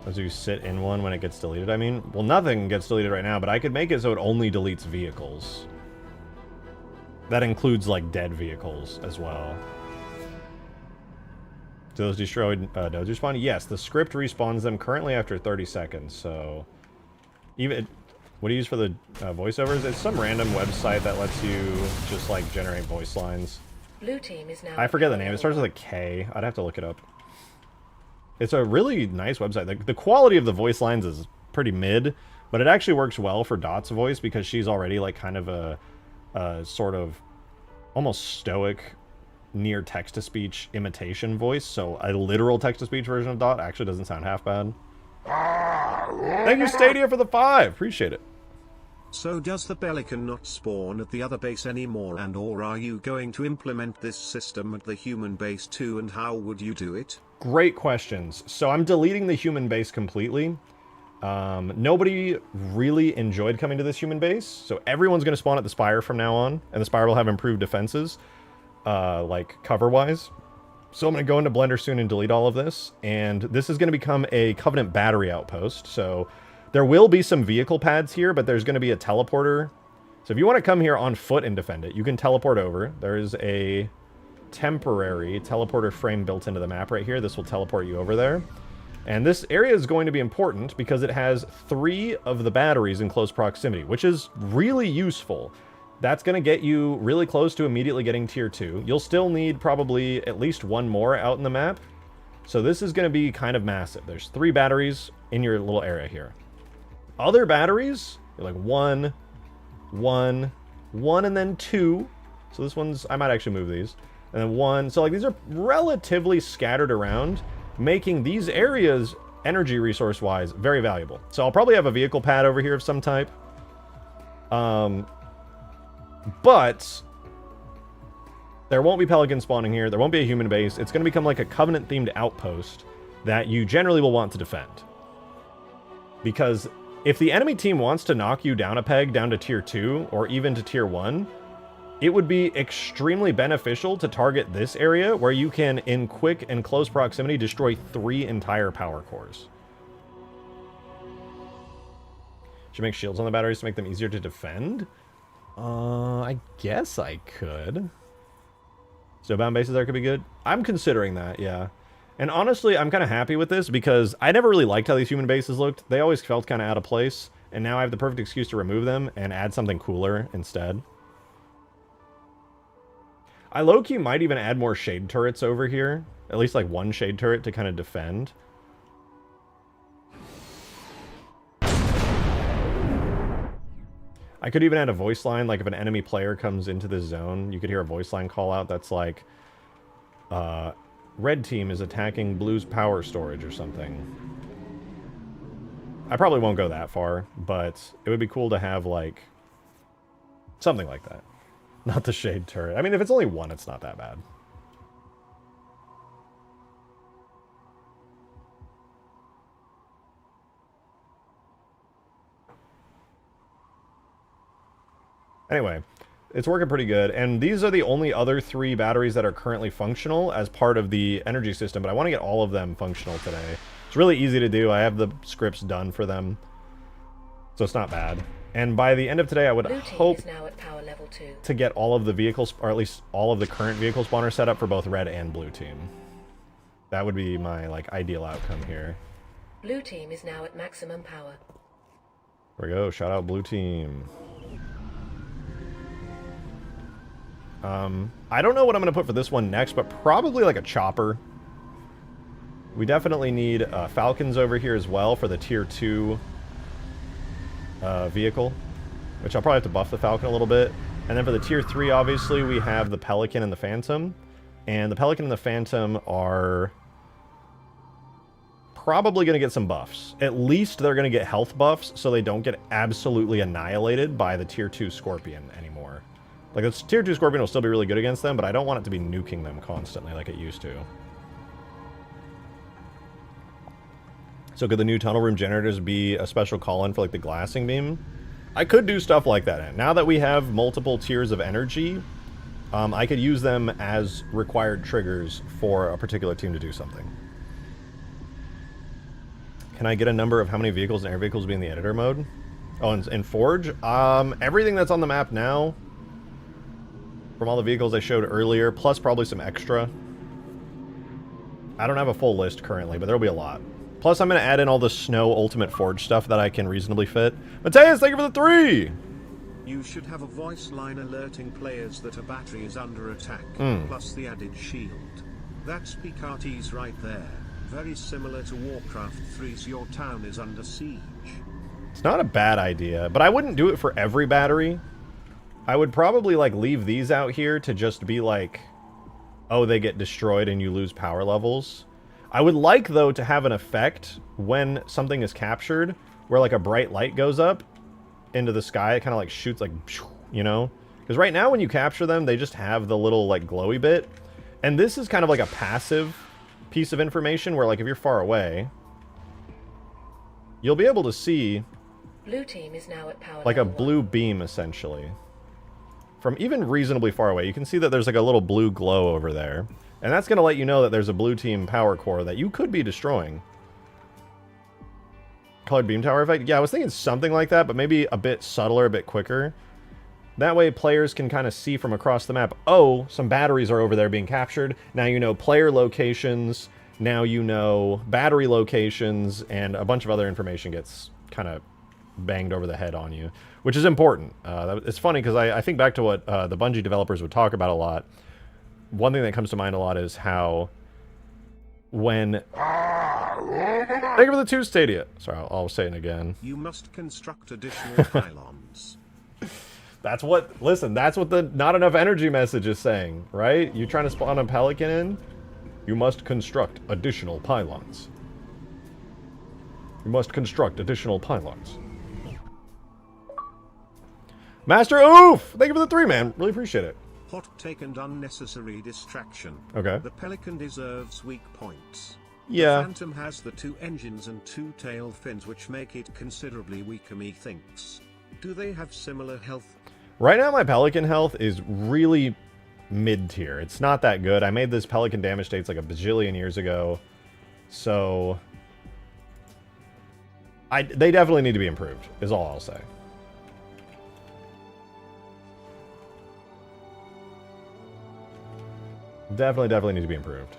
As you sit in one when it gets deleted, I mean? Well, nothing gets deleted right now, but I could make it so it only deletes vehicles. That includes, like, dead vehicles as well. Do those destroyed nodes respawn? Yes, the script respawns them currently after 30 seconds, so... Even... What do you use for the voiceovers? It's some random website that lets you just, like, generate voice lines. Blue team is now... I forget the name. It starts with a K. I'd have to look it up. It's a really nice website. The quality of the voice lines is pretty mid, but it actually works well for Dot's voice because she's already, like, kind of a sort of almost stoic, near text-to-speech imitation voice, so a literal text-to-speech version of Dot actually doesn't sound half bad. Thank you, Stadia, for the 5. Appreciate it. So does the Pelican not spawn at the other base anymore, and or are you going to implement this system at the human base too, and how would you do it? Great questions. So I'm deleting the human base completely. Nobody really enjoyed coming to this human base, so everyone's going to spawn at the Spire from now on, and the Spire will have improved defenses, like cover-wise. So I'm going to go into Blender soon and delete all of this, and this is going to become a Covenant battery outpost, so there will be some vehicle pads here, but there's going to be a teleporter. So if you want to come here on foot and defend it, you can teleport over. There is a temporary teleporter frame built into the map right here. This will teleport you over there. And this area is going to be important because it has 3 of the batteries in close proximity, which is really useful. That's going to get you really close to immediately getting tier 2. You'll still need probably at least 1 more out in the map. So this is going to be kind of massive. There's 3 batteries in your little area here. Other batteries, you're like 1, 1, 1, and then 2. So this one's, I might actually move these. And then 1. So like these are relatively scattered around, making these areas, energy resource-wise, very valuable. So I'll probably have a vehicle pad over here of some type. But there won't be Pelican spawning here. There won't be a human base. It's going to become like a Covenant-themed outpost that you generally will want to defend. Because if the enemy team wants to knock you down a peg down to tier 2 or even to tier 1, it would be extremely beneficial to target this area where you can, in quick and close proximity, destroy 3 entire power cores. Should make shields on the batteries to make them easier to defend? I guess I could. Snowbound bases there could be good. I'm considering that, yeah. And honestly, I'm kind of happy with this because I never really liked how these human bases looked. They always felt kind of out of place. And now I have the perfect excuse to remove them and add something cooler instead. I low-key might even add more shade turrets over here. At least like 1 shade turret to kind of defend. I could even add a voice line, like if an enemy player comes into this zone, you could hear a voice line call out that's like, red team is attacking blue's power storage or something. I probably won't go that far, but it would be cool to have like something like that. Not the shade turret. I mean, if it's only 1, it's not that bad. Anyway, it's working pretty good, and these are the only other 3 batteries that are currently functional as part of the energy system, but I want to get all of them functional today. It's really easy to do. I have the scripts done for them, so it's not bad. And by the end of today, I would hope is now at power level 2. to get all of the vehicles, or at least all of the current vehicle spawners set up for both red and blue team. That would be my like ideal outcome here. Blue team is now at maximum power. There we go. Shout out blue team. I don't know what I'm going to put for this one next, but probably like a chopper. We definitely need Falcons over here as well for the tier 2 vehicle, which I'll probably have to buff the Falcon a little bit. And then for the tier 3, obviously, we have the Pelican and the Phantom. And the Pelican and the Phantom are probably going to get some buffs. At least they're going to get health buffs so they don't get absolutely annihilated by the tier 2 Scorpion anymore. Like, this tier 2 Scorpion will still be really good against them, but I don't want it to be nuking them constantly like it used to. So could the new tunnel room generators be a special call-in for, like, the glassing beam? I could do stuff like that. Now that we have multiple tiers of energy, I could use them as required triggers for a particular team to do something. Can I get a number of how many vehicles and air vehicles will be in the editor mode? Oh, in Forge? Everything that's on the map now, from all the vehicles I showed earlier, plus probably some extra. I don't have a full list currently, but there'll be a lot. Plus, I'm going to add in all the Snow Ultimate Forge stuff that I can reasonably fit. Mateus, thank you for the 3! You should have a voice line alerting players that a battery is under attack, plus the added shield. That's PKT's right there. Very similar to Warcraft 3's Your Town is Under Siege. It's not a bad idea, but I wouldn't do it for every battery. I would probably, like, leave these out here to just be like, oh, they get destroyed and you lose power levels. I would like, though, to have an effect when something is captured, where, like, a bright light goes up into the sky. It kind of, like, shoots, like, you know? Because right now, when you capture them, they just have the little, like, glowy bit. And this is kind of like a passive piece of information where, like, if you're far away, you'll be able to see Blue team is now at power like a level blue beam, essentially. From even reasonably far away, you can see that there's like a little blue glow over there. And that's going to let you know that there's a blue team power core that you could be destroying. Colored beam tower effect? Yeah, I was thinking something like that, but maybe a bit subtler, a bit quicker. That way players can kind of see from across the map, oh, some batteries are over there being captured. Now you know player locations, now you know battery locations, and a bunch of other information gets kind of banged over the head on you, which is important. It's funny because I think back to what the Bungie developers would talk about a lot. One thing that comes to mind a lot is how when... Thank you for the 2 Stadia. Sorry, I'll say it again. You must construct additional pylons. That's what, listen, that's what the not enough energy message is saying, right? You trying to spawn a Pelican in? You must construct additional pylons. You must construct additional pylons. Master Oof! Thank you for the 3, man. Really appreciate it. Hot take and unnecessary distraction. Okay. The Pelican deserves weak points. Yeah. The Phantom has the 2 engines and 2 tail fins which make it considerably weaker, methinks. Do they have similar health? Right now my Pelican health is really mid-tier. It's not that good. I made this Pelican damage states like a bajillion years ago. So... they definitely need to be improved, is all I'll say. Definitely need to be improved.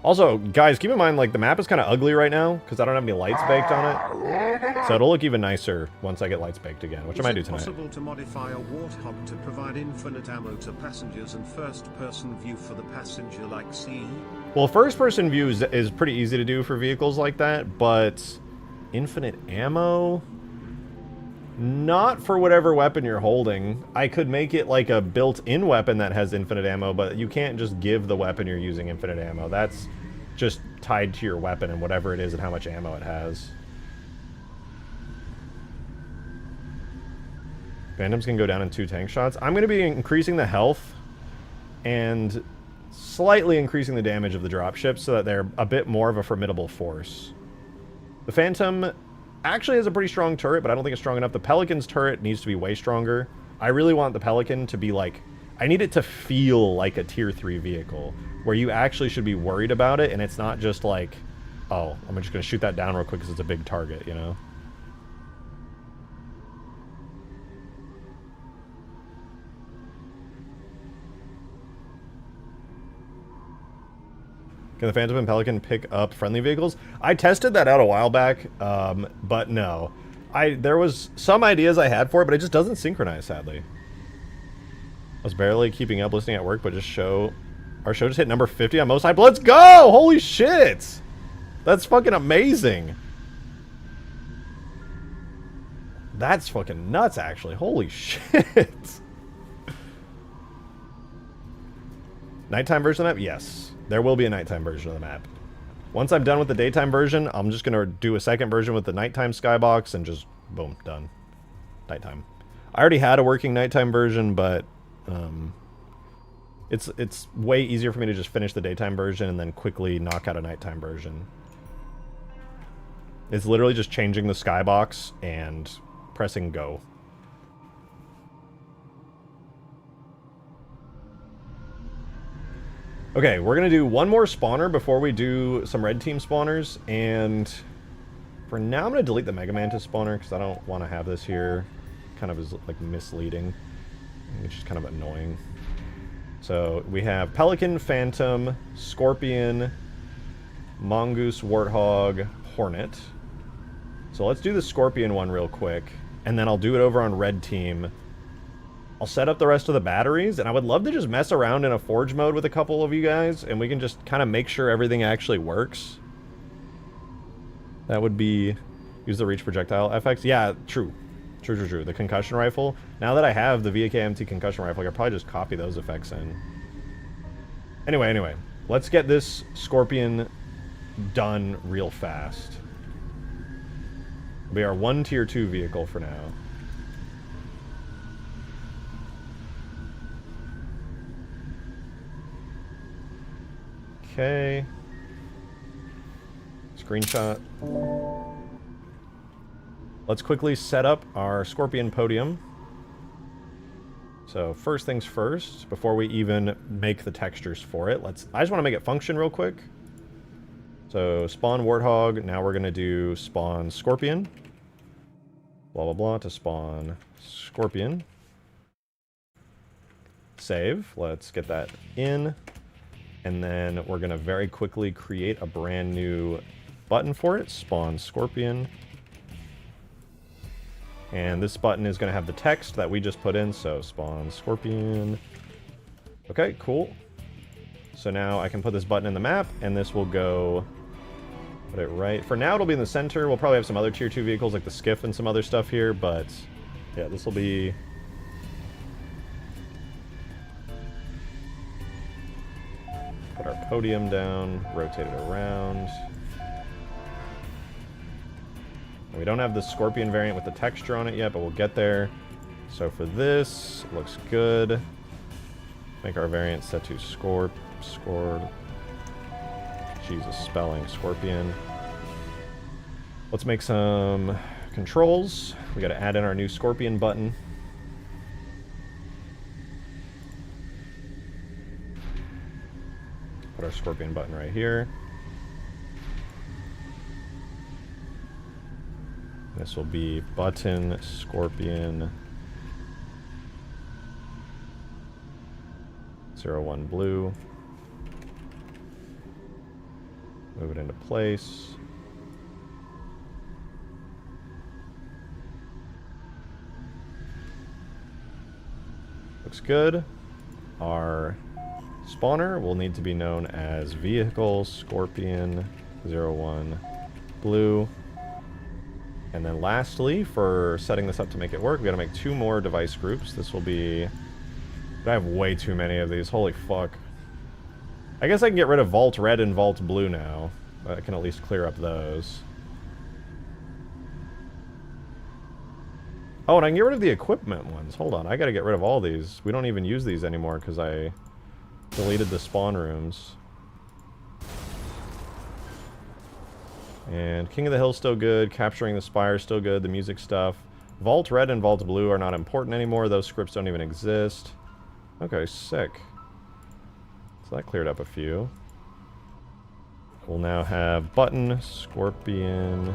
Also, guys, keep in mind, like, the map is kind of ugly right now, because I don't have any lights baked on it. So it'll look even nicer once I get lights baked again, which I might do tonight. Is it possible to modify a Warthog to provide infinite ammo to passengers and first-person view for the passenger like CE? Well, first-person view is pretty easy to do for vehicles like that, but infinite ammo? Not for whatever weapon you're holding. I could make it like a built-in weapon that has infinite ammo, but you can't just give the weapon you're using infinite ammo. That's just tied to your weapon and whatever it is and how much ammo it has. Phantoms can go down in 2 tank shots. I'm going to be increasing the health and slightly increasing the damage of the dropships so that they're a bit more of a formidable force. The Phantom actually has a pretty strong turret, but I don't think it's strong enough. The Pelican's turret needs to be way stronger. I really want the Pelican to be like... I need it to feel like a tier 3 vehicle, where you actually should be worried about it, and it's not just like, oh, I'm just going to shoot that down real quick because it's a big target, you know? Can the Phantom and Pelican pick up friendly vehicles? I tested that out a while back, but no. There was some ideas I had for it, but it just doesn't synchronize, sadly. I was barely keeping up listening at work, but our show just hit number 50 on most hype. Let's go! Holy shit! That's fucking amazing. That's fucking nuts, actually. Holy shit. Nighttime version of that? Yes. There will be a nighttime version of the map. Once I'm done with the daytime version, I'm just going to do a second version with the nighttime skybox and just, boom, done. Nighttime. I already had a working nighttime version, but It's way easier for me to just finish the daytime version and then quickly knock out a nighttime version. It's literally just changing the skybox and pressing go. Okay, we're gonna do one more spawner before we do some red team spawners, and for now I'm gonna delete the Mega Mantis spawner because I don't want to have this here. Kind of is like misleading, which is kind of annoying. So we have Pelican, Phantom, Scorpion, Mongoose, Warthog, Hornet. So let's do the Scorpion one real quick, and then I'll do it over on red team. I'll set up the rest of the batteries, and I would love to just mess around in a forge mode with a couple of you guys, and we can just kind of make sure everything actually works. That would be... use the reach projectile FX. Yeah, true. True. The concussion rifle. Now that I have the VKMT concussion rifle, I could probably just copy those effects in. Anyway. Let's get this Scorpion done real fast. It'll be our 1 tier 2 vehicle for now. Okay. Screenshot. Let's quickly set up our Scorpion podium. So first things first, before we even make the textures for it, I just want to make it function real quick. So spawn Warthog, now we're going to do spawn Scorpion. Blah, blah, blah, to spawn Scorpion. Save. Let's get that in. And then we're going to very quickly create a brand new button for it. Spawn Scorpion. And this button is going to have the text that we just put in. So spawn Scorpion. Okay, cool. So now I can put this button in the map, and this will go... put it right... for now it'll be in the center. We'll probably have some other tier 2 vehicles like the Skiff and some other stuff here, but... yeah, this will be... put our podium down, rotate it around. We don't have the Scorpion variant with the texture on it yet, but we'll get there. So for this, it looks good. Make our variant set to Jesus, spelling, Scorpion. Let's make some controls. We gotta add in our new Scorpion button. Put our Scorpion button right here. This will be button Scorpion 01 blue. Move it into place. Looks good. Our spawner will need to be known as vehicle Scorpion 01 blue. And then lastly, for setting this up to make it work, we gotta make 2 more device groups. This will be... I have way too many of these. Holy fuck. I guess I can get rid of Vault Red and Vault Blue now. I can at least clear up those. Oh, and I can get rid of the equipment ones. Hold on, I gotta get rid of all these. We don't even use these anymore because I deleted the spawn rooms. And King of the Hill still good, Capturing the Spire still good, the music stuff. Vault Red and Vault Blue are not important anymore, those scripts don't even exist. Okay, sick. So that cleared up a few. We'll now have button, Scorpion,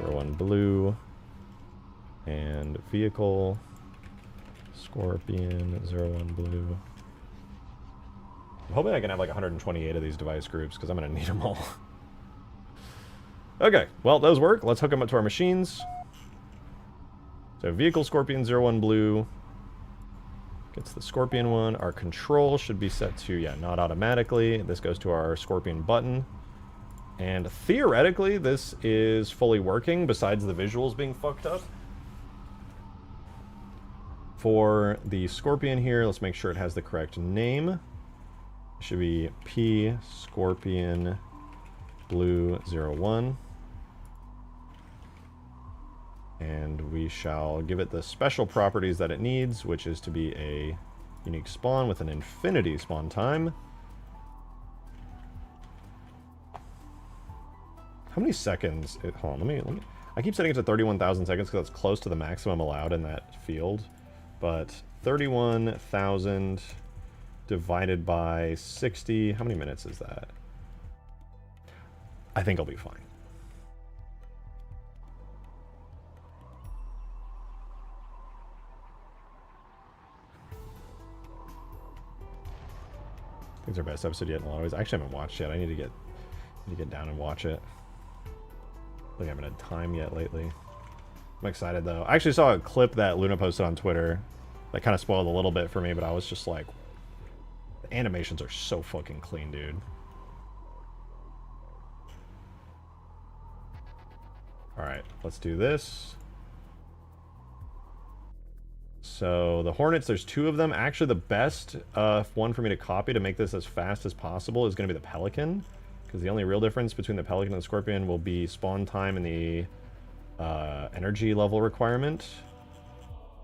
01 blue, and vehicle, Scorpion, 01 blue. I'm hoping I can have like 128 of these device groups because I'm going to need them all. Okay, well, those work. Let's hook them up to our machines. So vehicle Scorpion 01 blue gets the Scorpion one. Our control should be set to, yeah, not automatically. This goes to our Scorpion button. And theoretically, this is fully working besides the visuals being fucked up. For the Scorpion here, let's make sure it has the correct name. It should be P Scorpion Blue 01. And we shall give it the special properties that it needs, which is to be a Unique spawn with an infinity spawn time. How many seconds? Hold on, let me. I keep setting it to 31,000 seconds because that's close to the maximum allowed in that field. But 31,000 divided by 60. How many minutes is that? I think I'll be fine. I think it's our best episode yet in a lot of ways. I actually haven't watched yet. I need to get down and watch it. I think I haven't had time yet lately. I'm excited though. I actually saw a clip that Luna posted on Twitter that kind of spoiled a little bit for me, but I was just like, the animations are so fucking clean, dude. Alright, let's do this. So the Hornets, there's 2 of them. Actually, the best one for me to copy to make this as fast as possible is going to be the Pelican. Because the only real difference between the Pelican and the Scorpion will be spawn time and the energy level requirement.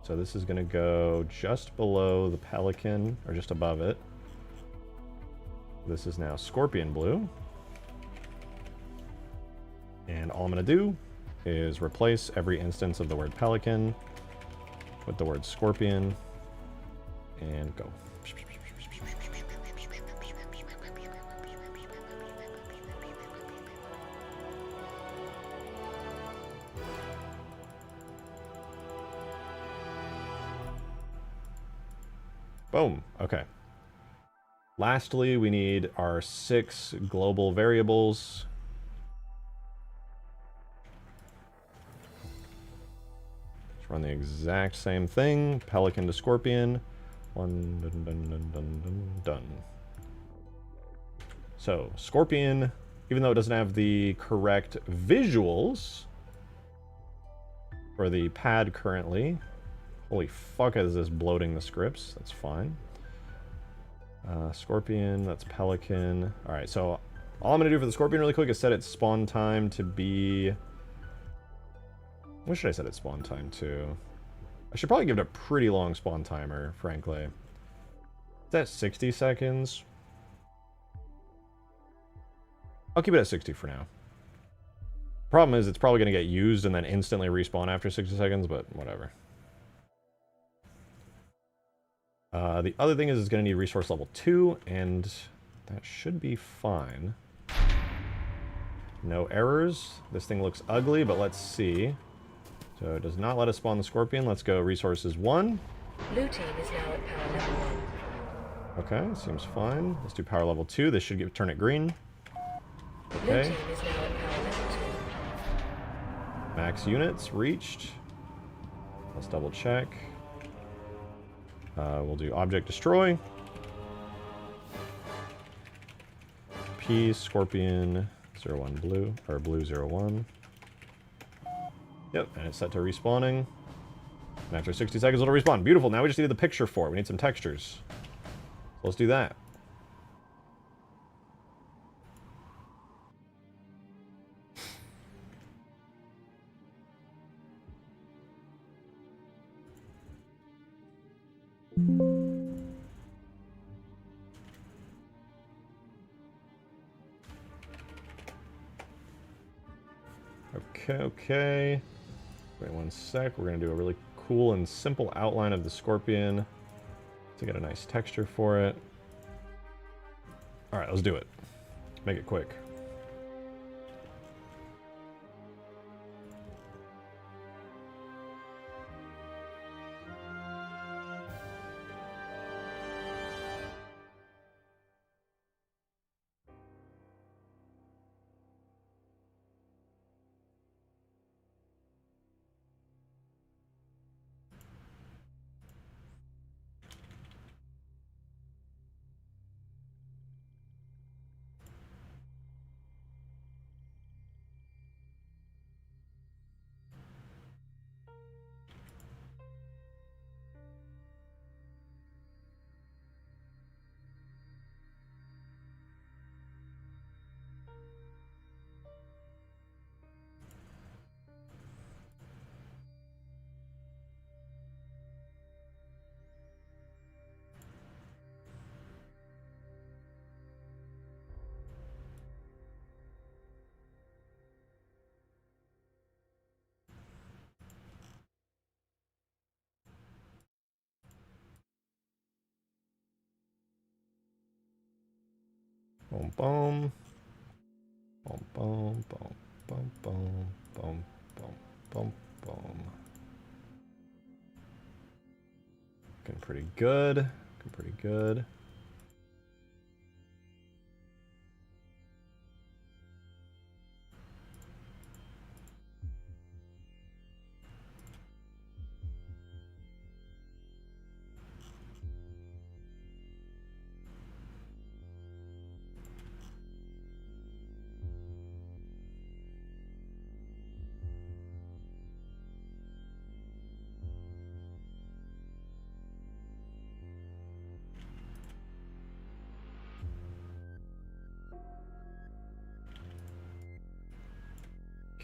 So this is going to go just below the Pelican, or just above it. This is now Scorpion Blue. And all I'm going to do is replace every instance of the word Pelican with the word Scorpion, and go. Boom. Okay. Lastly, we need our 6 global variables. Let's run the exact same thing. Pelican to Scorpion. Done. So, Scorpion, even though it doesn't have the correct visuals for the pad currently. Holy fuck, is this bloating the scripts? That's fine. Scorpion, that's Pelican. Alright, so all I'm going to do for the Scorpion really quick is set its spawn time to be... What should I set its spawn time to? I should probably give it a pretty long spawn timer, frankly. Is that 60 seconds? I'll keep it at 60 for now. Problem is, it's probably going to get used and then instantly respawn after 60 seconds, but whatever. The other thing is it's going to need resource level 2, and that should be fine. No errors. This thing looks ugly, but let's see. So it does not let us spawn the Scorpion. Let's go resources 1. Blue team is now at power level 1. Okay, seems fine. Let's do power level 2. This should turn it green. Blue Okay. team is now at power level 2. Max units reached. Let's double check. We'll do object destroy. P Scorpion 01 blue, or blue 01. Yep, and it's set to respawning. And after 60 seconds it'll respawn. Beautiful, now we just needed the picture for it. We need some textures. So let's do that. Okay. Wait 1 sec. We're going to do a really cool and simple outline of the Scorpion to get a nice texture for it. Alright, let's do it. Make it quick. Boom, boom. Boom, boom, boom, boom, boom, boom, boom, boom, boom. Looking pretty good. Looking pretty good.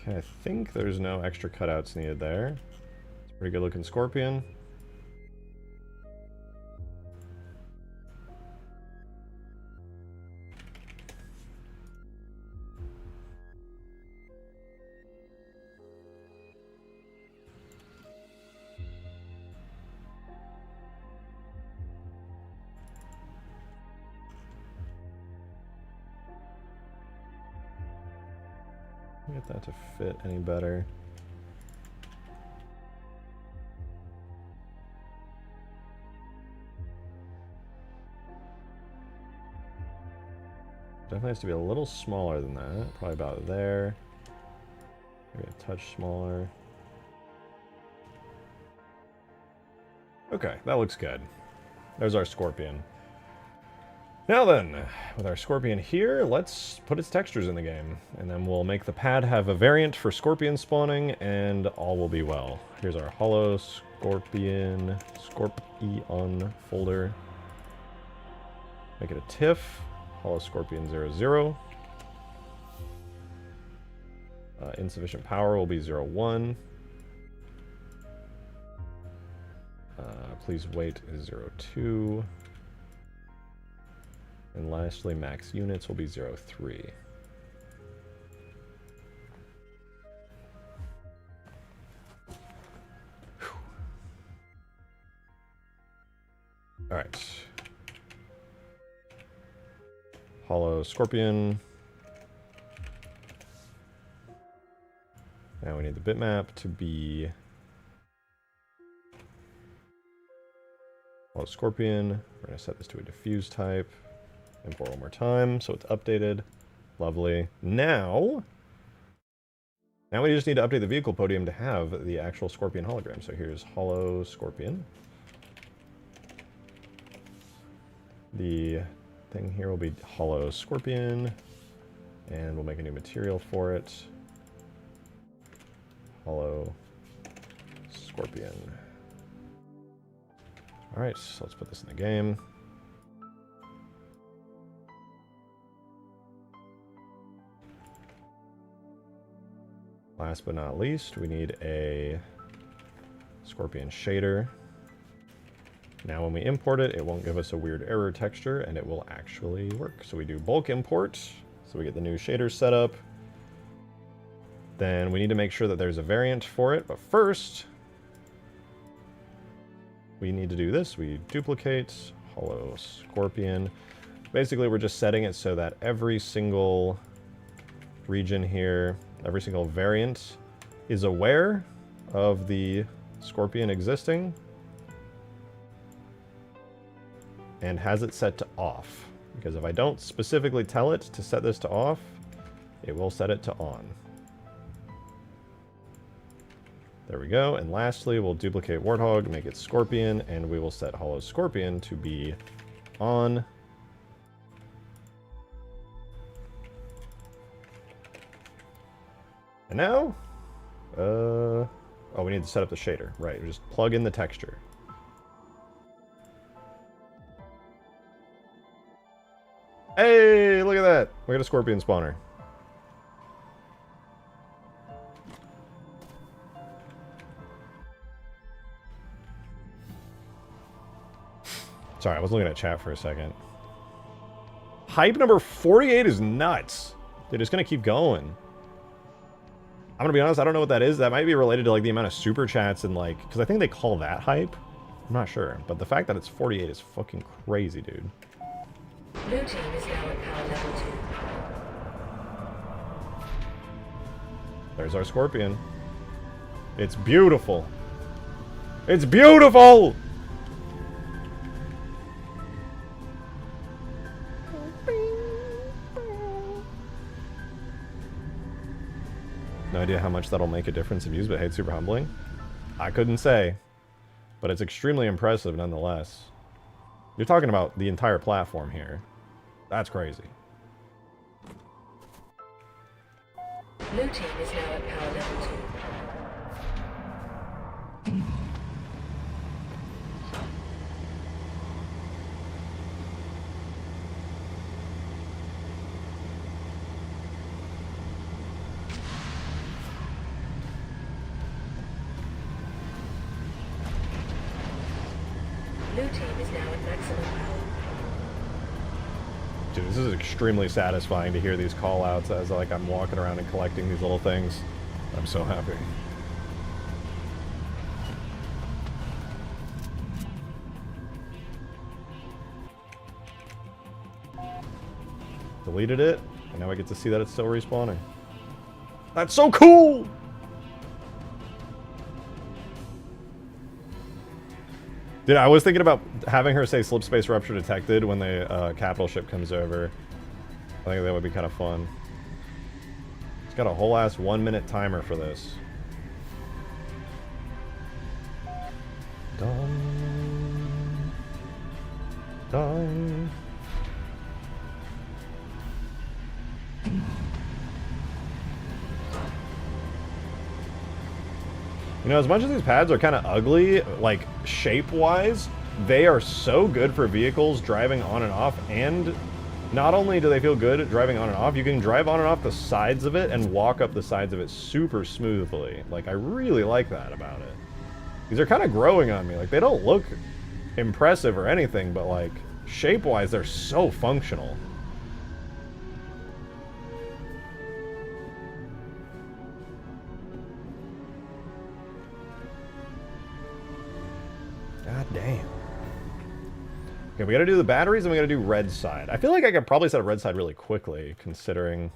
Okay, I think there's no extra cutouts needed there. It's a pretty good looking scorpion. Get that to fit any better. Definitely has to be a little smaller than that. Probably about there. Maybe a touch smaller. Okay, that looks good. There's our scorpion. Now then, with our scorpion here, let's put its textures in the game. And then we'll make the pad have a variant for scorpion spawning, and all will be well. Here's our hollow scorpion, scorpion folder. Make it a TIFF, hollow scorpion 00. Insufficient power will be 01. Please wait is 02. And lastly, max units will be 03. All right. Hollow scorpion. Now we need the bitmap to be hollow scorpion. We're going to set this to a diffuse type. Import one more time, so it's updated. Lovely. Now we just need to update the vehicle podium to have the actual scorpion hologram. So here's hollow scorpion. The thing here will be hollow scorpion, and we'll make a new material for it. Hollow scorpion. All right, so let's put this in the game. Last but not least, we need a scorpion shader. Now when we import it, it won't give us a weird error texture, and it will actually work. So we do bulk import, so we get the new shader set up. Then we need to make sure that there's a variant for it, but first, we need to do this. We duplicate hollow scorpion. Basically, we're just setting it so that every single region here, every single variant is aware of the scorpion existing and has it set to off. Because if I don't specifically tell it to set this to off, it will set it to on. There we go. And lastly, we'll duplicate Warthog, make it Scorpion, and we will set Hollow Scorpion to be on. And now, oh, we need to set up the shader. Right, we just plug in the texture. Hey, look at that. We got a Scorpion spawner. Sorry, I was looking at chat for a second. Hype number 48 is nuts. Dude, it's gonna keep going. I'm gonna be honest, I don't know what that is. That might be related to like the amount of super chats and like, because I think they call that hype. I'm not sure, but the fact that it's 48 is fucking crazy, dude. Blue team is now at power level 2. There's our scorpion. It's beautiful. It's beautiful! No idea how much that'll make a difference if used, but hey, it's super humbling. I couldn't say, but it's extremely impressive nonetheless. You're talking about the entire platform here. That's crazy. Blue team is now at power level 2. Blue team is now at maximum power. Dude, this is extremely satisfying to hear these call-outs as like I'm walking around and collecting these little things. I'm so happy. Deleted it, and now I get to see that it's still respawning. That's so cool! Dude, I was thinking about having her say slip space rupture detected when the capital ship comes over. I think that would be kind of fun. It's got a whole ass 1-minute timer for this. Done. Done. You know, as much as these pads are kind of ugly, like, shape-wise, they are so good for vehicles driving on and off, and not only do they feel good driving on and off, you can drive on and off the sides of it and walk up the sides of it super smoothly. Like, I really like that about it. These are kind of growing on me. Like, they don't look impressive or anything, but, like, shape-wise, they're so functional. God damn. Okay, we gotta do the batteries and we gotta do red side. I feel like I could probably set up red side really quickly, considering...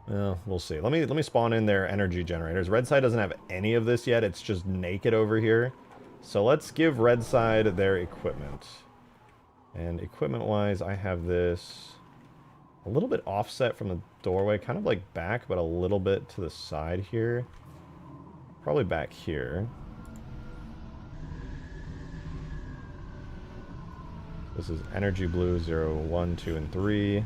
Well, we'll see. Let me spawn in their energy generators. Red side doesn't have any of this yet. It's just naked over here. So let's give red side their equipment. And equipment-wise, I have this a little bit offset from the doorway, kind of like back, but a little bit to the side here. Probably back here. This is energy blue 0, 1, 2, and 3. I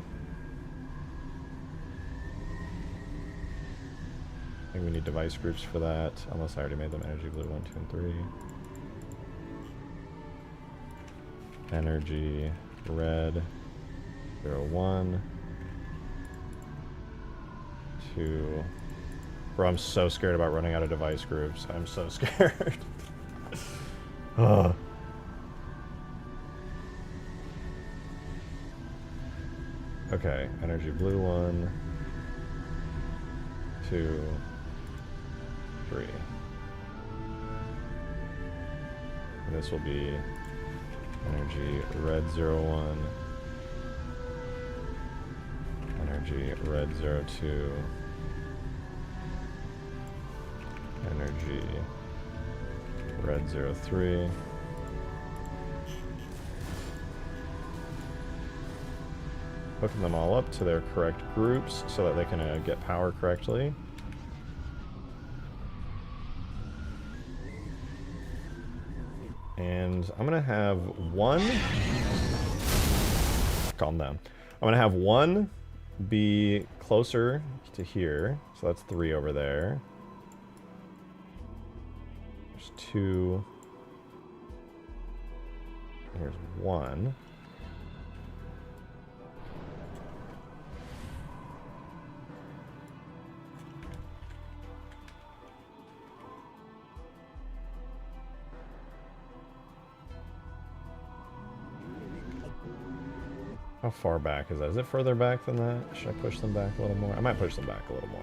think we need device groups for that, unless I already made them energy blue 1, 2, and 3. Energy red 0, 1, 2. Bro, I'm so scared about running out of device groups. I'm so scared. Ugh. Okay, energy blue 1, 2, 3. And this will be energy red 0, 1, energy red 0, 2, energy red 0, 3. Hooking them all up to their correct groups so that they can get power correctly. And I'm gonna have one... Calm down. I'm gonna have one be closer to here. So that's 3 over there. There's 2. Here's 1. How far back is that? Is it further back than that? Should I push them back a little more? I might push them back a little more.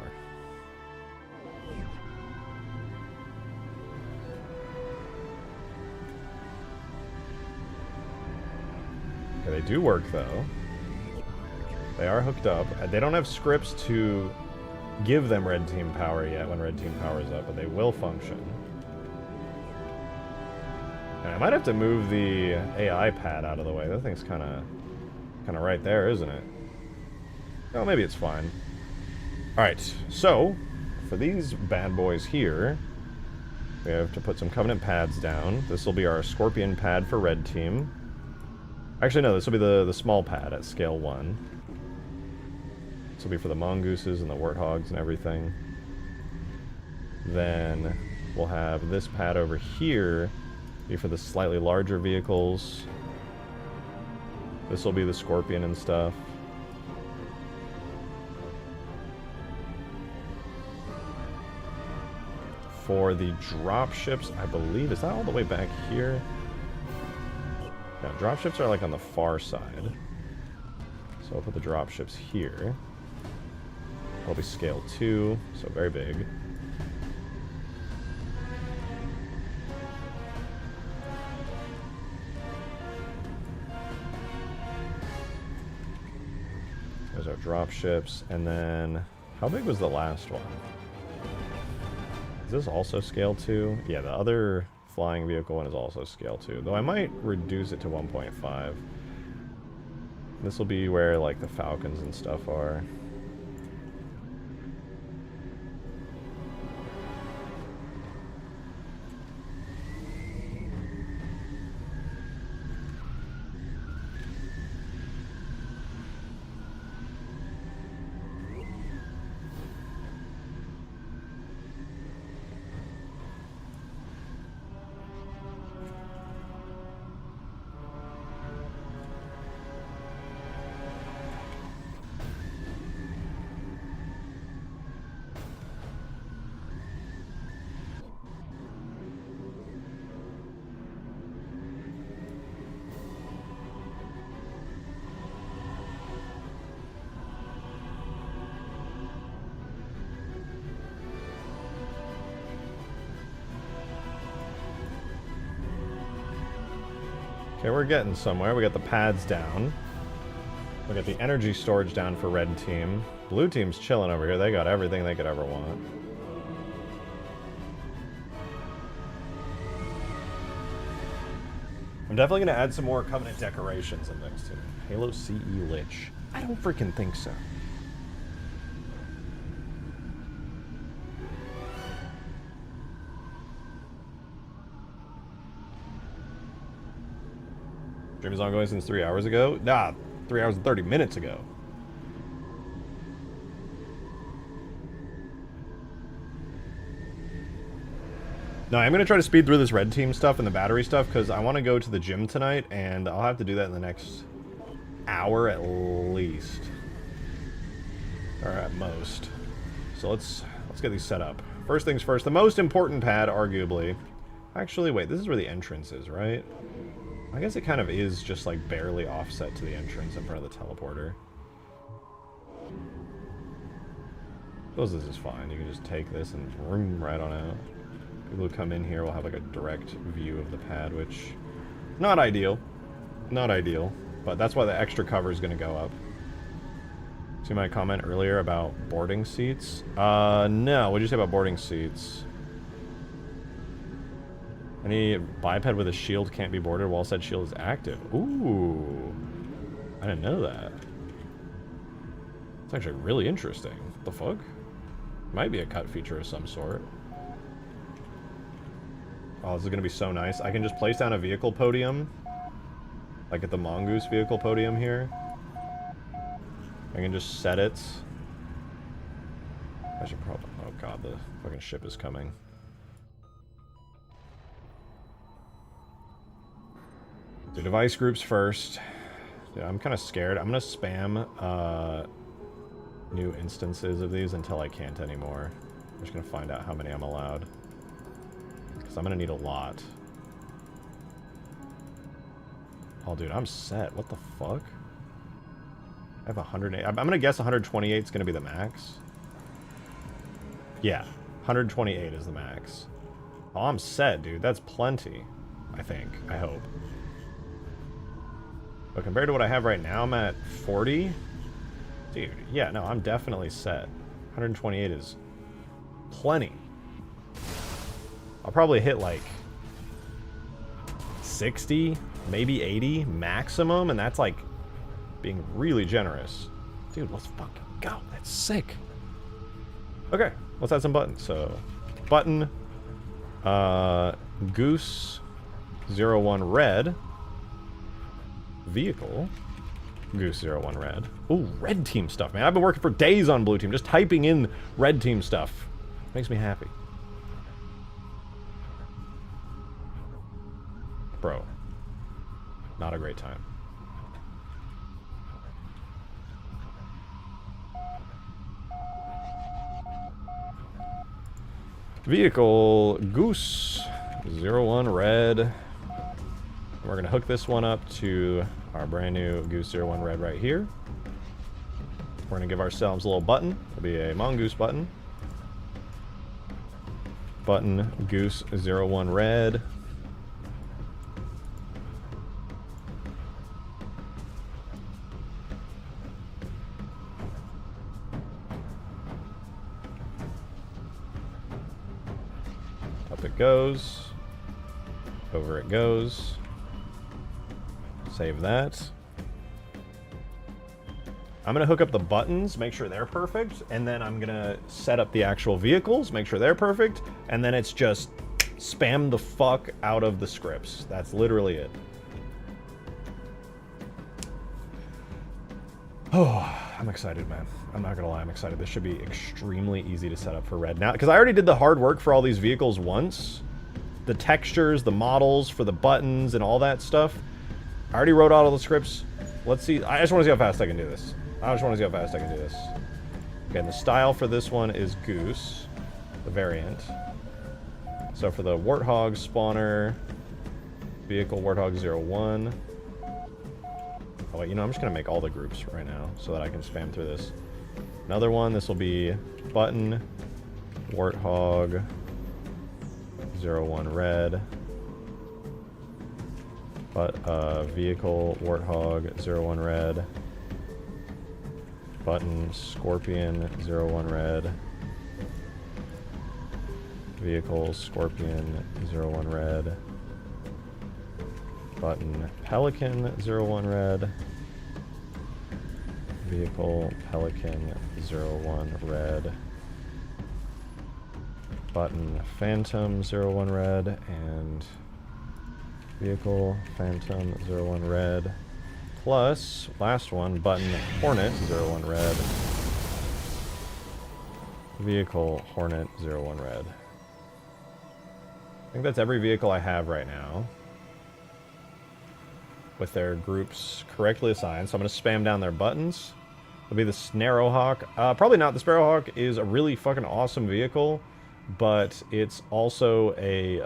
Okay, they do work though. They are hooked up. They don't have scripts to give them red team power yet when red team powers up, but they will function. And I might have to move the AI pad out of the way. That thing's kind of right there, isn't it? Oh, maybe it's fine. Alright, so, for these bad boys here, we have to put some Covenant pads down. This will be our Scorpion pad for red team. Actually, no, this will be the small pad at scale 1. This will be for the mongooses and the warthogs and everything. Then we'll have this pad over here be for the slightly larger vehicles. This will be the Scorpion and stuff. For the dropships, I believe, is that all the way back here? Yeah, dropships are like on the far side. So I'll put the dropships here. It'll be scale 2, so very big. There's our dropships, and then how big was the last one? Is this also scale 2? Yeah, the other flying vehicle one is also scale 2, though I might reduce it to 1.5. This will be where like the Falcons and stuff are. Okay, we're getting somewhere. We got the pads down. We got the energy storage down for red team. Blue team's chilling over here. They got everything they could ever want. I'm definitely going to add some more Covenant decorations in things too. Halo CE Lich. I don't freaking think so. Stream is ongoing since 3 hours ago? Nah, 3 hours and 30 minutes ago. No, I'm going to try to speed through this red team stuff and the battery stuff because I want to go to the gym tonight and I'll have to do that in the next hour at least. Or at most. So let's get these set up. First things first, the most important pad, arguably. Actually, wait, this is where the entrance is, right? I guess it kind of is just like barely offset to the entrance in front of the teleporter. Suppose this is fine. You can just take this and vroom right on out. People who come in here will have like a direct view of the pad, which not ideal. Not ideal. But that's why the extra cover is going to go up. See my comment earlier about boarding seats? No. What did you say about boarding seats? Any biped with a shield can't be boarded while said shield is active. Ooh. I didn't know that. It's actually really interesting. What the fuck? Might be a cut feature of some sort. Oh, this is going to be so nice. I can just place down a vehicle podium. Like at the Mongoose vehicle podium here. I can just set it. I should probably... Oh god, the fucking ship is coming. The device groups first. Yeah, I'm kind of scared. I'm going to spam new instances of these until I can't anymore. I'm just going to find out how many I'm allowed. Because I'm going to need a lot. Oh, dude, I'm set. What the fuck? I have 108. I'm going to guess 128 is going to be the max. Yeah, 128 is the max. Oh, I'm set, dude. That's plenty. I think. I hope. But compared to what I have right now, I'm at 40. Dude, yeah, no, I'm definitely set. 128 is plenty. I'll probably hit like 60, maybe 80 maximum, and that's like being really generous. Dude, let's fucking go. That's sick. Okay, let's add some buttons. So, button, Goose 01 Red, vehicle, Goose 01 Red. Ooh, red team stuff, man. I've been working for days on blue team, just typing in red team stuff. Makes me happy. Bro, not a great time. Vehicle Goose 01 Red. We're going to hook this one up to our brand new Goose 01 Red right here. We're going to give ourselves a little button. It'll be a Mongoose button. Button Goose 01 Red. Up it goes. Over it goes. Save that. I'm going to hook up the buttons, make sure they're perfect, and then I'm going to set up the actual vehicles, make sure they're perfect, and then it's just spam the fuck out of the scripts. That's literally it. Oh, I'm excited, man. I'm not gonna lie, I'm excited. This should be extremely easy to set up for Red now, because I already did the hard work for all these vehicles once. The textures, the models for the buttons, and all that stuff. I already wrote out all the scripts. Let's see. I just want to see how fast I can do this. Okay, and the style for this one is Goose, the variant. So for the Warthog spawner, vehicle Warthog 01. Oh wait, you know, I'm just gonna make all the groups right now so that I can spam through this. Another one, this will be button, Warthog 01 Red. But vehicle Warthog 01 Red. Button Scorpion 01 Red. Vehicle Scorpion 01 Red. Button Pelican 01 Red. Vehicle Pelican 01 Red. Button Phantom 01 Red. And vehicle Phantom 01 Red. Plus, last one, button Hornet 01 Red. Vehicle Hornet 01 Red. I think that's every vehicle I have right now, with their groups correctly assigned. So I'm going to spam down their buttons. It'll be the Sparrowhawk. Probably not. The Sparrowhawk is a really fucking awesome vehicle, but it's also a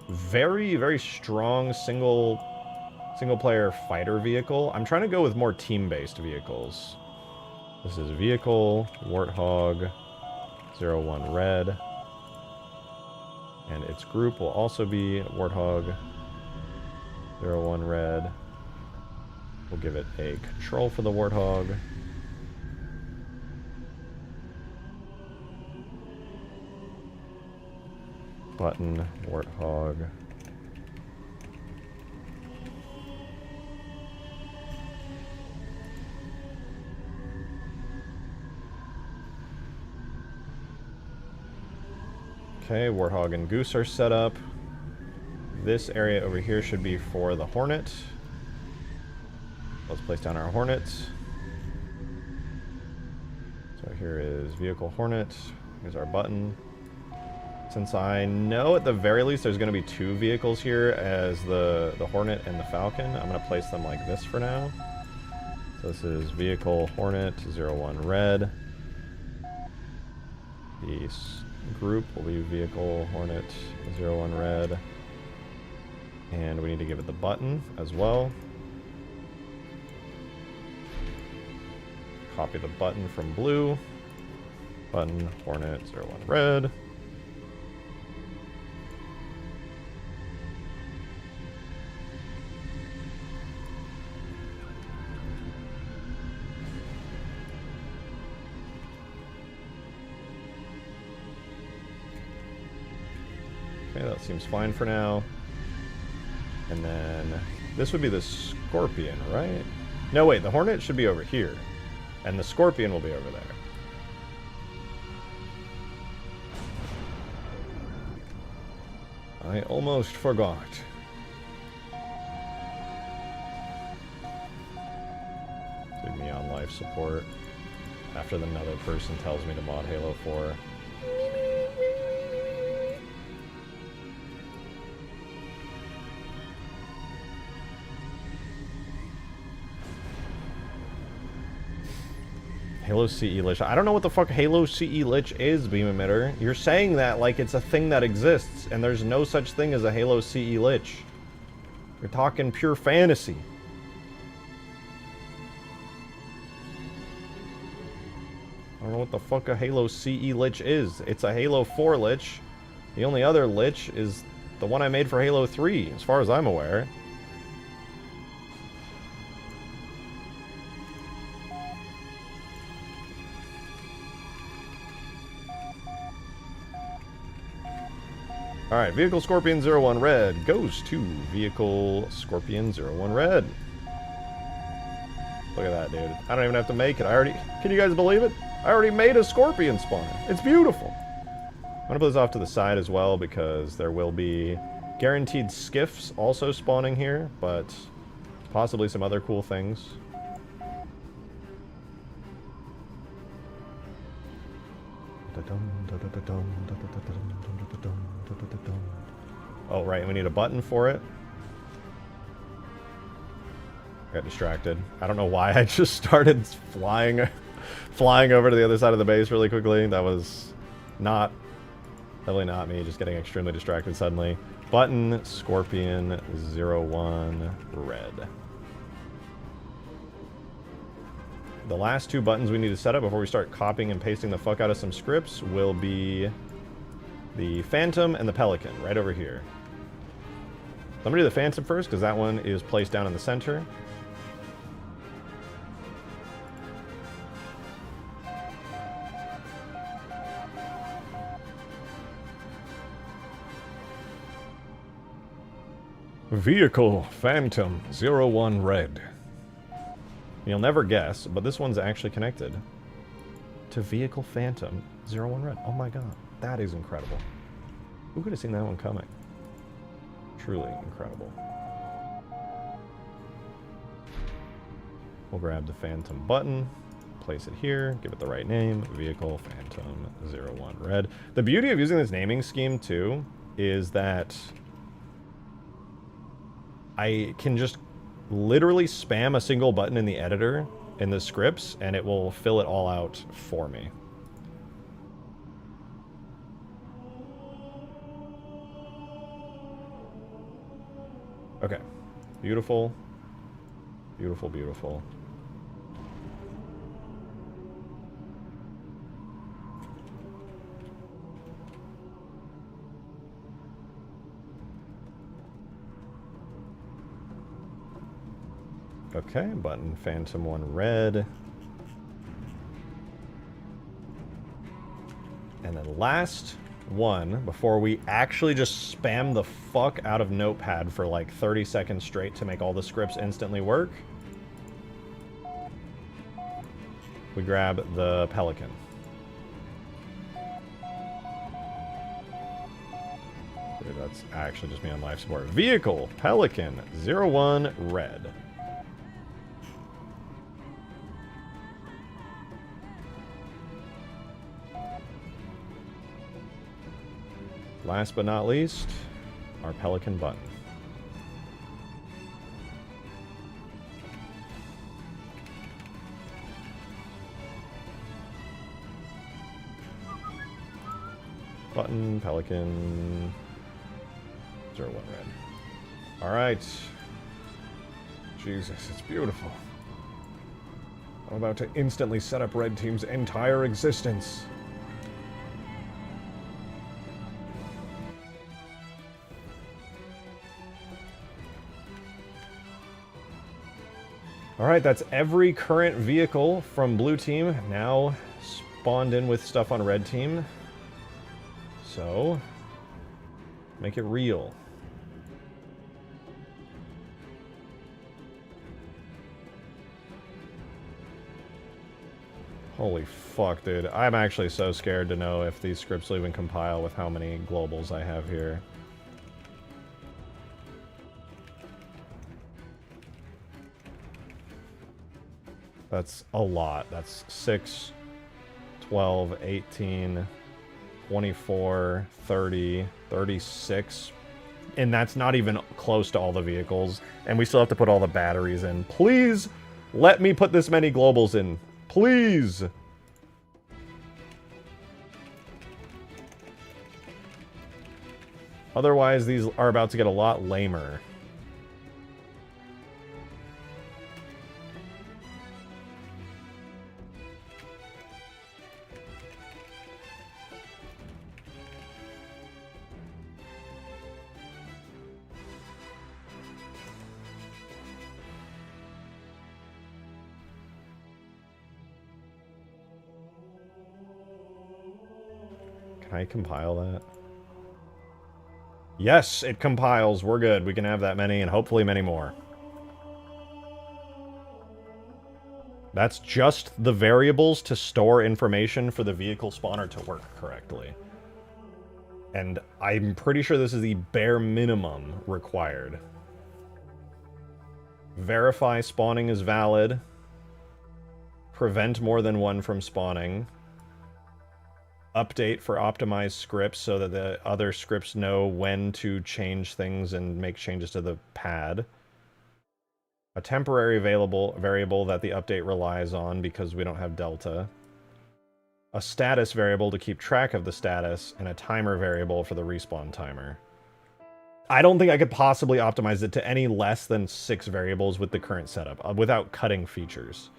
very, very strong single player fighter vehicle. I'm trying to go with more team-based vehicles. This is vehicle Warthog 01 Red. And its group will also be Warthog 01 Red. We'll give it a control for the Warthog. Button Warthog. Okay, Warthog and Goose are set up. This area over here should be for the Hornet. Let's place down our Hornet. So here is vehicle Hornet. Here's our button. Since I know at the very least there's going to be two vehicles here as the Hornet and the Falcon, I'm going to place them like this for now. So this is vehicle Hornet 01 Red. The group will be vehicle Hornet 01 Red. And we need to give it the button as well. Copy the button from blue. Button Hornet 01 Red. Okay, that seems fine for now. And then this would be the Scorpion, right? No, wait, the Hornet should be over here. And the Scorpion will be over there. I almost forgot. Leave me on life support after another person tells me to mod Halo 4. Halo CE Lich. I don't know what the fuck Halo CE Lich is, Beam Emitter. You're saying that like it's a thing that exists, and there's no such thing as a Halo CE Lich. You're talking pure fantasy. I don't know what the fuck a Halo CE Lich is. It's a Halo 4 Lich. The only other Lich is the one I made for Halo 3, as far as I'm aware. Alright, Vehicle Scorpion 01 Red goes to Vehicle Scorpion 01 Red. Look at that, dude. I don't even have to make it. Can you guys believe it? I already made a Scorpion spawner. It's beautiful. I'm gonna put this off to the side as well because there will be guaranteed skiffs also spawning here, but possibly some other cool things. Oh, right, we need a button for it. Got distracted. I don't know why I just started flying over to the other side of the base really quickly. That was definitely not me, just getting extremely distracted suddenly. Button, Scorpion, 01, Red. The last two buttons we need to set up before we start copying and pasting the fuck out of some scripts will be the Phantom and the Pelican, right over here. I'm gonna do the Phantom first, because that one is placed down in the center. Vehicle Phantom 01 Red. You'll never guess, but this one's actually connected to Vehicle Phantom 01 Red. Oh my god, that is incredible. Who could have seen that one coming? Truly incredible. We'll grab the Phantom button, place it here, give it the right name, Vehicle Phantom 01 Red. The beauty of using this naming scheme, too, is that I can just literally spam a single button in the editor in the scripts, and it will fill it all out for me. Okay. Beautiful. Beautiful, beautiful. Okay, button Phantom 1 Red. And then last one, before we actually just spam the fuck out of Notepad for like 30 seconds straight to make all the scripts instantly work, we grab the Pelican. Dude, that's actually just me on life support. Vehicle Pelican 01 Red. Last but not least, our Pelican button. Button, Pelican, 01 Red. Alright. Jesus, it's beautiful. I'm about to instantly set up Red Team's entire existence. Alright, that's every current vehicle from Blue Team now spawned in with stuff on Red Team. So, Make it real. Holy fuck, dude. I'm actually so scared to know if these scripts will even compile with how many globals I have here. That's a lot. That's 6, 12, 18, 24, 30, 36. And that's not even close to all the vehicles. And we still have to put all the batteries in. Please let me put this many globals in. Please. Otherwise, these are about to get a lot lamer. Can I compile that? Yes, it compiles. We're good. We can have that many and hopefully many more. That's just the variables to store information for the vehicle spawner to work correctly. And I'm pretty sure this is the bare minimum required. Verify spawning is valid. Prevent more than one from spawning. Update for optimized scripts so that the other scripts know when to change things and make changes to the pad. A temporary variable that the update relies on because we don't have delta. A status variable to keep track of the status, and a timer variable for the respawn timer. I don't think I could possibly optimize it to any less than 6 variables with the current setup, without cutting features.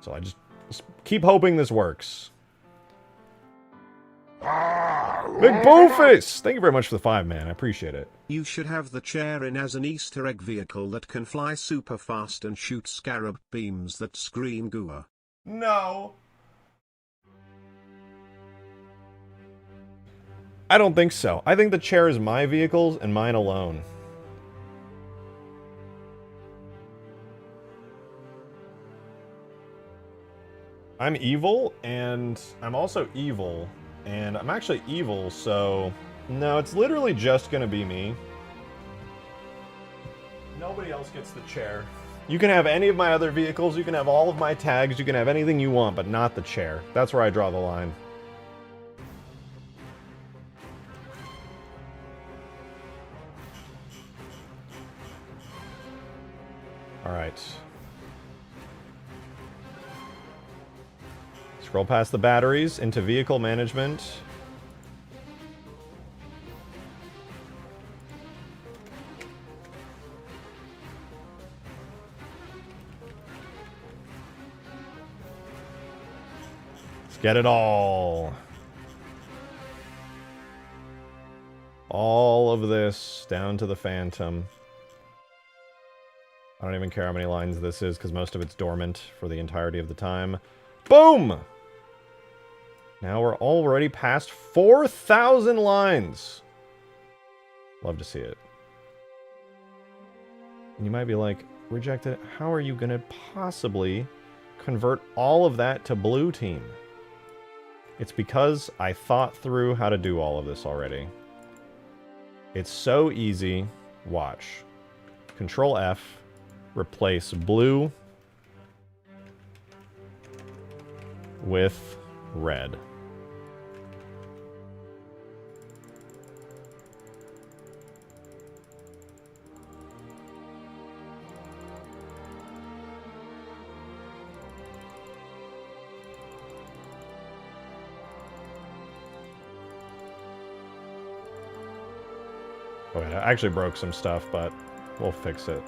So I just keep hoping this works. Big Boofus! Thank you very much for the 5, man. I appreciate it. You should have the chair in as an Easter egg vehicle that can fly super fast and shoot scarab beams that scream Gua. No. I don't think so. I think the chair is my vehicles and mine alone. I'm evil, and I'm also evil. And I'm actually evil, so... No, it's literally just gonna be me. Nobody else gets the chair. You can have any of my other vehicles, you can have all of my tags, you can have anything you want, but not the chair. That's where I draw the line. Alright. Scroll past the batteries into vehicle management. Let's get it all. All of this down to the Phantom. I don't even care how many lines this is because most of it's dormant for the entirety of the time. Boom! Now we're already past 4,000 lines. Love to see it. And you might be like, Rejected, how are you going to possibly convert all of that to blue team? It's because I thought through how to do all of this already. It's so easy. Watch. Control F. Replace blue with red. Okay, I actually broke some stuff, but we'll fix it.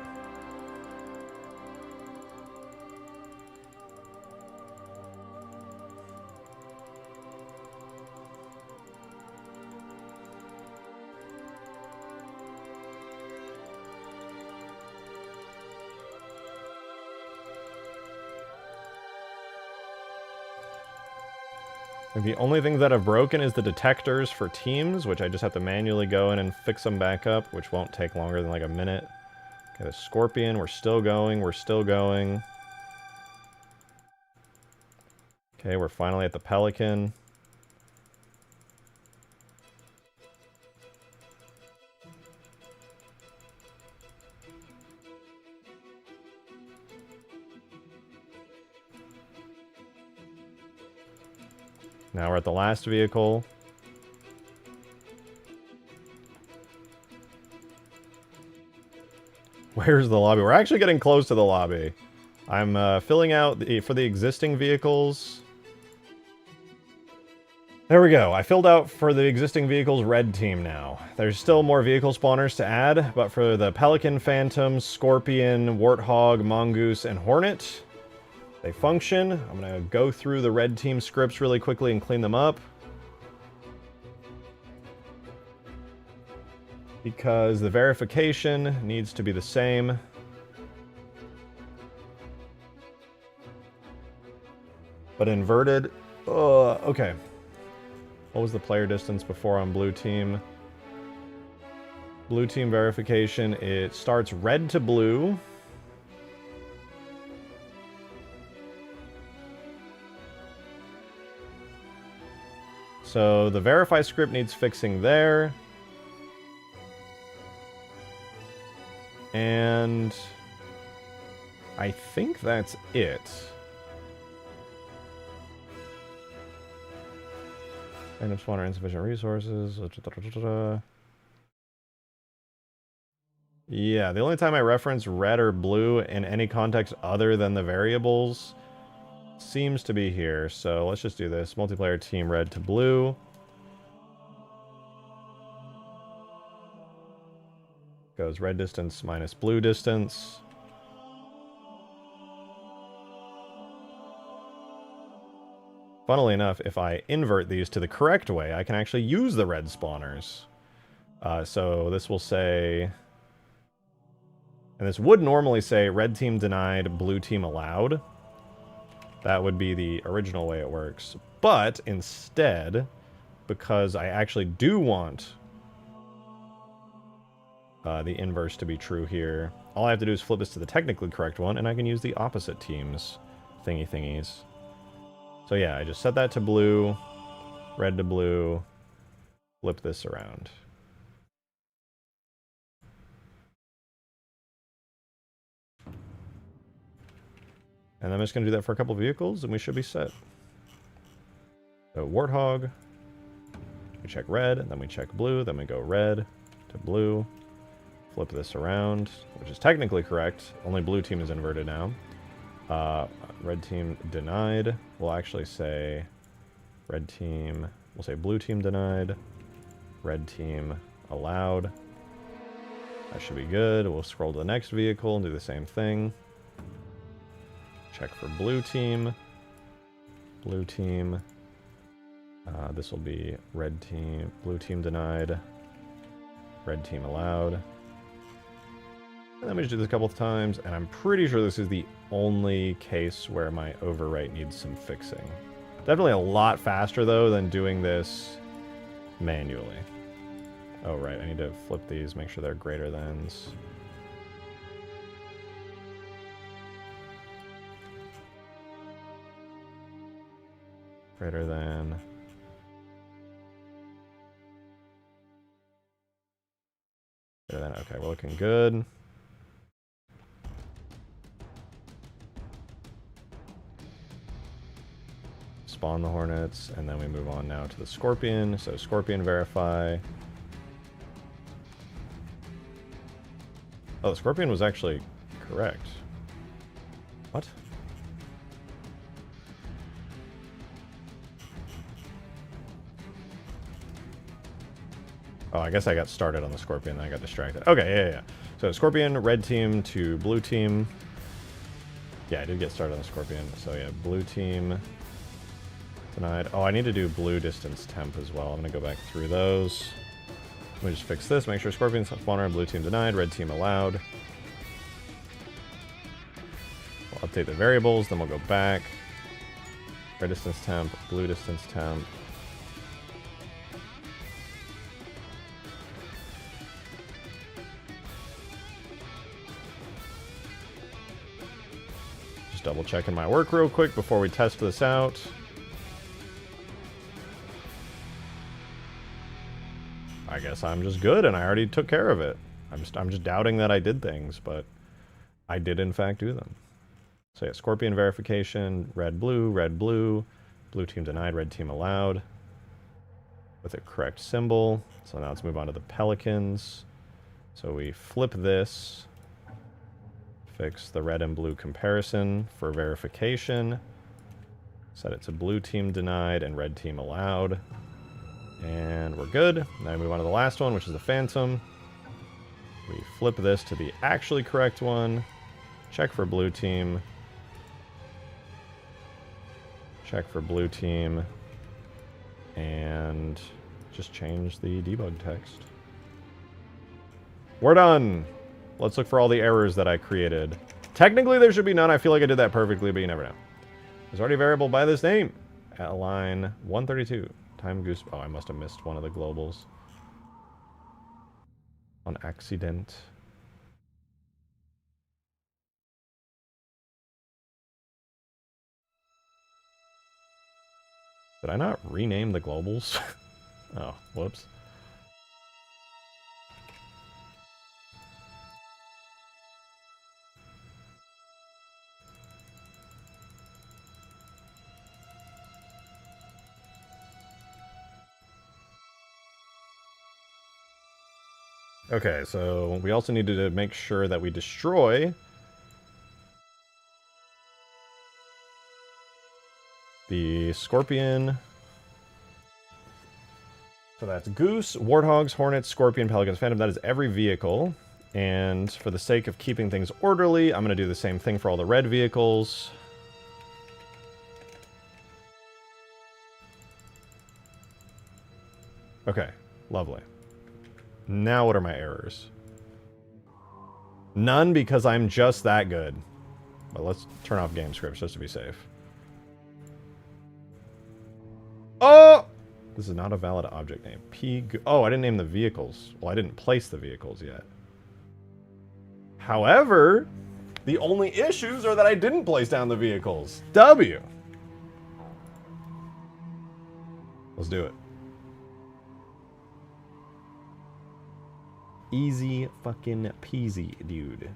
think the only thing that have broken is the detectors for teams, which I just have to manually go in and fix them back up, which won't take longer than like a minute. Okay, the Scorpion, we're still going, we're still going. Okay, we're finally at the Pelican. Now we're at the last vehicle. Where's the lobby? We're actually getting close to the lobby. I'm filling out for the existing vehicles. There we go. I filled out for the existing vehicles red team now. There's still more vehicle spawners to add, but for the Pelican, Phantom, Scorpion, Warthog, Mongoose, and Hornet, they function. I'm going to go through the red team scripts really quickly and clean them up. Because the verification needs to be the same. But inverted. Okay. What was the player distance before on blue team? Blue team verification, it starts red to blue. So the verify script needs fixing there. And I think that's it. Random spawner, insufficient resources. Yeah, the only time I reference red or blue in any context other than the variables seems to be here. So let's just do this. Multiplayer team red to blue. Goes red distance minus blue distance. Funnily enough, if I invert these to the correct way, I can actually use the red spawners. So this will say... And this would normally say red team denied, blue team allowed. That would be the original way it works. But instead, because I actually do want the inverse to be true here, all I have to do is flip this to the technically correct one, and I can use the opposite team's thingies. So yeah, I just set that to blue, red to blue, flip this around. And I'm just going to do that for a couple of vehicles, and we should be set. So Warthog, we check red, and then we check blue, then we go red to blue, flip this around, which is technically correct. Only blue team is inverted now. Red team denied. We'll actually say red team, we'll say blue team denied, red team allowed. That should be good. We'll scroll to the next vehicle and do the same thing. Check for blue team. Blue team. This will be red team, blue team denied, red team allowed. And then we just do this a couple of times, and I'm pretty sure this is the only case where my overwrite needs some fixing. Definitely a lot faster, though, than doing this manually. Oh, right, I need to flip these, make sure they're greater thans. Greater than... Greater than, okay, we're looking good. Spawn the Hornets, and then we move on now to the Scorpion. So Scorpion verify. Oh, the Scorpion was actually correct. What? Oh, I guess I got started on the Scorpion, then I got distracted. Okay, yeah. So Scorpion, red team to blue team. Yeah, I did get started on the Scorpion. So yeah, blue team denied. Oh, I need to do blue distance temp as well. I'm going to go back through those. Let me just fix this. Make sure Scorpion spawner, blue team denied, red team allowed. We'll update the variables, then we'll go back. Red distance temp, blue distance temp. Just double checking my work real quick before we test this out. I guess I'm just good and I already took care of it. I'm just doubting that I did things, but I did in fact do them. So yeah, Scorpion verification, red, blue, blue team denied, red team allowed. With a correct symbol. So now let's move on to the Pelicans. So we flip this. Fix the red and blue comparison for verification. Set it to blue team denied and red team allowed. And we're good. Now we move on to the last one, which is the Phantom. We flip this to the actually correct one. Check for blue team. Check for blue team. And just change the debug text. We're done. Let's look for all the errors that I created. Technically, there should be none. I feel like I did that perfectly, but you never know. There's already a variable by this name. At line 132. Time goose. Oh, I must have missed one of the globals. On accident. Did I not rename the globals? Oh, whoops. Okay, so we also needed to make sure that we destroy the Scorpion. So that's Goose, Warthogs, Hornets, Scorpion, Pelicans, Phantom. That is every vehicle. And for the sake of keeping things orderly, I'm going to do the same thing for all the red vehicles. Okay, lovely. Now what are my errors? None, because I'm just that good. But let's turn off game scripts just to be safe. Oh! This is not a valid object name. Oh, I didn't name the vehicles. Well, I didn't place the vehicles yet. However, the only issues are that I didn't place down the vehicles. W. Let's do it. Easy fucking peasy, dude.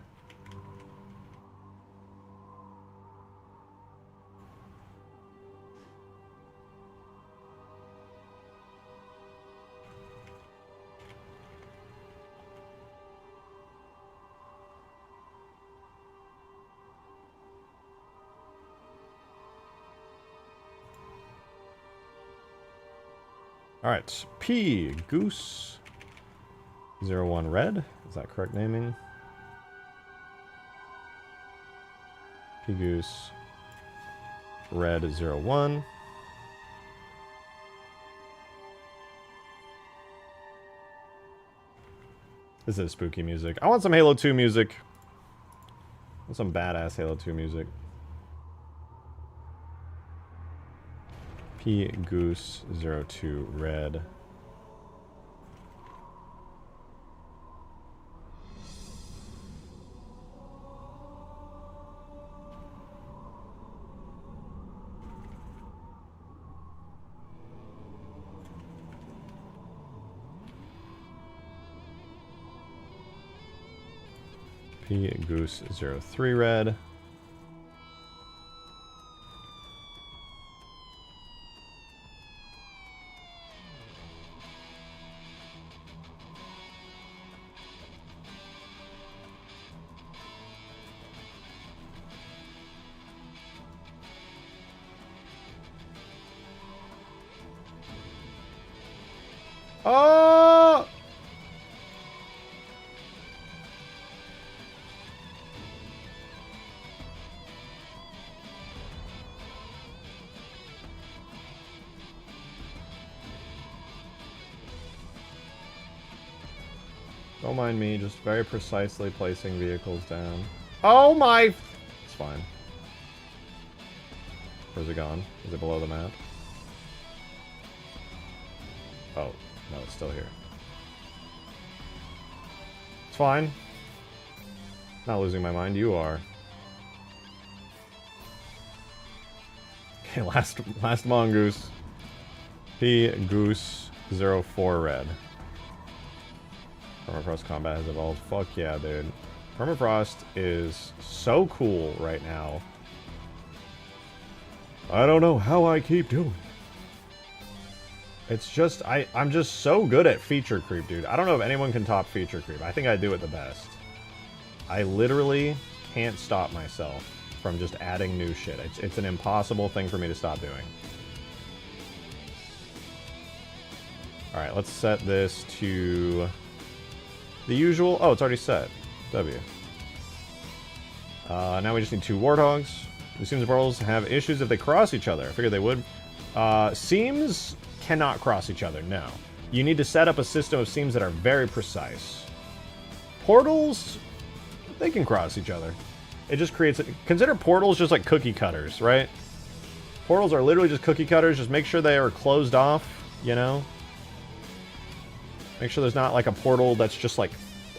All right, P Goose 01 Red. Is that correct naming? P Goose Red 01. This is spooky music. I want some Halo 2 music. I want some badass Halo 2 music. P Goose 02 Red. P Goose 03 Red. Oh! Don't mind me, just very precisely placing vehicles down. Oh my... It's fine. Where's it gone? Is it below the map? Oh, no, it's still here. It's fine. Not losing my mind. You are. Okay, last mongoose. P Goose 04 Red. Permafrost combat has evolved. Fuck yeah, dude. Permafrost is so cool right now. I don't know how I keep doing. It's just, I'm just so good at feature creep, dude. I don't know if anyone can top feature creep. I think I do it the best. I literally can't stop myself from just adding new shit. It's an impossible thing for me to stop doing. Alright, let's set this to the usual. Oh, it's already set. W. Now we just need 2 warthogs. The seams and portals have issues if they cross each other. I figured they would. Seams cannot cross each other, no. You need to set up a system of seams that are very precise. Portals, they can cross each other. It just creates... Consider portals just like cookie cutters, right? Portals are literally just cookie cutters. Just make sure they are closed off, you know? Make sure there's not like a portal that's just like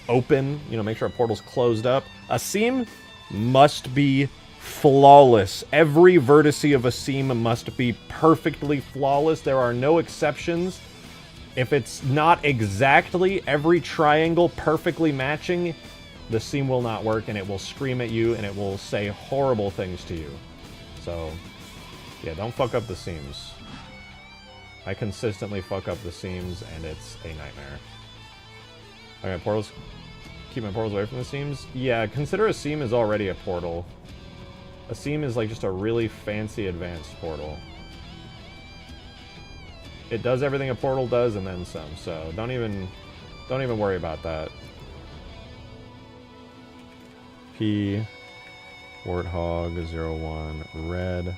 open. You know, make sure a portal's closed up. A seam must be flawless. Every vertice of a seam must be perfectly flawless. There are no exceptions. If it's not exactly every triangle perfectly matching, the seam will not work, and it will scream at you, and it will say horrible things to you. So, yeah, don't fuck up the seams. I consistently fuck up the seams, and it's a nightmare. Okay, portals. Keep my portals away from the seams? Yeah, consider a seam is already a portal. A seam is like just a really fancy advanced portal. It does everything a portal does and then some, so don't even worry about that. P Warthog 01 Red.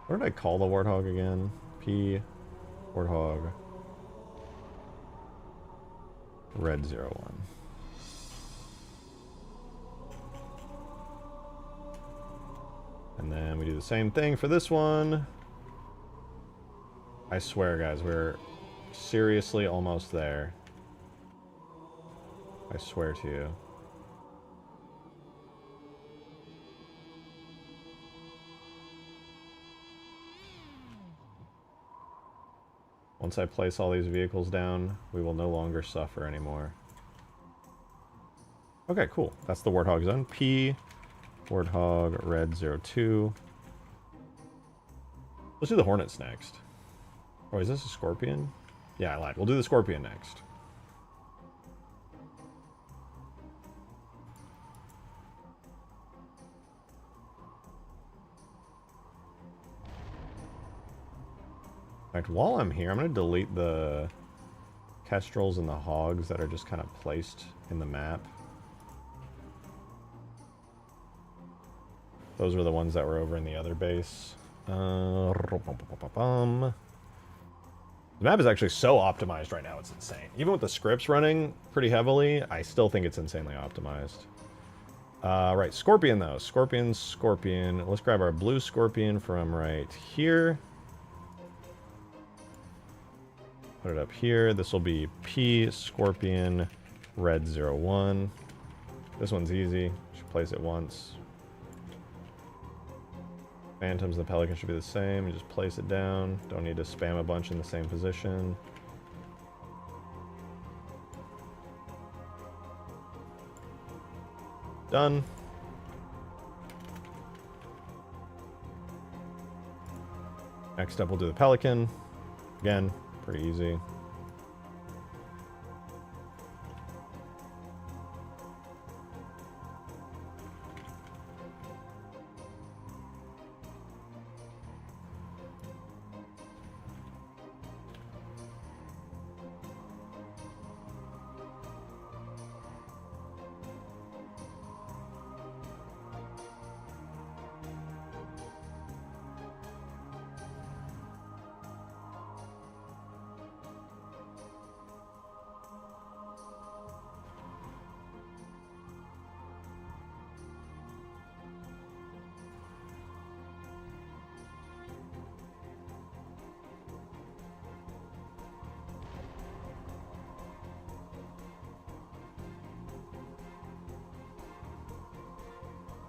What did I call the Warthog again? P Warthog Red 01. And then we do the same thing for this one. I swear, guys, we're seriously almost there. I swear to you. Once I place all these vehicles down, we will no longer suffer anymore. Okay, cool. That's the Warthog zone. P Warthog Red 02. Let's do the Hornets next. Oh, is this a Scorpion? Yeah, I lied. We'll do the Scorpion next. In fact, while I'm here, I'm going to delete the Kestrels and the Hogs that are just kind of placed in the map. Those were the ones that were over in the other base. The map is actually so optimized right now, it's insane. Even with the scripts running pretty heavily, I still think it's insanely optimized. Right, Scorpion though. Scorpion. Let's grab our blue Scorpion from right here. Put it up here. This will be P Scorpion Red 01. This one's easy. Just place it once. Phantoms and the Pelican should be the same. You just place it down. Don't need to spam a bunch in the same position. Done. Next up, we'll do the Pelican. Again, pretty easy.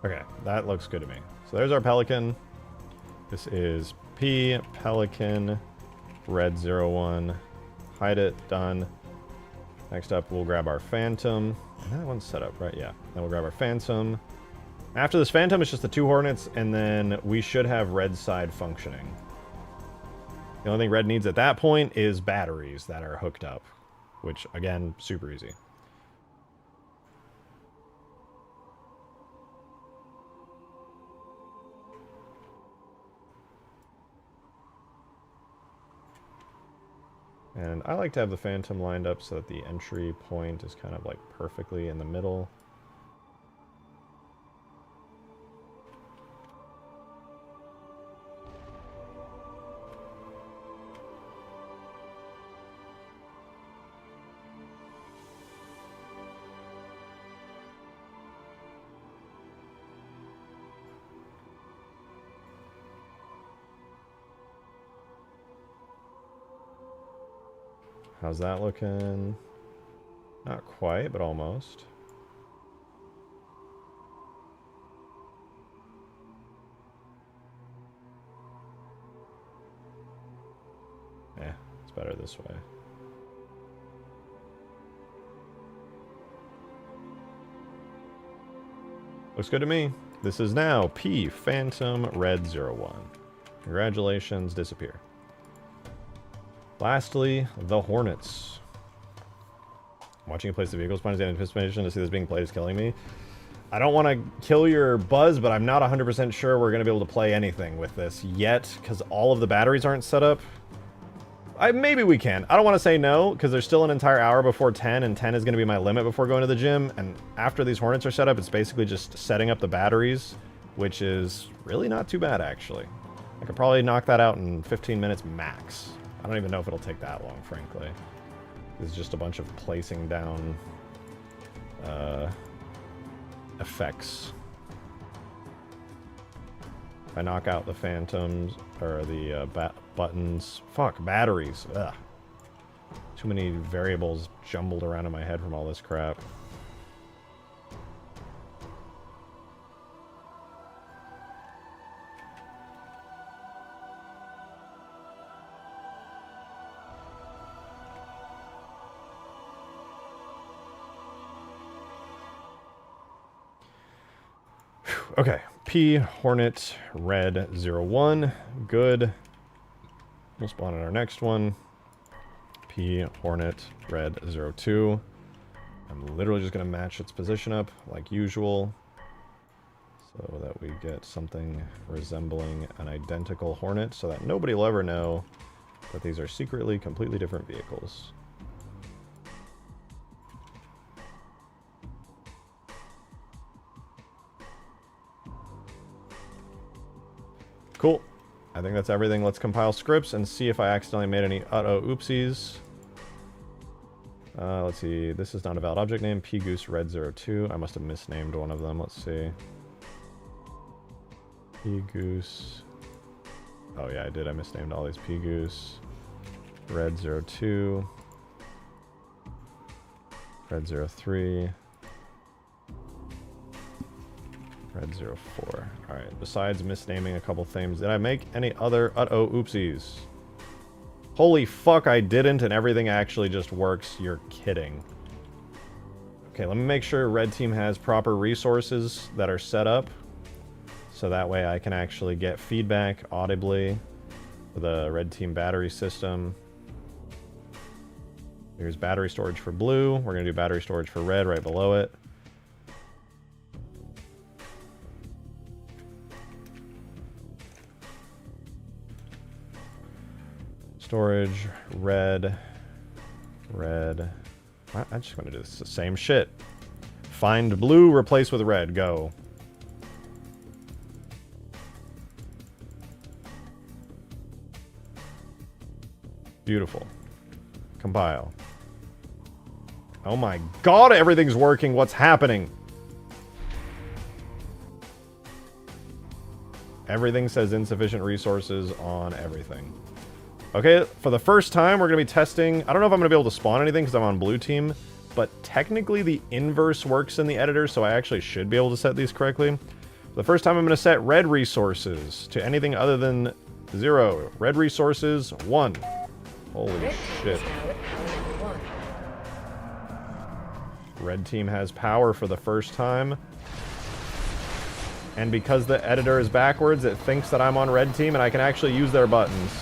Okay, that looks good to me. So there's our Pelican. This is P, Pelican, Red 01. Hide it, done. Next up, we'll grab our Phantom. And that one's set up, right? Yeah. Then we'll grab our Phantom. After this Phantom, it's just the 2 Hornets, and then we should have Red side functioning. The only thing Red needs at that point is batteries that are hooked up, which, again, super easy. And I like to have the Phantom lined up so that the entry point is kind of like perfectly in the middle. How's that looking? Not quite, but almost. Yeah, it's better this way. Looks good to me. This is now P Phantom Red 01. Congratulations, disappear. Lastly, the Hornets. Watching you place the vehicle spawns in anticipation to see this being played is killing me. I don't want to kill your buzz, but I'm not 100% sure we're going to be able to play anything with this yet, because all of the batteries aren't set up. Maybe we can. I don't want to say no, because there's still an entire hour before 10, and 10 is going to be my limit before going to the gym, and after these Hornets are set up, it's basically just setting up the batteries, which is really not too bad, actually. I could probably knock that out in 15 minutes max. I don't even know if it'll take that long, frankly. It's just a bunch of placing down effects. If I knock out the Phantoms, or the buttons... Fuck, batteries. Ugh. Too many variables jumbled around in my head from all this crap. Okay, P Hornet Red 01, good. We'll spawn in our next one. P Hornet Red 02. I'm literally just going to match its position up like usual so that we get something resembling an identical Hornet so that nobody will ever know that these are secretly completely different vehicles. Cool. I think that's everything. Let's compile scripts and see if I accidentally made any oopsies. Let's see. This is not a valid object name. P-Goose Red 02. I must have misnamed one of them. Let's see. P-Goose. Oh yeah, I did. I misnamed all these P-Goose. Red 02. Red 03. Red 04. Alright, besides misnaming a couple things, did I make any other oopsies? Holy fuck, I didn't, and everything actually just works. You're kidding. Okay, let me make sure Red Team has proper resources that are set up, so that way I can actually get feedback audibly for the Red Team battery system. Here's battery storage for blue. We're going to do battery storage for red right below it. Storage, red, red. I'm just going to do this. The same shit. Find blue, replace with red. Go. Beautiful. Compile. Oh my god, everything's working. What's happening? Everything says insufficient resources on everything. Okay, for the first time, we're going to be testing... I don't know if I'm going to be able to spawn anything because I'm on blue team, but technically the inverse works in the editor, so I actually should be able to set these correctly. For the first time, I'm going to set red resources to anything other than 0. Red resources, 1. Holy Red team shit. is now at power level 1. Red team has power for the first time. And because the editor is backwards, it thinks that I'm on red team and I can actually use their buttons.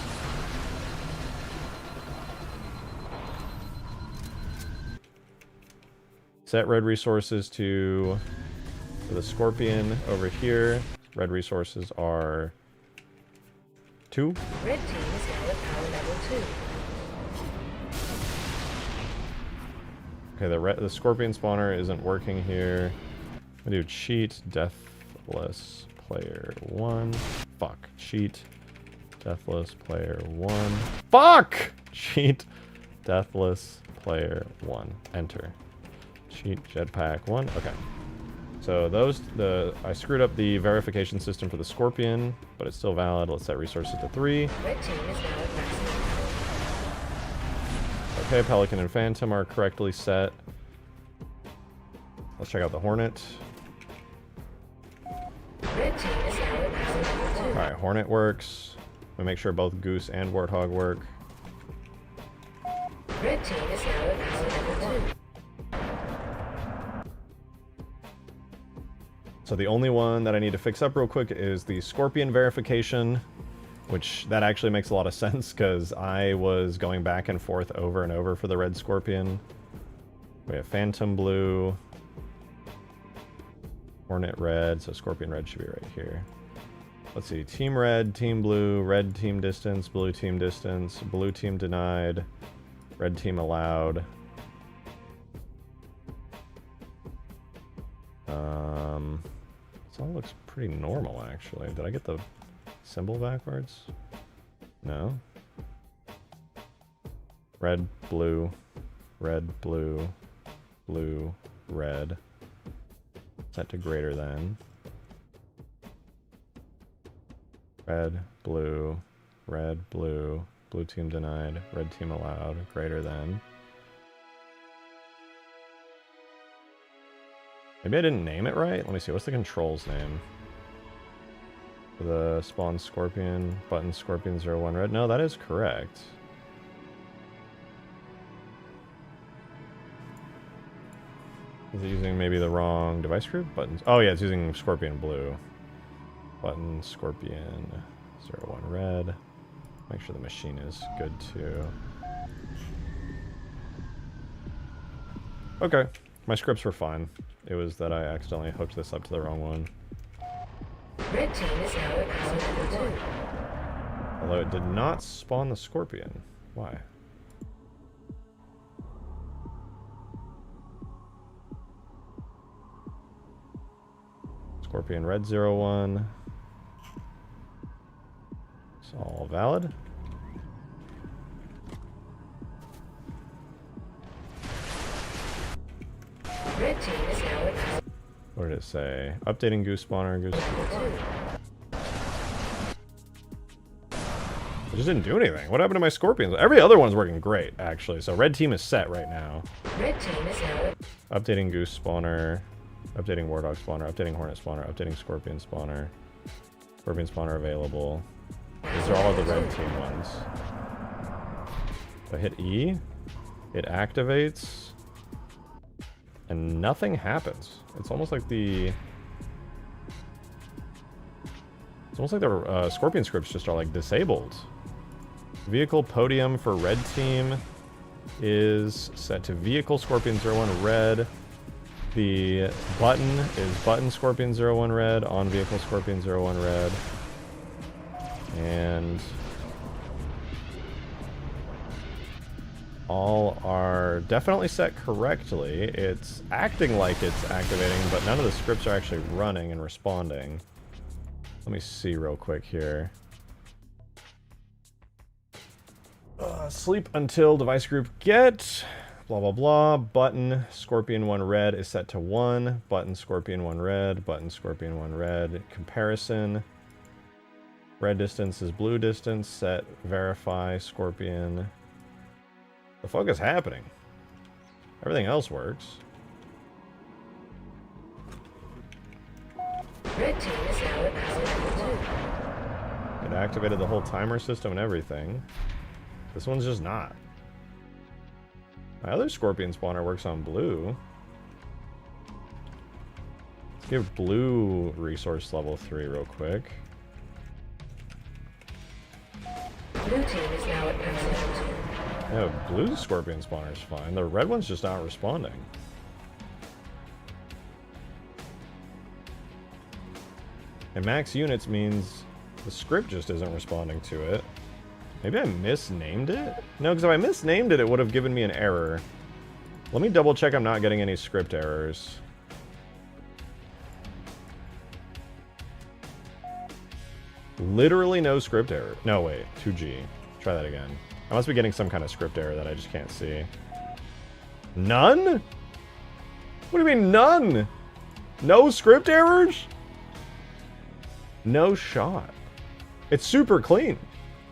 Set red resources to the Scorpion over here. Red resources are 2. Red team is now at power level 2. Okay, the Scorpion spawner isn't working here. I do cheat, deathless player 1. Fuck. Cheat, deathless player 1. Fuck! Cheat, deathless player 1. Enter. Cheat, jetpack 1. Okay. So I screwed up the verification system for the Scorpion, but it's still valid. Let's set resources to 3. Red team is now at maximum power. Okay, Pelican and Phantom are correctly set. Let's check out the Hornet. Red team is now at maximum level 2. Alright, Hornet works. We make sure both Goose and Warthog work. Red team is now at maximum level 2. So the only one that I need to fix up real quick is the Scorpion verification, which that actually makes a lot of sense because I was going back and forth over and over for the red Scorpion. We have Phantom Blue, Hornet Red, so Scorpion Red should be right here. Let's see, Team Red, Team Blue, Red Team Distance, Blue Team Distance, Blue Team Denied, Red Team Allowed. This all looks pretty normal, actually. Did I get the symbol backwards? No. Red, blue, blue, blue, red. Set to greater than. Red, blue, blue team denied, red team allowed, greater than. Maybe I didn't name it right? Let me see, what's the control's name? For the spawn Scorpion, button Scorpion 01 red. No, that is correct. Is it using maybe the wrong device group? Buttons. Oh yeah, it's using Scorpion blue. Button Scorpion 01 red. Make sure the machine is good too. Okay, my scripts were fine. It was that I accidentally hooked this up to the wrong one. Red team is now at power level 2. Although it did not spawn the Scorpion. Why? Scorpion Red 01. It's all valid. Red team is now at power What did it say? Updating Goose spawner. Goose. level 2. It just didn't do anything. What happened to my Scorpions? Every other one's working great, actually. So red team is set right now. Red team is now at Updating Goose spawner. Updating Wardog spawner. Updating Hornet spawner. Updating Scorpion spawner. Scorpion spawner available. These are all of the red team ones. If I hit E, it activates. And nothing happens. It's almost like the... It's almost like the Scorpion scripts just are like disabled. Vehicle podium for red team is set to vehicle Scorpion 01 red. The button is button Scorpion 01 red on vehicle Scorpion 01 red. And all are definitely set correctly. It's acting like it's activating, but none of the scripts are actually running and responding. Let me see real quick here. Sleep until device group get, blah, blah, blah. Button Scorpion 1 red is set to 1. Button Scorpion 1 red, button Scorpion 1 red. Comparison. Red distance is blue distance. Set, verify, Scorpion. The fuck is happening? Everything else works. Red team is now at power level 2. It activated the whole timer system and everything. This one's just not. My other scorpion spawner works on blue. Let's give blue resource level 3 real quick. Blue team is now at power level 2. Yeah, blue scorpion spawner's fine. The red one's just not responding. And max units means the script just isn't responding to it. Maybe I misnamed it? No, because if I misnamed it, it would have given me an error. Let me double check I'm not getting any script errors. Literally no script error. No, wait. 2G. Try that again. I must be getting some kind of script error that I just can't see. None? What do you mean none? No script errors? No shot. It's super clean.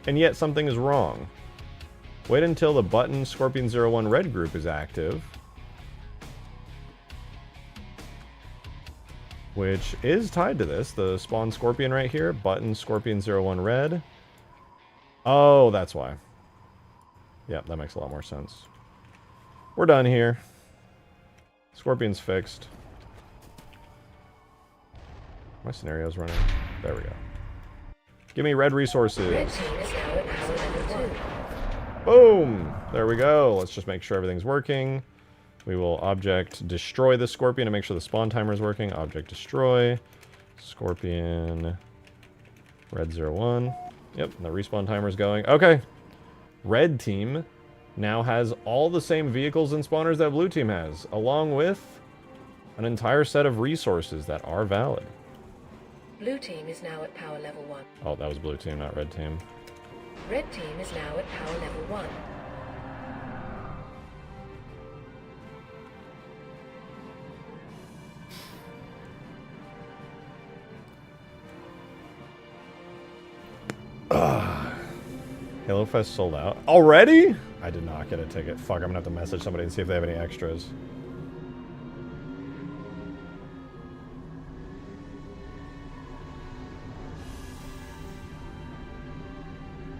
And yet something is wrong. Wait until the button Scorpion01 Red group is active. Which is tied to this. The spawn Scorpion right here. Button Scorpion01 Red. Oh, that's why. Yep, that makes a lot more sense. We're done here. Scorpion's fixed. My scenario's running. There we go. Give me red resources. Red team is now at power level 2. Boom! There we go. Let's just make sure everything's working. We will object destroy the Scorpion to make sure the spawn timer is working. Object destroy. Scorpion Red 01. Yep, and the respawn timer is going. Okay. Red team now has all the same vehicles and spawners that blue team has, along with an entire set of resources that are valid. Blue team is now at power level 1. Oh, that was blue team, not red team. Red team is now at power level 1. Halo Fest sold out. Already? I did not get a ticket. Fuck, I'm gonna have to message somebody and see if they have any extras.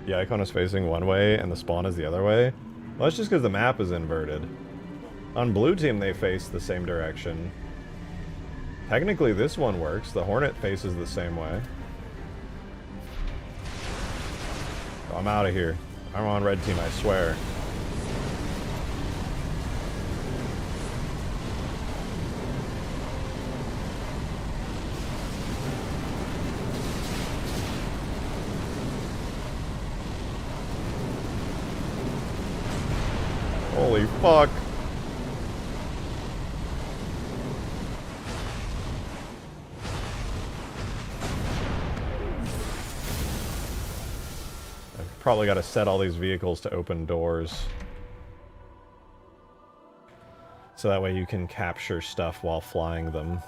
The icon is facing one way and the spawn is the other way. Well, that's just because the map is inverted. On blue team, they face the same direction. Technically, this one works. The Hornet faces the same way. I'm out of here. I'm on red team, I swear. Holy fuck. Probably got to set all these vehicles to open doors. So that way you can capture stuff while flying them.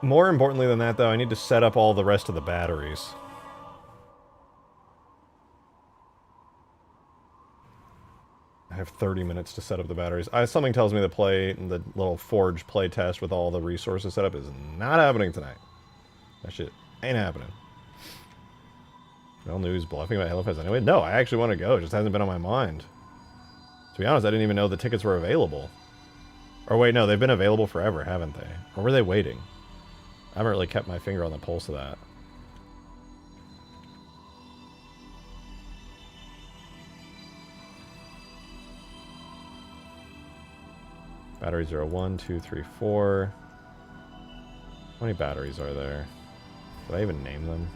More importantly than that, though, I need to set up all the rest of the batteries. I have 30 minutes to set up the batteries. Something tells me the little Forge play test with all the resources set up is not happening tonight. That shit ain't happening. Well, news bluffing about Halo Fest anyway? No, I actually want to go. It just hasn't been on my mind. To be honest, I didn't even know the tickets were available. Or wait, no, they've been available forever, haven't they? Or were they waiting? I haven't really kept my finger on the pulse of that. Battery 0, 1, 2, 3, 4. How many batteries are there? Did I even name them?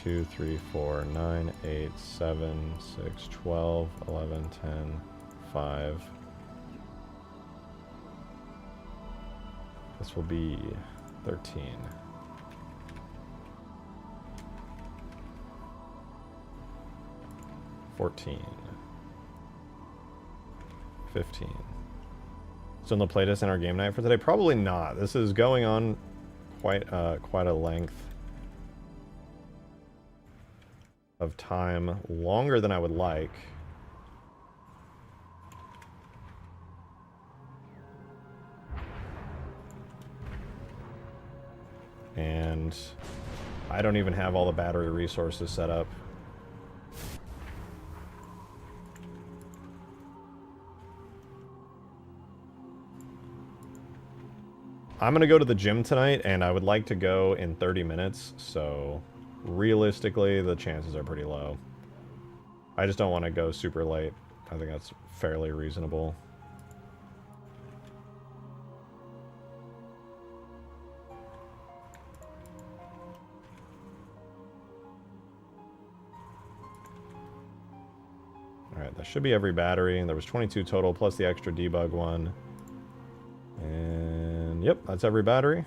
2, 3, 4, 9, 8, 7, 6, 12, 11, 10, 5. This will be 13. 14. 15. So in the playtest in our game night for today? Probably not. This is going on quite a length of time, longer than I would like. And I don't even have all the battery resources set up. I'm going to go to the gym tonight, and I would like to go in 30 minutes, so realistically, the chances are pretty low. I just don't want to go super late. I think that's fairly reasonable. Alright, that should be every battery, and there was 22 total, plus the extra debug one. And yep, that's every battery.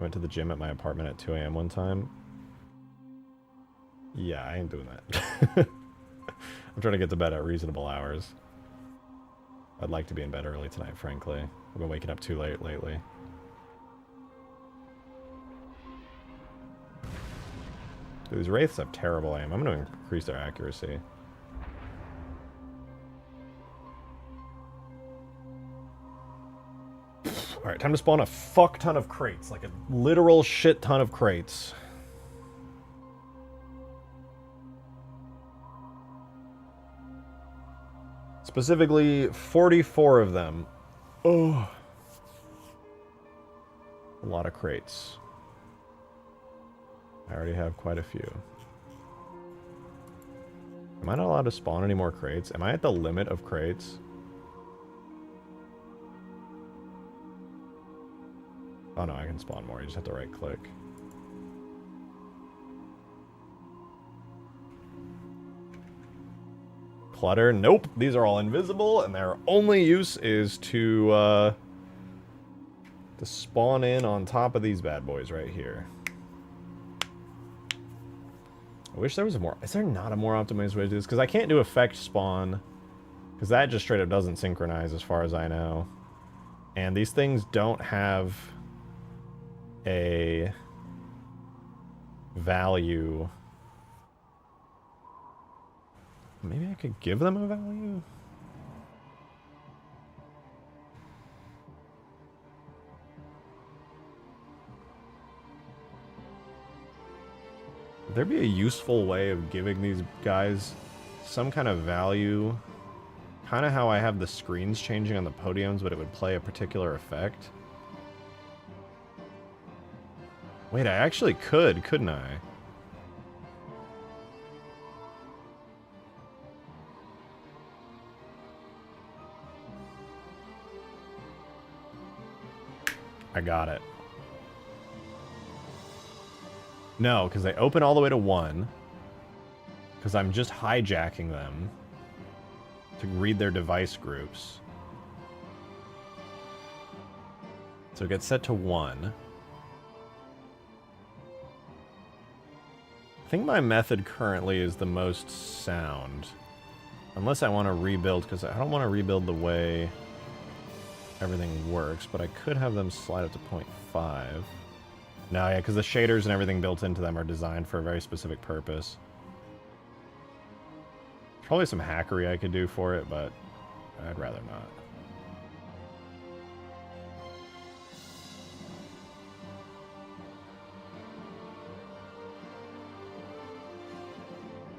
Went to the gym at my apartment at 2 a.m. one time. Yeah, I ain't doing that. I'm trying to get to bed at reasonable hours. I'd like to be in bed early tonight, frankly. I've been waking up too late lately. Dude, these wraiths have terrible aim. I'm going to increase their accuracy. Alright, time to spawn a fuck ton of crates. Like a literal shit ton of crates. Specifically, 44 of them. Oh. A lot of crates. I already have quite a few. Am I not allowed to spawn any more crates? Am I at the limit of crates? Oh no, I can spawn more. You just have to right click. Clutter? Nope. These are all invisible, and their only use is to spawn in on top of these bad boys right here. I wish there was a more... Is there not a more optimized way to do this? Because I can't do effect spawn. Because that just straight up doesn't synchronize as far as I know. And these things don't have a value. Maybe I could give them a value? Would there be a useful way of giving these guys some kind of value? Kind of how I have the screens changing on the podiums, but it would play a particular effect. Wait, I actually could, couldn't I? I got it. No, because they open all the way to 1. Because I'm just hijacking them to read their device groups. So it gets set to 1. I think my method currently is the most sound. Unless I want to rebuild, because I don't want to rebuild the way everything works, but I could have them slide up to 0.5. No, yeah, because the shaders and everything built into them are designed for a very specific purpose. Probably some hackery I could do for it, but I'd rather not.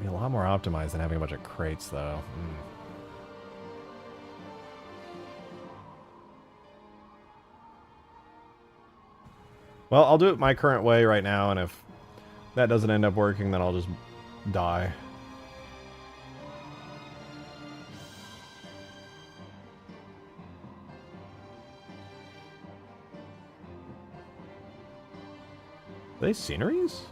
Be a lot more optimized than having a bunch of crates, though. Well, I'll do it my current way right now, and if that doesn't end up working, then I'll just die. Are they sceneries?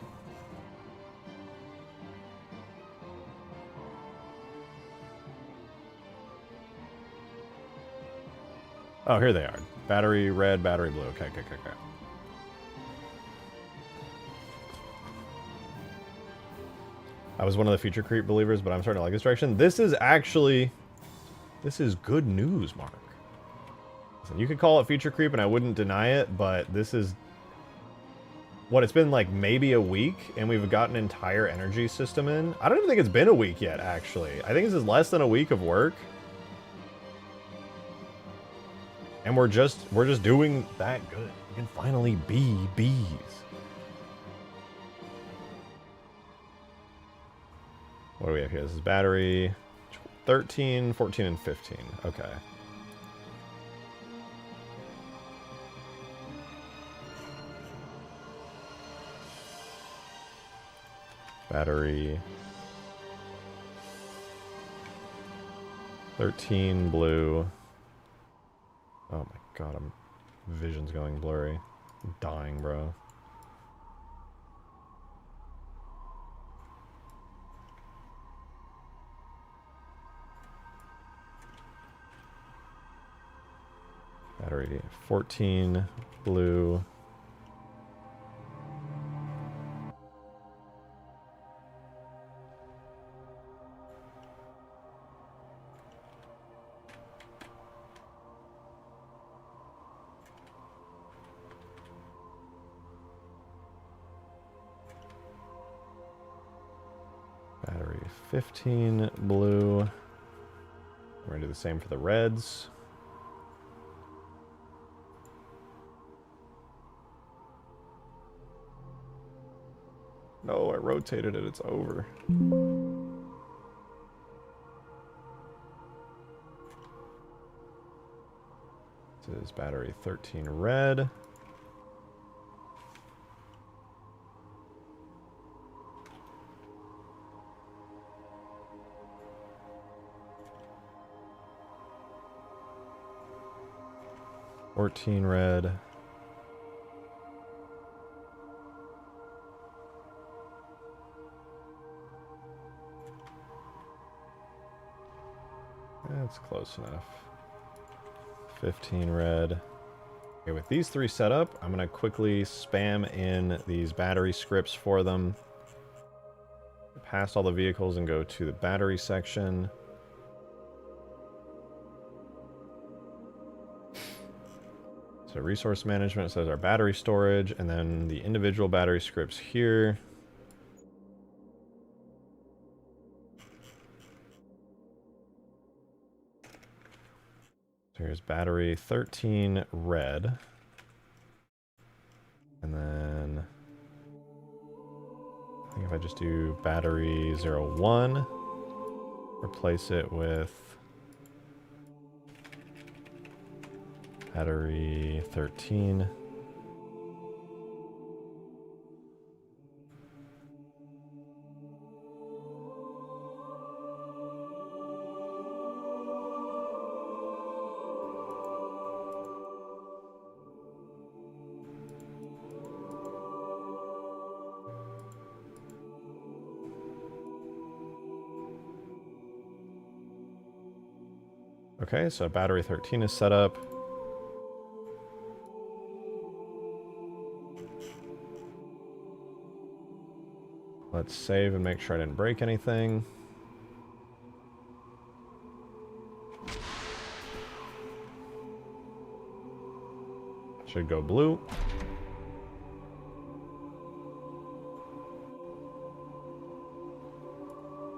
Oh, here they are. Battery red, battery blue. Okay. I was one of the feature creep believers, but I'm starting to like this direction. This is good news, Mark. Listen, you could call it feature creep, and I wouldn't deny it, but this is... What, it's been like maybe a week, and we've got an entire energy system in? I don't even think it's been a week yet, actually. I think this is less than a week of work. And we're just doing that good. We can finally be bees. What do we have here? This is battery 13, 14, and 15. Okay. Battery 13 blue. Oh my god, vision's going blurry. I'm dying, bro. Battery 14 blue. Battery 15 blue. We're going to do the same for the reds. No, I rotated it. It's over. This is battery 13 red. $14 red. That's close enough. 15 red. Okay, with these three set up, I'm going to quickly spam in these battery scripts for them. Past all the vehicles and go to the battery section. So resource management says our battery storage, and then the individual battery scripts here. So here's battery 13 red. And then I think if I just do battery 01, replace it with battery 13. Okay, so battery 13 is set up. Let's save and make sure I didn't break anything. Should go blue.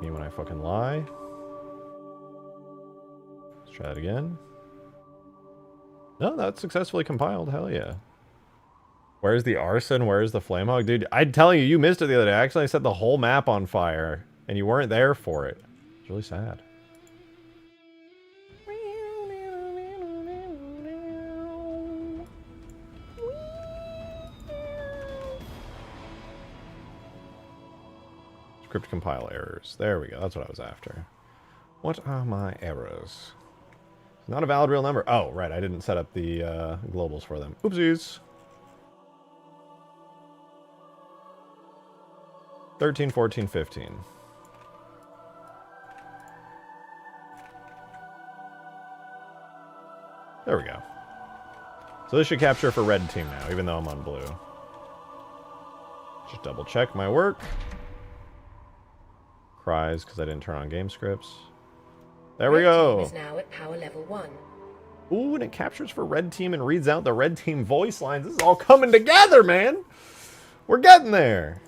Me when I fucking lie. Let's try that again. No, that's successfully compiled. Hell yeah. Where's the arson? Where's the flamehawk? Dude, I'm telling you, you missed it the other day. I actually set the whole map on fire, and you weren't there for it. It's really sad. Script compile errors. There we go. That's what I was after. What are my errors? It's not a valid real number. Oh, right. I didn't set up the globals for them. Oopsies. 13, 14, 15. There we go. So this should capture for red team now, even though I'm on blue. Just double check my work. Cries because I didn't turn on game scripts. There we go. Red team is now at power level 1. Ooh, and it captures for red team and reads out the red team voice lines. This is all coming together, man. We're getting there.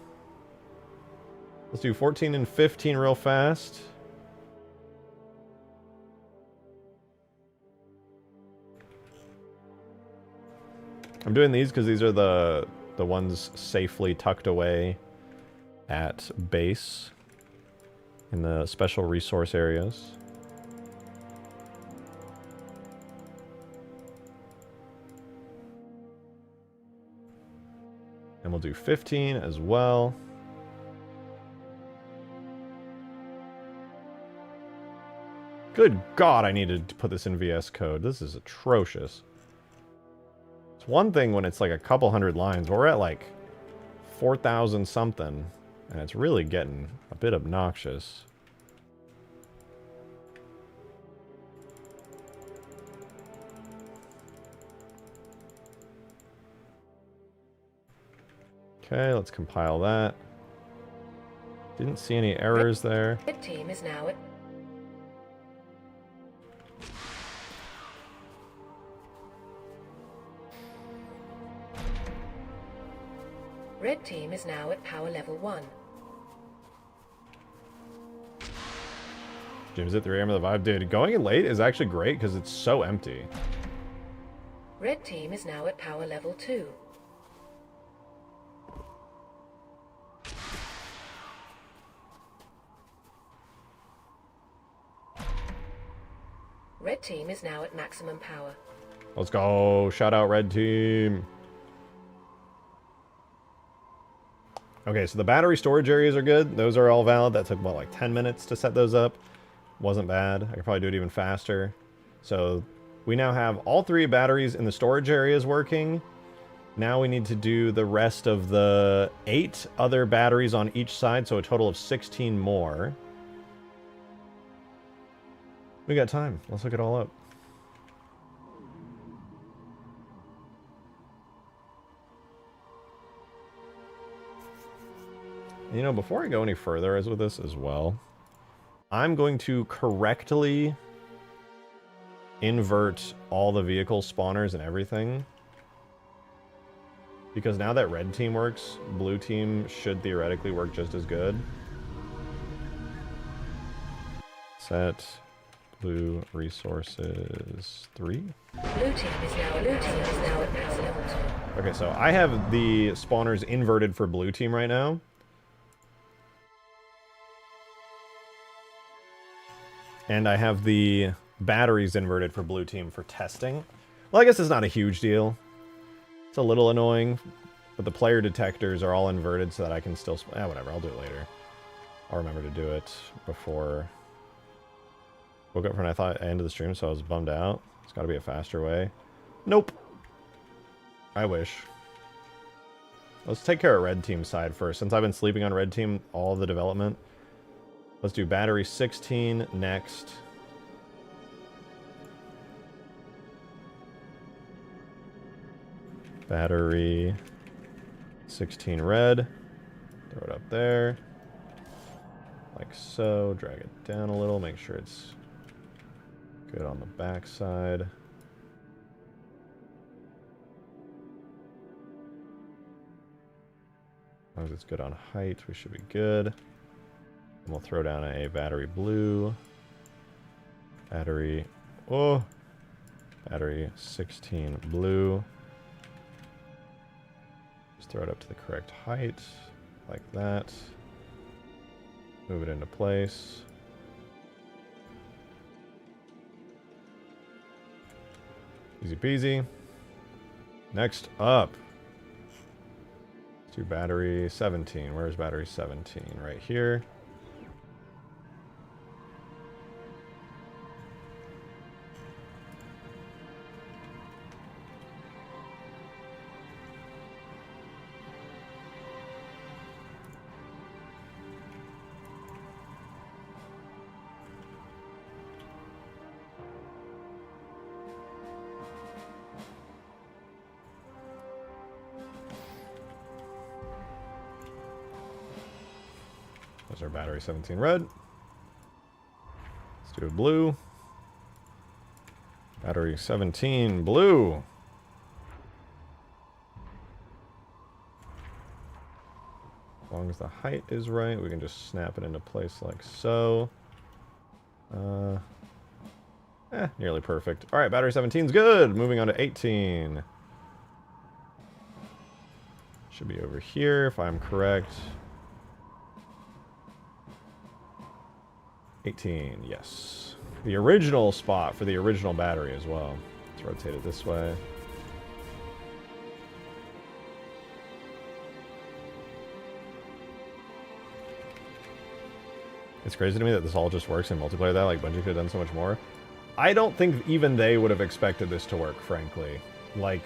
Let's do 14 and 15 real fast. I'm doing these because these are the ones safely tucked away at base in the special resource areas. And we'll do 15 as well. Good God, I needed to put this in VS Code. This is atrocious. It's one thing when it's like a couple hundred lines, but we're at like 4,000 something, and it's really getting a bit obnoxious. Okay, let's compile that. Didn't see any errors there. Red team is now at... Red team is now at power level 1. Jim's at 3 AM of the vibe. Dude, going in late is actually great because it's so empty. Red team is now at power level 2. Red team is now at maximum power. Let's go. Shout out Red Team. Okay, so the battery storage areas are good. Those are all valid. That took, what, like 10 minutes to set those up? Wasn't bad. I could probably do it even faster. So we now have all 3 batteries in the storage areas working. Now we need to do the rest of the 8 other batteries on each side, so a total of 16 more. We got time. Let's look it all up. You know, before I go any further with this as well, I'm going to correctly invert all the vehicle spawners and everything. Because now that red team works, blue team should theoretically work just as good. Set blue resources 3. Blue team is now at power level 2. Okay, so I have the spawners inverted for blue team right now. And I have the batteries inverted for blue team for testing. Well, I guess it's not a huge deal. It's a little annoying, but the player detectors are all inverted so that I can still... whatever, I'll do it later. I'll remember to do it before... Woke up when I thought I ended the stream, so I was bummed out. It's got to be a faster way. Nope. I wish. Let's take care of red team's side first. Since I've been sleeping on red team all the development. Let's do battery 16 next. Battery 16 red. Throw it up there. Like so. Drag it down a little. Make sure it's good on the back side. As long as it's good on height, we should be good. And we'll throw down a battery blue. Battery 16 blue. Just throw it up to the correct height, like that. Move it into place. Easy peasy. Next up, let's do battery 17. Where's battery 17? Right here. There's our battery 17 red. Let's do a blue. Battery 17 blue. As long as the height is right, we can just snap it into place like so. Nearly perfect. All right, battery 17's good. Moving on to 18. Should be over here if I'm correct. 18, yes. The original spot for the original battery as well. Let's rotate it this way. It's crazy to me that this all just works in multiplayer that like Bungie could have done so much more. I don't think even they would have expected this to work, frankly. Like,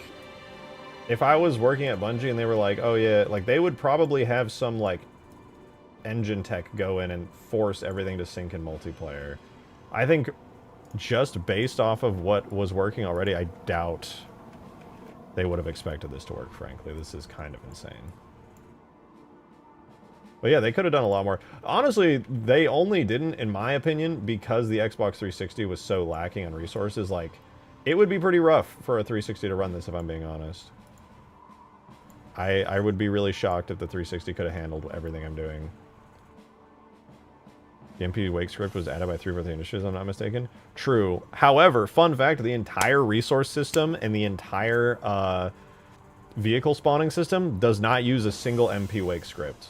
if I was working at Bungie and they were like, oh yeah, like they would probably have some like engine tech go in and force everything to sync in multiplayer. I think just based off of what was working already, I doubt they would have expected this to work, frankly. This is kind of insane. But yeah, they could have done a lot more. Honestly, they only didn't, in my opinion, because the Xbox 360 was so lacking on resources. Like, it would be pretty rough for a 360 to run this, if I'm being honest. I would be really shocked if the 360 could have handled everything I'm doing. The MP wake script was added by 3 of the initiatives, I'm not mistaken. True. However, fun fact, the entire resource system and the entire vehicle spawning system does not use a single MP wake script.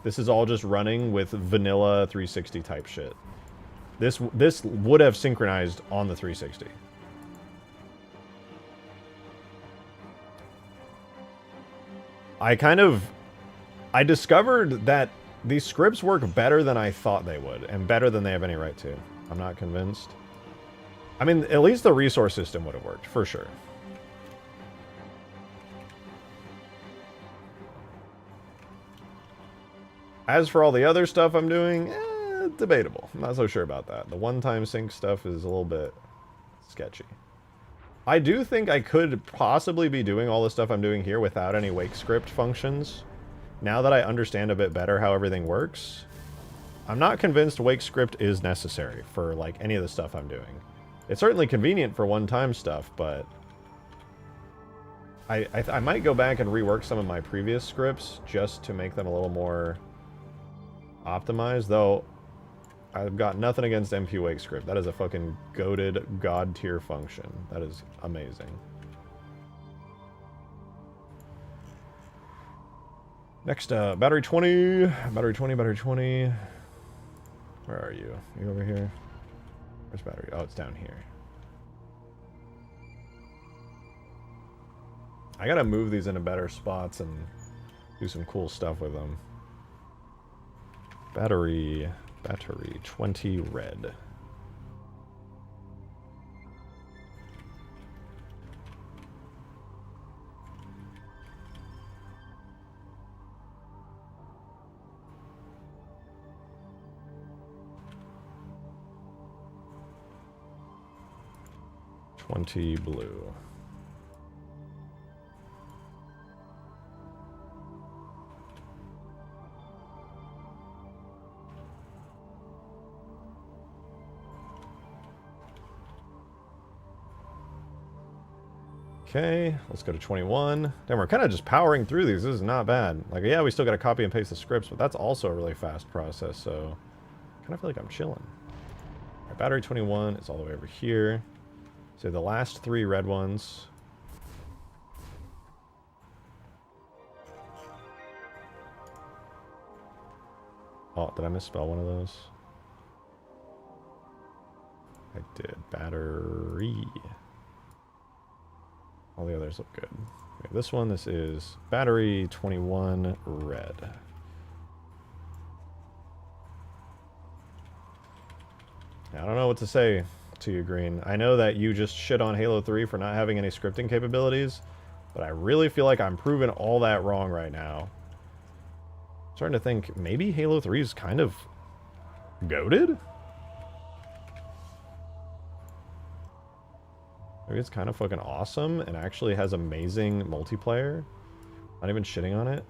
This is all just running with vanilla 360 type shit. This would have synchronized on the 360. I discovered that these scripts work better than I thought they would, and better than they have any right to. I'm not convinced. I mean, at least the resource system would have worked, for sure. As for all the other stuff I'm doing, debatable. I'm not so sure about that. The one-time sync stuff is a little bit sketchy. I do think I could possibly be doing all the stuff I'm doing here without any wake script functions. Now that I understand a bit better how everything works, I'm not convinced wake script is necessary for like any of the stuff I'm doing. It's certainly convenient for one-time stuff, but I might go back and rework some of my previous scripts just to make them a little more optimized, though I've got nothing against MP wake script. That is a fucking goated god tier function. That is amazing. Next, battery 20. Battery 20, battery 20. Where are you? You over here? Where's battery? Oh, it's down here. I gotta move these into better spots and do some cool stuff with them. Battery 20 red. Blue. Okay, let's go to 21. Damn, we're kind of just powering through these. This is not bad. Like, yeah, we still got to copy and paste the scripts, but that's also a really fast process, so I kind of feel like I'm chilling. All right, battery 21 is all the way over here. So the last 3 red ones. Oh, did I misspell one of those? I did. Battery. All the others look good. Okay, this one, this is battery 21 red. I don't know what to say to you, Green. I know that you just shit on Halo 3 for not having any scripting capabilities, but I really feel like I'm proving all that wrong right now. I'm starting to think maybe Halo 3 is kind of goated? Maybe it's kind of fucking awesome and actually has amazing multiplayer. Not even shitting on it.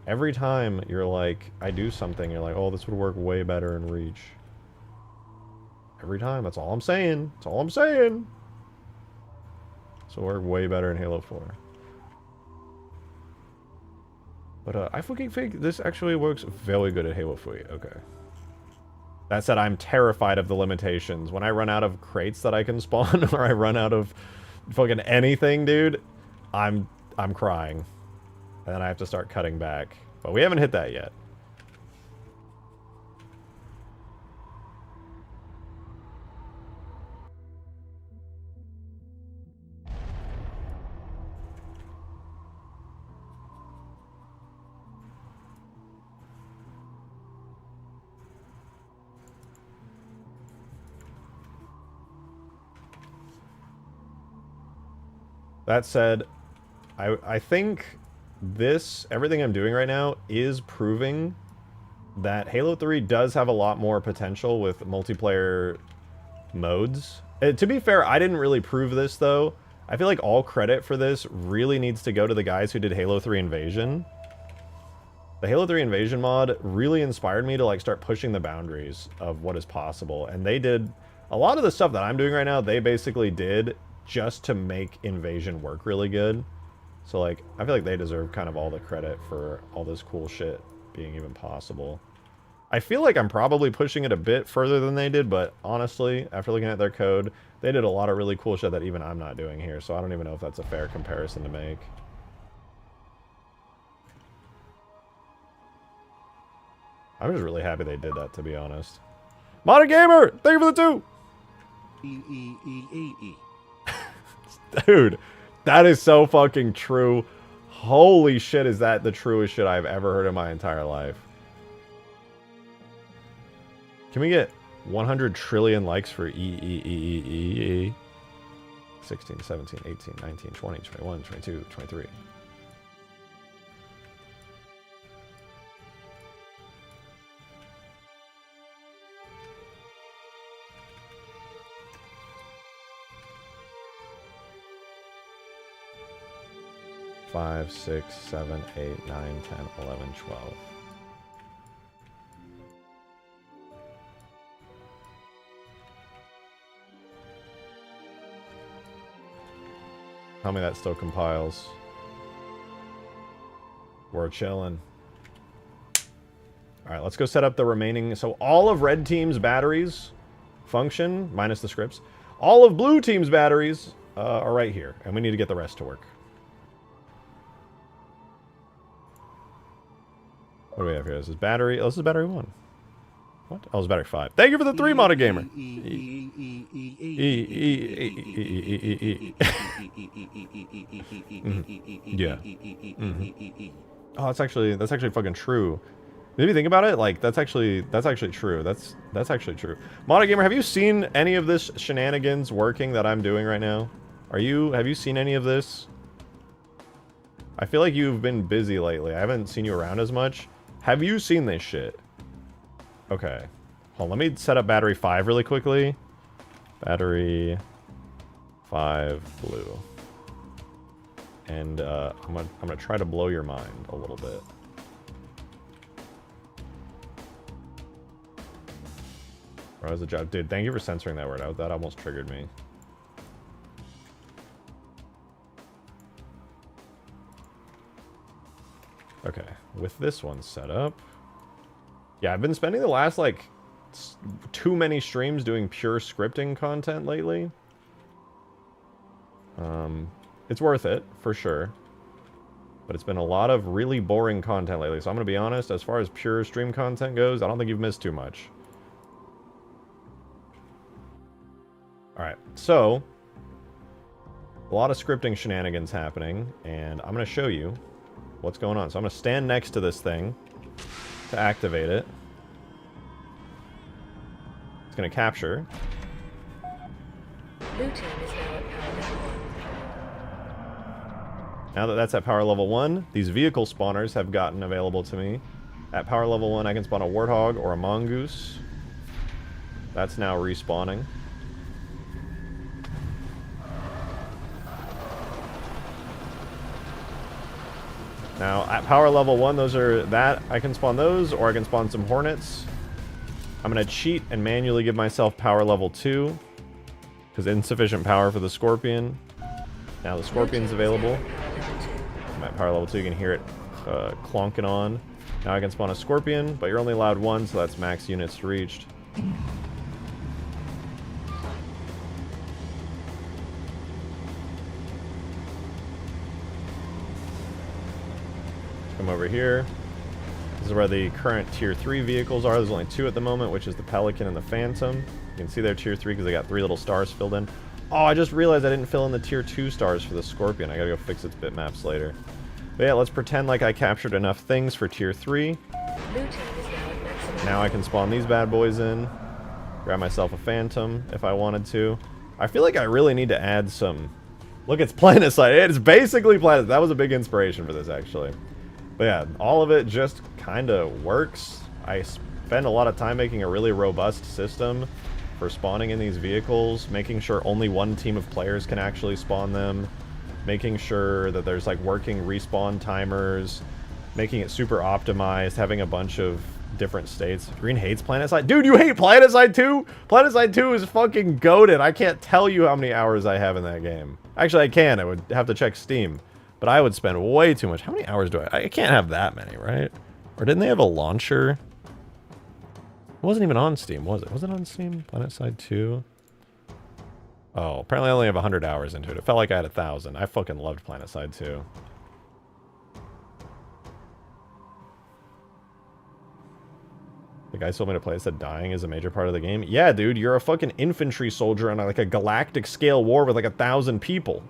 Every time you're like, I do something, you're like, oh, this would work way better in Reach. Every time. That's all I'm saying. That's all I'm saying. So work way better in Halo 4. But I fucking think this actually works very good at Halo 3. Okay. That said, I'm terrified of the limitations. When I run out of crates that I can spawn, or I run out of fucking anything, dude, I'm crying. And then I have to start cutting back. But we haven't hit that yet. That said, I think everything I'm doing right now is proving that Halo 3 does have a lot more potential with multiplayer modes. To be fair, I didn't really prove this, though. I feel like all credit for this really needs to go to the guys who did Halo 3 Invasion. The Halo 3 Invasion mod really inspired me to like start pushing the boundaries of what is possible. And they did a lot of the stuff that I'm doing right now, they basically did just to make Invasion work really good. So like, I feel like they deserve kind of all the credit for all this cool shit being even possible. I feel like I'm probably pushing it a bit further than they did, but honestly, after looking at their code, they did a lot of really cool shit that even I'm not doing here, so I don't even know if that's a fair comparison to make. I'm just really happy they did that, to be honest. Modern Gamer! Thank you for the 2! Dude, that is so fucking true. Holy shit, is that the truest shit I've ever heard in my entire life. Can we get 100 trillion likes for 16, 17, 18, 19, 20, 21, 22, 23. Five, 6, 7, 8, 9, 10, 11, 12. Tell me that still compiles. We're chilling. Alright, let's go set up the remaining. So all of red team's batteries function, minus the scripts. All of blue team's batteries are right here, and we need to get the rest to work. What do we have here? This is battery. Oh, this is battery 1. What? Oh, this is battery 5. Thank you for the 3, Modern Gamer. Yeah. Oh, that's actually fucking true. If you think about it, like that's actually true. That's actually true. Modern Gamer, have you seen any of this shenanigans working that I'm doing right now? Have you seen any of this? I feel like you've been busy lately. I haven't seen you around as much. Have you seen this shit? Okay. Hold on, let me set up battery 5 really quickly. Battery 5 blue. And I'm gonna try to blow your mind a little bit. That was a job. Dude, thank you for censoring that word out. That almost triggered me. Okay, with this one set up. Yeah, I've been spending the last, like, too many streams doing pure scripting content lately. It's worth it, for sure. But it's been a lot of really boring content lately. So I'm going to be honest, as far as pure stream content goes, I don't think you've missed too much. Alright, so a lot of scripting shenanigans happening, and I'm going to show you what's going on. So I'm going to stand next to this thing to activate it. It's going to capture. Blue team is now at power level 1. Now that that's at power level 1, these vehicle spawners have gotten available to me. At power level 1, I can spawn a warthog or a mongoose. That's now respawning. Now, at power level 1, I can spawn those, or I can spawn some Hornets. I'm going to cheat and manually give myself power level 2, because insufficient power for the Scorpion. Now the Scorpion's available. I'm at power level 2, you can hear it clonking on. Now I can spawn a Scorpion, but you're only allowed 1, so that's max units reached. over here. This is where the current tier 3 vehicles are. There's only 2 at the moment, which is the Pelican and the Phantom. You can see they're tier 3 because they got 3 little stars filled in. Oh, I just realized I didn't fill in the tier 2 stars for the Scorpion. I gotta go fix its bitmaps later. But yeah, let's pretend like I captured enough things for tier 3. Blue team is now at maximum. Now I can spawn these bad boys in. Grab myself a Phantom if I wanted to. I feel like I really need to add some... Look, it's Planet-side. It's basically Planet. That was a big inspiration for this, actually. But yeah, all of it just kind of works. I spend a lot of time making a really robust system for spawning in these vehicles, making sure only one team of players can actually spawn them, making sure that there's like working respawn timers, making it super optimized, having a bunch of different states. Green hates Planet-side. Dude, you hate Planet-side 2? Planet-side 2 is fucking goated. I can't tell you how many hours I have in that game. Actually, I can. I would have to check Steam. But I would spend way too much. How many hours do I can't have that many, right? Or didn't they have a launcher? It wasn't even on Steam, was it? Was it on Steam? Planet-side 2? Oh, apparently I only have 100 hours into it. It felt like I had 1,000. I fucking loved Planet-side 2. The guy told me to play. Said dying is a major part of the game. Yeah, dude, you're a fucking infantry soldier on like a galactic scale war with like 1,000 people.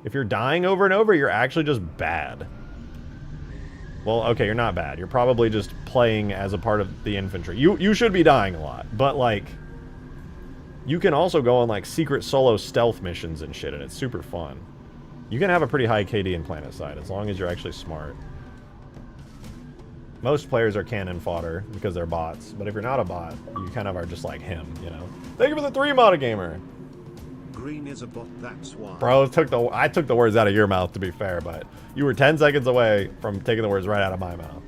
If you're dying over and over, you're actually just bad. Well, okay, you're not bad. You're probably just playing as a part of the infantry. You should be dying a lot, but like, you can also go on like secret solo stealth missions and shit, and it's super fun. You can have a pretty high KD in Planet-side as long as you're actually smart. Most players are cannon fodder because they're bots, but if you're not a bot, you kind of are just like him, you know? Thank you for the 3 moda gamer. Green is a bot, that's why. Bro, I took the words out of your mouth, to be fair, but you were 10 seconds away from taking the words right out of my mouth.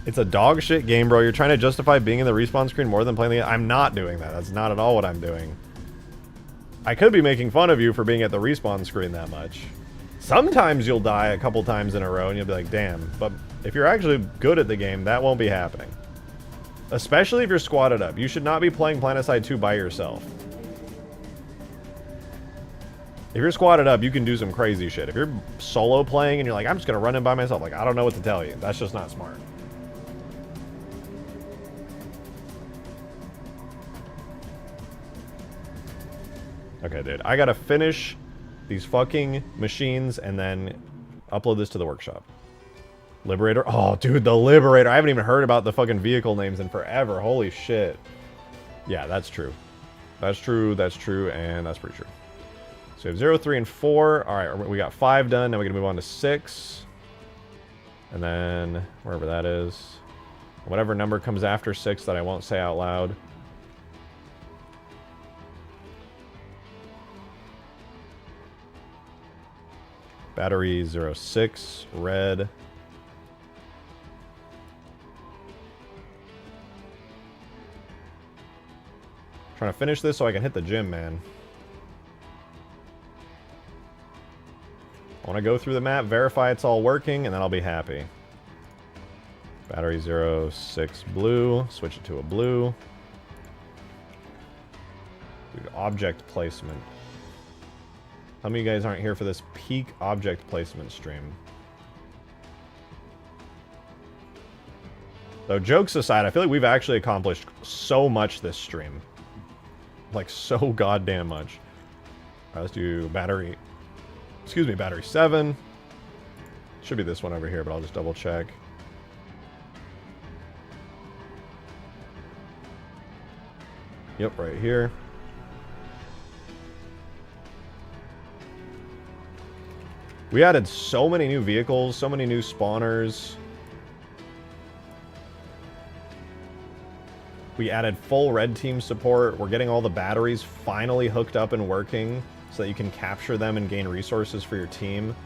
It's a dog shit game, bro. You're trying to justify being in the respawn screen more than playing the game. I'm not doing that. That's not at all what I'm doing. I could be making fun of you for being at the respawn screen that much. Sometimes you'll die a couple times in a row and you'll be like, damn. But if you're actually good at the game, that won't be happening. Especially if you're squatted up. You should not be playing Planet-side 2 by yourself. If you're squatted up, you can do some crazy shit. If you're solo playing and you're like, I'm just going to run in by myself, like, I don't know what to tell you. That's just not smart. Okay, dude. I gotta finish these fucking machines and then upload this to the workshop. Liberator. Oh, dude, the Liberator. I haven't even heard about the fucking vehicle names in forever. Holy shit. Yeah, that's true. That's true, and that's pretty true. So we have 0, 3, and 4. Alright, we got 5 done. Now we're gonna move on to 6. And then, wherever that is. Whatever number comes after 6 that I won't say out loud. Battery 06, red. Trying to finish this so I can hit the gym, man. I want to go through the map, verify it's all working, and then I'll be happy. Battery 06, blue. Switch it to a blue. Dude, object placement. How many of you guys aren't here for this peak object placement stream? Though, jokes aside, I feel like we've actually accomplished so much this stream. Like, so goddamn much. Alright, let's do battery... Excuse me, battery 7. Should be this one over here, but I'll just double check. Yep, right here. We added so many new vehicles, so many new spawners. We added full red team support. We're getting all the batteries finally hooked up and working so that you can capture them and gain resources for your team.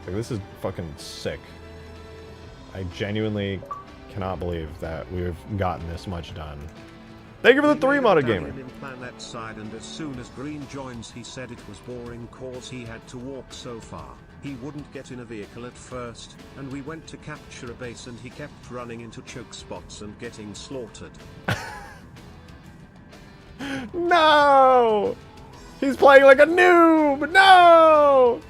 Like, this is fucking sick. I genuinely cannot believe that we've gotten this much done. Thank you for the 3 modded gamer. In Planet-side, and as soon as Green joins, he said it was boring cause he had to walk so far. He wouldn't get in a vehicle at first, and we went to capture a base and he kept running into choke spots and getting slaughtered. No! He's playing like a noob! No!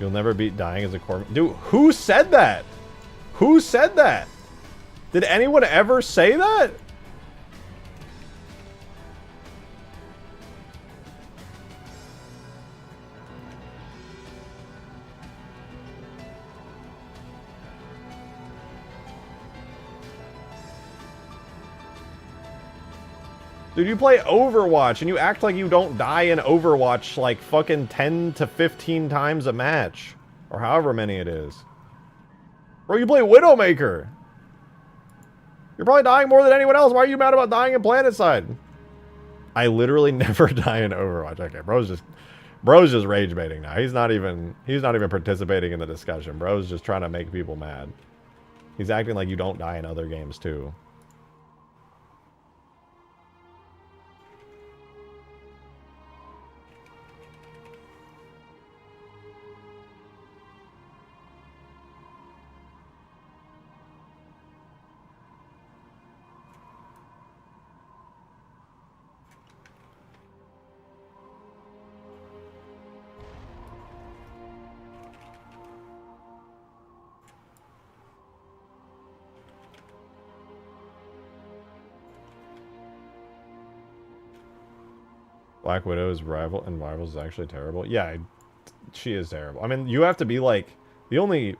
You'll never beat dying as a core. Dude, who said that? Who said that? Did anyone ever say that? Dude, you play Overwatch and you act like you don't die in Overwatch like fucking 10 to 15 times a match. Or however many it is. Bro, you play Widowmaker. You're probably dying more than anyone else. Why are you mad about dying in PlanetSide? I literally never die in Overwatch. Okay, bro's just rage baiting now. He's not even participating in the discussion. Bro's just trying to make people mad. He's acting like you don't die in other games too. Black Widow's rival and Rivals is actually terrible. Yeah, she is terrible. I mean, you have to be like the only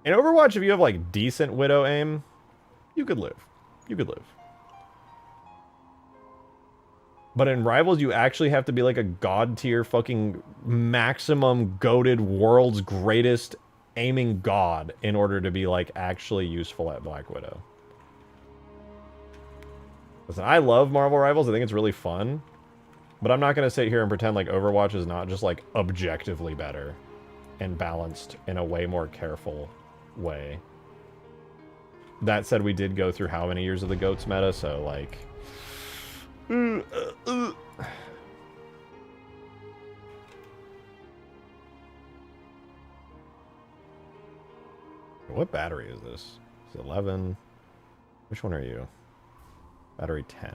in Overwatch. If you have like decent Widow aim, you could live. You could live. But in Rivals, you actually have to be like a god tier fucking maximum goated world's greatest aiming god in order to be like actually useful at Black Widow. Listen, I love Marvel Rivals. I think it's really fun. But I'm not going to sit here and pretend like Overwatch is not just like objectively better and balanced in a way more careful way. That said, we did go through how many years of the GOATS meta, so like... What battery is this? It's 11. Which one are you? Battery 10.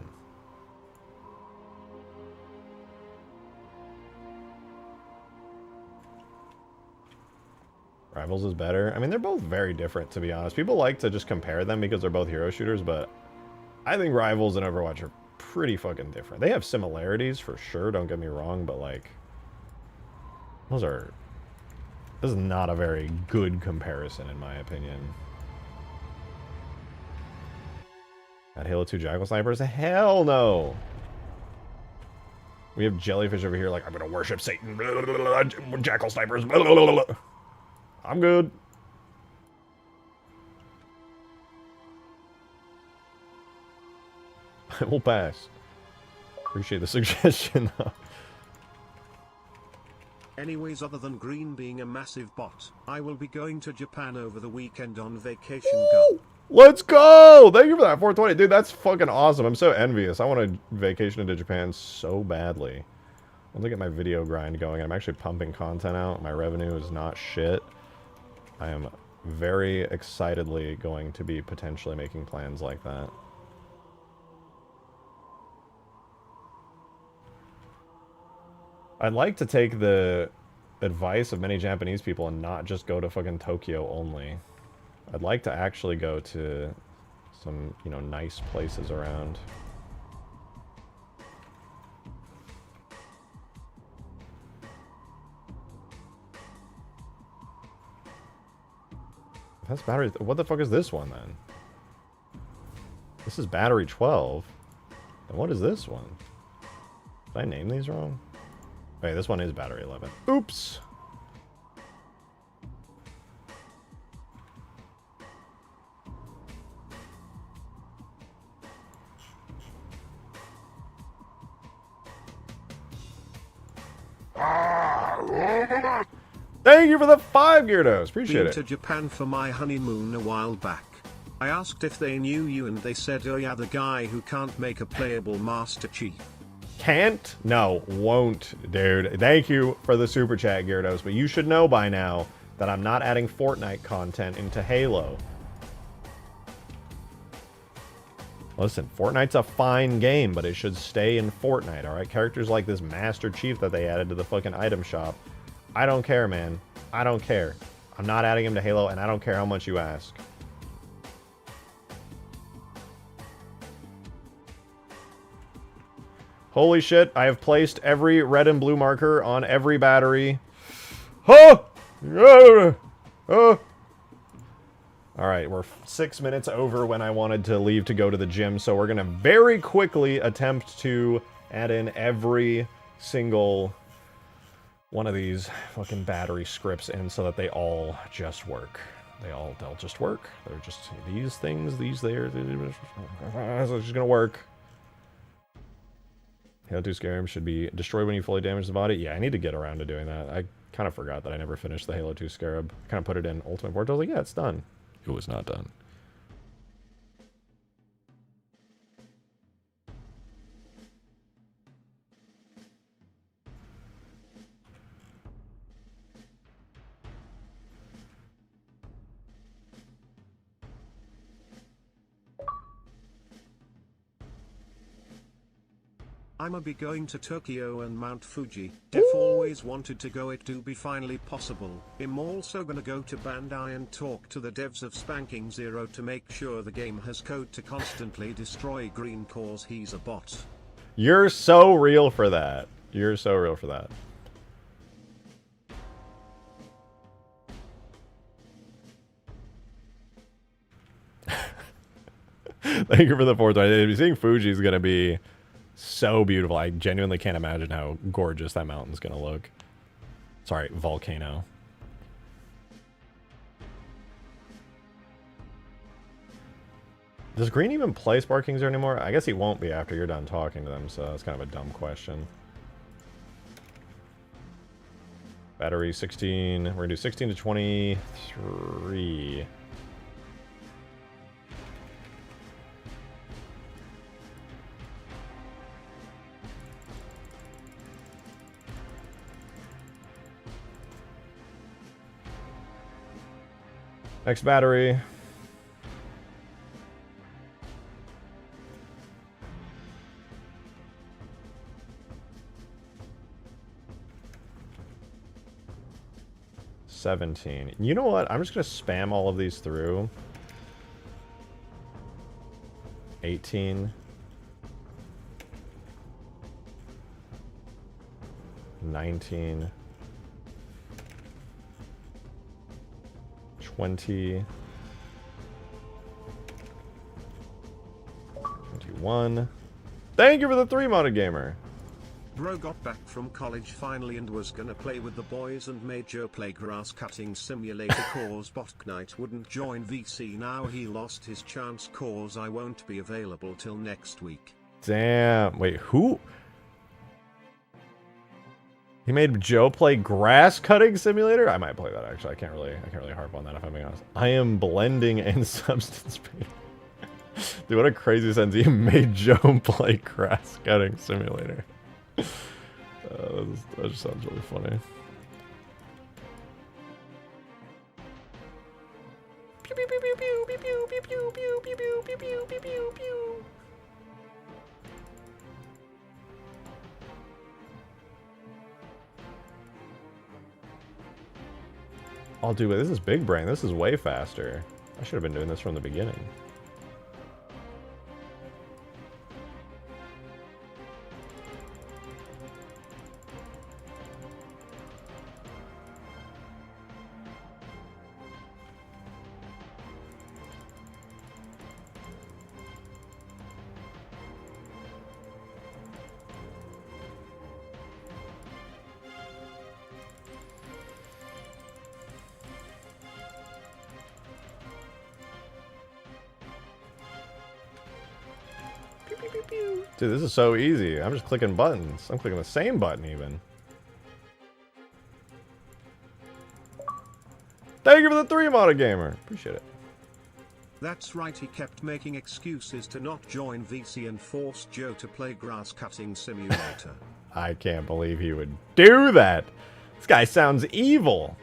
Rivals is better. I mean, they're both very different, to be honest. People like to just compare them because they're both hero shooters, but I think Rivals and Overwatch are pretty fucking different. They have similarities, for sure, don't get me wrong, but, like, this is not a very good comparison, in my opinion. Got Halo 2 Jackal Snipers? Hell no! We have Jellyfish over here like, I'm gonna worship Satan. Jackal Snipers. I'm good. I will pass. Appreciate the suggestion, though. Anyways, other than Green being a massive bot, I will be going to Japan over the weekend on vacation. Go. Let's go! Thank you for that, 420. Dude, that's fucking awesome. I'm so envious. I want to vacation into Japan so badly. Once I get my video grind going, I'm actually pumping content out. My revenue is not shit. I am very excitedly going to be potentially making plans like that. I'd like to take the advice of many Japanese people and not just go to fucking Tokyo only. I'd like to actually go to some, you know, nice places around. That's battery... What the fuck is this one, then? This is battery 12. And what is this one? Did I name these wrong? Wait, this one is battery 11. Oops! Thank you for the 5 Gyarados. Appreciate Been it. to Japan for my honeymoon a while back. I asked if they knew you and they said, oh yeah, the guy who can't make a playable Master Chief. Can't? No, won't, dude. Thank you for the super chat, Gyarados, but you should know by now that I'm not adding Fortnite content into Halo. Listen, Fortnite's a fine game, but it should stay in Fortnite, alright? Characters like this Master Chief that they added to the fucking item shop, I don't care, man. I don't care. I'm not adding him to Halo, and I don't care how much you ask. Holy shit, I have placed every red and blue marker on every battery. Oh! Oh! Alright, we're 6 minutes over when I wanted to leave to go to the gym, so we're gonna very quickly attempt to add in every single one of these fucking battery scripts in so that they all just work. They'll just work. They're just these things, it's just gonna work. Halo 2 Skyrim should be destroyed when you fully damage the body. Yeah, I need to get around to doing that. I kind of forgot that I never finished the Halo 2 Scarab. Kind of put it in Ultimate Portal. I was like, yeah, it's done. It was not done. I'ma be going to Tokyo and Mount Fuji. Def always wanted to go, it do be finally possible. I'm also gonna go to Bandai and talk to the devs of Spanking Zero to make sure the game has code to constantly destroy green cause he's a bot. You're so real for that. You're so real for that. Thank you for the 420. Seeing Fuji is gonna be so beautiful. I genuinely can't imagine how gorgeous that mountain's gonna look. Sorry, volcano. Does Green even play Sparking Zero anymore? I guess he won't be after you're done talking to them, so that's kind of a dumb question. Battery 16. We're gonna do 16 to 23. Next battery. $17. You know what? I'm just gonna spam all of these through. 18. 19. 20. 21. Thank you for the 3-modded gamer. Bro got back from college finally and was gonna play with the boys and made Joe play grass cutting simulator cause Bot Knight wouldn't join VC. Now he lost his chance cause I won't be available till next week. Damn. Wait, who? He made Joe play grass cutting simulator? I might play that actually. I can't really harp on that if I'm being honest. I am blending and substance paint. Dude, what a crazy sense. He made Joe play grass cutting simulator. That just sounds really funny. Pew pew pew pew pew pew pew pew pew pew pew pew pew pew pew pew. Oh, dude, this is big brain. This is way faster. I should have been doing this from the beginning. Dude, this is so easy. I'm just clicking buttons. I'm clicking the same button even. Thank you for the 3-modded gamer. Appreciate it. That's right, he kept making excuses to not join VC and forced Joe to play grass cutting simulator. I can't believe he would do that. This guy sounds evil.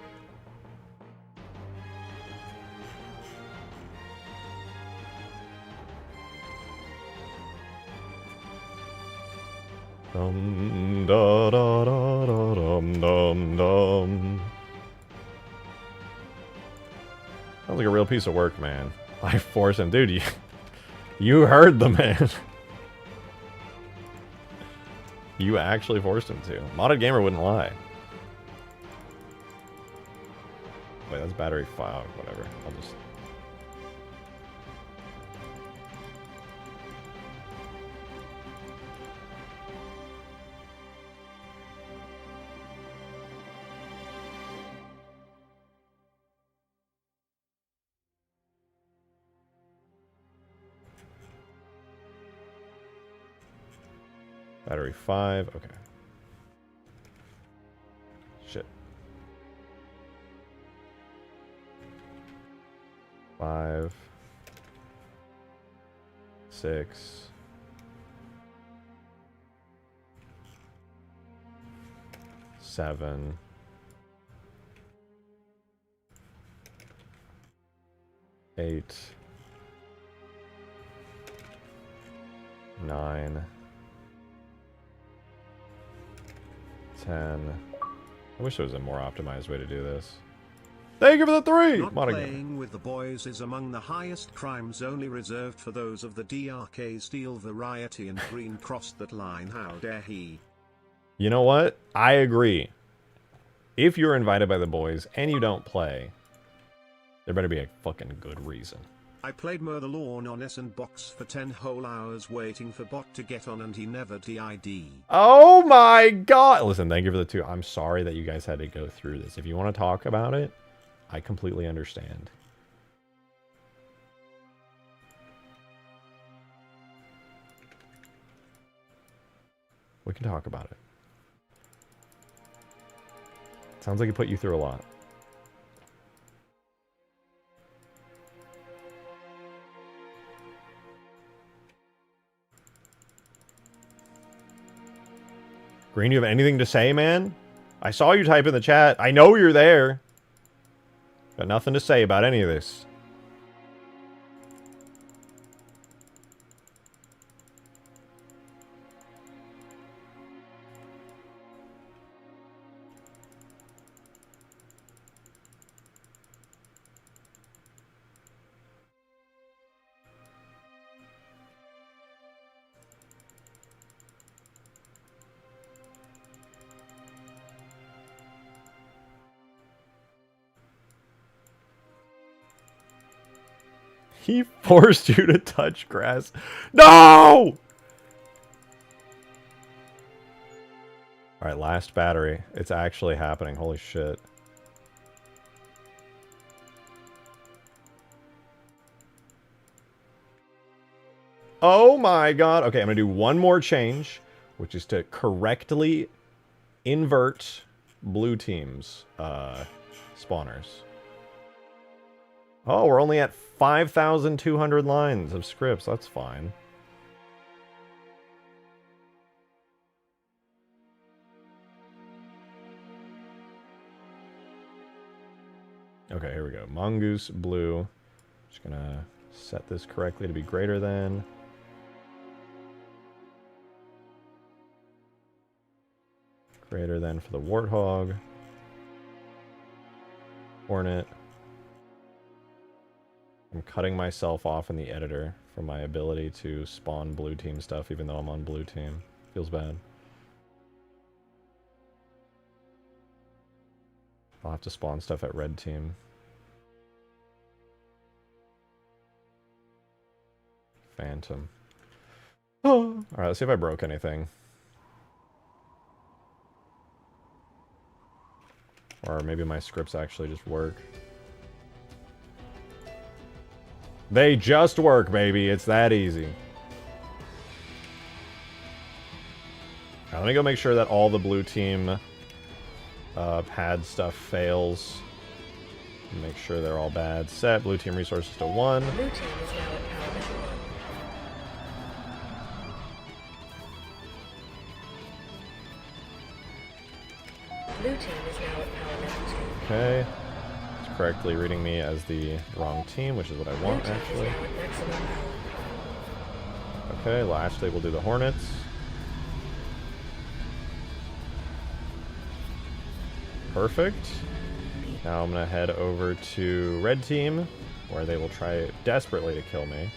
Dum da da da da dum dum dum. Sounds like a real piece of work, man. I force him, dude. You heard the man. You actually forced him to. Modded Gamer wouldn't lie. Wait, that's battery 5. Whatever. I'll just. Battery 5, okay. Shit. 5, 6, 7, 8, 9, 10. I wish there was a more optimized way to do this. Thank you for the 3! Not Modded playing Gamer. with the boys is among the highest crimes, only reserved for those of the DRK steel variety and green crossed that line. How dare he? You know what? I agree. If you're invited by the boys and you don't play, there better be a fucking good reason. I played Mow the Lawn on S and Box for 10 whole hours waiting for Bot to get on and he never did. Oh my god! Listen, thank you for the 2. I'm sorry that you guys had to go through this. If you want to talk about it, I completely understand. We can talk about it. Sounds like he put you through a lot. Green, you have anything to say, man? I saw you type in the chat. I know you're there. Got nothing to say about any of this. He forced you to touch grass. No! Alright, last battery. It's actually happening. Holy shit. Oh my god. Okay, I'm gonna do one more change, which is to correctly invert blue team's spawners. Oh, we're only at 5,200 lines of scripts. That's fine. Okay, here we go. Mongoose blue. Just gonna set this correctly to be greater than. Greater than for the warthog. Hornet. I'm cutting myself off in the editor from my ability to spawn blue team stuff, even though I'm on blue team. Feels bad. I'll have to spawn stuff at red team. Phantom. Oh. Alright, let's see if I broke anything. Or maybe my scripts actually just work. They just work, baby. It's that easy. Now, let me go make sure that all the blue team pad stuff fails. Make sure they're all bad. Set blue team resources to 1. Blue team is now at power level 1. Blue team is now at power level 2. Okay. It's correctly reading me as the wrong team, which is what I want, Blue team actually. is now at maximum power. Okay, lastly we'll do the Hornets. Perfect. Now I'm going to head over to red team, where they will try desperately to kill me.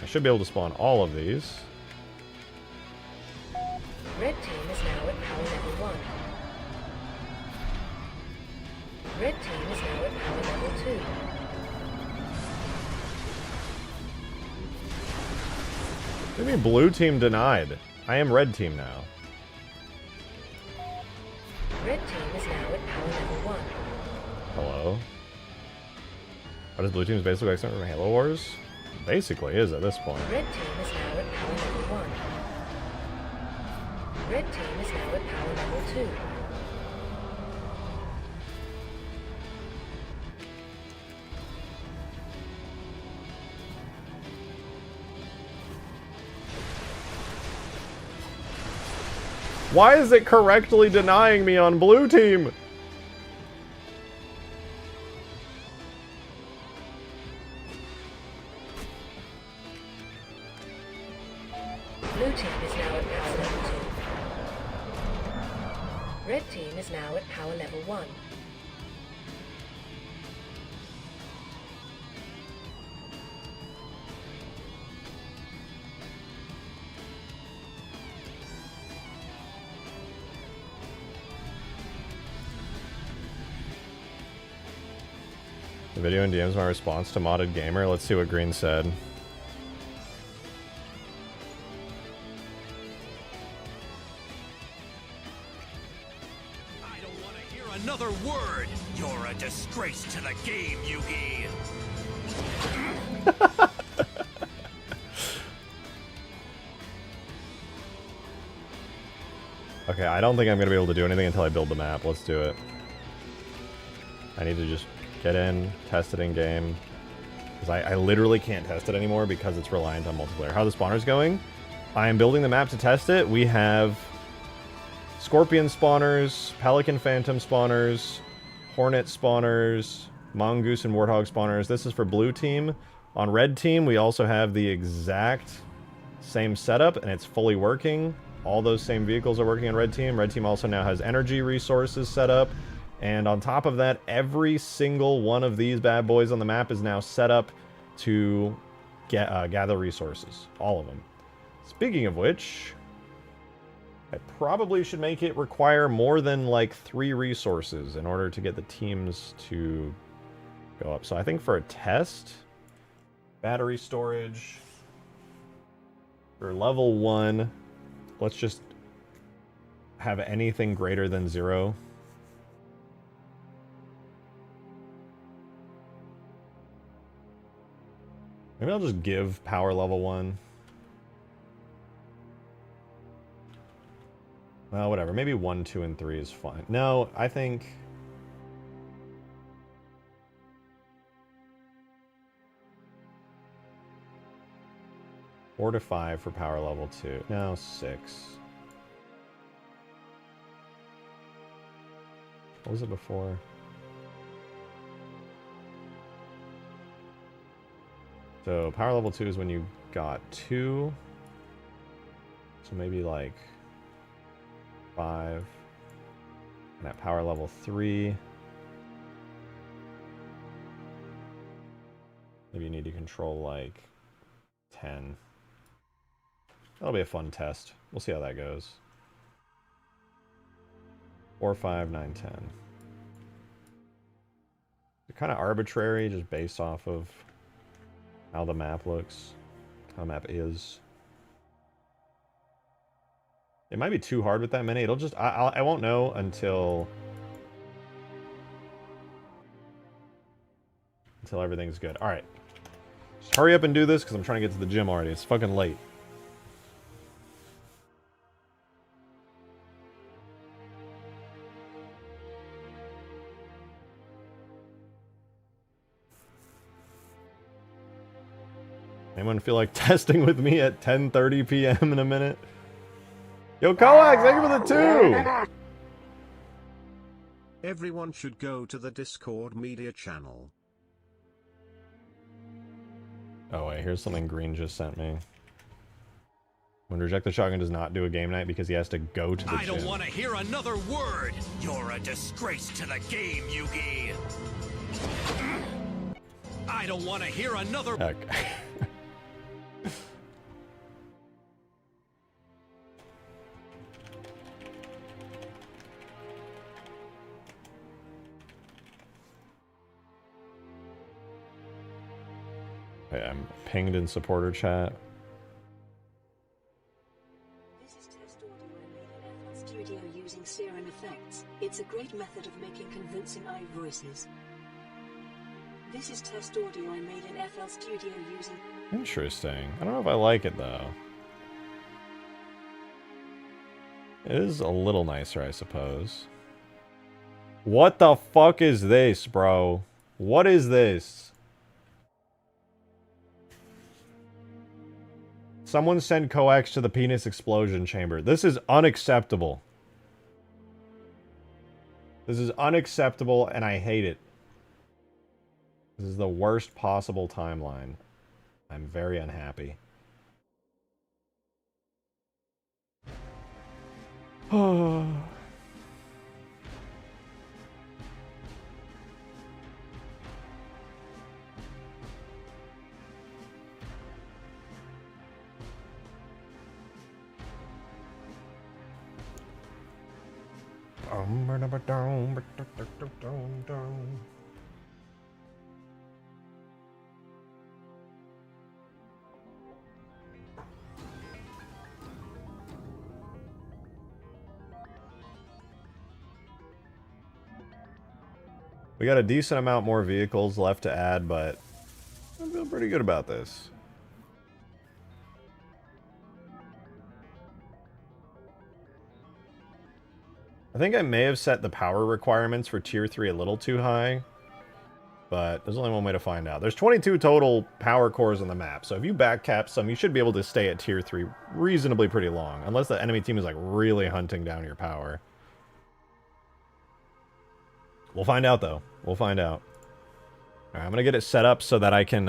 I should be able to spawn all of these. Red team is now at power level 1. Red team is now at power level 2. What do you mean blue team denied? I am red team now. Red team is now at power level 1. Hello? What is blue team's basic accent from Halo Wars? Basically is at this point. Red team is now at power level 1. Red team is now at power level 2. Why is it correctly denying me on blue team? Blue team is now at power level 2. Red team is now at power level 1. The video in DM's my response to Modded Gamer. Let's see what Green said. I don't want to hear another word. You're a disgrace to the game, Yugi. Okay, I don't think I'm going to be able to do anything until I build the map. Let's do it. I need to just get in, test it in game. Because I literally can't test it anymore because it's reliant on multiplayer. How are the spawners going? I am building the map to test it. We have Scorpion spawners, Pelican Phantom spawners, Hornet spawners, Mongoose and Warthog spawners. This is for blue team. On red team, we also have the exact same setup, and it's fully working. All those same vehicles are working on red team. Red team also now has energy resources set up. And on top of that, every single one of these bad boys on the map is now set up to gather resources. All of them. Speaking of which, I probably should make it require more than like 3 resources in order to get the teams to go up. So I think for a test, battery storage, for level 1, let's just have anything greater than 0. Maybe I'll just give power level 1. Well, whatever. Maybe 1, 2, and 3 is fine. No, I think... Four to 5 for power level 2. No, 6. What was it before? So power level 2 is when you got 2. So maybe like 5. And at power level 3, maybe you need to control like 10. That'll be a fun test. We'll see how that goes. 4, 5, 9, 10. They're kind of arbitrary, just based off of how the map looks, how the map is. It might be too hard with that many. It'll just, I won't know until everything's good. All right, just hurry up and do this because I'm trying to get to the gym already. It's fucking late. Anyone feel like testing with me at 10:30 p.m. in a minute? Yo, Coax, thank you for the 2! Everyone should go to the Discord media channel. Oh wait, here's something Green just sent me. When Reject the Shotgun does not do a game night because he has to go to the I gym. don't want to hear another word. You're a disgrace to the game, Yugi. I don't want to hear another. Okay. Okay, I'm pinged in supporter chat. This is test audio I made in FL Studio using Siren effects. It's a great method of making convincing I voices. This is test audio I made in FL Studio using... Interesting. I don't know if I like it, though. It is a little nicer, I suppose. What the fuck is this, bro? What is this? Someone send coax to the penis explosion chamber. This is unacceptable. This is unacceptable, and I hate it. This is the worst possible timeline. I'm very unhappy. Oh. We got a decent amount more vehicles left to add, but I feel pretty good about this. I think I may have set the power requirements for Tier 3 a little too high, but there's only one way to find out. There's 22 total power cores on the map, so if you backcap some, you should be able to stay at Tier 3 reasonably pretty long, unless the enemy team is like really hunting down your power. We'll find out, though. We'll find out. Alright, I'm gonna get it set up so that I can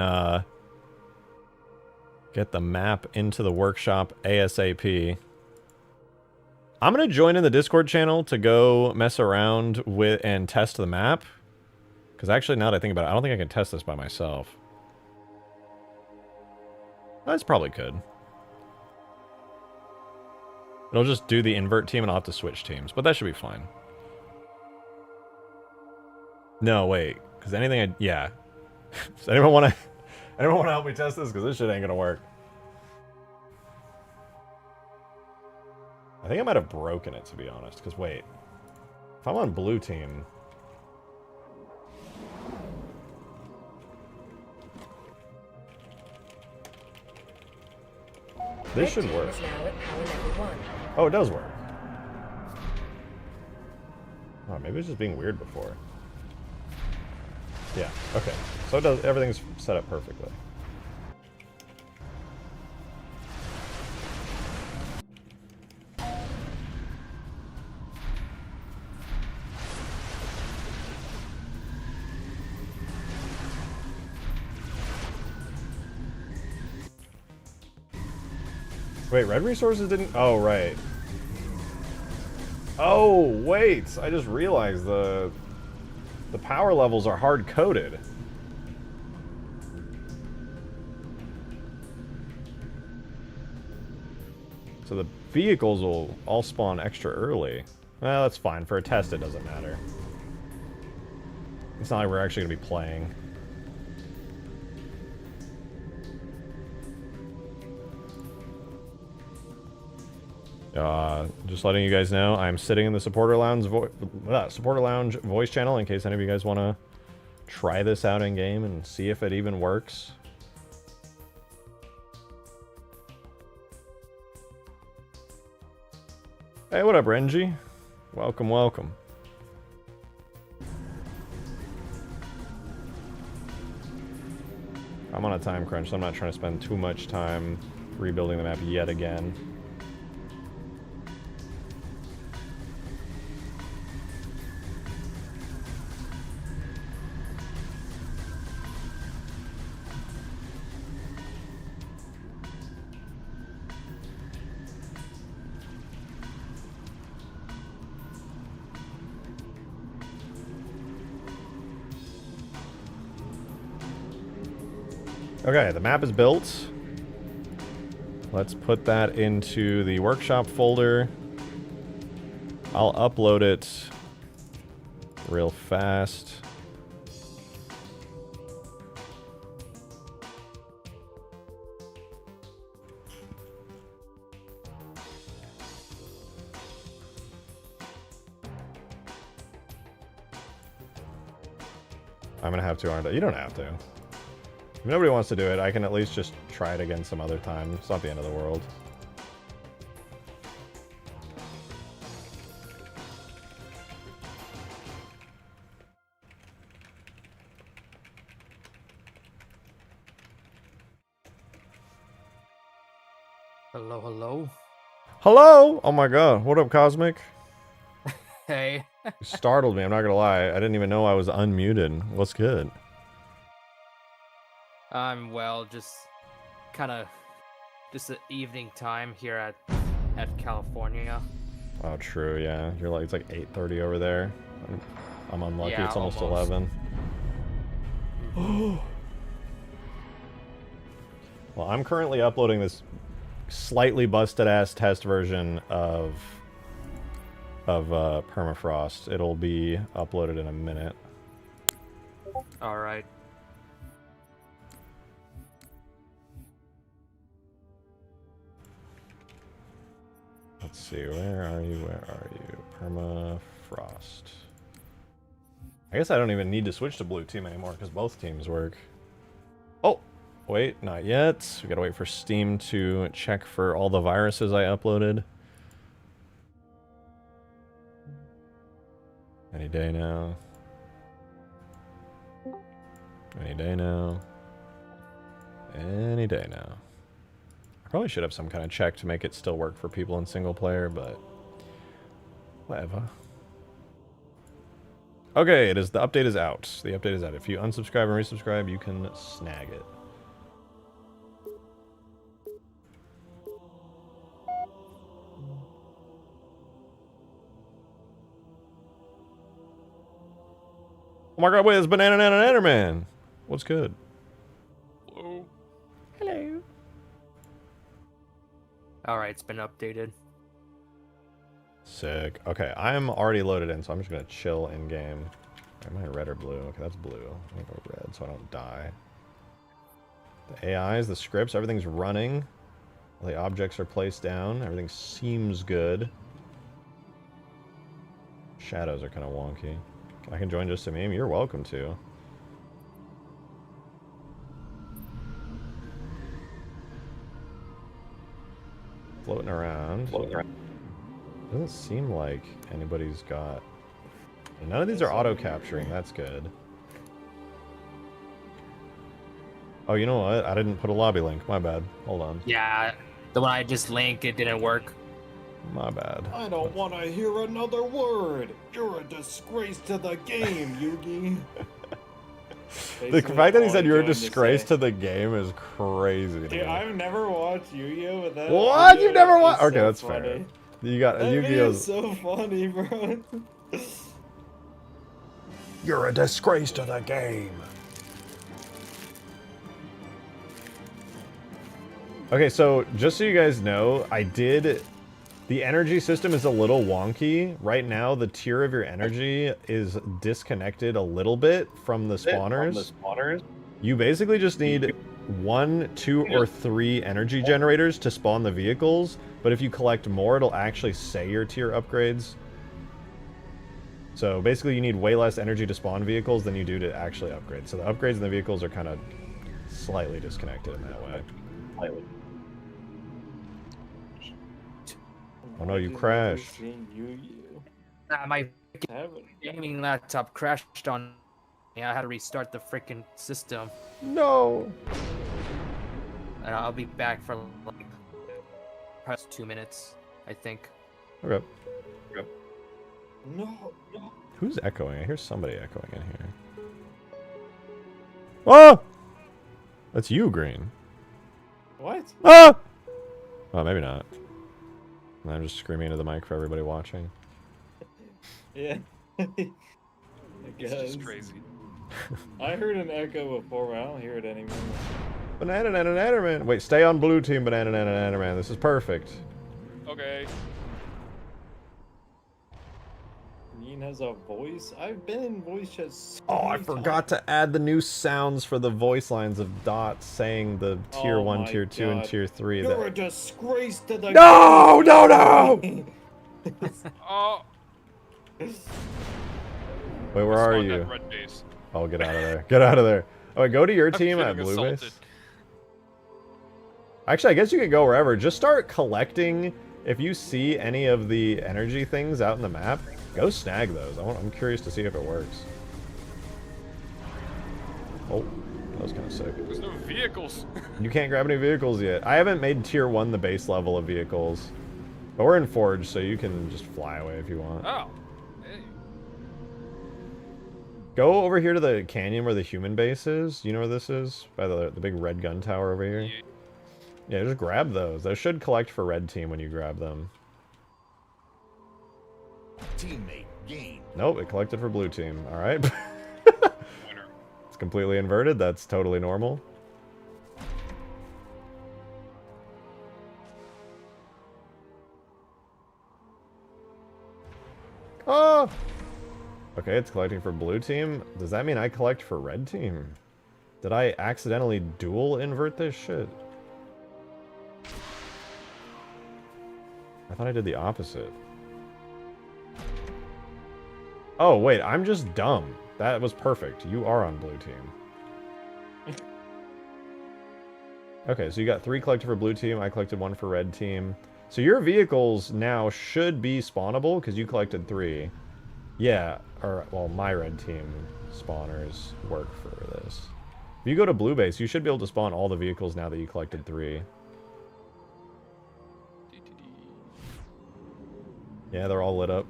get the map into the workshop ASAP. I'm going to join in the Discord channel to go mess around with and test the map. Because actually, now that I think about it, I don't think I can test this by myself. I probably could. It'll just do the invert team and I'll have to switch teams. But that should be fine. No, wait. Because anything yeah. Does anyone want to help me test this? Because this shit ain't going to work. I think I might have broken it, to be honest, because wait. If I'm on blue team... This should work. Is now at power level 1. Oh, it does work. Oh, maybe it's just being weird before. Yeah, okay. So it does, everything's set up perfectly. Wait, red resources didn't... Oh, right. Oh, wait! I just realized the power levels are hard-coded. So the vehicles will all spawn extra early. Well, that's fine. For a test, it doesn't matter. It's not like we're actually going to be playing. Just letting you guys know, I'm sitting in the supporter lounge voice channel in case any of you guys want to try this out in game and see if it even works. Hey, what up, Renji? Welcome, welcome. I'm on on a time crunch, so I'm not trying to spend too much time rebuilding the map yet again. Okay, the map is built. Let's put that into the workshop folder. I'll upload it real fast. I'm gonna have to, aren't I? You don't have to. If nobody wants to do it, I can at least just try it again some other time. It's not the end of the world. Hello, hello. Hello! Oh my god. What up, Cosmic? Hey. You startled me, I'm not gonna lie. I didn't even know I was unmuted. What's good? Well, just kind of just the evening time here at California. Oh, true, yeah. You're like, it's like 8:30 over there. I'm unlucky, Yeah, it's almost almost. 11. Well, I'm currently uploading this slightly busted-ass test version of Permafrost. It'll be uploaded in a minute. All right. Let's see, where are you? Where are you? Permafrost. I guess I don't even need to switch to blue team anymore because both teams work. Oh, wait, not yet. We gotta wait for Steam to check for all the viruses I uploaded. Any day now. Any day now. Any day now. I probably should have some kind of check to make it still work for people in single player, but whatever. Okay, the update is out. The update is out. If you unsubscribe and resubscribe, you can snag it. Oh my god, wait, it's Banana Nana Enderman. What's good? Hello. Hello. All right, it's been updated. Sick. Okay, I'm already loaded in, so I'm just gonna chill in game. Am I red or blue? Okay, that's blue. I'm gonna go red so I don't die. The AIs, the scripts, everything's running. All the objects are placed down. Everything seems good. Shadows are kind of wonky. I can join just a meme? You're welcome to. Floating around. Doesn't seem like anybody's got... None of these are auto-capturing, that's good. Oh, you know what? I didn't put a lobby link, my bad. Hold on. Yeah, the one I just linked, it didn't work. My bad. I don't want to hear another word. You're a disgrace to the game, Yugi. The fact that he said you're a disgrace to the game is crazy to Dude, me. I've never watched Yu-Gi-Oh! With that. What? video. You never watched? It's Okay, so that's funny. fair. You got That video Yu-Gi-Oh's... is so funny, bro. You're a disgrace to the game. Okay, so just so you guys know, the energy system is a little wonky. Right now, the tier of your energy is disconnected a little bit from the spawners. You basically just need 1, 2, or 3 energy generators to spawn the vehicles, but if you collect more, it'll actually say your tier upgrades. So basically, you need way less energy to spawn vehicles than you do to actually upgrade. So the upgrades in the vehicles are kind of slightly disconnected in that way. Oh no, you crashed. My gaming laptop crashed on me. I had to restart the freaking system. No. and I'll be back for like perhaps 2 minutes, I think. Okay. No. Who's echoing? I hear somebody echoing in here. Oh! That's you, Green. What? Ah! Oh, maybe not. I'm just screaming into the mic for everybody watching. Yeah. I guess. It's just crazy. I heard an echo before, but I don't hear it anymore. Banana man. Wait, stay on blue team, Banana man. This is perfect. Okay. Green has a voice? I've been in voice chat so Oh, I many forgot times. to add the new sounds for the voice lines of Dot saying the tier 1, my tier 2, and God. tier 3. You're a disgrace to the No! Oh. Wait, where are Spawned you? at red base. Oh, get out of there. Get out of there. Oh, go to your I'm team at getting blue assaulted. base. Actually, I guess you can go wherever. Just start collecting. If you see any of the energy things out in the map, go snag those. I'm curious to see if it works. Oh, that was kind of sick. There's no vehicles. You can't grab any vehicles yet. I haven't made tier 1 the base level of vehicles. But we're in Forge, so you can just fly away if you want. Oh. Hey. Go over here to the canyon where the human base is. You know where this is? By the big red gun tower over here. Yeah, just grab those. Those should collect for red team when you grab them. Teammate gain. Nope, it collected for blue team. Alright. It's completely inverted. That's totally normal. Oh! Okay, it's collecting for blue team. Does that mean I collect for red team? Did I accidentally dual invert this shit? I thought I did the opposite. Oh, wait, I'm just dumb. That was perfect. You are on blue team. Okay, so you got 3 collected for blue team. I collected 1 for red team. So your vehicles now should be spawnable because you collected 3. Yeah, or, well, my red team spawners work for this. If you go to blue base, you should be able to spawn all the vehicles now that you collected 3. Yeah, they're all lit up.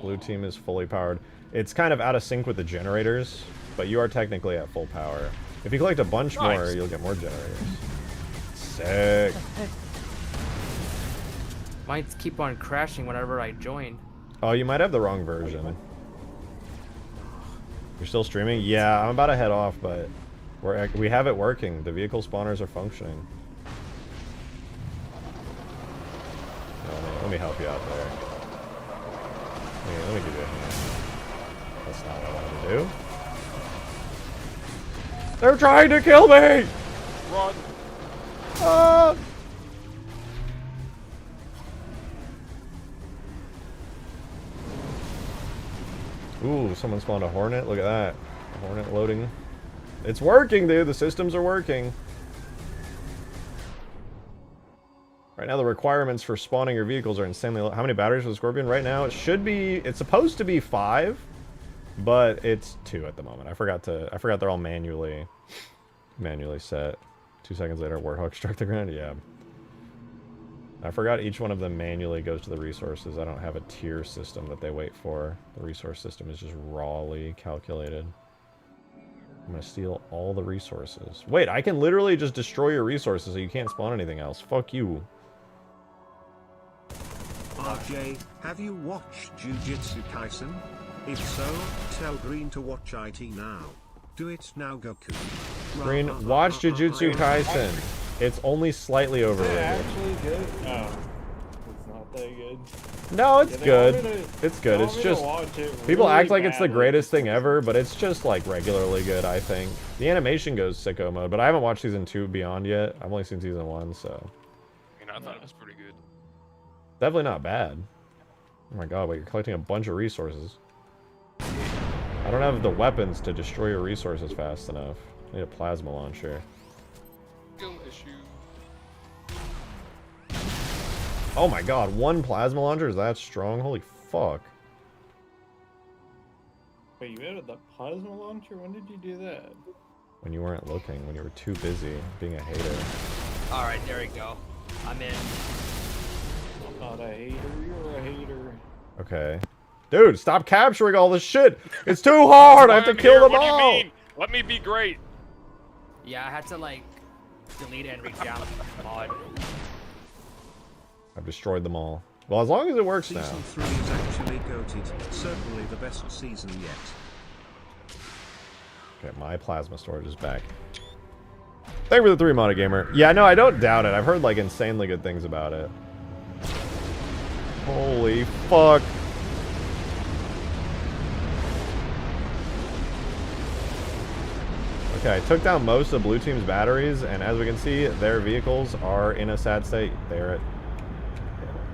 Blue team is fully powered. It's kind of out of sync with the generators, but you are technically at full power. If you collect a bunch more, you'll get more generators. Sick. Might keep on crashing whenever I join. Oh, you might have the wrong version. You're still streaming? Yeah, I'm about to head off, but we have it working. The vehicle spawners are functioning. No, let me help you out there. Let me give you a hand. That's not what I wanted to do. They're trying to kill me! Run. Ah! Ooh, someone spawned a Hornet. Look at that. A Hornet loading. It's working, dude. The systems are working. Right now, the requirements for spawning your vehicles are insanely low. How many batteries for the Scorpion? Right now, it should be... It's supposed to be 5, but it's 2 at the moment. I forgot they're all manually set. 2 seconds later, Warthog struck the ground. Yeah. I forgot each one of them manually goes to the resources. I don't have a tier system that they wait for. The resource system is just rawly calculated. I'm gonna steal all the resources. Wait, I can literally just destroy your resources so you can't spawn anything else. Fuck you. RJ, have you watched Jujutsu Kaisen? If so, tell Green to watch IT now. Do it now, Goku. Green, watch Jujutsu Kaisen. It's only slightly Is it overrated. actually good? Oh. It's not that good. No, it's Yeah, good. they It's good. want It's me to just... watch it People really act like it's the badly. greatest thing ever, but it's just, like, regularly good, I think. The animation goes sicko mode, but I haven't watched Season 2 Beyond yet. I've only seen Season 1, so... I mean, I thought it was pretty good. Definitely not bad. Oh my god, wait, you're collecting a bunch of resources. I don't have the weapons to destroy your resources fast enough. I need a plasma launcher. Skill issue. Oh my god, 1 plasma launcher is that strong? Holy fuck. Wait, you added the plasma launcher? When did you do that? When you weren't looking, when you were too busy being a hater. All right, there we go. I'm in. I'm not a hater, you're a hater. Okay. Dude, stop capturing all this shit! It's too hard! I have to kill them what all! Do you mean? Let me be great. Yeah, I had to like delete it and redownload the mod. I've destroyed them all. Well, as long as it works now. Season 3 is actually goated. Certainly the best season yet. Okay, my plasma storage is back. Thank you for the 3 modded gamer. Yeah, no, I don't doubt it. I've heard like insanely good things about it. Holy fuck. Okay, I took down most of blue team's batteries, and as we can see, their vehicles are in a sad state. They're at...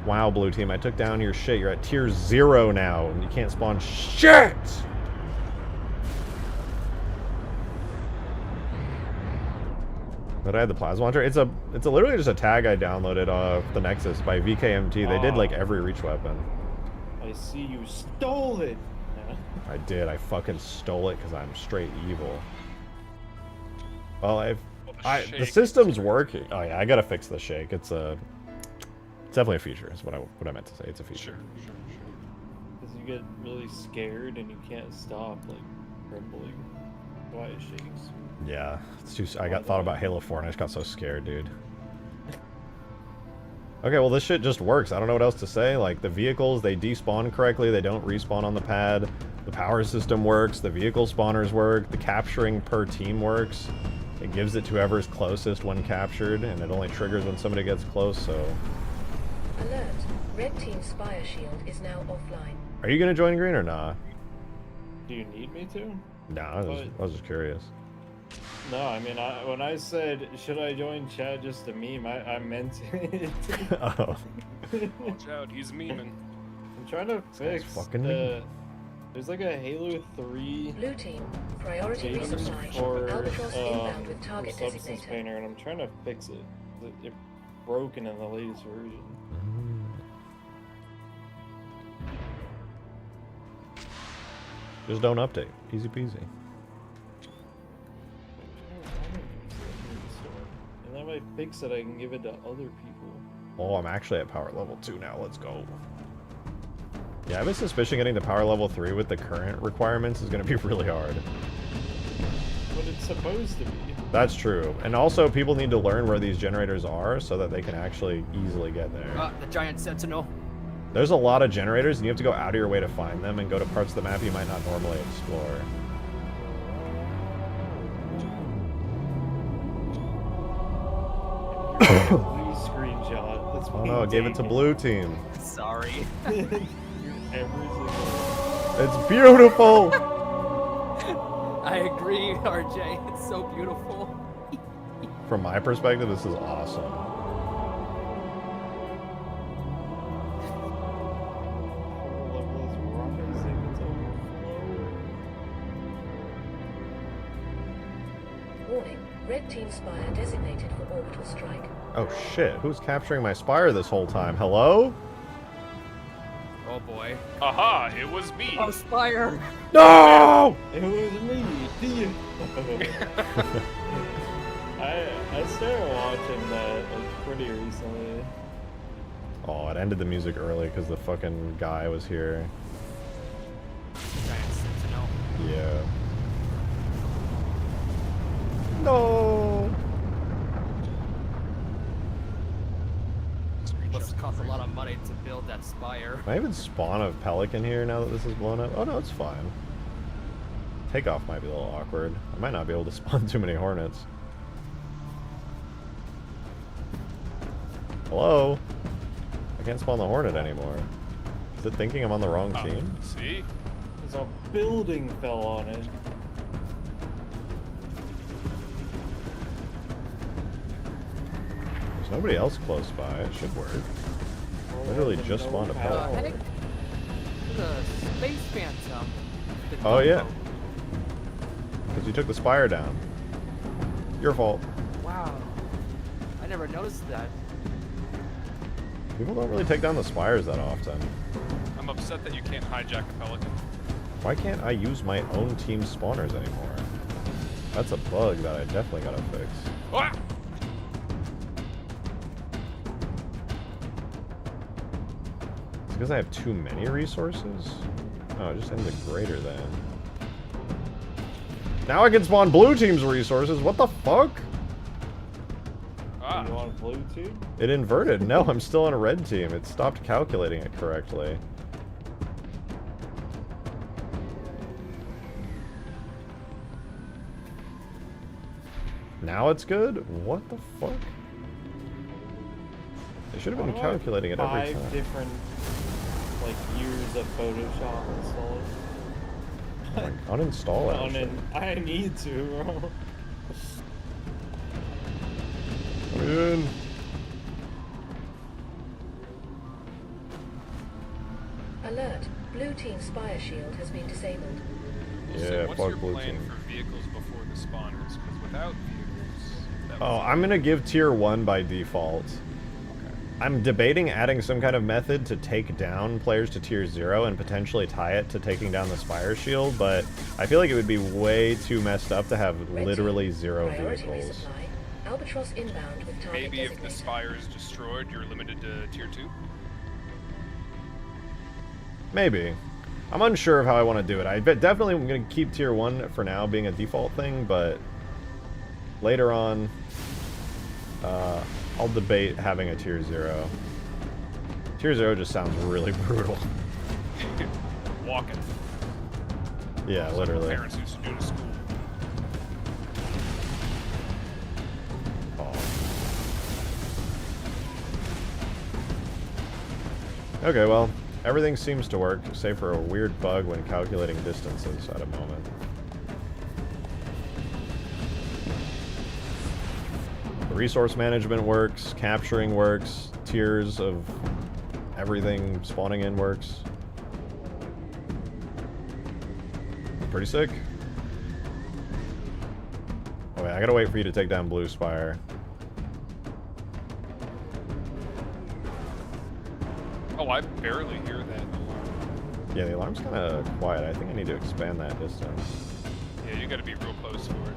Wow, blue team, I took down your shit. You're at tier 0 now, and you can't spawn shit! But I had the plasma launcher. It's literally just a tag I downloaded off the Nexus by VKMT. They did like every reach weapon. I see you stole it. I did. I fucking stole it because I'm straight evil. Well, the system's working. Oh yeah, I gotta fix the shake. It's definitely a feature. Is what I meant to say. It's a feature. Sure. Because you get really scared and you can't stop like trembling. Why it shakes. Yeah, it's too. I thought about Halo 4 and I just got so scared, dude. Okay, well this shit just works. I don't know what else to say. Like the vehicles, they despawn correctly. They don't respawn on the pad. The power system works. The vehicle spawners work. The capturing per team works. It gives it to whoever's closest when captured, and it only triggers when somebody gets close. So. Alert. Red Team's Spire Shield is now offline. Are you gonna join green or nah? Do you need me to? Nah, I was just curious. No, I mean, when I said, should I join Chad just to meme, I meant it. Oh. Watch out, he's memeing. I'm trying to fix there's like a Halo 3 Blue Team, priority resupply. for Albatross inbound with target substance designator. painter, and I'm trying to fix it. It's broken in the latest version. Just don't update. Easy peasy. And then if I fix it, I can give it to other people. Oh, I'm actually at power level 2 now. Let's go. Yeah, I have a suspicion getting to power level 3 with the current requirements is going to be really hard. But it's supposed to be. That's true. And also, people need to learn where these generators are so that they can actually easily get there. The giant sentinel. There's a lot of generators, and you have to go out of your way to find them and go to parts of the map you might not normally explore. Blue screenshot. That's Oh no, I gave it to blue team. Sorry. It's beautiful! I agree, RJ. It's so beautiful. From my perspective, this is awesome. Warning. Red Team Spire designated for orbital strike. Oh shit, who's capturing my spire this whole time? Hello? Oh boy. Aha, it was me. Oh, Spire! No! It was me, Theo. I started watching that like pretty recently. Oh, it ended the music early because the fucking guy was here. Giant sentinel. Yeah. No! Must cost a lot of money to build that spire. Can I even spawn a Pelican here now that this is blown up? Oh no, it's fine. Takeoff might be a little awkward. I might not be able to spawn too many Hornets. Hello? I can't spawn the Hornet anymore. Is it thinking I'm on the wrong team? See? There's a building fell on it. There's nobody else close by. It should work. Literally just spawned a Pelican. Heading to the Space Phantom. Oh yeah. Because you took the spire down. Your fault. Wow. I never noticed that. People don't really take down the spires that often. I'm upset that you can't hijack a Pelican. Why can't I use my own team spawners anymore? That's a bug that I definitely gotta fix. Ah! because I have too many resources? Oh, it just ends at greater than. Now I can spawn blue team's resources. What the fuck? Ah. You want a blue team? It inverted. No, I'm still on a red team. It stopped calculating it correctly. Now it's good? What the fuck? They should have been calculating it every time. 5 different like years of Photoshop installed. Like, uninstall it. I need to, bro. I'm in. Alert. Blue team spire shield has been disabled. So Yeah, what's fuck your blue plan team. for vehicles before the spawners? Because without vehicles, that Oh, was- I'm gonna give tier 1 by default. Okay. I'm debating adding some kind of method to take down players to tier 0 and potentially tie it to taking down the Spire Shield, but I feel like it would be way too messed up to have Red literally team, 0 priority vehicles. resupply. Albatross inbound with target Maybe if the designator. spire is destroyed, you're limited to tier 2. Maybe. I'm unsure of how I want to do it. I bet definitely I'm going to keep tier 1 for now being a default thing, but later on, I'll debate having a tier 0. Tier 0 just sounds really brutal. Walking. Yeah, literally. Parents used to do to school. Okay, well, everything seems to work, save for a weird bug when calculating distances at a moment. The resource management works, capturing works, tiers of everything spawning in works. Pretty sick. Oh wait, I gotta wait for you to take down Blue Spire. Oh, I barely hear that alarm. Yeah, the alarm's kind of quiet. I think I need to expand that distance. Yeah, you gotta be real close for it.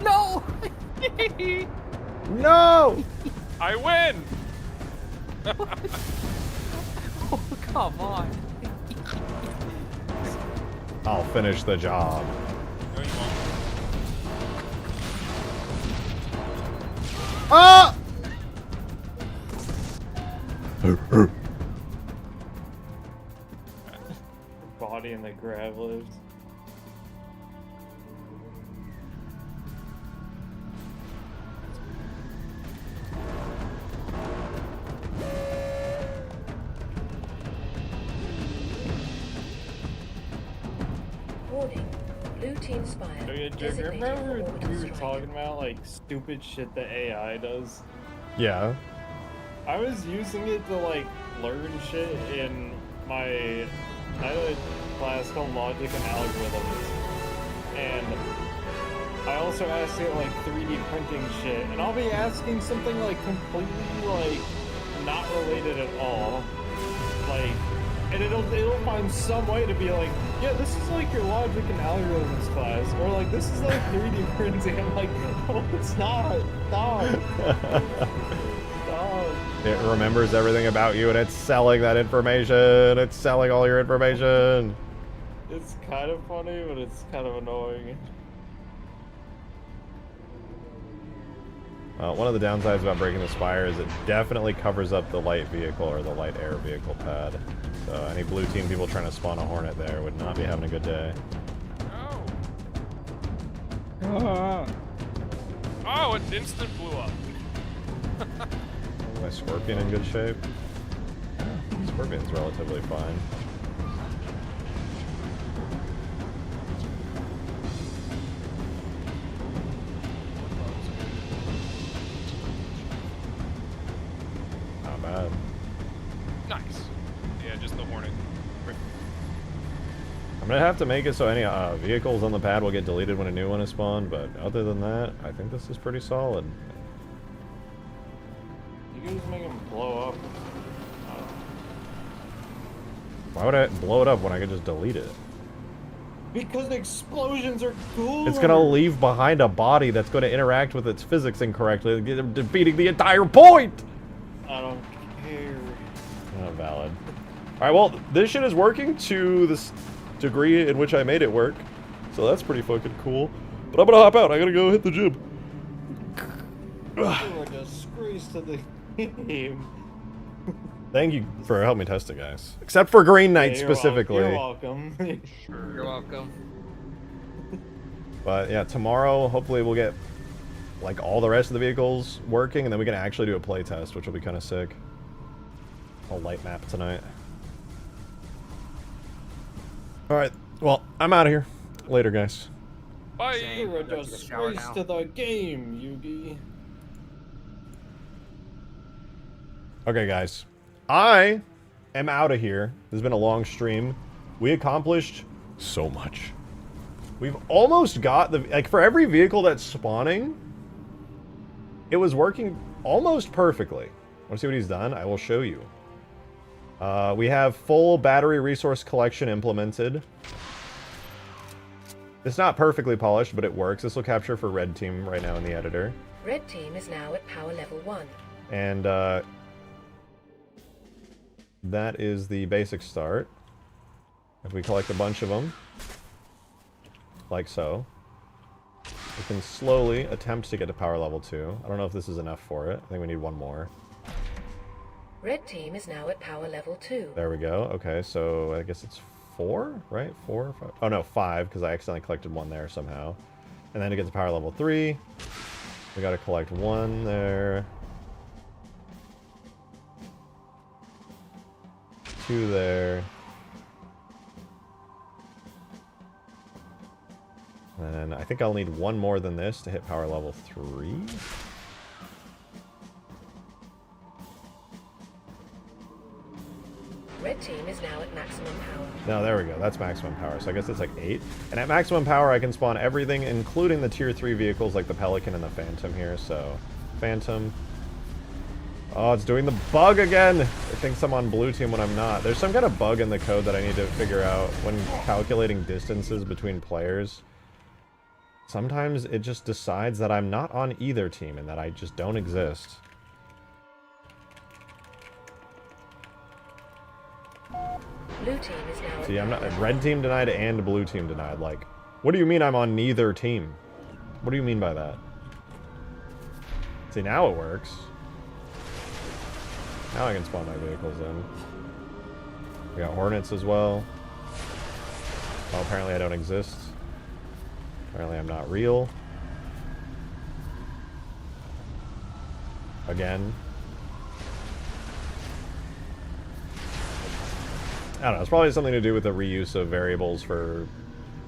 No! No! I win! Oh, come on. I'll finish the job. No, you won't. Ah! Body in the grav lift. Warning. Blue team spire. Do you designated remember for orbital we were strike. talking about like stupid shit that AI does? Yeah. I was using it to like learn shit in my I had a class called Logic and Algorithms, and I also asked it like 3D printing shit, and I'll be asking something like completely like not related at all, like, and it'll find some way to be like, yeah, this is like your Logic and Algorithms class, or like this is like 3D printing. I'm like, no, it's not. Stop. Stop. It remembers everything about you and it's selling that information. It's selling all your information. It's kind of funny, but it's kind of annoying. One of the downsides about breaking the spire is it definitely covers up the light vehicle or the light air vehicle pad. So any blue team people trying to spawn a Hornet there would not be having a good day. Oh. Oh, it instant blew up. My Scorpion in good shape? Scorpion's relatively fine. Not bad. Nice. Yeah, just the Hornet. I'm gonna have to make it so any vehicles on the pad will get deleted when a new one is spawned, but other than that, I think this is pretty solid. You can just make them blow up. Why would I blow it up when I could just delete it? Because explosions are cool. It's gonna leave behind a body that's gonna interact with its physics incorrectly, defeating the entire point! I don't care. Not valid. Alright, well, this shit is working to this degree in which I made it work. So that's pretty fucking cool. But I'm gonna hop out. I gotta go hit the gym. You're a disgrace to the game. Thank you for helping me test it, guys. Except for Green Knight specifically. You're welcome. You're welcome. But yeah, tomorrow, hopefully we'll get like all the rest of the vehicles working, and then we can actually do a play test, which will be kind of sick. I'll light map tonight. Alright, well, I'm out of here. Later, guys. Bye. You're a disgrace to the game, Yugi. Okay, guys. I am out of here. This has been a long stream. We accomplished so much. We've almost got the... Like, for every vehicle that's spawning, it was working almost perfectly. Want to see what he's done? I will show you. We have full battery resource collection implemented. It's not perfectly polished, but it works. This will capture for Red Team right now in the editor. Red Team is now at power level 1. And that is the basic start. If we collect a bunch of them, like so, we can slowly attempt to get to power level 2. I don't know if this is enough for it. I think we need one more. Red Team is now at power level 2. There we go. Okay, so I guess it's 4, right? 4 or 5? Oh no, 5, because I accidentally collected one there somehow. And then to get to power level 3, we gotta collect 1 there. 2 there. And I think I'll need 1 more than this to hit power level 3. Red Team is now at maximum power. No, there we go. That's maximum power. So I guess it's like 8. And at maximum power, I can spawn everything, including the tier 3 vehicles like the Pelican and the Phantom here. So, Phantom. Oh, it's doing the bug again! It thinks I'm on blue team when I'm not. There's some kind of bug in the code that I need to figure out when calculating distances between players. Sometimes it just decides that I'm not on either team and that I just don't exist. Blue Team is now See, at I'm not... power Red level team denied and blue team denied. Like, what do you mean I'm on neither team? What do you mean by that? See, now it works. Now I can spawn my vehicles in. We got Hornets as well. Oh, apparently I don't exist. Apparently I'm not real. Again. I don't know, it's probably something to do with the reuse of variables for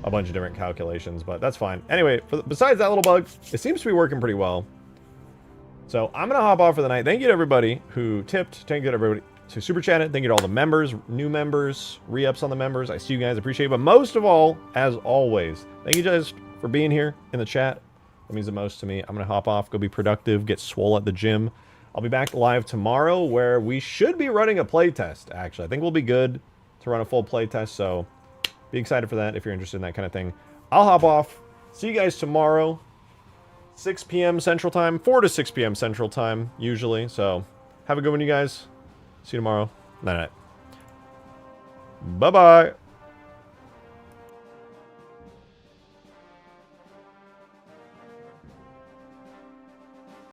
a bunch of different calculations, but that's fine. Anyway, besides that little bug, it seems to be working pretty well. So I'm going to hop off for the night. Thank you to everybody who tipped. Thank you to everybody who super chatted. Thank you to all the members, new members, re-ups on the members. I see you guys, appreciate it. But most of all, as always, thank you guys for being here in the chat. That means the most to me. I'm going to hop off, go be productive, get swole at the gym. I'll be back live tomorrow where we should be running a playtest, actually. I think we'll be good to run a full playtest, so be excited for that if you're interested in that kind of thing. I'll hop off. See you guys tomorrow. 6 p.m. Central Time, 4 to 6 p.m. Central Time, usually. So, have a good one, you guys. See you tomorrow. Night-night. Bye-bye.